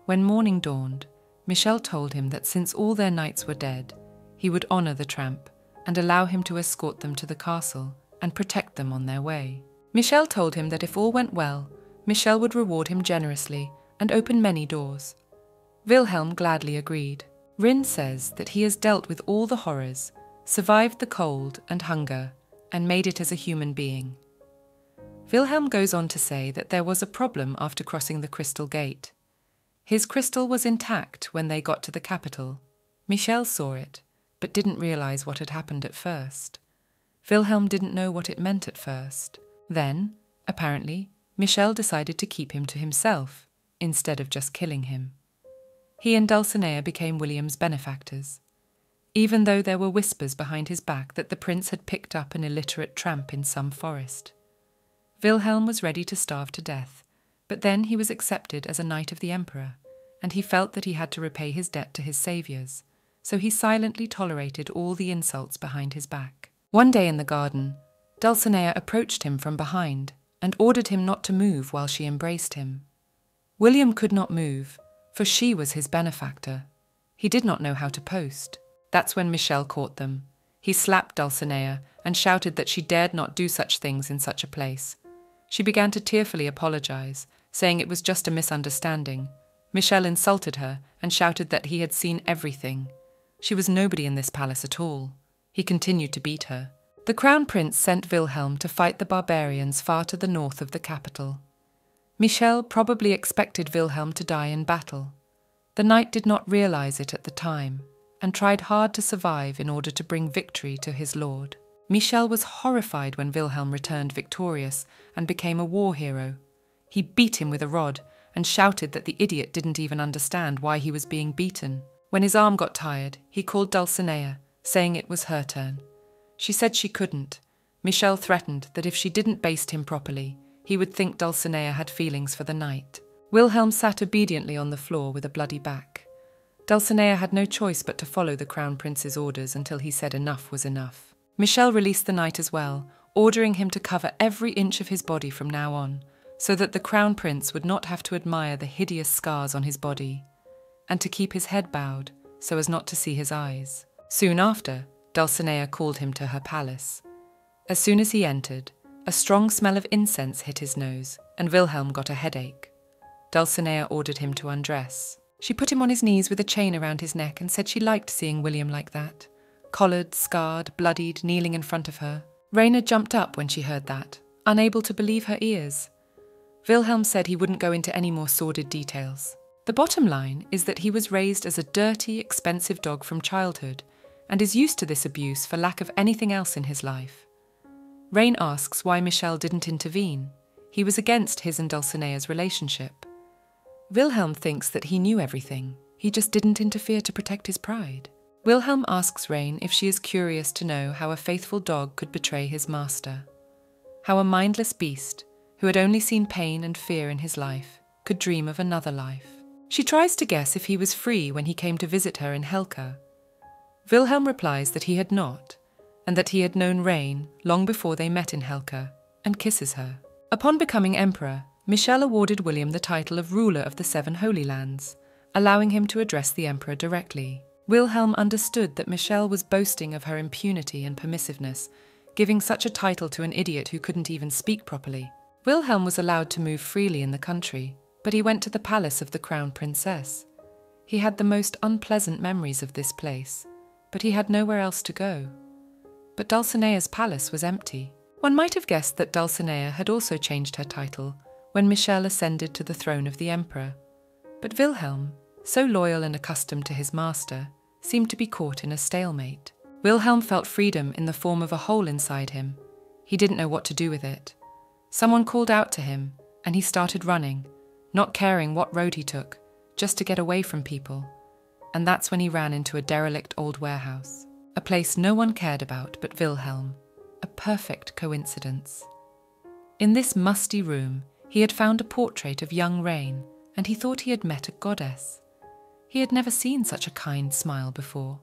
When morning dawned, Michel told him that since all their knights were dead, he would honor the tramp and allow him to escort them to the castle and protect them on their way. Michel told him that if all went well, Michel would reward him generously and open many doors. Wilhelm gladly agreed. Rin says that he has dealt with all the horrors, survived the cold and hunger, and made it as a human being. Wilhelm goes on to say that there was a problem after crossing the Crystal Gate. His crystal was intact when they got to the capital. Michel saw it, but didn't realize what had happened at first. Wilhelm didn't know what it meant at first. Then, apparently, Michel decided to keep him to himself, instead of just killing him. He and Dulcinea became William's benefactors, even though there were whispers behind his back that the prince had picked up an illiterate tramp in some forest. Wilhelm was ready to starve to death, but then he was accepted as a knight of the emperor, and he felt that he had to repay his debt to his saviors, so he silently tolerated all the insults behind his back. One day in the garden, Dulcinea approached him from behind and ordered him not to move while she embraced him. William could not move, for she was his benefactor. He did not know how to post. That's when Michel caught them. He slapped Dulcinea and shouted that she dared not do such things in such a place. She began to tearfully apologize, saying it was just a misunderstanding. Michel insulted her and shouted that he had seen everything. She was nobody in this palace at all. He continued to beat her. The crown prince sent Wilhelm to fight the barbarians far to the north of the capital. Michel probably expected Wilhelm to die in battle. The knight did not realize it at the time, and tried hard to survive in order to bring victory to his lord. Michel was horrified when Wilhelm returned victorious and became a war hero. He beat him with a rod and shouted that the idiot didn't even understand why he was being beaten. When his arm got tired, he called Dulcinea, saying it was her turn. She said she couldn't. Michel threatened that if she didn't baste him properly, he would think Dulcinea had feelings for the knight. Wilhelm sat obediently on the floor with a bloody back. Dulcinea had no choice but to follow the crown prince's orders until he said enough was enough. Michel released the knight as well, ordering him to cover every inch of his body from now on, so that the crown prince would not have to admire the hideous scars on his body, and to keep his head bowed so as not to see his eyes. Soon after, Dulcinea called him to her palace. As soon as he entered, a strong smell of incense hit his nose, and Wilhelm got a headache. Dulcinea ordered him to undress. She put him on his knees with a chain around his neck and said she liked seeing William like that. Collared, scarred, bloodied, kneeling in front of her. Raina jumped up when she heard that, unable to believe her ears. Wilhelm said he wouldn't go into any more sordid details. The bottom line is that he was raised as a dirty, expensive dog from childhood, and is used to this abuse for lack of anything else in his life. Rain asks why Michel didn't intervene. He was against his and Dulcinea's relationship. Wilhelm thinks that he knew everything. He just didn't interfere to protect his pride. Wilhelm asks Rain if she is curious to know how a faithful dog could betray his master. How a mindless beast, who had only seen pain and fear in his life, could dream of another life. She tries to guess if he was free when he came to visit her in Helka. Wilhelm replies that he had not, and that he had known Rain long before they met in Helka, and kisses her. Upon becoming emperor, Michel awarded William the title of ruler of the 7 Holy Lands, allowing him to address the emperor directly. Wilhelm understood that Michel was boasting of her impunity and permissiveness, giving such a title to an idiot who couldn't even speak properly. Wilhelm was allowed to move freely in the country, but he went to the palace of the crown princess. He had the most unpleasant memories of this place, but he had nowhere else to go. But Dulcinea's palace was empty. One might have guessed that Dulcinea had also changed her title when Michel ascended to the throne of the emperor. But Wilhelm, so loyal and accustomed to his master, seemed to be caught in a stalemate. Wilhelm felt freedom in the form of a hole inside him. He didn't know what to do with it. Someone called out to him, and he started running, not caring what road he took, just to get away from people. And that's when he ran into a derelict old warehouse, a place no one cared about but Wilhelm. A perfect coincidence. In this musty room, he had found a portrait of young Rain, and he thought he had met a goddess. He had never seen such a kind smile before.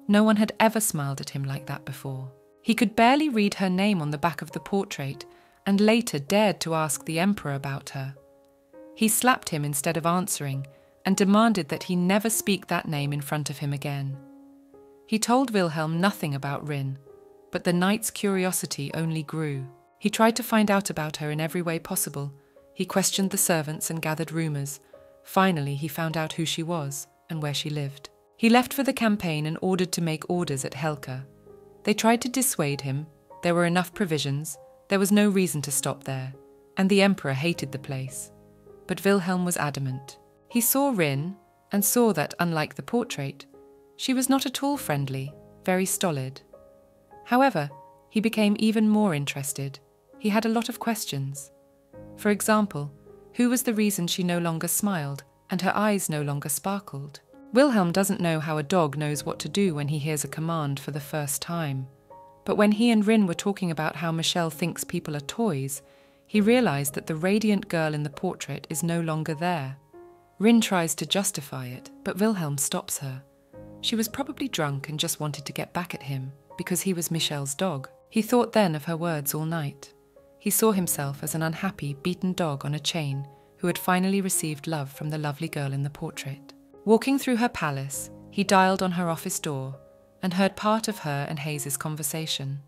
No one had ever smiled at him like that before. He could barely read her name on the back of the portrait, and later dared to ask the emperor about her. He slapped him instead of answering, and demanded that he never speak that name in front of him again. He told Wilhelm nothing about Rin, but the knight's curiosity only grew. He tried to find out about her in every way possible. He questioned the servants and gathered rumors. Finally, he found out who she was and where she lived. He left for the campaign and ordered to make orders at Helka. They tried to dissuade him. There were enough provisions. There was no reason to stop there. And the emperor hated the place. But Wilhelm was adamant. He saw Rin and saw that, unlike the portrait, she was not at all friendly, very stolid. However, he became even more interested. He had a lot of questions. For example, who was the reason she no longer smiled and her eyes no longer sparkled? Wilhelm doesn't know how a dog knows what to do when he hears a command for the first time. But when he and Rin were talking about how Michelle thinks people are toys, he realized that the radiant girl in the portrait is no longer there. Rin tries to justify it, but Wilhelm stops her. She was probably drunk and just wanted to get back at him, because he was Michelle's dog. He thought then of her words all night. He saw himself as an unhappy, beaten dog on a chain who had finally received love from the lovely girl in the portrait. Walking through her palace, he dialed on her office door and heard part of her and Hayes's conversation.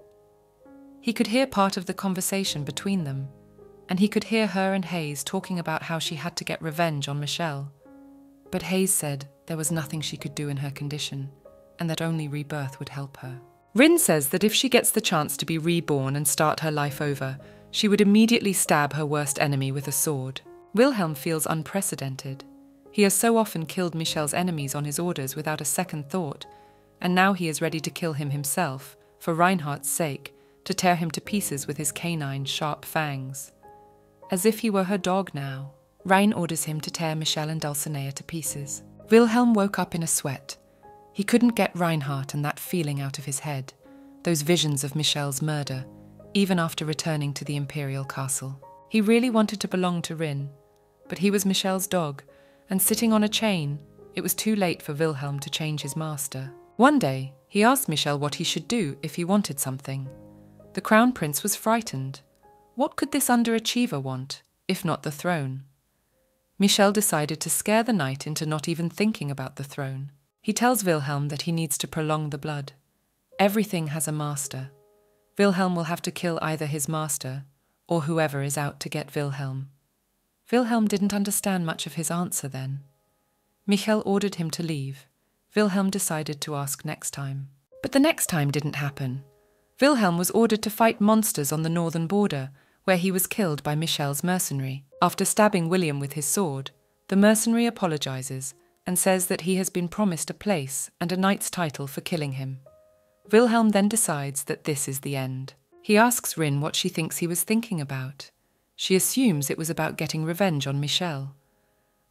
He could hear part of the conversation between them, and he could hear her and Hayes talking about how she had to get revenge on Michelle. But Hayes said there was nothing she could do in her condition, and that only rebirth would help her. Rin says that if she gets the chance to be reborn and start her life over, she would immediately stab her worst enemy with a sword. Wilhelm feels unprecedented. He has so often killed Michelle's enemies on his orders without a second thought, and now he is ready to kill him himself, for Reinhardt's sake, to tear him to pieces with his canine, sharp fangs. As if he were her dog now, Rein orders him to tear Michelle and Dulcinea to pieces. Wilhelm woke up in a sweat. He couldn't get Reinhardt and that feeling out of his head, those visions of Michelle's murder, even after returning to the imperial castle. He really wanted to belong to Rin, but he was Michelle's dog, and sitting on a chain, it was too late for Wilhelm to change his master. One day, he asked Michelle what he should do if he wanted something. The crown prince was frightened. What could this underachiever want, if not the throne? Michelle decided to scare the knight into not even thinking about the throne. He tells Wilhelm that he needs to prolong the blood. Everything has a master. Wilhelm will have to kill either his master or whoever is out to get Wilhelm. Wilhelm didn't understand much of his answer then. Michelle ordered him to leave. Wilhelm decided to ask next time. But the next time didn't happen. Wilhelm was ordered to fight monsters on the northern border, where he was killed by Michelle's mercenary. After stabbing William with his sword, the mercenary apologizes and says that he has been promised a place and a knight's title for killing him. Wilhelm then decides that this is the end. He asks Rin what she thinks he was thinking about. She assumes it was about getting revenge on Michelle.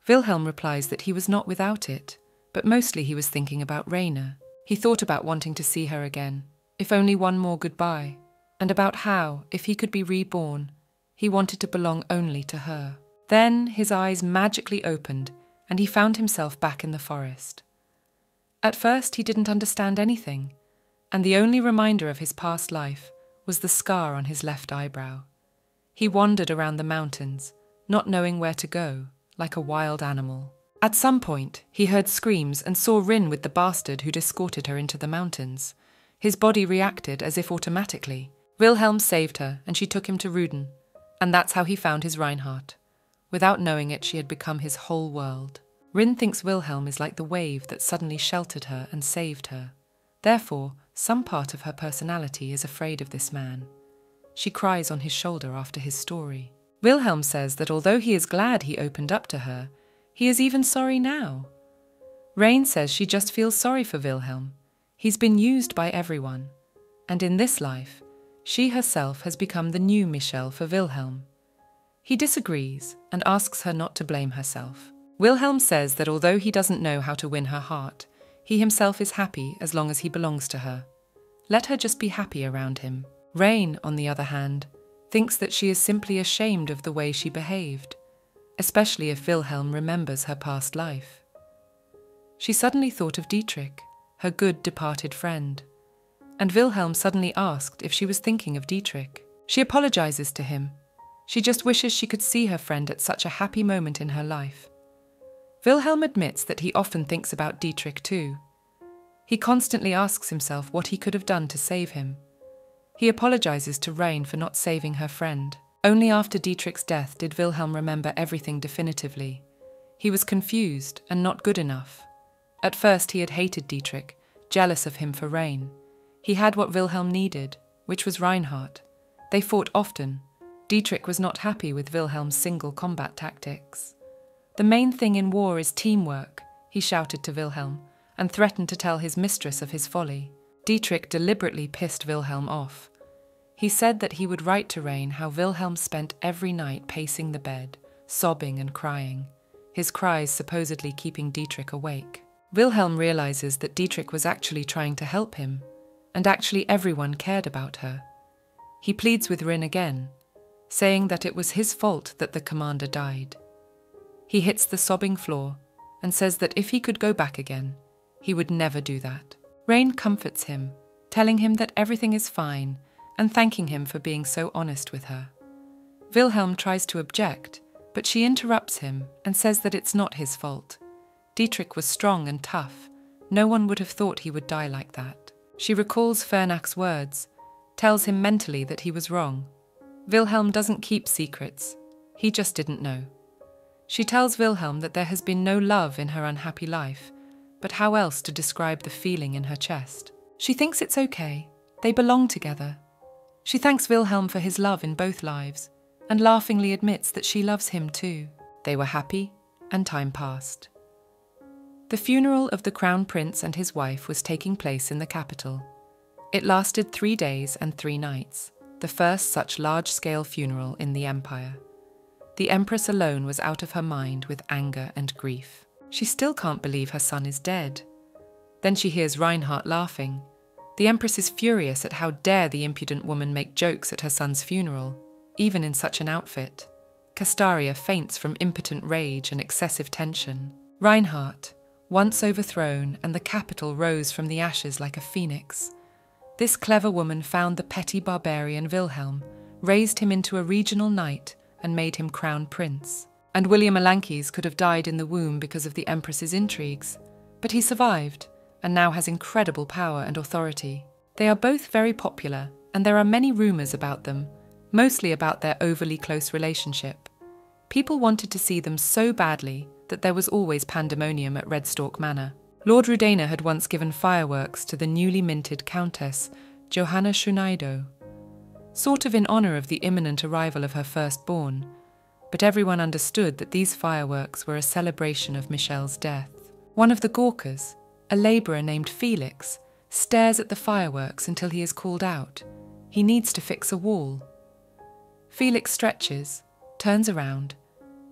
Wilhelm replies that he was not without it, but mostly he was thinking about Raina. He thought about wanting to see her again, if only one more goodbye, and about how, if he could be reborn, he wanted to belong only to her. Then his eyes magically opened, and he found himself back in the forest. At first he didn't understand anything, and the only reminder of his past life was the scar on his left eyebrow. He wandered around the mountains, not knowing where to go, like a wild animal. At some point, he heard screams and saw Rin with the bastard who'd escorted her into the mountains. His body reacted as if automatically. Wilhelm saved her, and she took him to Ruden, and that's how he found his Reinhardt. Without knowing it, she had become his whole world. Rin thinks Wilhelm is like the wave that suddenly sheltered her and saved her. Therefore, some part of her personality is afraid of this man. She cries on his shoulder after his story. Wilhelm says that although he is glad he opened up to her, he is even sorry now. Rain says she just feels sorry for Wilhelm. He's been used by everyone, and in this life, she herself has become the new Michelle for Wilhelm. He disagrees and asks her not to blame herself. Wilhelm says that although he doesn't know how to win her heart, he himself is happy as long as he belongs to her. Let her just be happy around him. Rain, on the other hand, thinks that she is simply ashamed of the way she behaved, especially if Wilhelm remembers her past life. She suddenly thought of Dietrich, her good departed friend, and Wilhelm suddenly asked if she was thinking of Dietrich. She apologizes to him. She just wishes she could see her friend at such a happy moment in her life. Wilhelm admits that he often thinks about Dietrich too. He constantly asks himself what he could have done to save him. He apologizes to Rain for not saving her friend. Only after Dietrich's death did Wilhelm remember everything definitively. He was confused and not good enough. At first he had hated Dietrich, jealous of him for Rain. He had what Wilhelm needed, which was Reinhardt. They fought often. Dietrich was not happy with Wilhelm's single combat tactics. "The main thing in war is teamwork," he shouted to Wilhelm, and threatened to tell his mistress of his folly. Dietrich deliberately pissed Wilhelm off. He said that he would write to Rain how Wilhelm spent every night pacing the bed, sobbing and crying, his cries supposedly keeping Dietrich awake. Wilhelm realizes that Dietrich was actually trying to help him, and actually everyone cared about her. He pleads with Rin again, saying that it was his fault that the commander died. He hits the sobbing floor and says that if he could go back again, he would never do that. Rain comforts him, telling him that everything is fine and thanking him for being so honest with her. Wilhelm tries to object, but she interrupts him and says that it's not his fault. Dietrich was strong and tough. No one would have thought he would die like that. She recalls Fernach's words, tells him mentally that he was wrong. Wilhelm doesn't keep secrets. He just didn't know. She tells Wilhelm that there has been no love in her unhappy life, but how else to describe the feeling in her chest? She thinks it's okay. They belong together. She thanks Wilhelm for his love in both lives, and laughingly admits that she loves him too. They were happy, and time passed. The funeral of the Crown Prince and his wife was taking place in the capital. It lasted 3 days and 3 nights, the first such large-scale funeral in the empire. The Empress alone was out of her mind with anger and grief. She still can't believe her son is dead. Then she hears Reinhardt laughing. The Empress is furious at how dare the impudent woman make jokes at her son's funeral, even in such an outfit. Castaria faints from impotent rage and excessive tension. Reinhardt, once overthrown, and the capital rose from the ashes like a phoenix. This clever woman found the petty barbarian Wilhelm, raised him into a regional knight, and made him crown prince. And William Alankes could have died in the womb because of the Empress's intrigues, but he survived, and now has incredible power and authority. They are both very popular, and there are many rumours about them, mostly about their overly close relationship. People wanted to see them so badly that there was always pandemonium at Redstalk Manor. Lord Rudena had once given fireworks to the newly minted Countess Johanna Schuneido, sort of in honour of the imminent arrival of her firstborn, but everyone understood that these fireworks were a celebration of Michelle's death. One of the Gawkers, a labourer named Felix, stares at the fireworks until he is called out. He needs to fix a wall. Felix stretches, turns around,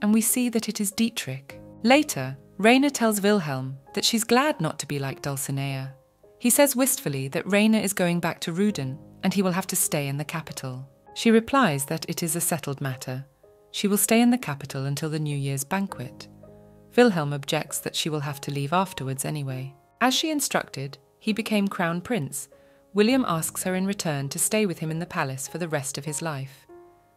and we see that it is Dietrich. Later, Raina tells Wilhelm that she's glad not to be like Dulcinea. He says wistfully that Raina is going back to Ruden and he will have to stay in the capital. She replies that it is a settled matter. She will stay in the capital until the New Year's banquet. Wilhelm objects that she will have to leave afterwards anyway. As she instructed, he became crown prince. William asks her in return to stay with him in the palace for the rest of his life.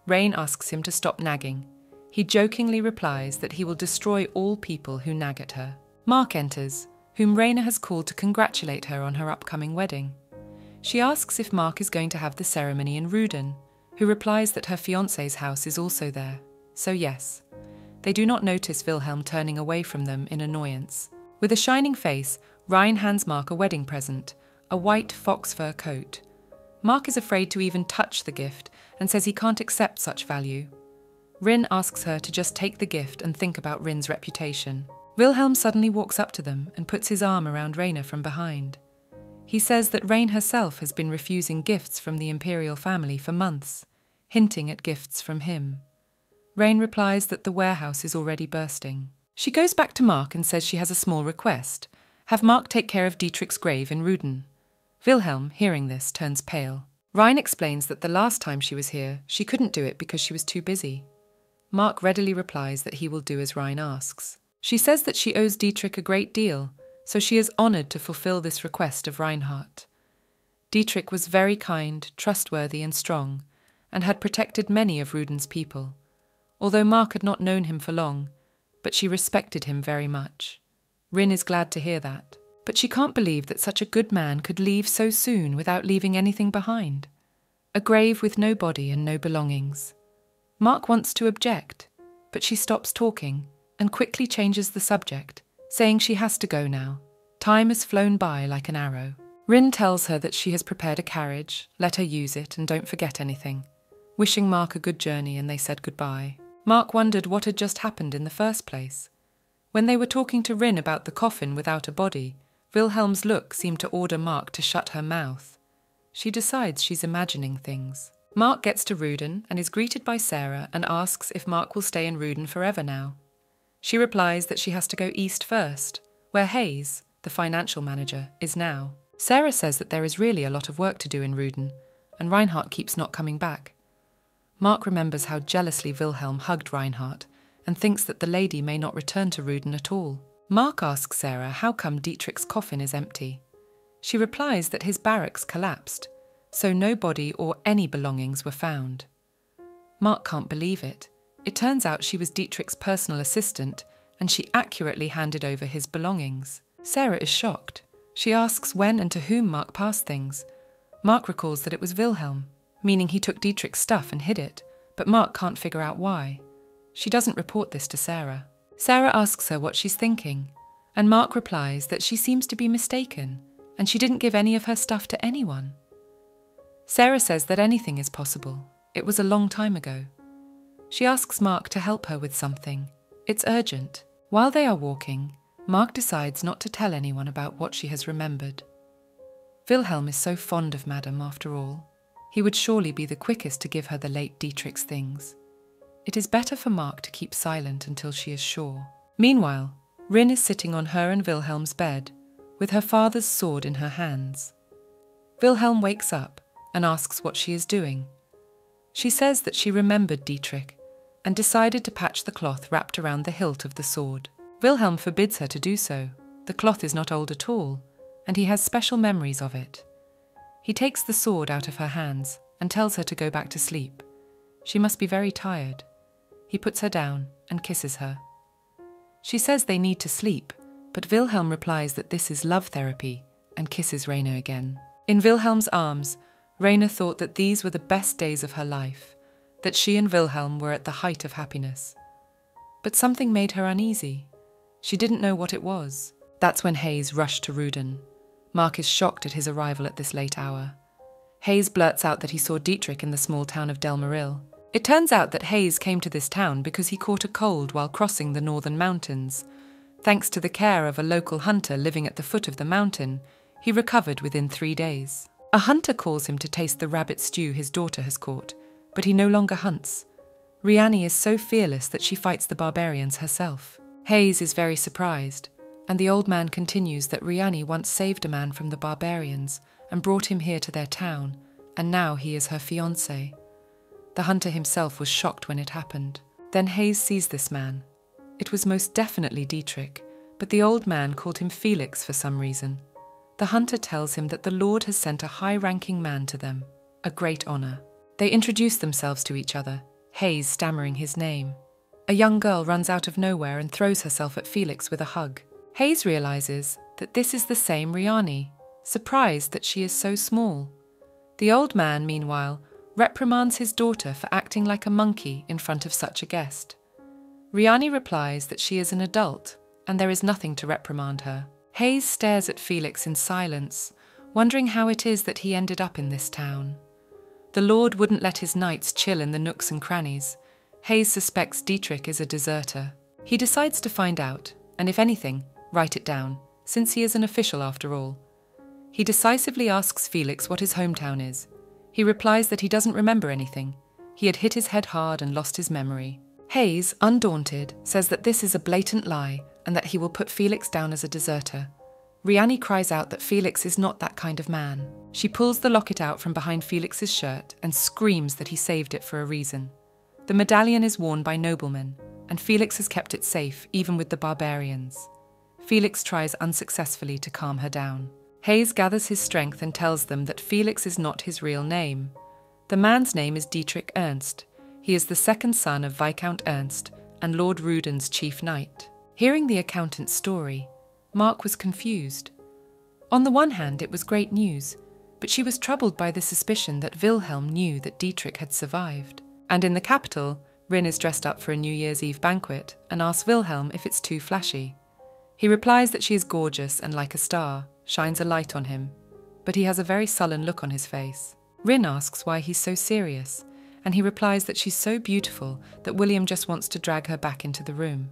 Rain asks him to stop nagging. He jokingly replies that he will destroy all people who nag at her. Mark enters, whom Raina has called to congratulate her on her upcoming wedding. She asks if Mark is going to have the ceremony in Ruden, who replies that her fiancé's house is also there. So yes. They do not notice Wilhelm turning away from them in annoyance. With a shining face, Rein hands Mark a wedding present, a white fox fur coat. Mark is afraid to even touch the gift and says he can't accept such value. Rin asks her to just take the gift and think about Rin's reputation. Wilhelm suddenly walks up to them and puts his arm around Raina from behind. He says that Rain herself has been refusing gifts from the imperial family for months, hinting at gifts from him. Rain replies that the warehouse is already bursting. She goes back to Mark and says she has a small request. Have Mark take care of Dietrich's grave in Ruden. Wilhelm, hearing this, turns pale. Rein explains that the last time she was here, she couldn't do it because she was too busy. Mark readily replies that he will do as Rein asks. She says that she owes Dietrich a great deal, so she is honoured to fulfil this request of Reinhardt. Dietrich was very kind, trustworthy and strong, and had protected many of Ruden's people. Although Mark had not known him for long, but she respected him very much. Rin is glad to hear that, but she can't believe that such a good man could leave so soon without leaving anything behind. A grave with no body and no belongings. Mark wants to object, but she stops talking and quickly changes the subject, saying she has to go now. Time has flown by like an arrow. Rin tells her that she has prepared a carriage, let her use it and don't forget anything, wishing Mark a good journey, and they said goodbye. Mark wondered what had just happened in the first place. When they were talking to Rin about the coffin without a body, Wilhelm's look seemed to order Mark to shut her mouth. She decides she's imagining things. Mark gets to Ruden and is greeted by Sarah and asks if Mark will stay in Ruden forever now. She replies that she has to go east first, where Hayes, the financial manager, is now. Sarah says that there is really a lot of work to do in Ruden, and Reinhardt keeps not coming back. Mark remembers how jealously Wilhelm hugged Reinhardt and thinks that the lady may not return to Ruden at all. Mark asks Sarah how come Dietrich's coffin is empty. She replies that his barracks collapsed, so no body or any belongings were found. Mark can't believe it. It turns out she was Dietrich's personal assistant, and she accurately handed over his belongings. Sarah is shocked. She asks when and to whom Mark passed things. Mark recalls that it was Wilhelm, meaning he took Dietrich's stuff and hid it, but Mark can't figure out why. She doesn't report this to Sarah. Sarah asks her what she's thinking, and Mark replies that she seems to be mistaken, and she didn't give any of her stuff to anyone. Sarah says that anything is possible. It was a long time ago. She asks Mark to help her with something. It's urgent. While they are walking, Mark decides not to tell anyone about what she has remembered. Wilhelm is so fond of Madame after all. He would surely be the quickest to give her the late Dietrich's things. It is better for Mark to keep silent until she is sure. Meanwhile, Rin is sitting on her and Wilhelm's bed, with her father's sword in her hands. Wilhelm wakes up and asks what she is doing. She says that she remembered Dietrich and decided to patch the cloth wrapped around the hilt of the sword. Wilhelm forbids her to do so. The cloth is not old at all, and he has special memories of it. He takes the sword out of her hands and tells her to go back to sleep. She must be very tired. He puts her down and kisses her. She says they need to sleep, but Wilhelm replies that this is love therapy and kisses Rainer again. In Wilhelm's arms, Rainer thought that these were the best days of her life, that she and Wilhelm were at the height of happiness. But something made her uneasy. She didn't know what it was. That's when Hayes rushed to Ruden. Mark is shocked at his arrival at this late hour. Hayes blurts out that he saw Dietrich in the small town of Delmaril. It turns out that Hayes came to this town because he caught a cold while crossing the northern mountains. Thanks to the care of a local hunter living at the foot of the mountain, he recovered within 3 days. A hunter calls him to taste the rabbit stew his daughter has caught, but he no longer hunts. Riani is so fearless that she fights the barbarians herself. Hayes is very surprised, and the old man continues that Riani once saved a man from the barbarians and brought him here to their town, and now he is her fiancé. The hunter himself was shocked when it happened. Then Hayes sees this man. It was most definitely Dietrich, but the old man called him Felix for some reason. The hunter tells him that the Lord has sent a high-ranking man to them, a great honor. They introduce themselves to each other, Hayes stammering his name. A young girl runs out of nowhere and throws herself at Felix with a hug. Hayes realizes that this is the same Riani, surprised that she is so small. The old man, meanwhile, reprimands his daughter for acting like a monkey in front of such a guest. Riani replies that she is an adult and there is nothing to reprimand her. Hayes stares at Felix in silence, wondering how it is that he ended up in this town. The Lord wouldn't let his knights chill in the nooks and crannies. Hayes suspects Dietrich is a deserter. He decides to find out, and if anything, write it down, since he is an official after all. He decisively asks Felix what his hometown is. He replies that he doesn't remember anything. He had hit his head hard and lost his memory. Hayes, undaunted, says that this is a blatant lie and that he will put Felix down as a deserter. Riani cries out that Felix is not that kind of man. She pulls the locket out from behind Felix's shirt and screams that he saved it for a reason. The medallion is worn by noblemen, and Felix has kept it safe even with the barbarians. Felix tries unsuccessfully to calm her down. Hayes gathers his strength and tells them that Felix is not his real name. The man's name is Dietrich Ernst. He is the second son of Viscount Ernst and Lord Rudon's chief knight. Hearing the accountant's story, Mark was confused. On the one hand, it was great news, but she was troubled by the suspicion that Wilhelm knew that Dietrich had survived. And in the capital, Rin is dressed up for a New Year's Eve banquet and asks Wilhelm if it's too flashy. He replies that she is gorgeous and like a star, shines a light on him, but he has a very sullen look on his face. Rin asks why he's so serious, and he replies that she's so beautiful that William just wants to drag her back into the room.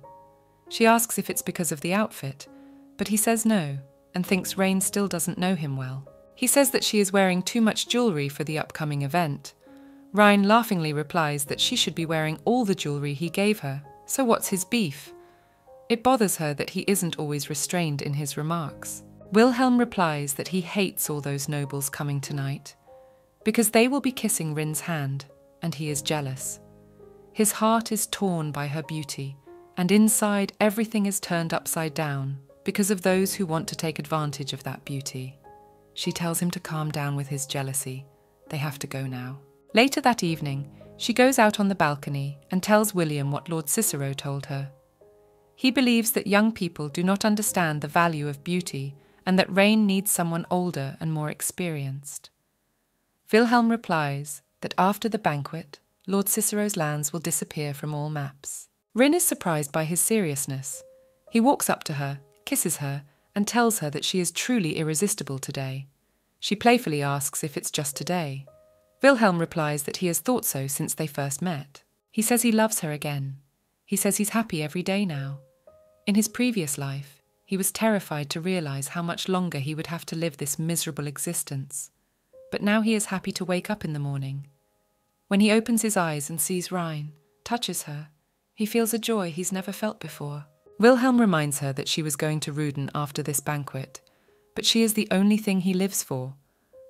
She asks if it's because of the outfit, but he says no, and thinks Rain still doesn't know him well. He says that she is wearing too much jewellery for the upcoming event. Ryan laughingly replies that she should be wearing all the jewellery he gave her, so what's his beef? It bothers her that he isn't always restrained in his remarks. Wilhelm replies that he hates all those nobles coming tonight, because they will be kissing Rin's hand, and he is jealous. His heart is torn by her beauty, and inside everything is turned upside down because of those who want to take advantage of that beauty. She tells him to calm down with his jealousy. They have to go now. Later that evening, she goes out on the balcony and tells William what Lord Cicero told her. He believes that young people do not understand the value of beauty and that Rain needs someone older and more experienced. Wilhelm replies that after the banquet, Lord Cicero's lands will disappear from all maps. Rin is surprised by his seriousness. He walks up to her, kisses her, and tells her that she is truly irresistible today. She playfully asks if it's just today. Wilhelm replies that he has thought so since they first met. He says he loves her again. He says he's happy every day now. In his previous life, he was terrified to realize how much longer he would have to live this miserable existence. But now he is happy to wake up in the morning. When he opens his eyes and sees Rhine, touches her, he feels a joy he's never felt before. Wilhelm reminds her that she was going to Ruden after this banquet, but she is the only thing he lives for.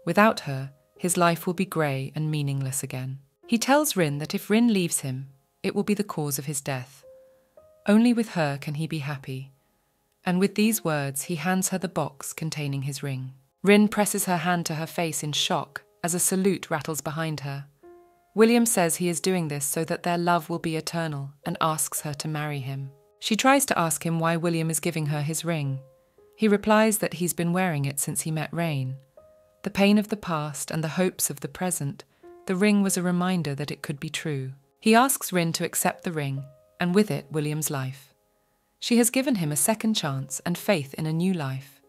Without her, his life will be grey and meaningless again. He tells Rin that if Rin leaves him, it will be the cause of his death. Only with her can he be happy. And with these words, he hands her the box containing his ring. Rin presses her hand to her face in shock as a salute rattles behind her. William says he is doing this so that their love will be eternal and asks her to marry him. She tries to ask him why William is giving her his ring. He replies that he's been wearing it since he met Rain. The pain of the past and the hopes of the present, the ring was a reminder that it could be true. He asks Rin to accept the ring, and with it William's life. She has given him a second chance and faith in a new life.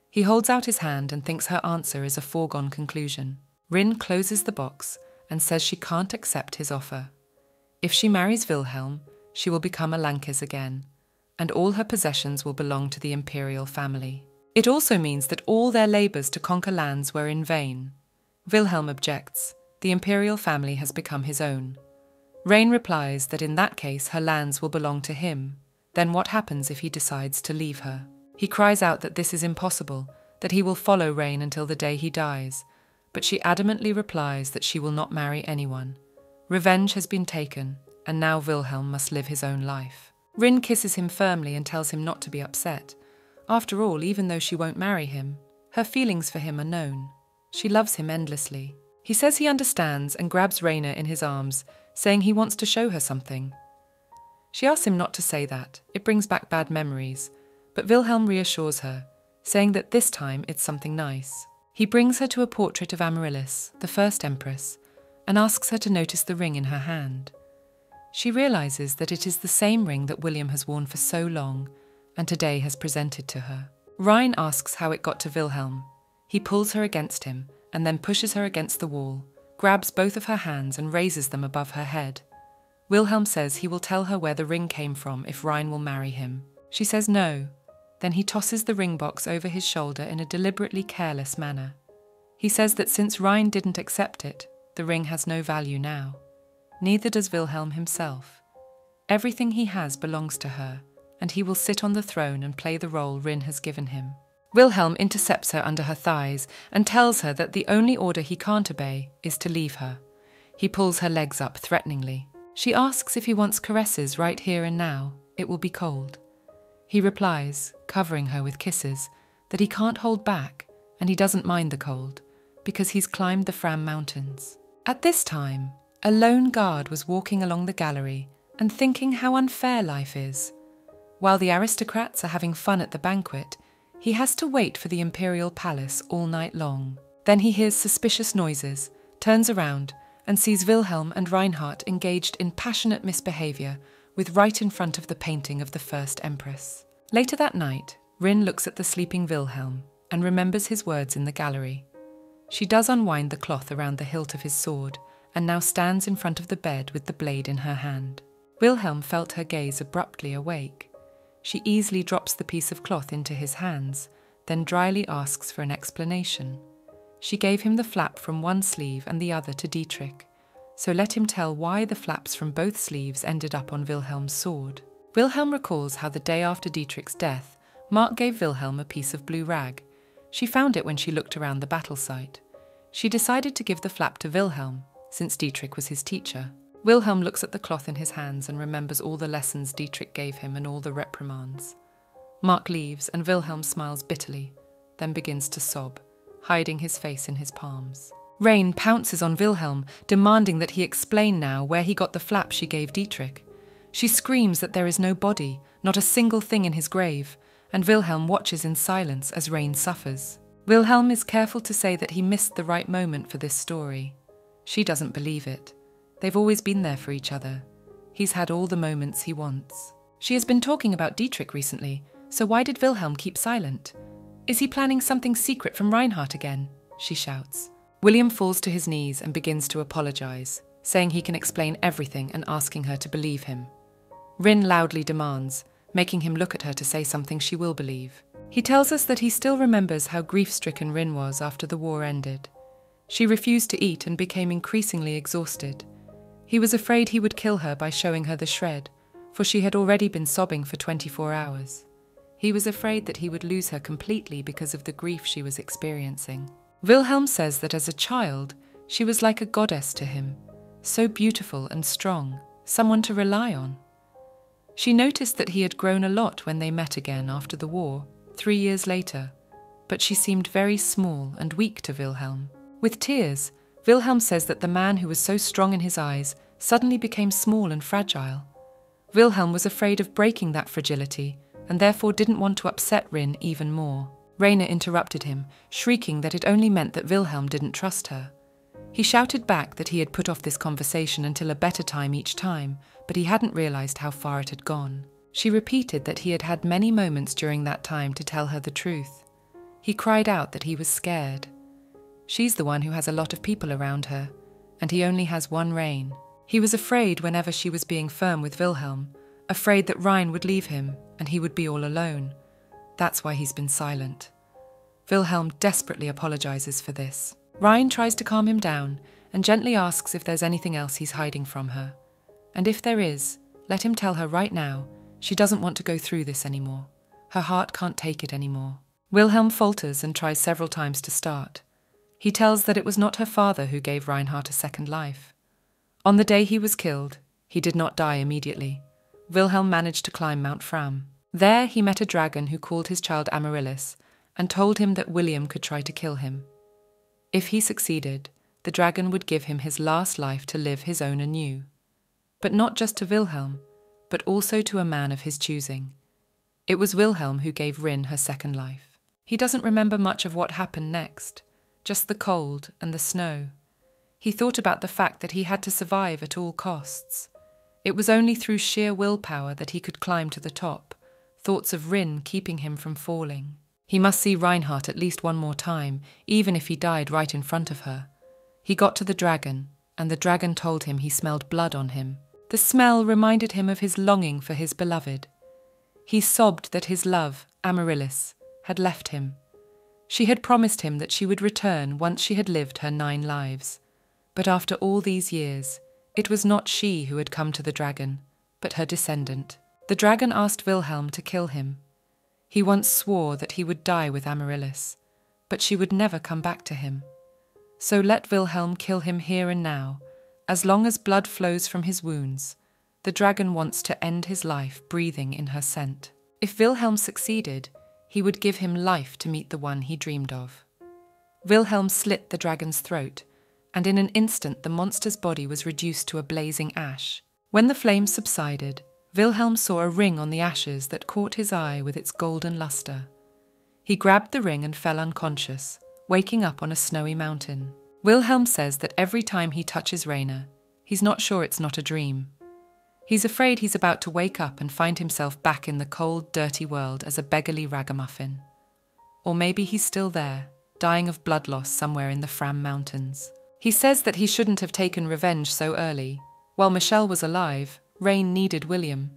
He holds out his hand and thinks her answer is a foregone conclusion. Rin closes the box and says she can't accept his offer. If she marries Wilhelm, she will become a Lankes again, and all her possessions will belong to the imperial family. It also means that all their labours to conquer lands were in vain. Wilhelm objects. The imperial family has become his own. Rain replies that in that case her lands will belong to him. Then what happens if he decides to leave her? He cries out that this is impossible, that he will follow Rain until the day he dies, but she adamantly replies that she will not marry anyone. Revenge has been taken, and now Wilhelm must live his own life. Rin kisses him firmly and tells him not to be upset. After all, even though she won't marry him, her feelings for him are known. She loves him endlessly. He says he understands and grabs Raina in his arms, saying he wants to show her something. She asks him not to say that. It brings back bad memories. But Wilhelm reassures her, saying that this time it's something nice. He brings her to a portrait of Amaryllis, the first empress, and asks her to notice the ring in her hand. She realises that it is the same ring that William has worn for so long, and today has presented to her. Rhine asks how it got to Wilhelm. He pulls her against him, and then pushes her against the wall, grabs both of her hands and raises them above her head. Wilhelm says he will tell her where the ring came from if Rhine will marry him. She says no. Then he tosses the ring box over his shoulder in a deliberately careless manner. He says that since Rhine didn't accept it, the ring has no value now. Neither does Wilhelm himself. Everything he has belongs to her, and he will sit on the throne and play the role Rin has given him. Wilhelm intercepts her under her thighs and tells her that the only order he can't obey is to leave her. He pulls her legs up threateningly. She asks if he wants caresses right here and now. It will be cold. He replies, covering her with kisses, that he can't hold back and he doesn't mind the cold because he's climbed the Fram Mountains. At this time, a lone guard was walking along the gallery and thinking how unfair life is. While the aristocrats are having fun at the banquet, he has to wait for the imperial palace all night long. Then he hears suspicious noises, turns around, and sees Wilhelm and Reinhardt engaged in passionate misbehavior with right in front of the painting of the first empress. Later that night, Rin looks at the sleeping Wilhelm and remembers his words in the gallery. She does unwind the cloth around the hilt of his sword and now stands in front of the bed with the blade in her hand. Wilhelm felt her gaze abruptly awake. She easily drops the piece of cloth into his hands, then dryly asks for an explanation. She gave him the flap from one sleeve and the other to Dietrich, so let him tell why the flaps from both sleeves ended up on Wilhelm's sword. Wilhelm recalls how the day after Dietrich's death, Mark gave Wilhelm a piece of blue rag. She found it when she looked around the battle site. She decided to give the flap to Wilhelm, since Dietrich was his teacher. Wilhelm looks at the cloth in his hands and remembers all the lessons Dietrich gave him and all the reprimands. Mark leaves and Wilhelm smiles bitterly, then begins to sob, hiding his face in his palms. Rain pounces on Wilhelm, demanding that he explain now where he got the flap she gave Dietrich. She screams that there is no body, not a single thing in his grave, and Wilhelm watches in silence as Rain suffers. Wilhelm is careful to say that he missed the right moment for this story. She doesn't believe it. They've always been there for each other. He's had all the moments he wants. She has been talking about Dietrich recently, so why did Wilhelm keep silent? Is he planning something secret from Reinhardt again? She shouts. William falls to his knees and begins to apologize, saying he can explain everything and asking her to believe him. Rin loudly demands, making him look at her to say something she will believe. He tells us that he still remembers how grief-stricken Rin was after the war ended. She refused to eat and became increasingly exhausted. He was afraid he would kill her by showing her the shred, for she had already been sobbing for 24 hours. He was afraid that he would lose her completely because of the grief she was experiencing. Wilhelm says that as a child, she was like a goddess to him, so beautiful and strong, someone to rely on. She noticed that he had grown a lot when they met again after the war, 3 years later, but she seemed very small and weak to Wilhelm. With tears, Wilhelm says that the man who was so strong in his eyes suddenly became small and fragile. Wilhelm was afraid of breaking that fragility and therefore didn't want to upset Rin even more. Rainer interrupted him, shrieking that it only meant that Wilhelm didn't trust her. He shouted back that he had put off this conversation until a better time each time, but he hadn't realized how far it had gone. She repeated that he had had many moments during that time to tell her the truth. He cried out that he was scared. She's the one who has a lot of people around her, and he only has one Rain. He was afraid whenever she was being firm with Wilhelm, afraid that Rhine would leave him and he would be all alone. That's why he's been silent. Wilhelm desperately apologizes for this. Rhine tries to calm him down and gently asks if there's anything else he's hiding from her. And if there is, let him tell her right now she doesn't want to go through this anymore. Her heart can't take it anymore. Wilhelm falters and tries several times to start. He tells that it was not her father who gave Reinhardt a second life. On the day he was killed, he did not die immediately. Wilhelm managed to climb Mount Fram. There he met a dragon who called his child Amaryllis and told him that William could try to kill him. If he succeeded, the dragon would give him his last life to live his own anew. But not just to Wilhelm, but also to a man of his choosing. It was Wilhelm who gave Rin her second life. He doesn't remember much of what happened next, just the cold and the snow. He thought about the fact that he had to survive at all costs. It was only through sheer willpower that he could climb to the top, thoughts of Rin keeping him from falling. He must see Reinhardt at least one more time, even if he died right in front of her. He got to the dragon, and the dragon told him he smelled blood on him. The smell reminded him of his longing for his beloved. He sobbed that his love, Amaryllis, had left him. She had promised him that she would return once she had lived her 9 lives. But after all these years, it was not she who had come to the dragon, but her descendant. The dragon asked Wilhelm to kill him. He once swore that he would die with Amaryllis, but she would never come back to him. So let Wilhelm kill him here and now. As long as blood flows from his wounds, the dragon wants to end his life breathing in her scent. If Wilhelm succeeded, he would give him life to meet the one he dreamed of. Wilhelm slit the dragon's throat, and in an instant the monster's body was reduced to a blazing ash. When the flames subsided, Wilhelm saw a ring on the ashes that caught his eye with its golden luster. He grabbed the ring and fell unconscious, waking up on a snowy mountain. Wilhelm says that every time he touches Raina, he's not sure it's not a dream. He's afraid he's about to wake up and find himself back in the cold, dirty world as a beggarly ragamuffin. Or maybe he's still there, dying of blood loss somewhere in the Fram Mountains. He says that he shouldn't have taken revenge so early. While Michelle was alive, Rain needed William.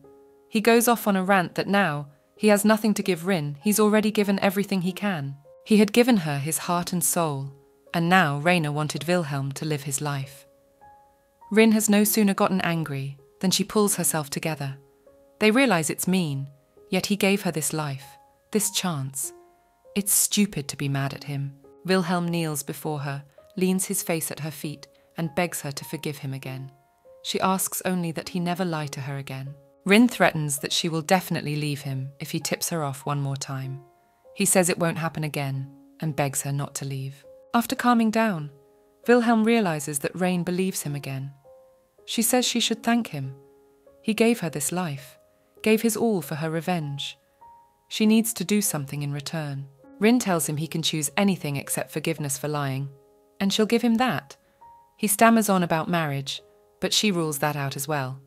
He goes off on a rant that now he has nothing to give Rin, he's already given everything he can. He had given her his heart and soul, and now Raina wanted Wilhelm to live his life. Rin has no sooner gotten angry than she pulls herself together. They realize it's mean, yet he gave her this life, this chance. It's stupid to be mad at him. Wilhelm kneels before her, leans his face at her feet, and begs her to forgive him again. She asks only that he never lie to her again. Rin threatens that she will definitely leave him if he tips her off one more time. He says it won't happen again and begs her not to leave. After calming down, Wilhelm realizes that Rain believes him again. She says she should thank him. He gave her this life, gave his all for her revenge. She needs to do something in return. Rin tells him he can choose anything except forgiveness for lying, and she'll give him that. He stammers on about marriage, but she rules that out as well.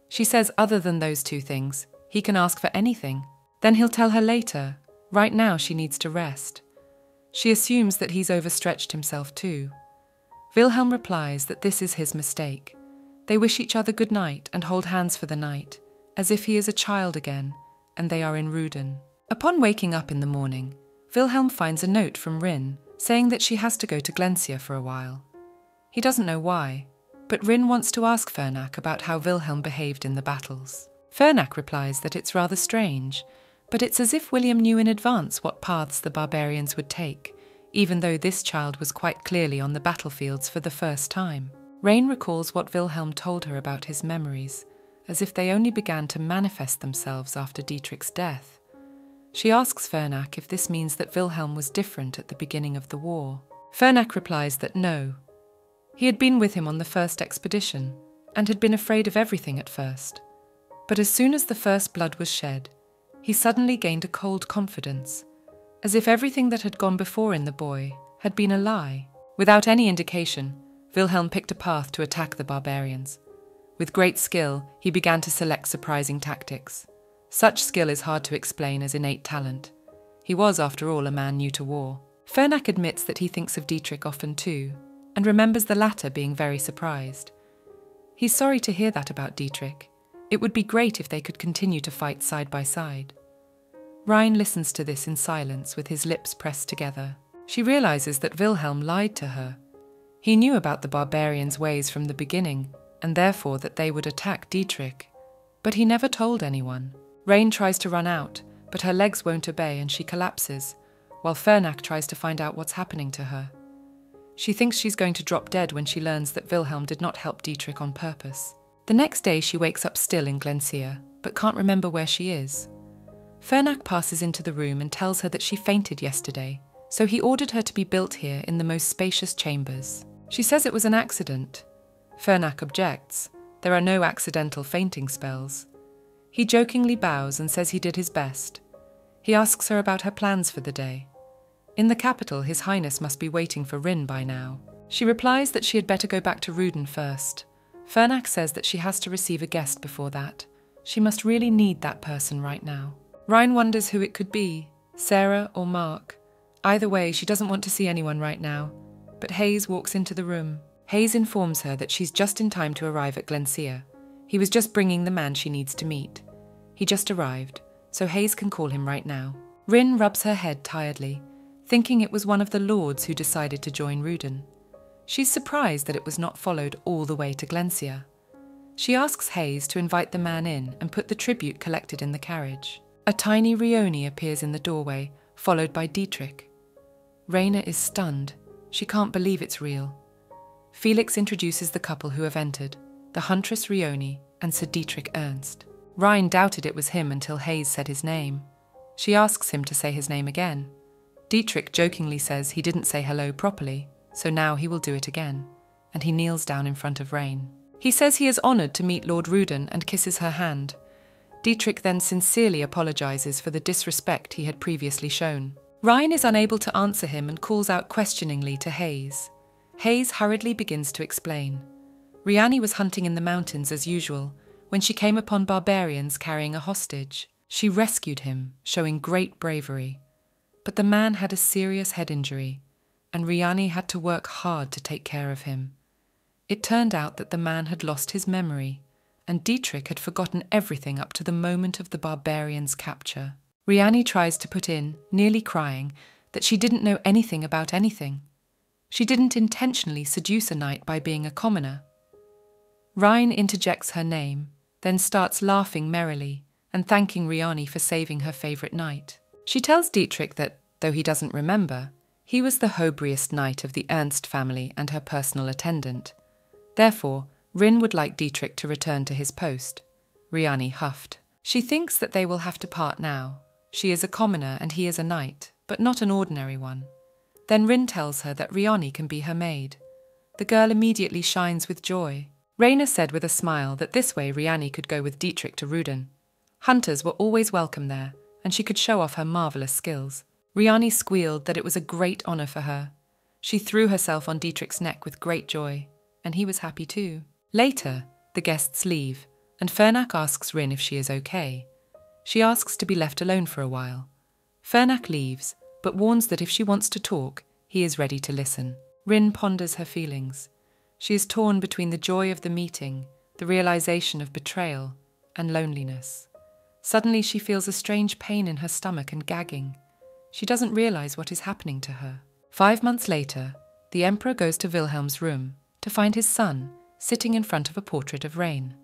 She says other than those two things, he can ask for anything. Then he'll tell her later. Right now she needs to rest. She assumes that he's overstretched himself too. Wilhelm replies that this is his mistake. They wish each other good night and hold hands for the night, as if he is a child again, and they are in Ruden. Upon waking up in the morning, Wilhelm finds a note from Rin saying that she has to go to Glensia for a while. He doesn't know why, but Rin wants to ask Fernak about how Wilhelm behaved in the battles. Fernak replies that it's rather strange, but it's as if William knew in advance what paths the barbarians would take, even though this child was quite clearly on the battlefields for the first time. Rain recalls what Wilhelm told her about his memories, as if they only began to manifest themselves after Dietrich's death. She asks Fernak if this means that Wilhelm was different at the beginning of the war. Fernak replies that no. He had been with him on the first expedition, and had been afraid of everything at first. But as soon as the first blood was shed, he suddenly gained a cold confidence, as if everything that had gone before in the boy had been a lie. Without any indication, Wilhelm picked a path to attack the barbarians. With great skill, he began to select surprising tactics. Such skill is hard to explain as innate talent. He was, after all, a man new to war. Fernak admits that he thinks of Dietrich often too, and remembers the latter being very surprised. He's sorry to hear that about Dietrich. It would be great if they could continue to fight side by side. Rhine listens to this in silence with his lips pressed together. She realizes that Wilhelm lied to her. He knew about the barbarians' ways from the beginning, and therefore that they would attack Dietrich. But he never told anyone. Rain tries to run out, but her legs won't obey and she collapses, while Fernak tries to find out what's happening to her. She thinks she's going to drop dead when she learns that Wilhelm did not help Dietrich on purpose. The next day she wakes up still in Glensia, but can't remember where she is. Fernak passes into the room and tells her that she fainted yesterday, so he ordered her to be built here in the most spacious chambers. She says it was an accident. Fernak objects. There are no accidental fainting spells. He jokingly bows and says he did his best. He asks her about her plans for the day. In the capital, His Highness must be waiting for Rin by now. She replies that she had better go back to Ruden first. Fernak says that she has to receive a guest before that. She must really need that person right now. Rhine wonders who it could be, Sarah or Mark. Either way, she doesn't want to see anyone right now. But Hayes walks into the room. Hayes informs her that she's just in time to arrive at Glensia. He was just bringing the man she needs to meet. He just arrived, so Hayes can call him right now. Rin rubs her head tiredly, thinking it was one of the lords who decided to join Ruden. She's surprised that it was not followed all the way to Glensia. She asks Hayes to invite the man in and put the tribute collected in the carriage. A tiny Rioni appears in the doorway, followed by Dietrich. Raina is stunned. She can't believe it's real. Felix introduces the couple who have entered, the Huntress Rioni and Sir Dietrich Ernst. Rhine doubted it was him until Hayes said his name. She asks him to say his name again. Dietrich jokingly says he didn't say hello properly, so now he will do it again, and he kneels down in front of Rain. He says he is honoured to meet Lord Ruden and kisses her hand. Dietrich then sincerely apologises for the disrespect he had previously shown. Ryan is unable to answer him and calls out questioningly to Hayes. Hayes hurriedly begins to explain. Riani was hunting in the mountains as usual when she came upon barbarians carrying a hostage. She rescued him, showing great bravery. But the man had a serious head injury, and Riani had to work hard to take care of him. It turned out that the man had lost his memory, and Dietrich had forgotten everything up to the moment of the barbarians' capture. Riani tries to put in, nearly crying, that she didn't know anything about anything. She didn't intentionally seduce a knight by being a commoner. Ryan interjects her name, then starts laughing merrily and thanking Riani for saving her favourite knight. She tells Dietrich that, though he doesn't remember, he was the Hobriest knight of the Ernst family and her personal attendant. Therefore, Rin would like Dietrich to return to his post. Riani huffed. She thinks that they will have to part now. She is a commoner and he is a knight, but not an ordinary one. Then Rin tells her that Riani can be her maid. The girl immediately shines with joy. Rayna said with a smile that this way Riani could go with Dietrich to Ruden. Hunters were always welcome there, and she could show off her marvellous skills. Riani squealed that it was a great honour for her. She threw herself on Dietrich's neck with great joy, and he was happy too. Later, the guests leave, and Fernak asks Rin if she is okay. She asks to be left alone for a while. Fernak leaves, but warns that if she wants to talk, he is ready to listen. Rin ponders her feelings. She is torn between the joy of the meeting, the realization of betrayal, and loneliness. Suddenly she feels a strange pain in her stomach and gagging. She doesn't realize what is happening to her. 5 months later, the Emperor goes to Wilhelm's room to find his son sitting in front of a portrait of Rain.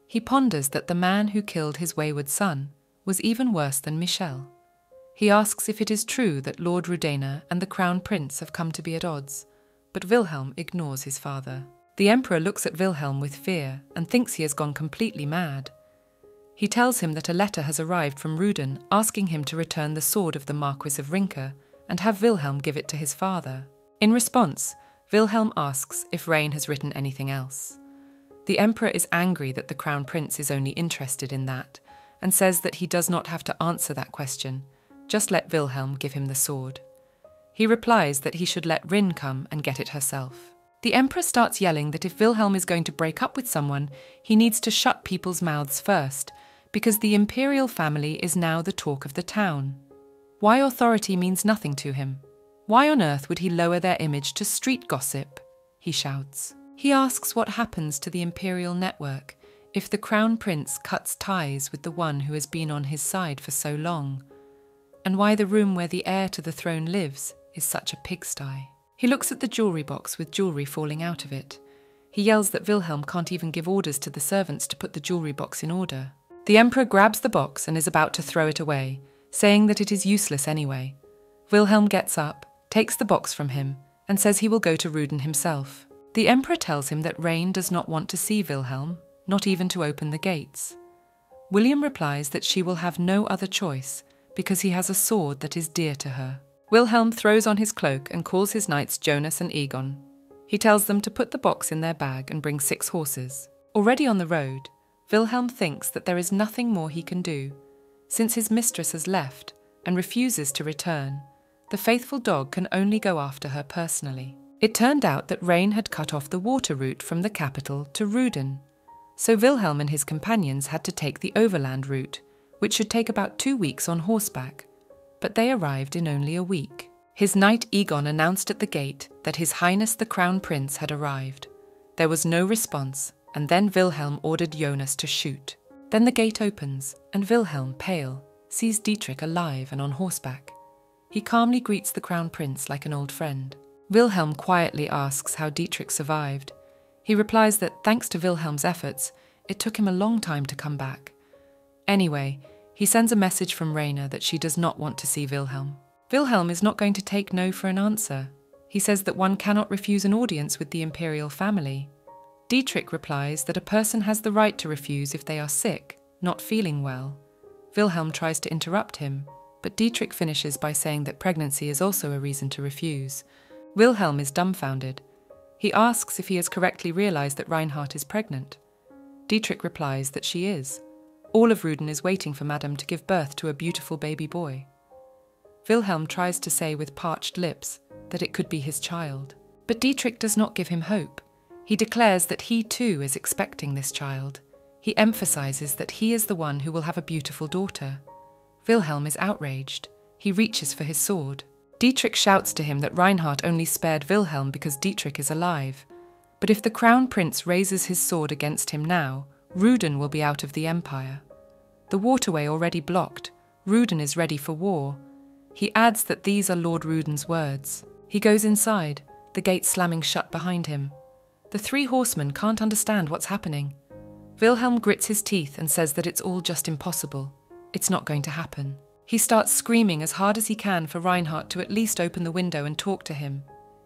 He ponders that the man who killed his wayward son was even worse than Michel. He asks if it is true that Lord Rudena and the Crown Prince have come to be at odds, but Wilhelm ignores his father. The Emperor looks at Wilhelm with fear and thinks he has gone completely mad. He tells him that a letter has arrived from Ruden asking him to return the sword of the Marquis of Rinker and have Wilhelm give it to his father. In response, Wilhelm asks if Rain has written anything else. The Emperor is angry that the Crown Prince is only interested in that, and says that he does not have to answer that question, just let Wilhelm give him the sword. He replies that he should let Rin come and get it herself. The Emperor starts yelling that if Wilhelm is going to break up with someone, he needs to shut people's mouths first, because the imperial family is now the talk of the town. Why authority means nothing to him? Why on earth would he lower their image to street gossip? He shouts. He asks what happens to the imperial network if the Crown Prince cuts ties with the one who has been on his side for so long, and why the room where the heir to the throne lives is such a pigsty. He looks at the jewellery box with jewellery falling out of it. He yells that Wilhelm can't even give orders to the servants to put the jewellery box in order. The Emperor grabs the box and is about to throw it away, saying that it is useless anyway. Wilhelm gets up, takes the box from him, and says he will go to Ruden himself. The Emperor tells him that Rain does not want to see Wilhelm, not even to open the gates. William replies that she will have no other choice, because he has a sword that is dear to her. Wilhelm throws on his cloak and calls his knights Jonas and Egon. He tells them to put the box in their bag and bring 6 horses. Already on the road, Wilhelm thinks that there is nothing more he can do. Since his mistress has left and refuses to return, the faithful dog can only go after her personally. It turned out that Rain had cut off the water route from the capital to Ruden, so Wilhelm and his companions had to take the overland route, which should take about 2 weeks on horseback, but they arrived in only a week. His knight Egon announced at the gate that His Highness the Crown Prince had arrived. There was no response, and then Wilhelm ordered Jonas to shoot. Then the gate opens, and Wilhelm, pale, sees Dietrich alive and on horseback. He calmly greets the Crown Prince like an old friend. Wilhelm quietly asks how Dietrich survived. He replies that thanks to Wilhelm's efforts, it took him a long time to come back. Anyway, he sends a message from Rayna that she does not want to see Wilhelm. Wilhelm is not going to take no for an answer. He says that one cannot refuse an audience with the imperial family. Dietrich replies that a person has the right to refuse if they are sick, not feeling well. Wilhelm tries to interrupt him, but Dietrich finishes by saying that pregnancy is also a reason to refuse. Wilhelm is dumbfounded. He asks if he has correctly realized that Reinhardt is pregnant. Dietrich replies that she is. All of Ruden is waiting for Madame to give birth to a beautiful baby boy. Wilhelm tries to say with parched lips that it could be his child. But Dietrich does not give him hope. He declares that he too is expecting this child. He emphasizes that he is the one who will have a beautiful daughter. Wilhelm is outraged. He reaches for his sword. Dietrich shouts to him that Reinhardt only spared Wilhelm because Dietrich is alive. But if the Crown Prince raises his sword against him now, Ruden will be out of the empire. The waterway already blocked, Ruden is ready for war. He adds that these are Lord Ruden's words. He goes inside, the gate slamming shut behind him. The three horsemen can't understand what's happening. Wilhelm grits his teeth and says that it's all just impossible. It's not going to happen. He starts screaming as hard as he can for Reinhardt to at least open the window and talk to him.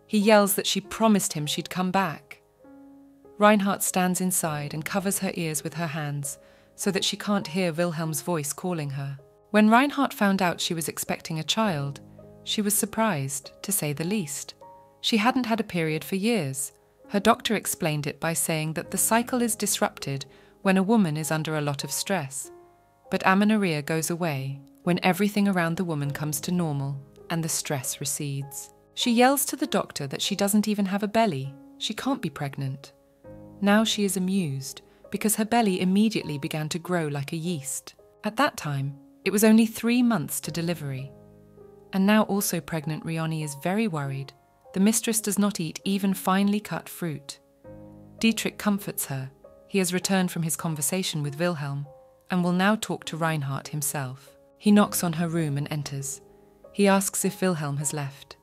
He yells that she promised him she'd come back. Reinhardt stands inside and covers her ears with her hands so that she can't hear Wilhelm's voice calling her. When Reinhardt found out she was expecting a child, she was surprised, to say the least. She hadn't had a period for years. Her doctor explained it by saying that the cycle is disrupted when a woman is under a lot of stress. But amenorrhea goes away when everything around the woman comes to normal and the stress recedes. She yells to the doctor that she doesn't even have a belly. She can't be pregnant. Now she is amused because her belly immediately began to grow like a yeast. At that time, it was only 3 months to delivery. And now also pregnant Rioni is very worried. The mistress does not eat even finely cut fruit. Dietrich comforts her. He has returned from his conversation with Wilhelm and will now talk to Reinhardt himself. He knocks on her room and enters. He asks if Wilhelm has left.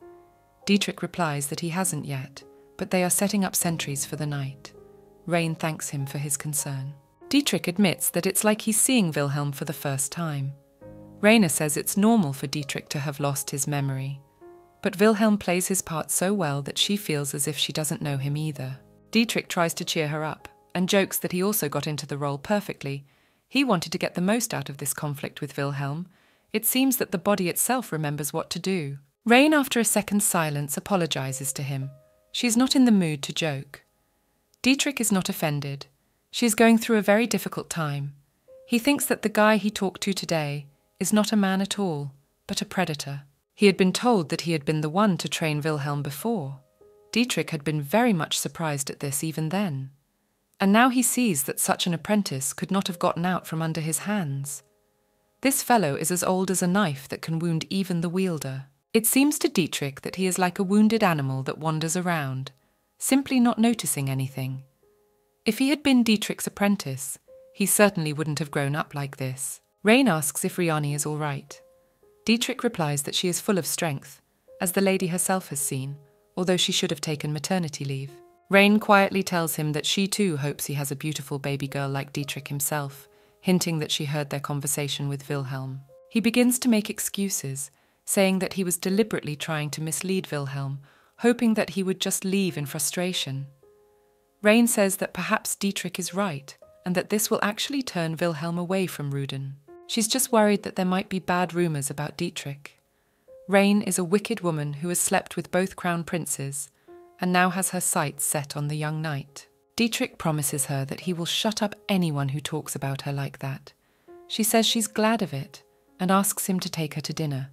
Dietrich replies that he hasn't yet, but they are setting up sentries for the night. Rain thanks him for his concern. Dietrich admits that it's like he's seeing Wilhelm for the first time. Rainer says it's normal for Dietrich to have lost his memory. But Wilhelm plays his part so well that she feels as if she doesn't know him either. Dietrich tries to cheer her up and jokes that he also got into the role perfectly. He wanted to get the most out of this conflict with Wilhelm. It seems that the body itself remembers what to do. Rain, after a second's silence, apologizes to him. She is not in the mood to joke. Dietrich is not offended. She is going through a very difficult time. He thinks that the guy he talked to today is not a man at all, but a predator. He had been told that he had been the one to train Wilhelm before. Dietrich had been very much surprised at this even then. And now he sees that such an apprentice could not have gotten out from under his hands. This fellow is as old as a knife that can wound even the wielder. It seems to Dietrich that he is like a wounded animal that wanders around, simply not noticing anything. If he had been Dietrich's apprentice, he certainly wouldn't have grown up like this. Rain asks if Riani is all right. Dietrich replies that she is full of strength, as the lady herself has seen, although she should have taken maternity leave. Rain quietly tells him that she too hopes he has a beautiful baby girl like Dietrich himself, hinting that she heard their conversation with Wilhelm. He begins to make excuses, saying that he was deliberately trying to mislead Wilhelm, hoping that he would just leave in frustration. Rain says that perhaps Dietrich is right, and that this will actually turn Wilhelm away from Ruden. She's just worried that there might be bad rumours about Dietrich. Rain is a wicked woman who has slept with both crown princes, and now has her sights set on the young knight. Dietrich promises her that he will shut up anyone who talks about her like that. She says she's glad of it, and asks him to take her to dinner.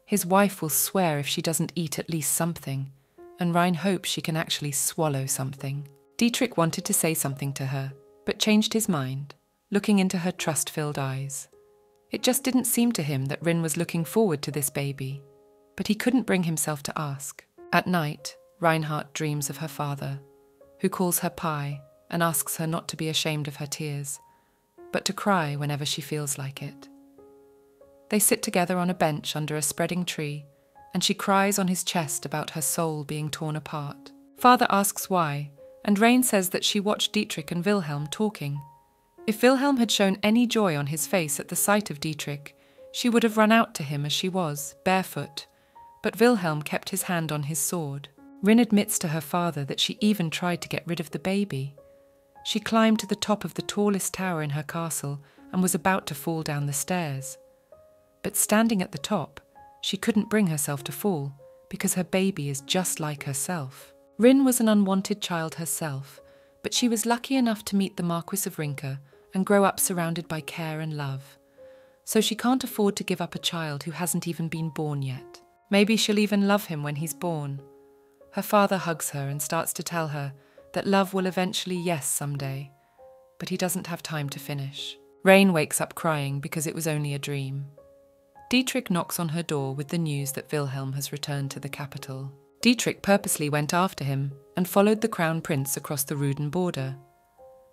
His wife will swear if she doesn't eat at least something, and Rain hopes she can actually swallow something. Dietrich wanted to say something to her, but changed his mind, looking into her trust-filled eyes. It just didn't seem to him that Rin was looking forward to this baby, but he couldn't bring himself to ask. At night, Reinhardt dreams of her father, who calls her Pi and asks her not to be ashamed of her tears, but to cry whenever she feels like it. They sit together on a bench under a spreading tree, and she cries on his chest about her soul being torn apart. Father asks why, and Rain says that she watched Dietrich and Wilhelm talking. If Wilhelm had shown any joy on his face at the sight of Dietrich, she would have run out to him as she was, barefoot, but Wilhelm kept his hand on his sword. Rin admits to her father that she even tried to get rid of the baby. She climbed to the top of the tallest tower in her castle and was about to fall down the stairs. But standing at the top, she couldn't bring herself to fall because her baby is just like herself. Rin was an unwanted child herself, but she was lucky enough to meet the Marquis of Rinka and grow up surrounded by care and love. So she can't afford to give up a child who hasn't even been born yet. Maybe she'll even love him when he's born. Her father hugs her and starts to tell her that love will eventually yes someday, but he doesn't have time to finish. Rain wakes up crying because it was only a dream. Dietrich knocks on her door with the news that Wilhelm has returned to the capital. Dietrich purposely went after him and followed the crown prince across the Ruden border.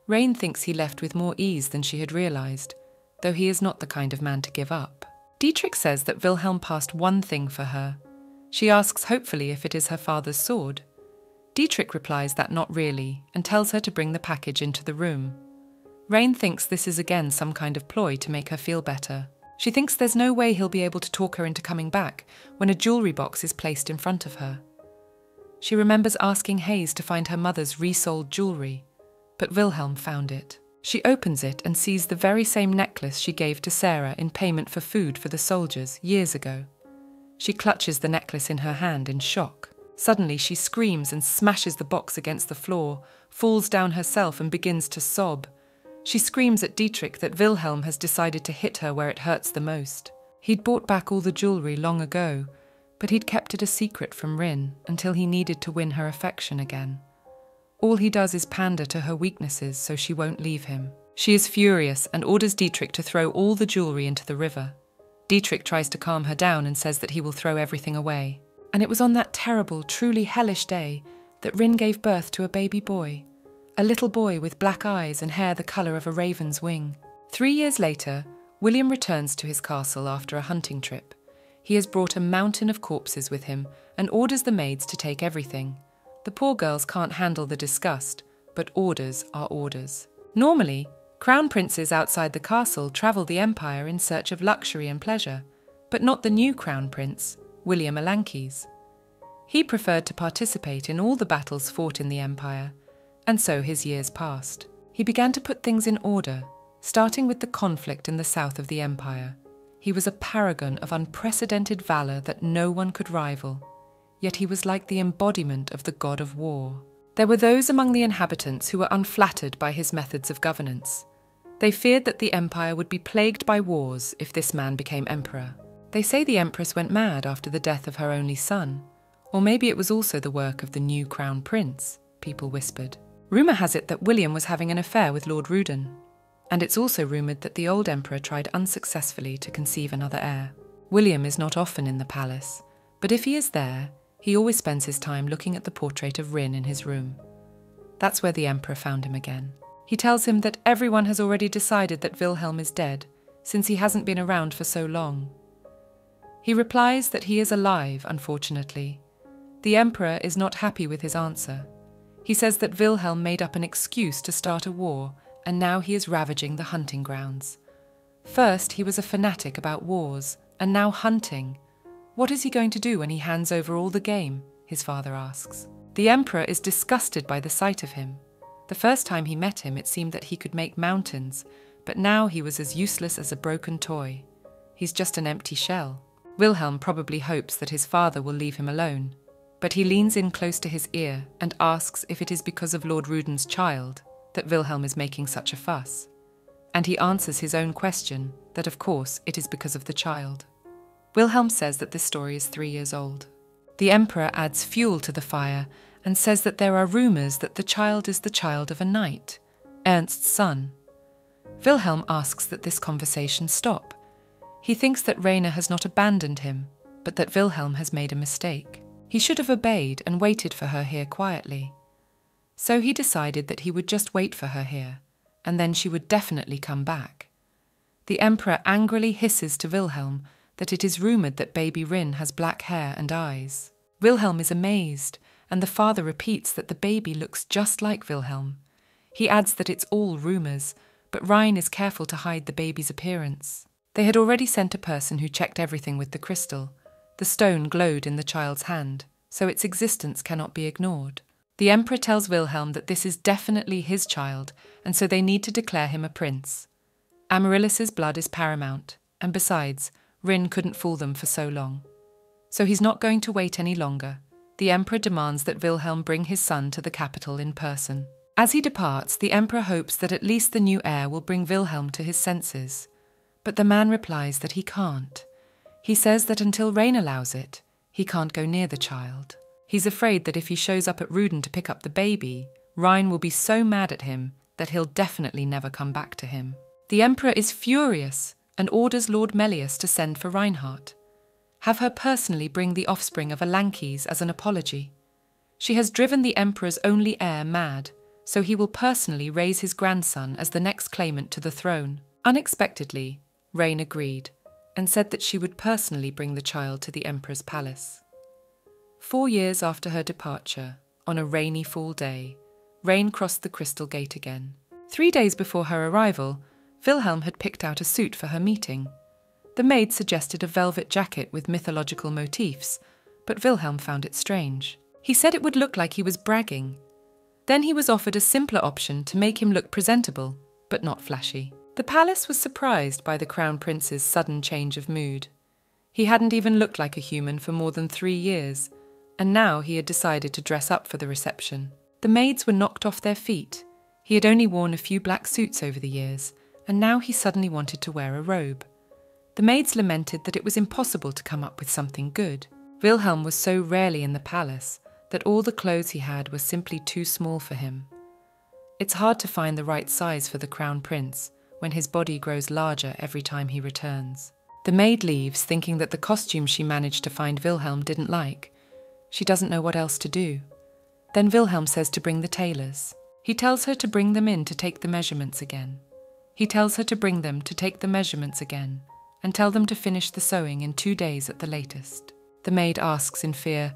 Rain thinks he left with more ease than she had realized, though he is not the kind of man to give up. Dietrich says that Wilhelm passed one thing for her. She asks hopefully if it is her father's sword. Dietrich replies that not really, and tells her to bring the package into the room. Rain thinks this is again some kind of ploy to make her feel better. She thinks there's no way he'll be able to talk her into coming back when a jewellery box is placed in front of her. She remembers asking Hayes to find her mother's resold jewellery, but Wilhelm found it. She opens it and sees the very same necklace she gave to Sarah in payment for food for the soldiers years ago. She clutches the necklace in her hand in shock. Suddenly she screams and smashes the box against the floor, falls down herself and begins to sob. She screams at Dietrich that Wilhelm has decided to hit her where it hurts the most. He'd bought back all the jewellery long ago, but he'd kept it a secret from Rin until he needed to win her affection again. All he does is pander to her weaknesses so she won't leave him. She is furious and orders Dietrich to throw all the jewellery into the river. Dietrich tries to calm her down and says that he will throw everything away. And it was on that terrible, truly hellish day that Rin gave birth to a baby boy. A little boy with black eyes and hair the colour of a raven's wing. 3 years later, William returns to his castle after a hunting trip. He has brought a mountain of corpses with him and orders the maids to take everything. The poor girls can't handle the disgust, but orders are orders. Normally, crown princes outside the castle travel the empire in search of luxury and pleasure, but not the new crown prince, William Alankes. He preferred to participate in all the battles fought in the empire, and so his years passed. He began to put things in order, starting with the conflict in the south of the empire. He was a paragon of unprecedented valour that no one could rival, yet he was like the embodiment of the god of war. There were those among the inhabitants who were unflattered by his methods of governance. They feared that the empire would be plagued by wars if this man became emperor. They say the empress went mad after the death of her only son, or maybe it was also the work of the new crown prince, people whispered. Rumour has it that William was having an affair with Lord Ruden, and it's also rumoured that the old emperor tried unsuccessfully to conceive another heir. William is not often in the palace, but if he is there, he always spends his time looking at the portrait of Rin in his room. That's where the emperor found him again. He tells him that everyone has already decided that Wilhelm is dead, since he hasn't been around for so long. He replies that he is alive, unfortunately. The emperor is not happy with his answer. He says that Wilhelm made up an excuse to start a war, and now he is ravaging the hunting grounds. First, he was a fanatic about wars, and now hunting. What is he going to do when he hands over all the game? His father asks. The emperor is disgusted by the sight of him. The first time he met him, it seemed that he could make mountains, but now he was as useless as a broken toy. He's just an empty shell. Wilhelm probably hopes that his father will leave him alone, but he leans in close to his ear and asks if it is because of Lord Ruden's child that Wilhelm is making such a fuss. And he answers his own question, that of course it is because of the child. Wilhelm says that this story is 3 years old. The emperor adds fuel to the fire and says that there are rumours that the child is the child of a knight, Ernst's son. Wilhelm asks that this conversation stop. He thinks that Rainer has not abandoned him, but that Wilhelm has made a mistake. He should have obeyed and waited for her here quietly. So he decided that he would just wait for her here, and then she would definitely come back. The emperor angrily hisses to Wilhelm that it is rumoured that baby Rin has black hair and eyes. Wilhelm is amazed, and the father repeats that the baby looks just like Wilhelm. He adds that it's all rumours, but Rhine is careful to hide the baby's appearance. They had already sent a person who checked everything with the crystal. The stone glowed in the child's hand, so its existence cannot be ignored. The emperor tells Wilhelm that this is definitely his child, and so they need to declare him a prince. Amaryllis's blood is paramount, and besides, Rin couldn't fool them for so long. So he's not going to wait any longer. the emperor demands that Wilhelm bring his son to the capital in person. As he departs, the emperor hopes that at least the new heir will bring Wilhelm to his senses. But the man replies that he can't. He says that until Rain allows it, he can't go near the child. He's afraid that if he shows up at Ruden to pick up the baby, Rhine will be so mad at him that he'll definitely never come back to him. The emperor is furious and orders Lord Melius to send for Reinhardt. Have her personally bring the offspring of a Lankes as an apology. She has driven the emperor's only heir mad, so he will personally raise his grandson as the next claimant to the throne. Unexpectedly, Rain agreed and said that she would personally bring the child to the emperor's palace. 4 years after her departure, on a rainy fall day, Rain crossed the crystal gate again. 3 days before her arrival, Wilhelm had picked out a suit for her meeting. The maid suggested a velvet jacket with mythological motifs, but Wilhelm found it strange. He said it would look like he was bragging. Then he was offered a simpler option to make him look presentable, but not flashy. The palace was surprised by the Crown Prince's sudden change of mood. He hadn't even looked like a human for more than 3 years, and now he had decided to dress up for the reception. The maids were knocked off their feet. He had only worn a few black suits over the years, and now he suddenly wanted to wear a robe. The maids lamented that it was impossible to come up with something good. Wilhelm was so rarely in the palace that all the clothes he had were simply too small for him. It's hard to find the right size for the Crown Prince when his body grows larger every time he returns. The maid leaves thinking that the costume she managed to find Wilhelm didn't like. She doesn't know what else to do. Then Wilhelm says to bring the tailors. He tells her to bring them in to take the measurements again. And tell them to finish the sewing in 2 days at the latest. The maid asks in fear,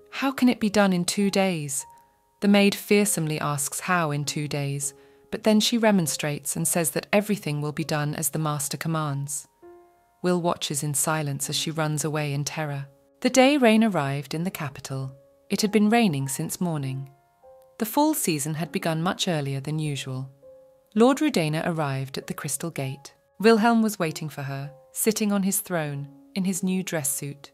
"How can it be done in 2 days?" The maid fearsomely asks how in 2 days, but then she remonstrates and says that everything will be done as the master commands. Will watches in silence as she runs away in terror. The day Rain arrived in the capital, it had been raining since morning. The fall season had begun much earlier than usual. Lord Rudena arrived at the Crystal Gate. Wilhelm was waiting for her, sitting on his throne, in his new dress suit.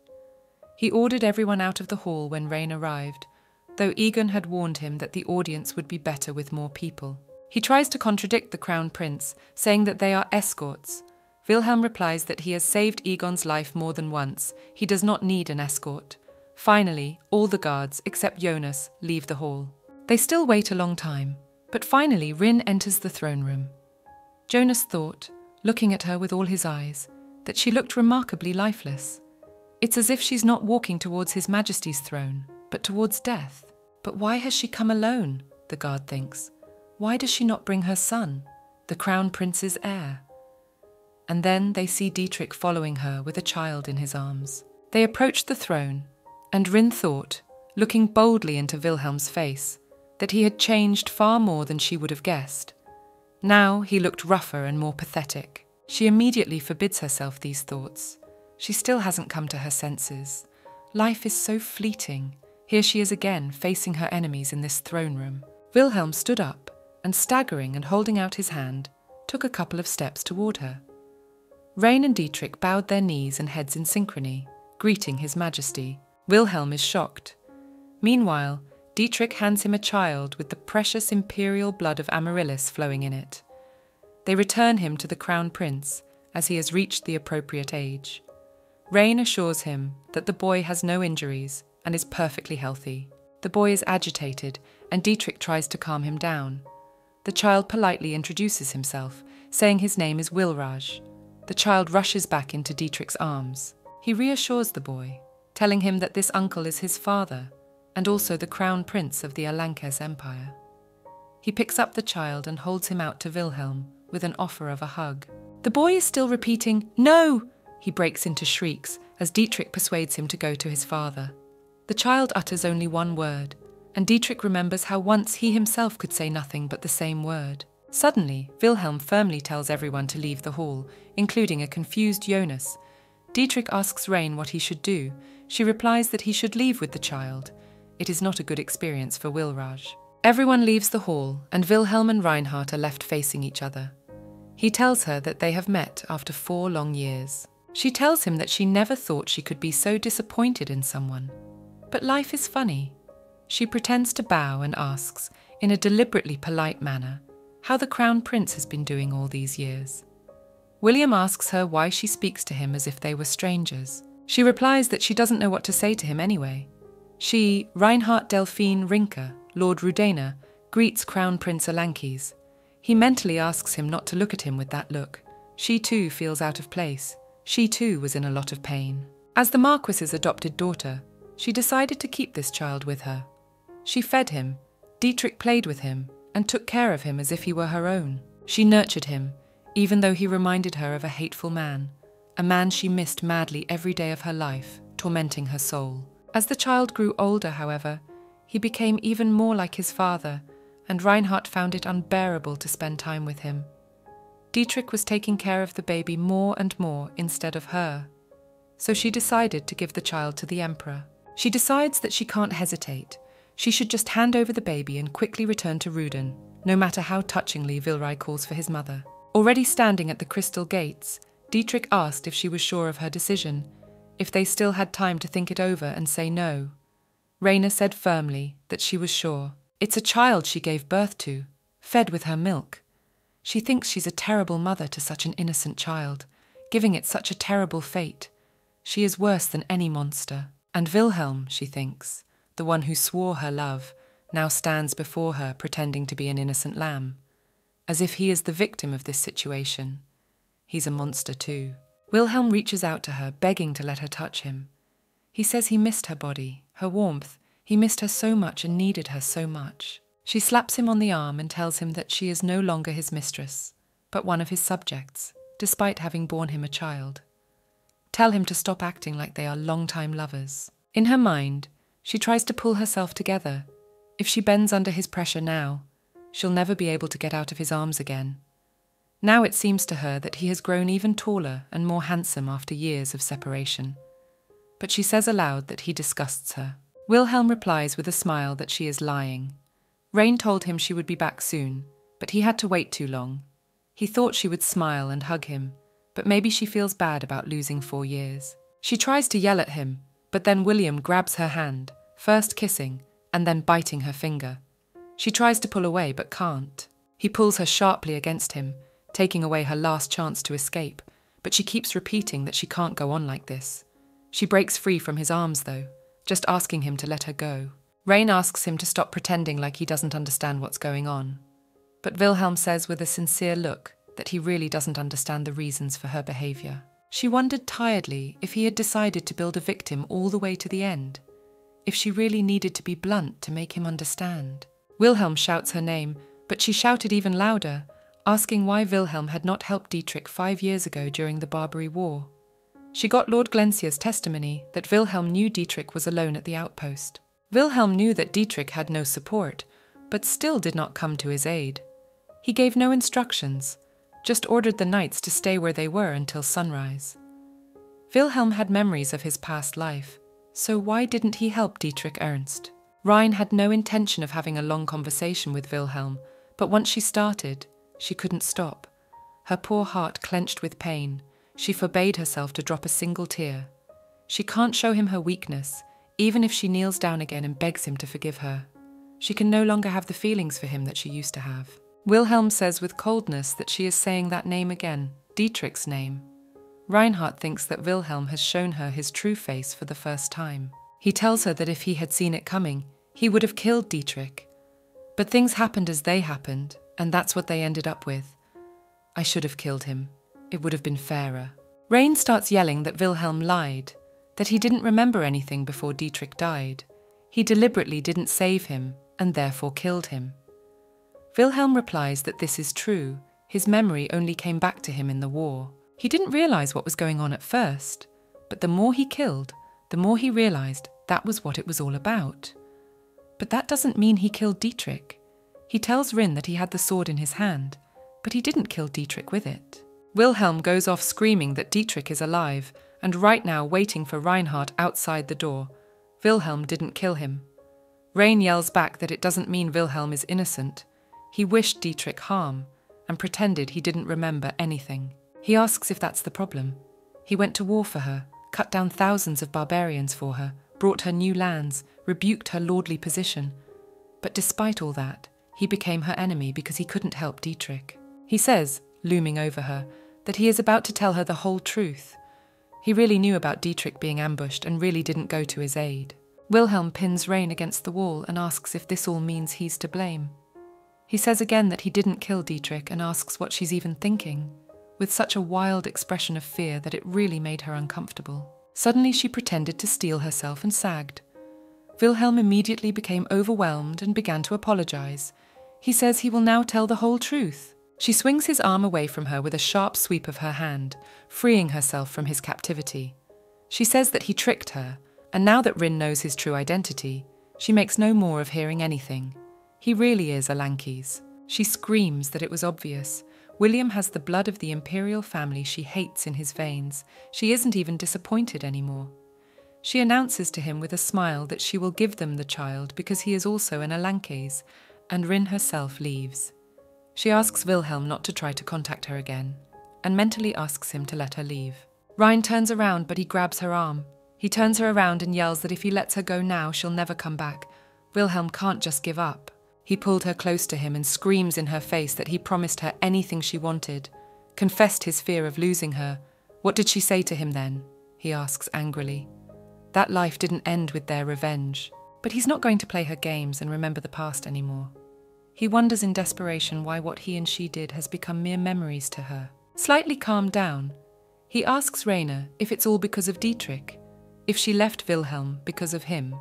He ordered everyone out of the hall when Rain arrived, though Egon had warned him that the audience would be better with more people. He tries to contradict the Crown Prince, saying that they are escorts. Wilhelm replies that he has saved Egon's life more than once. He does not need an escort. Finally, all the guards, except Jonas, leave the hall. They still wait a long time, but finally Rin enters the throne room. Jonas thought, looking at her with all his eyes, that she looked remarkably lifeless. It's as if she's not walking towards His Majesty's throne, but towards death. But why has she come alone, the guard thinks. Why does she not bring her son, the Crown Prince's heir? And then they see Dietrich following her with a child in his arms. They approach the throne, and Rin thought, looking boldly into Wilhelm's face, that he had changed far more than she would have guessed. Now he looked rougher and more pathetic. She immediately forbids herself these thoughts. She still hasn't come to her senses. Life is so fleeting. Here she is again, facing her enemies in this throne room. Wilhelm stood up, and staggering and holding out his hand, took a couple of steps toward her. Rain and Dietrich bowed their knees and heads in synchrony, greeting His Majesty. Wilhelm is shocked. Meanwhile, Dietrich hands him a child with the precious imperial blood of Amaryllis flowing in it. They return him to the Crown Prince, as he has reached the appropriate age. Rain assures him that the boy has no injuries and is perfectly healthy. The boy is agitated, and Dietrich tries to calm him down. The child politely introduces himself, saying his name is Wilraj. The child rushes back into Dietrich's arms. He reassures the boy, telling him that this uncle is his father, and also the Crown Prince of the Alankes Empire. He picks up the child and holds him out to Wilhelm with an offer of a hug. The boy is still repeating, "No!" He breaks into shrieks as Dietrich persuades him to go to his father. The child utters only one word, and Dietrich remembers how once he himself could say nothing but the same word. Suddenly, Wilhelm firmly tells everyone to leave the hall, including a confused Jonas. Dietrich asks Rain what he should do. She replies that he should leave with the child. It is not a good experience for Wilraj. Everyone leaves the hall, and Wilhelm and Reinhardt are left facing each other. He tells her that they have met after 4 long years. She tells him that she never thought she could be so disappointed in someone. But life is funny. She pretends to bow and asks, in a deliberately polite manner, how the Crown Prince has been doing all these years. William asks her why she speaks to him as if they were strangers. She replies that she doesn't know what to say to him anyway. She, Reinhard Delphine Rinke, Lord Rudena, greets Crown Prince Alankes. He mentally asks him not to look at him with that look. She too feels out of place. She too was in a lot of pain. As the Marquis's adopted daughter, she decided to keep this child with her. She fed him, Dietrich played with him, and took care of him as if he were her own. She nurtured him, even though he reminded her of a hateful man, a man she missed madly every day of her life, tormenting her soul. As the child grew older, however, he became even more like his father, and Reinhard found it unbearable to spend time with him. Dietrich was taking care of the baby more and more instead of her. So she decided to give the child to the Emperor. She decides that she can't hesitate. She should just hand over the baby and quickly return to Ruden, no matter how touchingly Vilray calls for his mother. Already standing at the crystal gates, Dietrich asked if she was sure of her decision, if they still had time to think it over and say no. Raina said firmly that she was sure. It's a child she gave birth to, fed with her milk. She thinks she's a terrible mother to such an innocent child, giving it such a terrible fate. She is worse than any monster. And Wilhelm, she thinks, the one who swore her love, now stands before her pretending to be an innocent lamb. As if he is the victim of this situation. He's a monster too. Wilhelm reaches out to her, begging to let her touch him. He says he missed her body, her warmth. He missed her so much and needed her so much. She slaps him on the arm and tells him that she is no longer his mistress, but one of his subjects, despite having borne him a child. Tell him to stop acting like they are long-time lovers. In her mind, she tries to pull herself together. If she bends under his pressure now, she'll never be able to get out of his arms again. Now it seems to her that he has grown even taller and more handsome after years of separation. But she says aloud that he disgusts her. Wilhelm replies with a smile that she is lying. Rain told him she would be back soon, but he had to wait too long. He thought she would smile and hug him, but maybe she feels bad about losing 4 years. She tries to yell at him, but then William grabs her hand, first kissing, and then biting her finger. She tries to pull away but can't. He pulls her sharply against him, taking away her last chance to escape, but she keeps repeating that she can't go on like this. She breaks free from his arms though, just asking him to let her go. Rain asks him to stop pretending like he doesn't understand what's going on. But Wilhelm says with a sincere look that he really doesn't understand the reasons for her behaviour. She wondered tiredly if he had decided to build a victim all the way to the end, if she really needed to be blunt to make him understand. Wilhelm shouts her name, but she shouted even louder, asking why Wilhelm had not helped Dietrich 5 years ago during the Barbary War. She got Lord Glencia's testimony that Wilhelm knew Dietrich was alone at the outpost. Wilhelm knew that Dietrich had no support, but still did not come to his aid. He gave no instructions, just ordered the knights to stay where they were until sunrise. Wilhelm had memories of his past life, so why didn't he help Dietrich Ernst? Rhine had no intention of having a long conversation with Wilhelm, but once she started, she couldn't stop. Her poor heart clenched with pain. She forbade herself to drop a single tear. She can't show him her weakness, even if she kneels down again and begs him to forgive her. She can no longer have the feelings for him that she used to have. Wilhelm says with coldness that she is saying that name again, Dietrich's name. Reinhard thinks that Wilhelm has shown her his true face for the first time. He tells her that if he had seen it coming, he would have killed Dietrich. But things happened as they happened, and that's what they ended up with. I should have killed him. It would have been fairer. Rain starts yelling that Wilhelm lied, that he didn't remember anything before Dietrich died. He deliberately didn't save him, and therefore killed him. Wilhelm replies that this is true. His memory only came back to him in the war. He didn't realize what was going on at first, but the more he killed, the more he realized that was what it was all about. But that doesn't mean he killed Dietrich. He tells Rin that he had the sword in his hand, but he didn't kill Dietrich with it. Wilhelm goes off screaming that Dietrich is alive, and right now waiting for Reinhard outside the door. Wilhelm didn't kill him. Rain yells back that it doesn't mean Wilhelm is innocent. He wished Dietrich harm, and pretended he didn't remember anything. He asks if that's the problem. He went to war for her, cut down thousands of barbarians for her. brought her new lands, rebuked her lordly position. But despite all that, he became her enemy because he couldn't help Dietrich. He says, looming over her, that he is about to tell her the whole truth. He really knew about Dietrich being ambushed and really didn't go to his aid. Wilhelm pins Rain against the wall and asks if this all means he's to blame. He says again that he didn't kill Dietrich and asks what she's even thinking, with such a wild expression of fear that it really made her uncomfortable. Suddenly she pretended to steel herself and sagged. Wilhelm immediately became overwhelmed and began to apologize. He says he will now tell the whole truth. She swings his arm away from her with a sharp sweep of her hand, freeing herself from his captivity. She says that he tricked her, and now that Rin knows his true identity, she makes no more of hearing anything. He really is a Lankes. She screams that it was obvious. William has the blood of the imperial family she hates in his veins. She isn't even disappointed anymore. She announces to him with a smile that she will give them the child because he is also an Lankes, and Rin herself leaves. She asks Wilhelm not to try to contact her again, and mentally asks him to let her leave. Rein turns around, but he grabs her arm. He turns her around and yells that if he lets her go now, she'll never come back. Wilhelm can't just give up. He pulled her close to him and screams in her face that he promised her anything she wanted, confessed his fear of losing her. What did she say to him then? He asks angrily. That life didn't end with their revenge, but he's not going to play her games and remember the past anymore. He wonders in desperation why what he and she did has become mere memories to her. Slightly calmed down, he asks Rainer if it's all because of Dietrich, if she left Wilhelm because of him.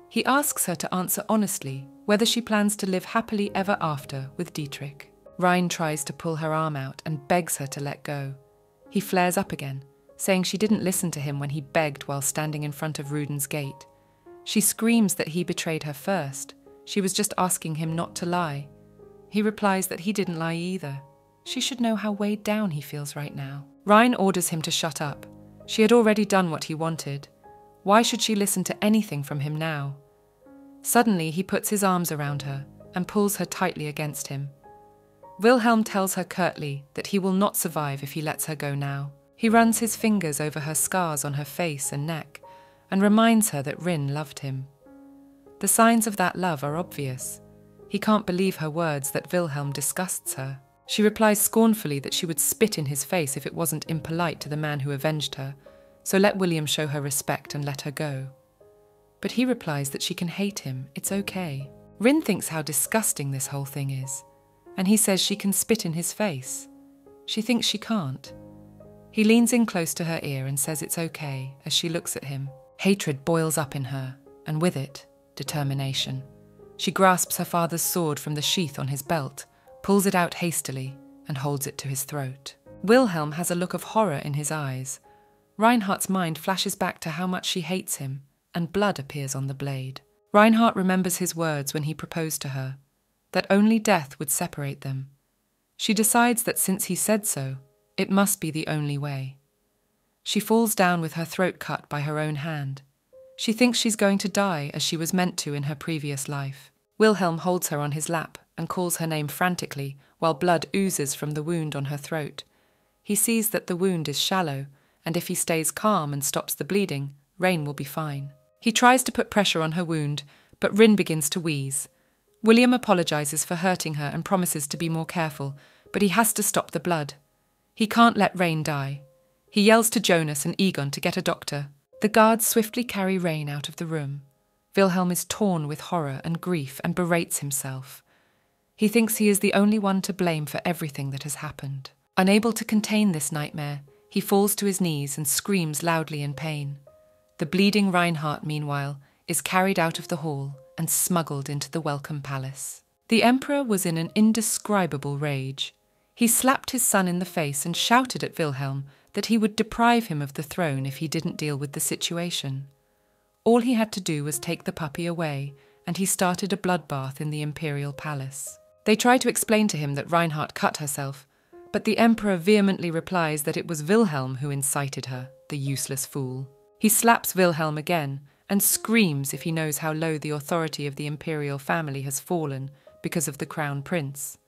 He asks her to answer honestly whether she plans to live happily ever after with Dietrich. Rein tries to pull her arm out and begs her to let go. He flares up again, saying she didn't listen to him when he begged while standing in front of Ruden's gate. She screams that he betrayed her first. She was just asking him not to lie. He replies that he didn't lie either. She should know how weighed down he feels right now. Rein orders him to shut up. She had already done what he wanted. Why should she listen to anything from him now? Suddenly he puts his arms around her and pulls her tightly against him. Wilhelm tells her curtly that he will not survive if he lets her go now. He runs his fingers over her scars on her face and neck and reminds her that Rin loved him. The signs of that love are obvious. He can't believe her words that Wilhelm disgusts her. She replies scornfully that she would spit in his face if it wasn't impolite to the man who avenged her, so let William show her respect and let her go. But he replies that she can hate him, it's okay. Rin thinks how disgusting this whole thing is, and he says she can spit in his face. She thinks she can't. He leans in close to her ear and says it's okay as she looks at him. Hatred boils up in her, and with it, determination. She grasps her father's sword from the sheath on his belt, pulls it out hastily, and holds it to his throat. Wilhelm has a look of horror in his eyes. Reinhardt's mind flashes back to how much she hates him, and blood appears on the blade. Reinhardt remembers his words when he proposed to her, that only death would separate them. She decides that since he said so, it must be the only way. She falls down with her throat cut by her own hand. She thinks she's going to die as she was meant to in her previous life. Wilhelm holds her on his lap and calls her name frantically while blood oozes from the wound on her throat. He sees that the wound is shallow, and if he stays calm and stops the bleeding, Rain will be fine. He tries to put pressure on her wound, but Rin begins to wheeze. William apologizes for hurting her and promises to be more careful, but he has to stop the blood. He can't let Rain die. He yells to Jonas and Egon to get a doctor. The guards swiftly carry Rain out of the room. Wilhelm is torn with horror and grief and berates himself. He thinks he is the only one to blame for everything that has happened. Unable to contain this nightmare, he falls to his knees and screams loudly in pain. The bleeding Reinhardt, meanwhile, is carried out of the hall and smuggled into the welcome palace. The emperor was in an indescribable rage. He slapped his son in the face and shouted at Wilhelm that he would deprive him of the throne if he didn't deal with the situation. All he had to do was take the puppy away, and he started a bloodbath in the imperial palace. They try to explain to him that Reinhardt cut herself, but the emperor vehemently replies that it was Wilhelm who incited her, the useless fool. He slaps Wilhelm again and screams if he knows how low the authority of the imperial family has fallen because of the crown prince.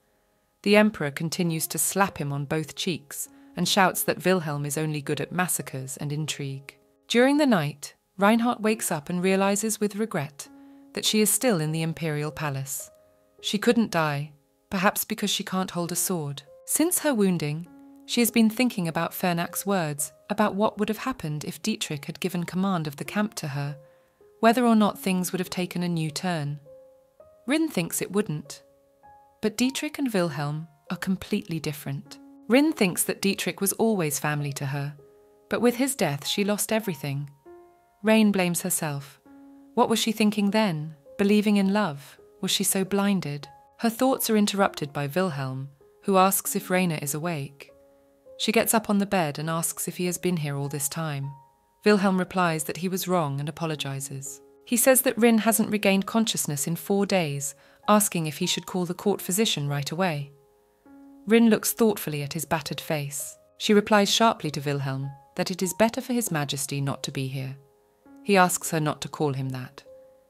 The emperor continues to slap him on both cheeks and shouts that Wilhelm is only good at massacres and intrigue. During the night, Reinhardt wakes up and realizes with regret that she is still in the Imperial Palace. She couldn't die, perhaps because she can't hold a sword. Since her wounding, she has been thinking about Fernach's words, about what would have happened if Dietrich had given command of the camp to her, whether or not things would have taken a new turn. Rin thinks it wouldn't. But Dietrich and Wilhelm are completely different. Rin thinks that Dietrich was always family to her, but with his death she lost everything. Rain blames herself. What was she thinking then? Believing in love? Was she so blinded? Her thoughts are interrupted by Wilhelm, who asks if Raina is awake. She gets up on the bed and asks if he has been here all this time. Wilhelm replies that he was wrong and apologizes. He says that Rin hasn't regained consciousness in 4 days, asking if he should call the court physician right away. Rin looks thoughtfully at his battered face. She replies sharply to Wilhelm that it is better for His Majesty not to be here. He asks her not to call him that.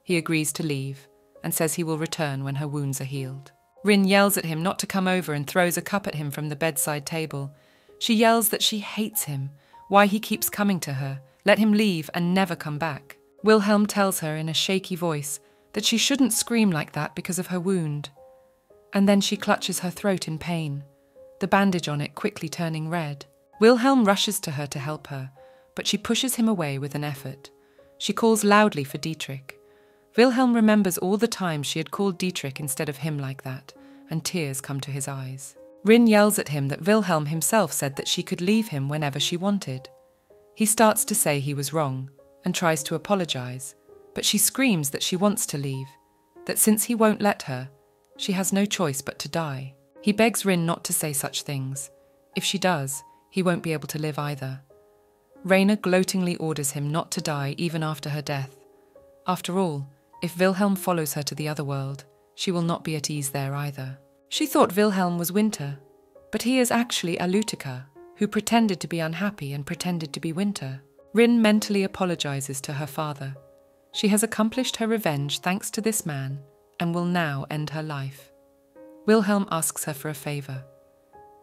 He agrees to leave and says he will return when her wounds are healed. Rin yells at him not to come over and throws a cup at him from the bedside table. She yells that she hates him, why he keeps coming to her, let him leave and never come back. Wilhelm tells her in a shaky voice that she shouldn't scream like that because of her wound. And then she clutches her throat in pain, the bandage on it quickly turning red. Wilhelm rushes to her to help her, but she pushes him away with an effort. She calls loudly for Dietrich. Wilhelm remembers all the times she had called Dietrich instead of him like that, and tears come to his eyes. Rin yells at him that Wilhelm himself said that she could leave him whenever she wanted. He starts to say he was wrong, and tries to apologize, but she screams that she wants to leave, that since he won't let her, she has no choice but to die. He begs Rin not to say such things. If she does, he won't be able to live either. Raina gloatingly orders him not to die even after her death. After all, if Wilhelm follows her to the other world, she will not be at ease there either. She thought Wilhelm was winter, but he is actually Alutica, who pretended to be unhappy and pretended to be winter. Rin mentally apologizes to her father. She has accomplished her revenge thanks to this man and will now end her life. Wilhelm asks her for a favor.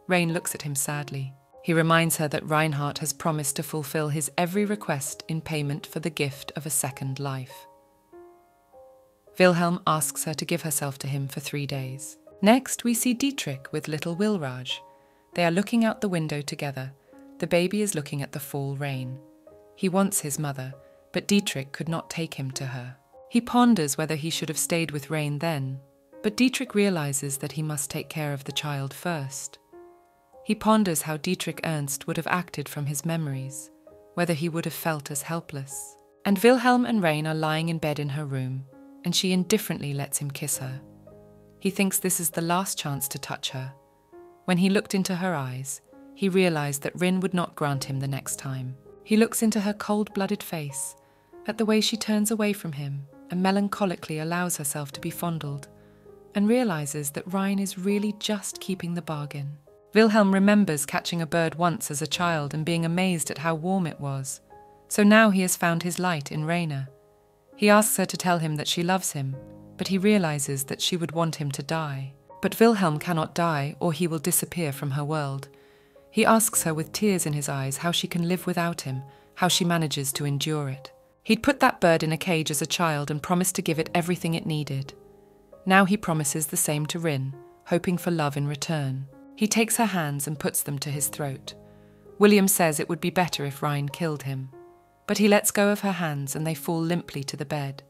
Rain looks at him sadly. He reminds her that Reinhardt has promised to fulfill his every request in payment for the gift of a second life. Wilhelm asks her to give herself to him for 3 days. Next, we see Dietrich with little Wilraj. They are looking out the window together. The baby is looking at the fall rain. He wants his mother, but Dietrich could not take him to her. He ponders whether he should have stayed with Rain then, but Dietrich realizes that he must take care of the child first. He ponders how Dietrich Ernst would have acted from his memories, whether he would have felt as helpless. And Wilhelm and Rain are lying in bed in her room, and she indifferently lets him kiss her. He thinks this is the last chance to touch her. When he looked into her eyes, he realized that Rin would not grant him the next time. He looks into her cold-blooded face, at the way she turns away from him and melancholically allows herself to be fondled, and realizes that Ryan is really just keeping the bargain. Wilhelm remembers catching a bird once as a child and being amazed at how warm it was, so now he has found his light in Raina. He asks her to tell him that she loves him, but he realizes that she would want him to die. But Wilhelm cannot die, or he will disappear from her world. He asks her with tears in his eyes how she can live without him, how she manages to endure it. He'd put that bird in a cage as a child and promised to give it everything it needed. Now he promises the same to Rin, hoping for love in return. He takes her hands and puts them to his throat. William says it would be better if Ryan killed him. But he lets go of her hands and they fall limply to the bed,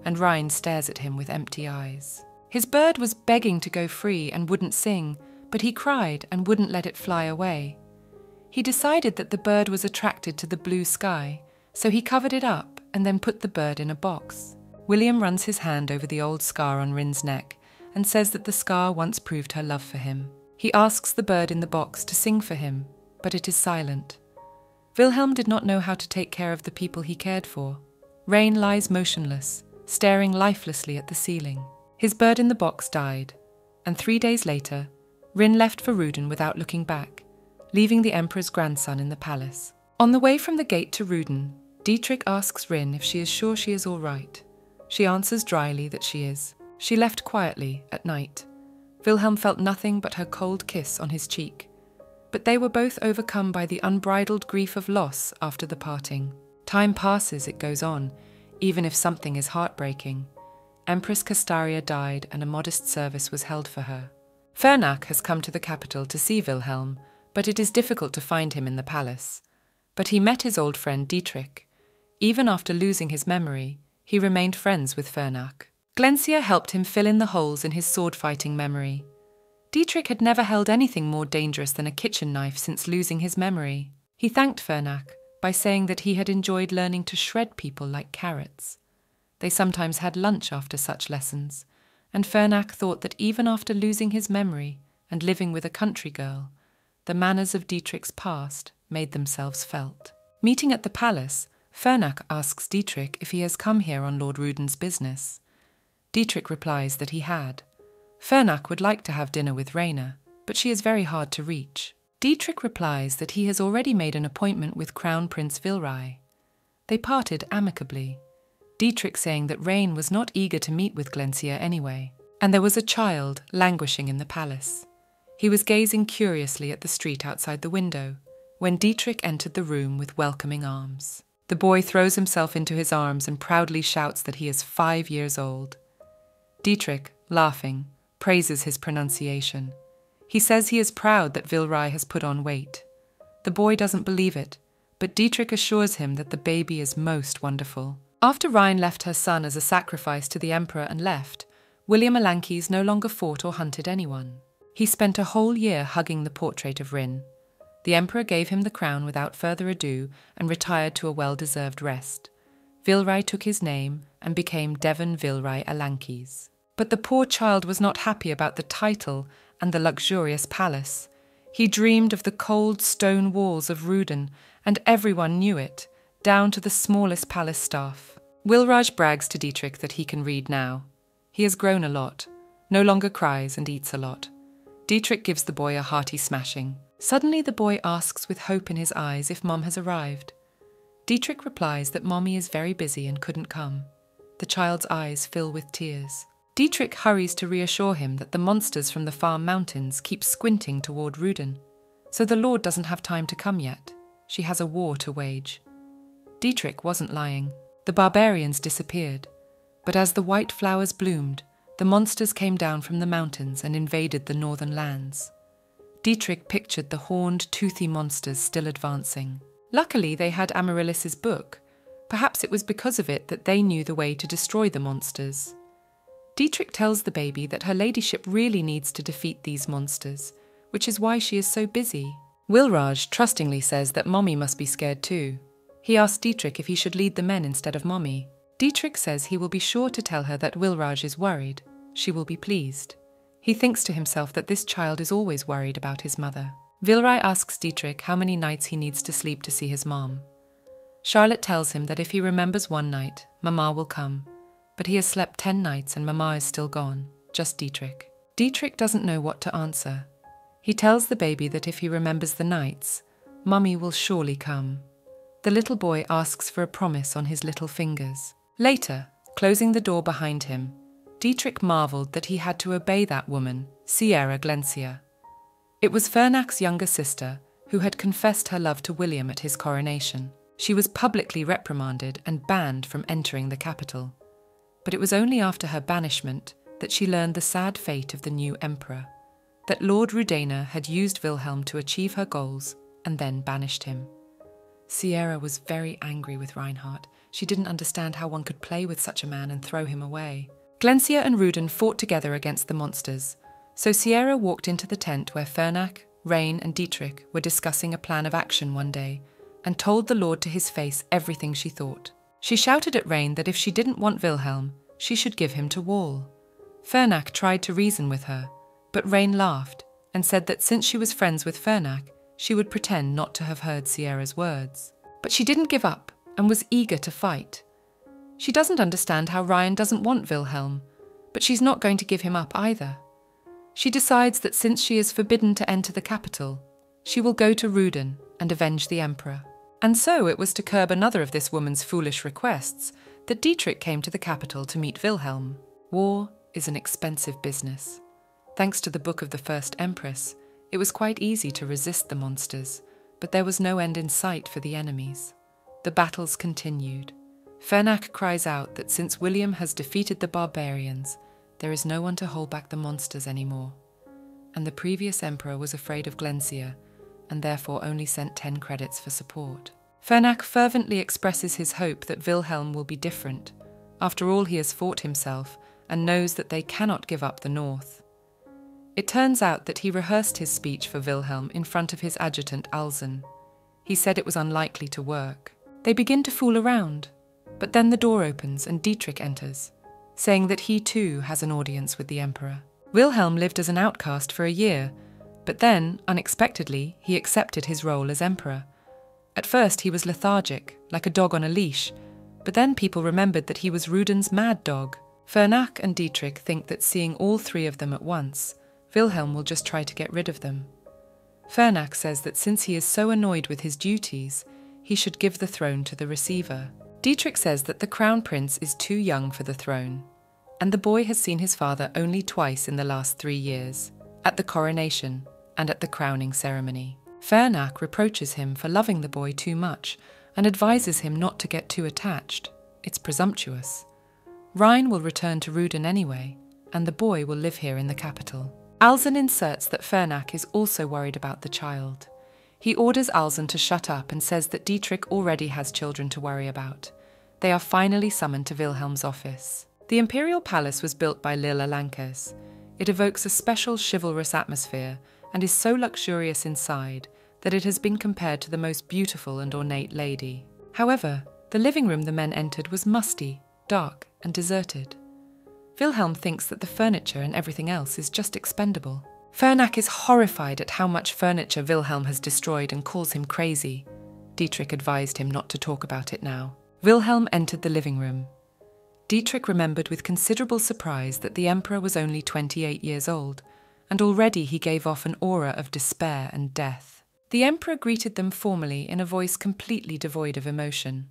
and Ryan stares at him with empty eyes. His bird was begging to go free and wouldn't sing, but he cried and wouldn't let it fly away. He decided that the bird was attracted to the blue sky, so he covered it up and then put the bird in a box. William runs his hand over the old scar on Rin's neck and says that the scar once proved her love for him. He asks the bird in the box to sing for him, but it is silent. Wilhelm did not know how to take care of the people he cared for. Rain lies motionless, staring lifelessly at the ceiling. His bird in the box died, and 3 days later, Rin left for Ruden without looking back, leaving the Emperor's grandson in the palace. On the way from the gate to Ruden, Dietrich asks Rin if she is sure she is all right. She answers dryly that she is. She left quietly at night. Wilhelm felt nothing but her cold kiss on his cheek, but they were both overcome by the unbridled grief of loss after the parting. Time passes, it goes on, even if something is heartbreaking. Empress Castaria died and a modest service was held for her. Fernac has come to the capital to see Wilhelm, but it is difficult to find him in the palace. But he met his old friend Dietrich. Even after losing his memory, he remained friends with Fernac. Glencia helped him fill in the holes in his sword-fighting memory. Dietrich had never held anything more dangerous than a kitchen knife since losing his memory. He thanked Fernac by saying that he had enjoyed learning to shred people like carrots. They sometimes had lunch after such lessons, and Fernac thought that even after losing his memory and living with a country girl, the manners of Dietrich's past made themselves felt. Meeting at the palace, Fernac asks Dietrich if he has come here on Lord Ruden's business. Dietrich replies that he had. Fernac would like to have dinner with Raina, but she is very hard to reach. Dietrich replies that he has already made an appointment with Crown Prince Wilrai. They parted amicably, Dietrich saying that Rain was not eager to meet with Glencia anyway, and there was a child languishing in the palace. He was gazing curiously at the street outside the window when Dietrich entered the room with welcoming arms. The boy throws himself into his arms and proudly shouts that he is 5 years old. Dietrich, laughing, praises his pronunciation. He says he is proud that Wilrai has put on weight. The boy doesn't believe it, but Dietrich assures him that the baby is most wonderful. After Rhine left her son as a sacrifice to the emperor and left, William Alankes no longer fought or hunted anyone. He spent a whole year hugging the portrait of Rin. The emperor gave him the crown without further ado and retired to a well-deserved rest. Wilrai took his name and became Devon Wilrai Alankes. But the poor child was not happy about the title and the luxurious palace. He dreamed of the cold stone walls of Ruden, and everyone knew it, down to the smallest palace staff. Wilraj brags to Dietrich that he can read now. He has grown a lot, no longer cries and eats a lot. Dietrich gives the boy a hearty smashing. Suddenly the boy asks with hope in his eyes if Mom has arrived. Dietrich replies that Mommy is very busy and couldn't come. The child's eyes fill with tears. Dietrich hurries to reassure him that the monsters from the far mountains keep squinting toward Ruden, so the Lord doesn't have time to come yet. She has a war to wage. Dietrich wasn't lying. The barbarians disappeared, but as the white flowers bloomed, the monsters came down from the mountains and invaded the northern lands. Dietrich pictured the horned, toothy monsters still advancing. Luckily, they had Amaryllis's book. Perhaps it was because of it that they knew the way to destroy the monsters. Dietrich tells the baby that her ladyship really needs to defeat these monsters, which is why she is so busy. Wilraj trustingly says that Mommy must be scared too. He asks Dietrich if he should lead the men instead of Mommy. Dietrich says he will be sure to tell her that Wilraj is worried. She will be pleased. He thinks to himself that this child is always worried about his mother. Wilrai asks Dietrich how many nights he needs to sleep to see his mom. Charlotte tells him that if he remembers one night, Mama will come. But he has slept 10 nights and Mama is still gone, just Dietrich. Dietrich doesn't know what to answer. He tells the baby that if he remembers the nights, Mummy will surely come. The little boy asks for a promise on his little fingers. Later, closing the door behind him, Dietrich marveled that he had to obey that woman, Sierra Glencia. It was Fernac's younger sister who had confessed her love to William at his coronation. She was publicly reprimanded and banned from entering the capital. But it was only after her banishment that she learned the sad fate of the new emperor, that Lord Rudena had used Wilhelm to achieve her goals and then banished him. Sierra was very angry with Reinhardt. She didn't understand how one could play with such a man and throw him away. Glencia and Ruden fought together against the monsters, so Sierra walked into the tent where Fernac, Rain and Dietrich were discussing a plan of action one day and told the Lord to his face everything she thought. She shouted at Rain that if she didn't want Wilhelm, she should give him to Wall. Fernac tried to reason with her, but Rain laughed and said that since she was friends with Fernac, she would pretend not to have heard Sierra's words. But she didn't give up and was eager to fight. She doesn't understand how Ryan doesn't want Wilhelm, but she's not going to give him up either. She decides that since she is forbidden to enter the capital, she will go to Ruden and avenge the emperor. And so it was to curb another of this woman's foolish requests that Dietrich came to the capital to meet Wilhelm. War is an expensive business. Thanks to the Book of the First Empress, it was quite easy to resist the monsters, but there was no end in sight for the enemies. The battles continued. Fernac cries out that since William has defeated the barbarians, there is no one to hold back the monsters anymore. And the previous emperor was afraid of Glensia, and therefore only sent 10 credits for support. Fernac fervently expresses his hope that Wilhelm will be different. After all, he has fought himself, and knows that they cannot give up the north. It turns out that he rehearsed his speech for Wilhelm in front of his adjutant Alsen. He said it was unlikely to work. They begin to fool around, but then the door opens and Dietrich enters, saying that he too has an audience with the emperor. Wilhelm lived as an outcast for a year, but then, unexpectedly, he accepted his role as emperor. At first he was lethargic, like a dog on a leash, but then people remembered that he was Ruden's mad dog. Fernac and Dietrich think that seeing all 3 of them at once, Wilhelm will just try to get rid of them. Fernac says that since he is so annoyed with his duties, he should give the throne to the receiver. Dietrich says that the crown prince is too young for the throne, and the boy has seen his father only twice in the last 3 years, at the coronation and at the crowning ceremony. Fernac reproaches him for loving the boy too much and advises him not to get too attached. It's presumptuous. Rhine will return to Ruden anyway, and the boy will live here in the capital. Alsen inserts that Fernac is also worried about the child. He orders Alsen to shut up and says that Dietrich already has children to worry about. They are finally summoned to Wilhelm's office. The imperial palace was built by Lilla Lankes. It evokes a special chivalrous atmosphere and is so luxurious inside that it has been compared to the most beautiful and ornate lady. However, the living room the men entered was musty, dark, and deserted. Wilhelm thinks that the furniture and everything else is just expendable. Fernac is horrified at how much furniture Wilhelm has destroyed and calls him crazy. Dietrich advised him not to talk about it now. Wilhelm entered the living room. Dietrich remembered with considerable surprise that the emperor was only 28 years old, and already he gave off an aura of despair and death. The emperor greeted them formally in a voice completely devoid of emotion.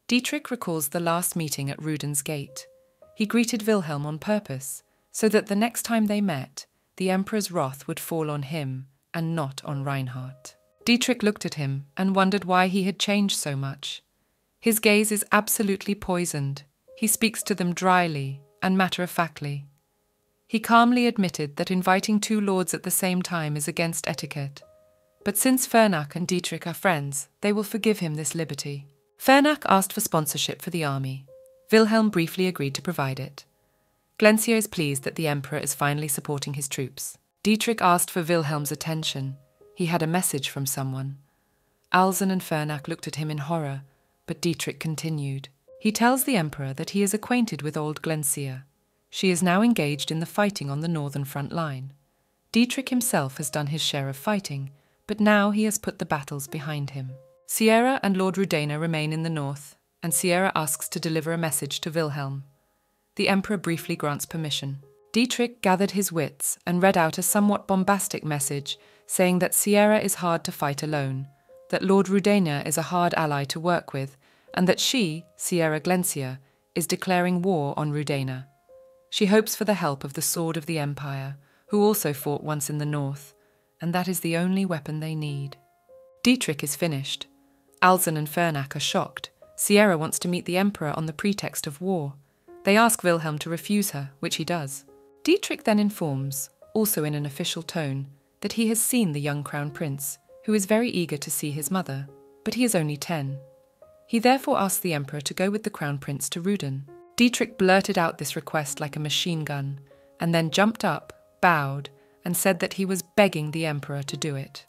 Dietrich recalls the last meeting at Ruden's gate. He greeted Wilhelm on purpose, so that the next time they met, the emperor's wrath would fall on him and not on Reinhard. Dietrich looked at him and wondered why he had changed so much. His gaze is absolutely poisoned. He speaks to them dryly and matter-of-factly. He calmly admitted that inviting 2 lords at the same time is against etiquette. But since Fernac and Dietrich are friends, they will forgive him this liberty. Fernac asked for sponsorship for the army. Wilhelm briefly agreed to provide it. Glensia is pleased that the emperor is finally supporting his troops. Dietrich asked for Wilhelm's attention. He had a message from someone. Alsen and Fernac looked at him in horror, but Dietrich continued. He tells the emperor that he is acquainted with old Glensia. She is now engaged in the fighting on the northern front line. Dietrich himself has done his share of fighting, but now he has put the battles behind him. Sierra and Lord Rudena remain in the north, and Sierra asks to deliver a message to Wilhelm. The emperor briefly grants permission. Dietrich gathered his wits and read out a somewhat bombastic message saying that Sierra is hard to fight alone, that Lord Rudena is a hard ally to work with, and that she, Sierra Glensia, is declaring war on Rudena. She hopes for the help of the Sword of the Empire, who also fought once in the north, and that is the only weapon they need. Dietrich is finished. Alsen and Fernac are shocked. Sierra wants to meet the emperor on the pretext of war. They ask Wilhelm to refuse her, which he does. Dietrich then informs, also in an official tone, that he has seen the young crown prince, who is very eager to see his mother, but he is only 10. He therefore asks the emperor to go with the crown prince to Ruden. Dietrich blurted out this request like a machine gun, and then jumped up, bowed, and said that he was begging the emperor to do it.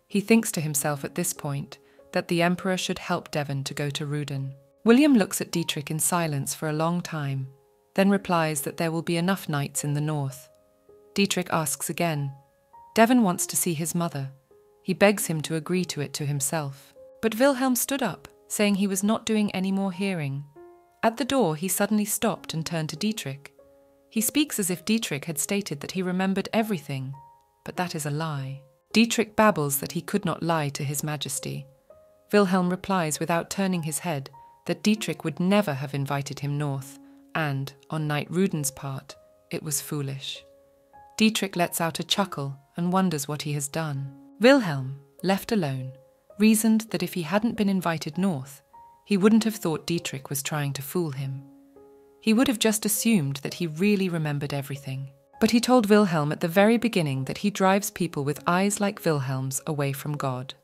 He thinks to himself at this point that the emperor should help Devon to go to Ruden. William looks at Dietrich in silence for a long time, then replies that there will be enough knights in the north. Dietrich asks again. Devon wants to see his mother. He begs him to agree to it to himself. But Wilhelm stood up, saying he was not doing any more hearing. At the door, he suddenly stopped and turned to Dietrich. He speaks as if Dietrich had stated that he remembered everything, but that is a lie. Dietrich babbles that he could not lie to His Majesty. Wilhelm replies without turning his head that Dietrich would never have invited him north, and, on Knight Ruden's part, it was foolish. Dietrich lets out a chuckle and wonders what he has done. Wilhelm, left alone, reasoned that if he hadn't been invited north, He wouldn't have thought Dietrich was trying to fool him. He would have just assumed that he really remembered everything. But he told Wilhelm at the very beginning that he drives people with eyes like Wilhelm's away from God.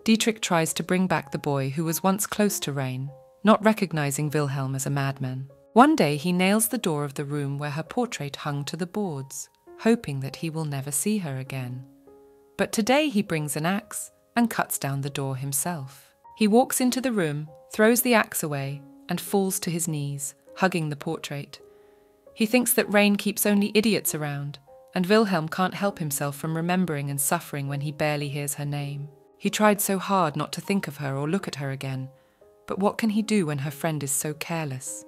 Dietrich tries to bring back the boy who was once close to Rain, not recognizing Wilhelm as a madman. One day he nails the door of the room where her portrait hung to the boards, hoping that he will never see her again. But today he brings an axe and cuts down the door himself. He walks into the room, throws the axe away, and falls to his knees, hugging the portrait. He thinks that Rain keeps only idiots around, and Wilhelm can't help himself from remembering and suffering when he barely hears her name. He tried so hard not to think of her or look at her again, but what can he do when her friend is so careless?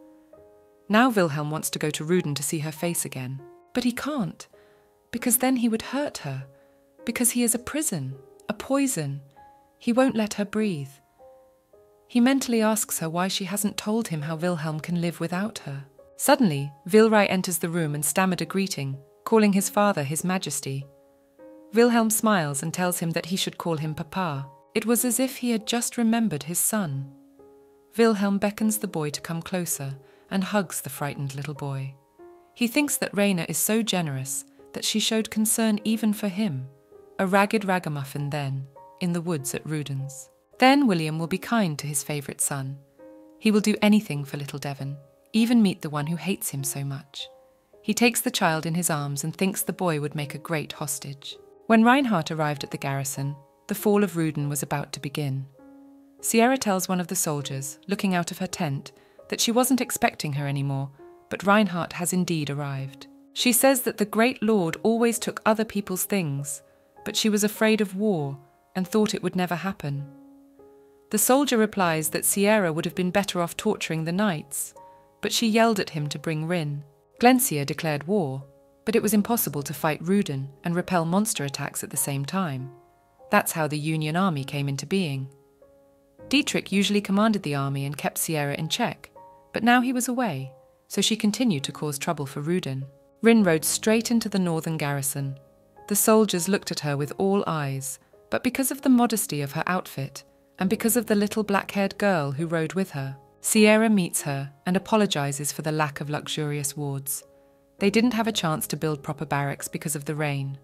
Now Wilhelm wants to go to Ruden to see her face again, but he can't, because then he would hurt her, because he is a prison, a poison. He won't let her breathe. He mentally asks her why she hasn't told him how Wilhelm can live without her. Suddenly, Wilrai enters the room and stammered a greeting, calling his father His Majesty. Wilhelm smiles and tells him that he should call him Papa. It was as if he had just remembered his son. Wilhelm beckons the boy to come closer and hugs the frightened little boy. He thinks that Raina is so generous that she showed concern even for him, a ragged ragamuffin then, in the woods at Ruden's. Then William will be kind to his favourite son. He will do anything for little Devon, even meet the one who hates him so much. He takes the child in his arms and thinks the boy would make a great hostage. When Reinhardt arrived at the garrison, the fall of Ruden was about to begin. Sierra tells one of the soldiers, looking out of her tent, that she wasn't expecting her anymore, but Reinhardt has indeed arrived. She says that the great lord always took other people's things, but she was afraid of war and thought it would never happen. The soldier replies that Sierra would have been better off torturing the knights, but she yelled at him to bring Rin. Glensia declared war, but it was impossible to fight Ruden and repel monster attacks at the same time. That's how the Union army came into being. Dietrich usually commanded the army and kept Sierra in check, but now he was away, so she continued to cause trouble for Ruden. Rin rode straight into the northern garrison. The soldiers looked at her with all eyes, but because of the modesty of her outfit, and because of the little black-haired girl who rode with her, Sierra meets her and apologizes for the lack of luxurious wards. They didn't have a chance to build proper barracks because of the rain.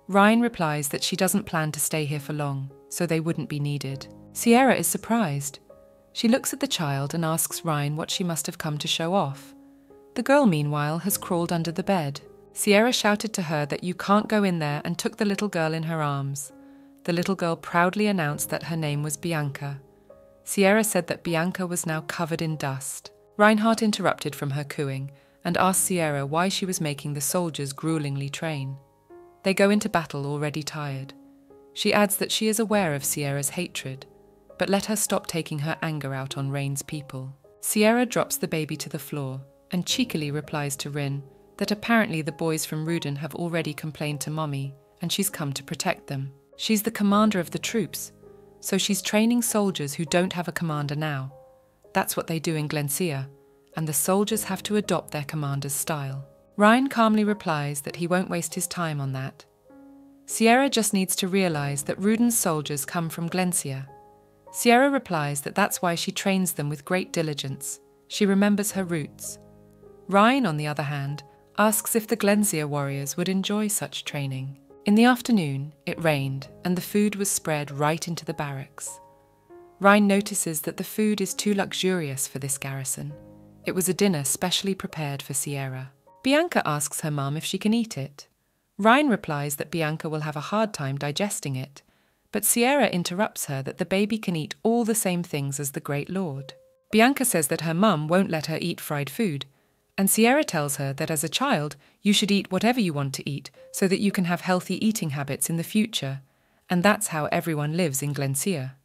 Ryan replies that she doesn't plan to stay here for long, so they wouldn't be needed. Sierra is surprised. She looks at the child and asks Ryan what she must have come to show off. The girl, meanwhile, has crawled under the bed. Sierra shouted to her that you can't go in there and took the little girl in her arms. The little girl proudly announced that her name was Bianca. Sierra said that Bianca was now covered in dust. Reinhardt interrupted from her cooing and asked Sierra why she was making the soldiers gruelingly train. They go into battle already tired. She adds that she is aware of Sierra's hatred, but let her stop taking her anger out on Rain's people. Sierra drops the baby to the floor and cheekily replies to Rin that apparently the boys from Ruden have already complained to Mommy and she's come to protect them. She's the commander of the troops, so she's training soldiers who don't have a commander now. That's what they do in Glensia, and the soldiers have to adopt their commander's style. Ryan calmly replies that he won't waste his time on that. Sierra just needs to realize that Ruden's soldiers come from Glensia. Sierra replies that that's why she trains them with great diligence. She remembers her roots. Ryan, on the other hand, asks if the Glensia warriors would enjoy such training. In the afternoon, it rained, and the food was spread right into the barracks. Ryan notices that the food is too luxurious for this garrison. It was a dinner specially prepared for Sierra. Bianca asks her mum if she can eat it. Ryan replies that Bianca will have a hard time digesting it, but Sierra interrupts her that the baby can eat all the same things as the Great Lord. Bianca says that her mum won't let her eat fried food, and Sierra tells her that as a child you should eat whatever you want to eat so that you can have healthy eating habits in the future, and that's how everyone lives in Glensia.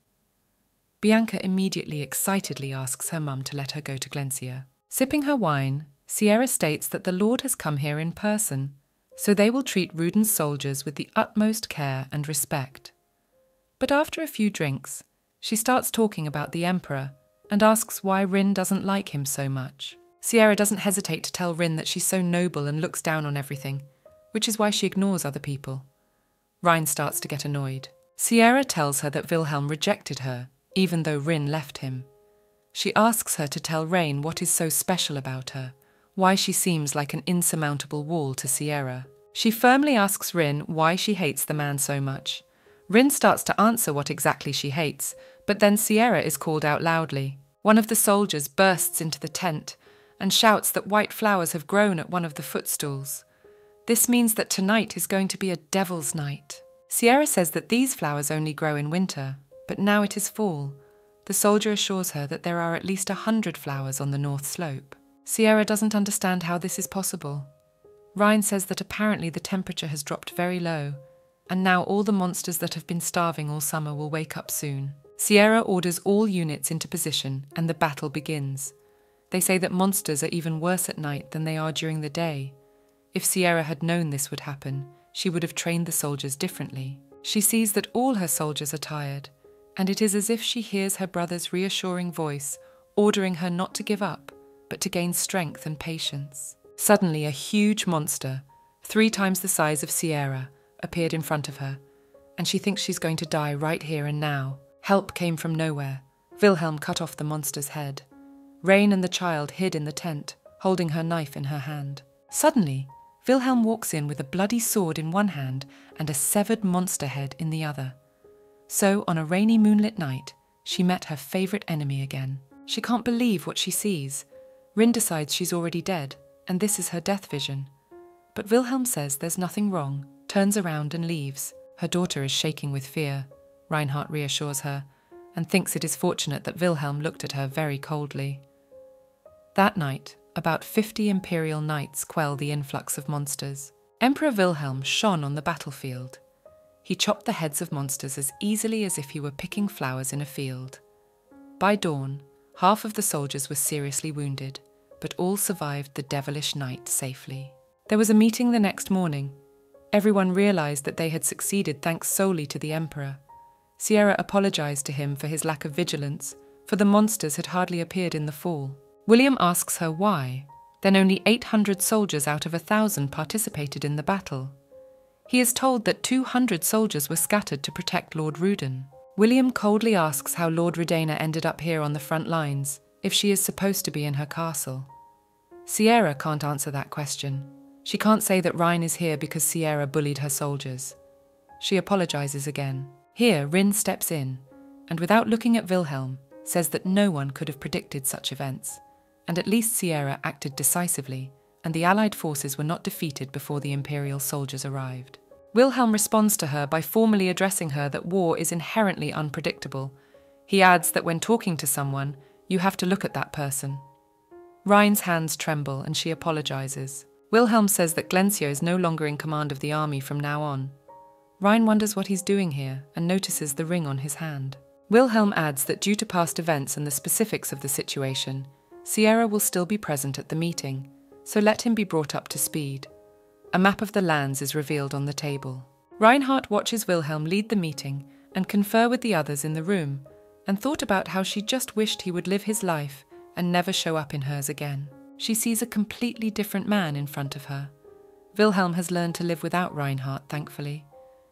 Bianca immediately excitedly asks her mum to let her go to Glensia. Sipping her wine, Sierra states that the Lord has come here in person, so they will treat Ruden's soldiers with the utmost care and respect. But after a few drinks, she starts talking about the Emperor and asks why Rin doesn't like him so much. Sierra doesn't hesitate to tell Rin that she's so noble and looks down on everything, which is why she ignores other people. Ryan starts to get annoyed. Sierra tells her that Wilhelm rejected her, even though Rin left him. She asks her to tell Rain what is so special about her, why she seems like an insurmountable wall to Sierra. She firmly asks Rin why she hates the man so much. Rin starts to answer what exactly she hates, but then Sierra is called out loudly. One of the soldiers bursts into the tent and shouts that white flowers have grown at one of the footstools. This means that tonight is going to be a devil's night. Sierra says that these flowers only grow in winter, but now it is fall. The soldier assures her that there are at least 100 flowers on the north slope. Sierra doesn't understand how this is possible. Ryan says that apparently the temperature has dropped very low, and now all the monsters that have been starving all summer will wake up soon. Sierra orders all units into position and the battle begins. They say that monsters are even worse at night than they are during the day. If Sierra had known this would happen, she would have trained the soldiers differently. She sees that all her soldiers are tired, and it is as if she hears her brother's reassuring voice, ordering her not to give up, but to gain strength and patience. Suddenly, a huge monster, 3 times the size of Sierra, appeared in front of her, and she thinks she's going to die right here and now. Help came from nowhere. Wilhelm cut off the monster's head. Rain and the child hid in the tent, holding her knife in her hand. Suddenly, Wilhelm walks in with a bloody sword in one hand and a severed monster head in the other. So, on a rainy moonlit night, she met her favourite enemy again. She can't believe what she sees. Rin decides she's already dead, and this is her death vision. But Wilhelm says there's nothing wrong, turns around and leaves. Her daughter is shaking with fear. Reinhardt reassures her, and thinks it is fortunate that Wilhelm looked at her very coldly. That night, about 50 Imperial knights quell the influx of monsters. Emperor Wilhelm shone on the battlefield. He chopped the heads of monsters as easily as if he were picking flowers in a field. By dawn, half of the soldiers were seriously wounded, but all survived the devilish night safely. There was a meeting the next morning. Everyone realized that they had succeeded thanks solely to the Emperor. Sierra apologized to him for his lack of vigilance, for the monsters had hardly appeared in the fall. William asks her why. Then only 800 soldiers out of 1,000 participated in the battle. He is told that 200 soldiers were scattered to protect Lord Ruden. William coldly asks how Lord Rudena ended up here on the front lines, if she is supposed to be in her castle. Sierra can't answer that question. She can't say that Rhine is here because Sierra bullied her soldiers. She apologizes again. Here, Rin steps in, and without looking at Wilhelm, says that no one could have predicted such events, and at least Sierra acted decisively, and the Allied forces were not defeated before the Imperial soldiers arrived. Wilhelm responds to her by formally addressing her that war is inherently unpredictable. He adds that when talking to someone, you have to look at that person. Rhine's hands tremble and she apologizes. Wilhelm says that Glencio is no longer in command of the army from now on. Rhine wonders what he's doing here and notices the ring on his hand. Wilhelm adds that due to past events and the specifics of the situation, Sierra will still be present at the meeting, so let him be brought up to speed. A map of the lands is revealed on the table. Reinhardt watches Wilhelm lead the meeting and confer with the others in the room, and thought about how she just wished he would live his life and never show up in hers again. She sees a completely different man in front of her. Wilhelm has learned to live without Reinhardt, thankfully.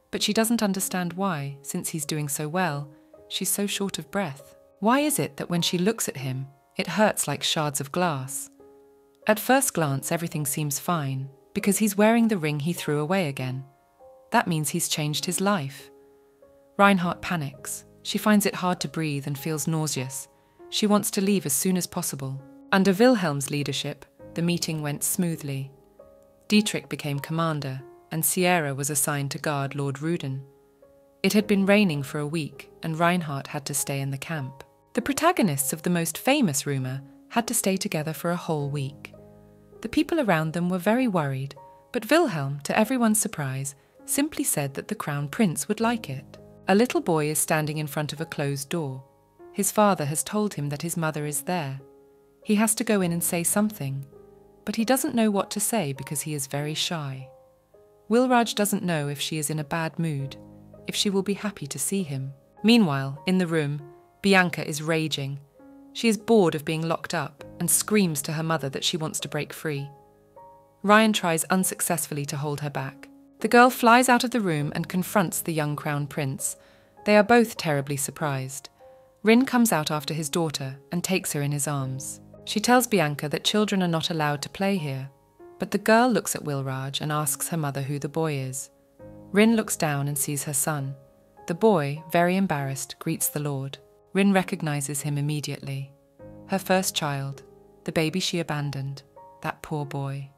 But she doesn't understand why, since he's doing so well, she's so short of breath. Why is it that when she looks at him, it hurts like shards of glass? At first glance, everything seems fine, because he's wearing the ring he threw away again. That means he's changed his life. Reinhardt panics. She finds it hard to breathe and feels nauseous. She wants to leave as soon as possible. Under Wilhelm's leadership, the meeting went smoothly. Dietrich became commander, and Sierra was assigned to guard Lord Ruden. It had been raining for a week, and Reinhardt had to stay in the camp. The protagonists of the most famous rumour had to stay together for a whole week. The people around them were very worried, but Wilhelm, to everyone's surprise, simply said that the Crown Prince would like it. A little boy is standing in front of a closed door. His father has told him that his mother is there. He has to go in and say something, but he doesn't know what to say because he is very shy. Wilraj doesn't know if she is in a bad mood, if she will be happy to see him. Meanwhile, in the room, Bianca is raging. She is bored of being locked up and screams to her mother that she wants to break free. Ryan tries unsuccessfully to hold her back. The girl flies out of the room and confronts the young Crown Prince. They are both terribly surprised. Rin comes out after his daughter and takes her in his arms. She tells Bianca that children are not allowed to play here, but the girl looks at Wilraj and asks her mother who the boy is. Rin looks down and sees her son. The boy, very embarrassed, greets the Lord. Rin recognizes him immediately. Her first child, the baby she abandoned, that poor boy.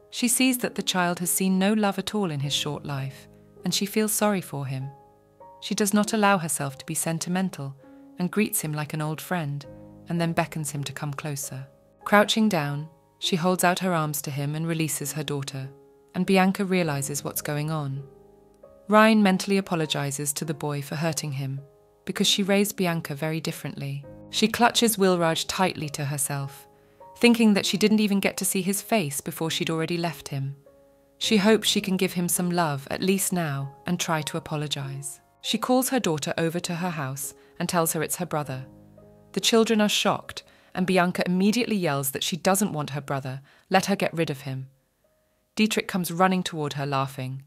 She sees that the child has seen no love at all in his short life, and she feels sorry for him. She does not allow herself to be sentimental and greets him like an old friend, and then beckons him to come closer. Crouching down, she holds out her arms to him and releases her daughter, and Bianca realizes what's going on. Rhine mentally apologizes to the boy for hurting him, because she raised Bianca very differently. She clutches Wilraj tightly to herself, thinking that she didn't even get to see his face before she'd already left him. She hopes she can give him some love, at least now, and try to apologize. She calls her daughter over to her house and tells her it's her brother. The children are shocked, and Bianca immediately yells that she doesn't want her brother, let her get rid of him. Dietrich comes running toward her laughing.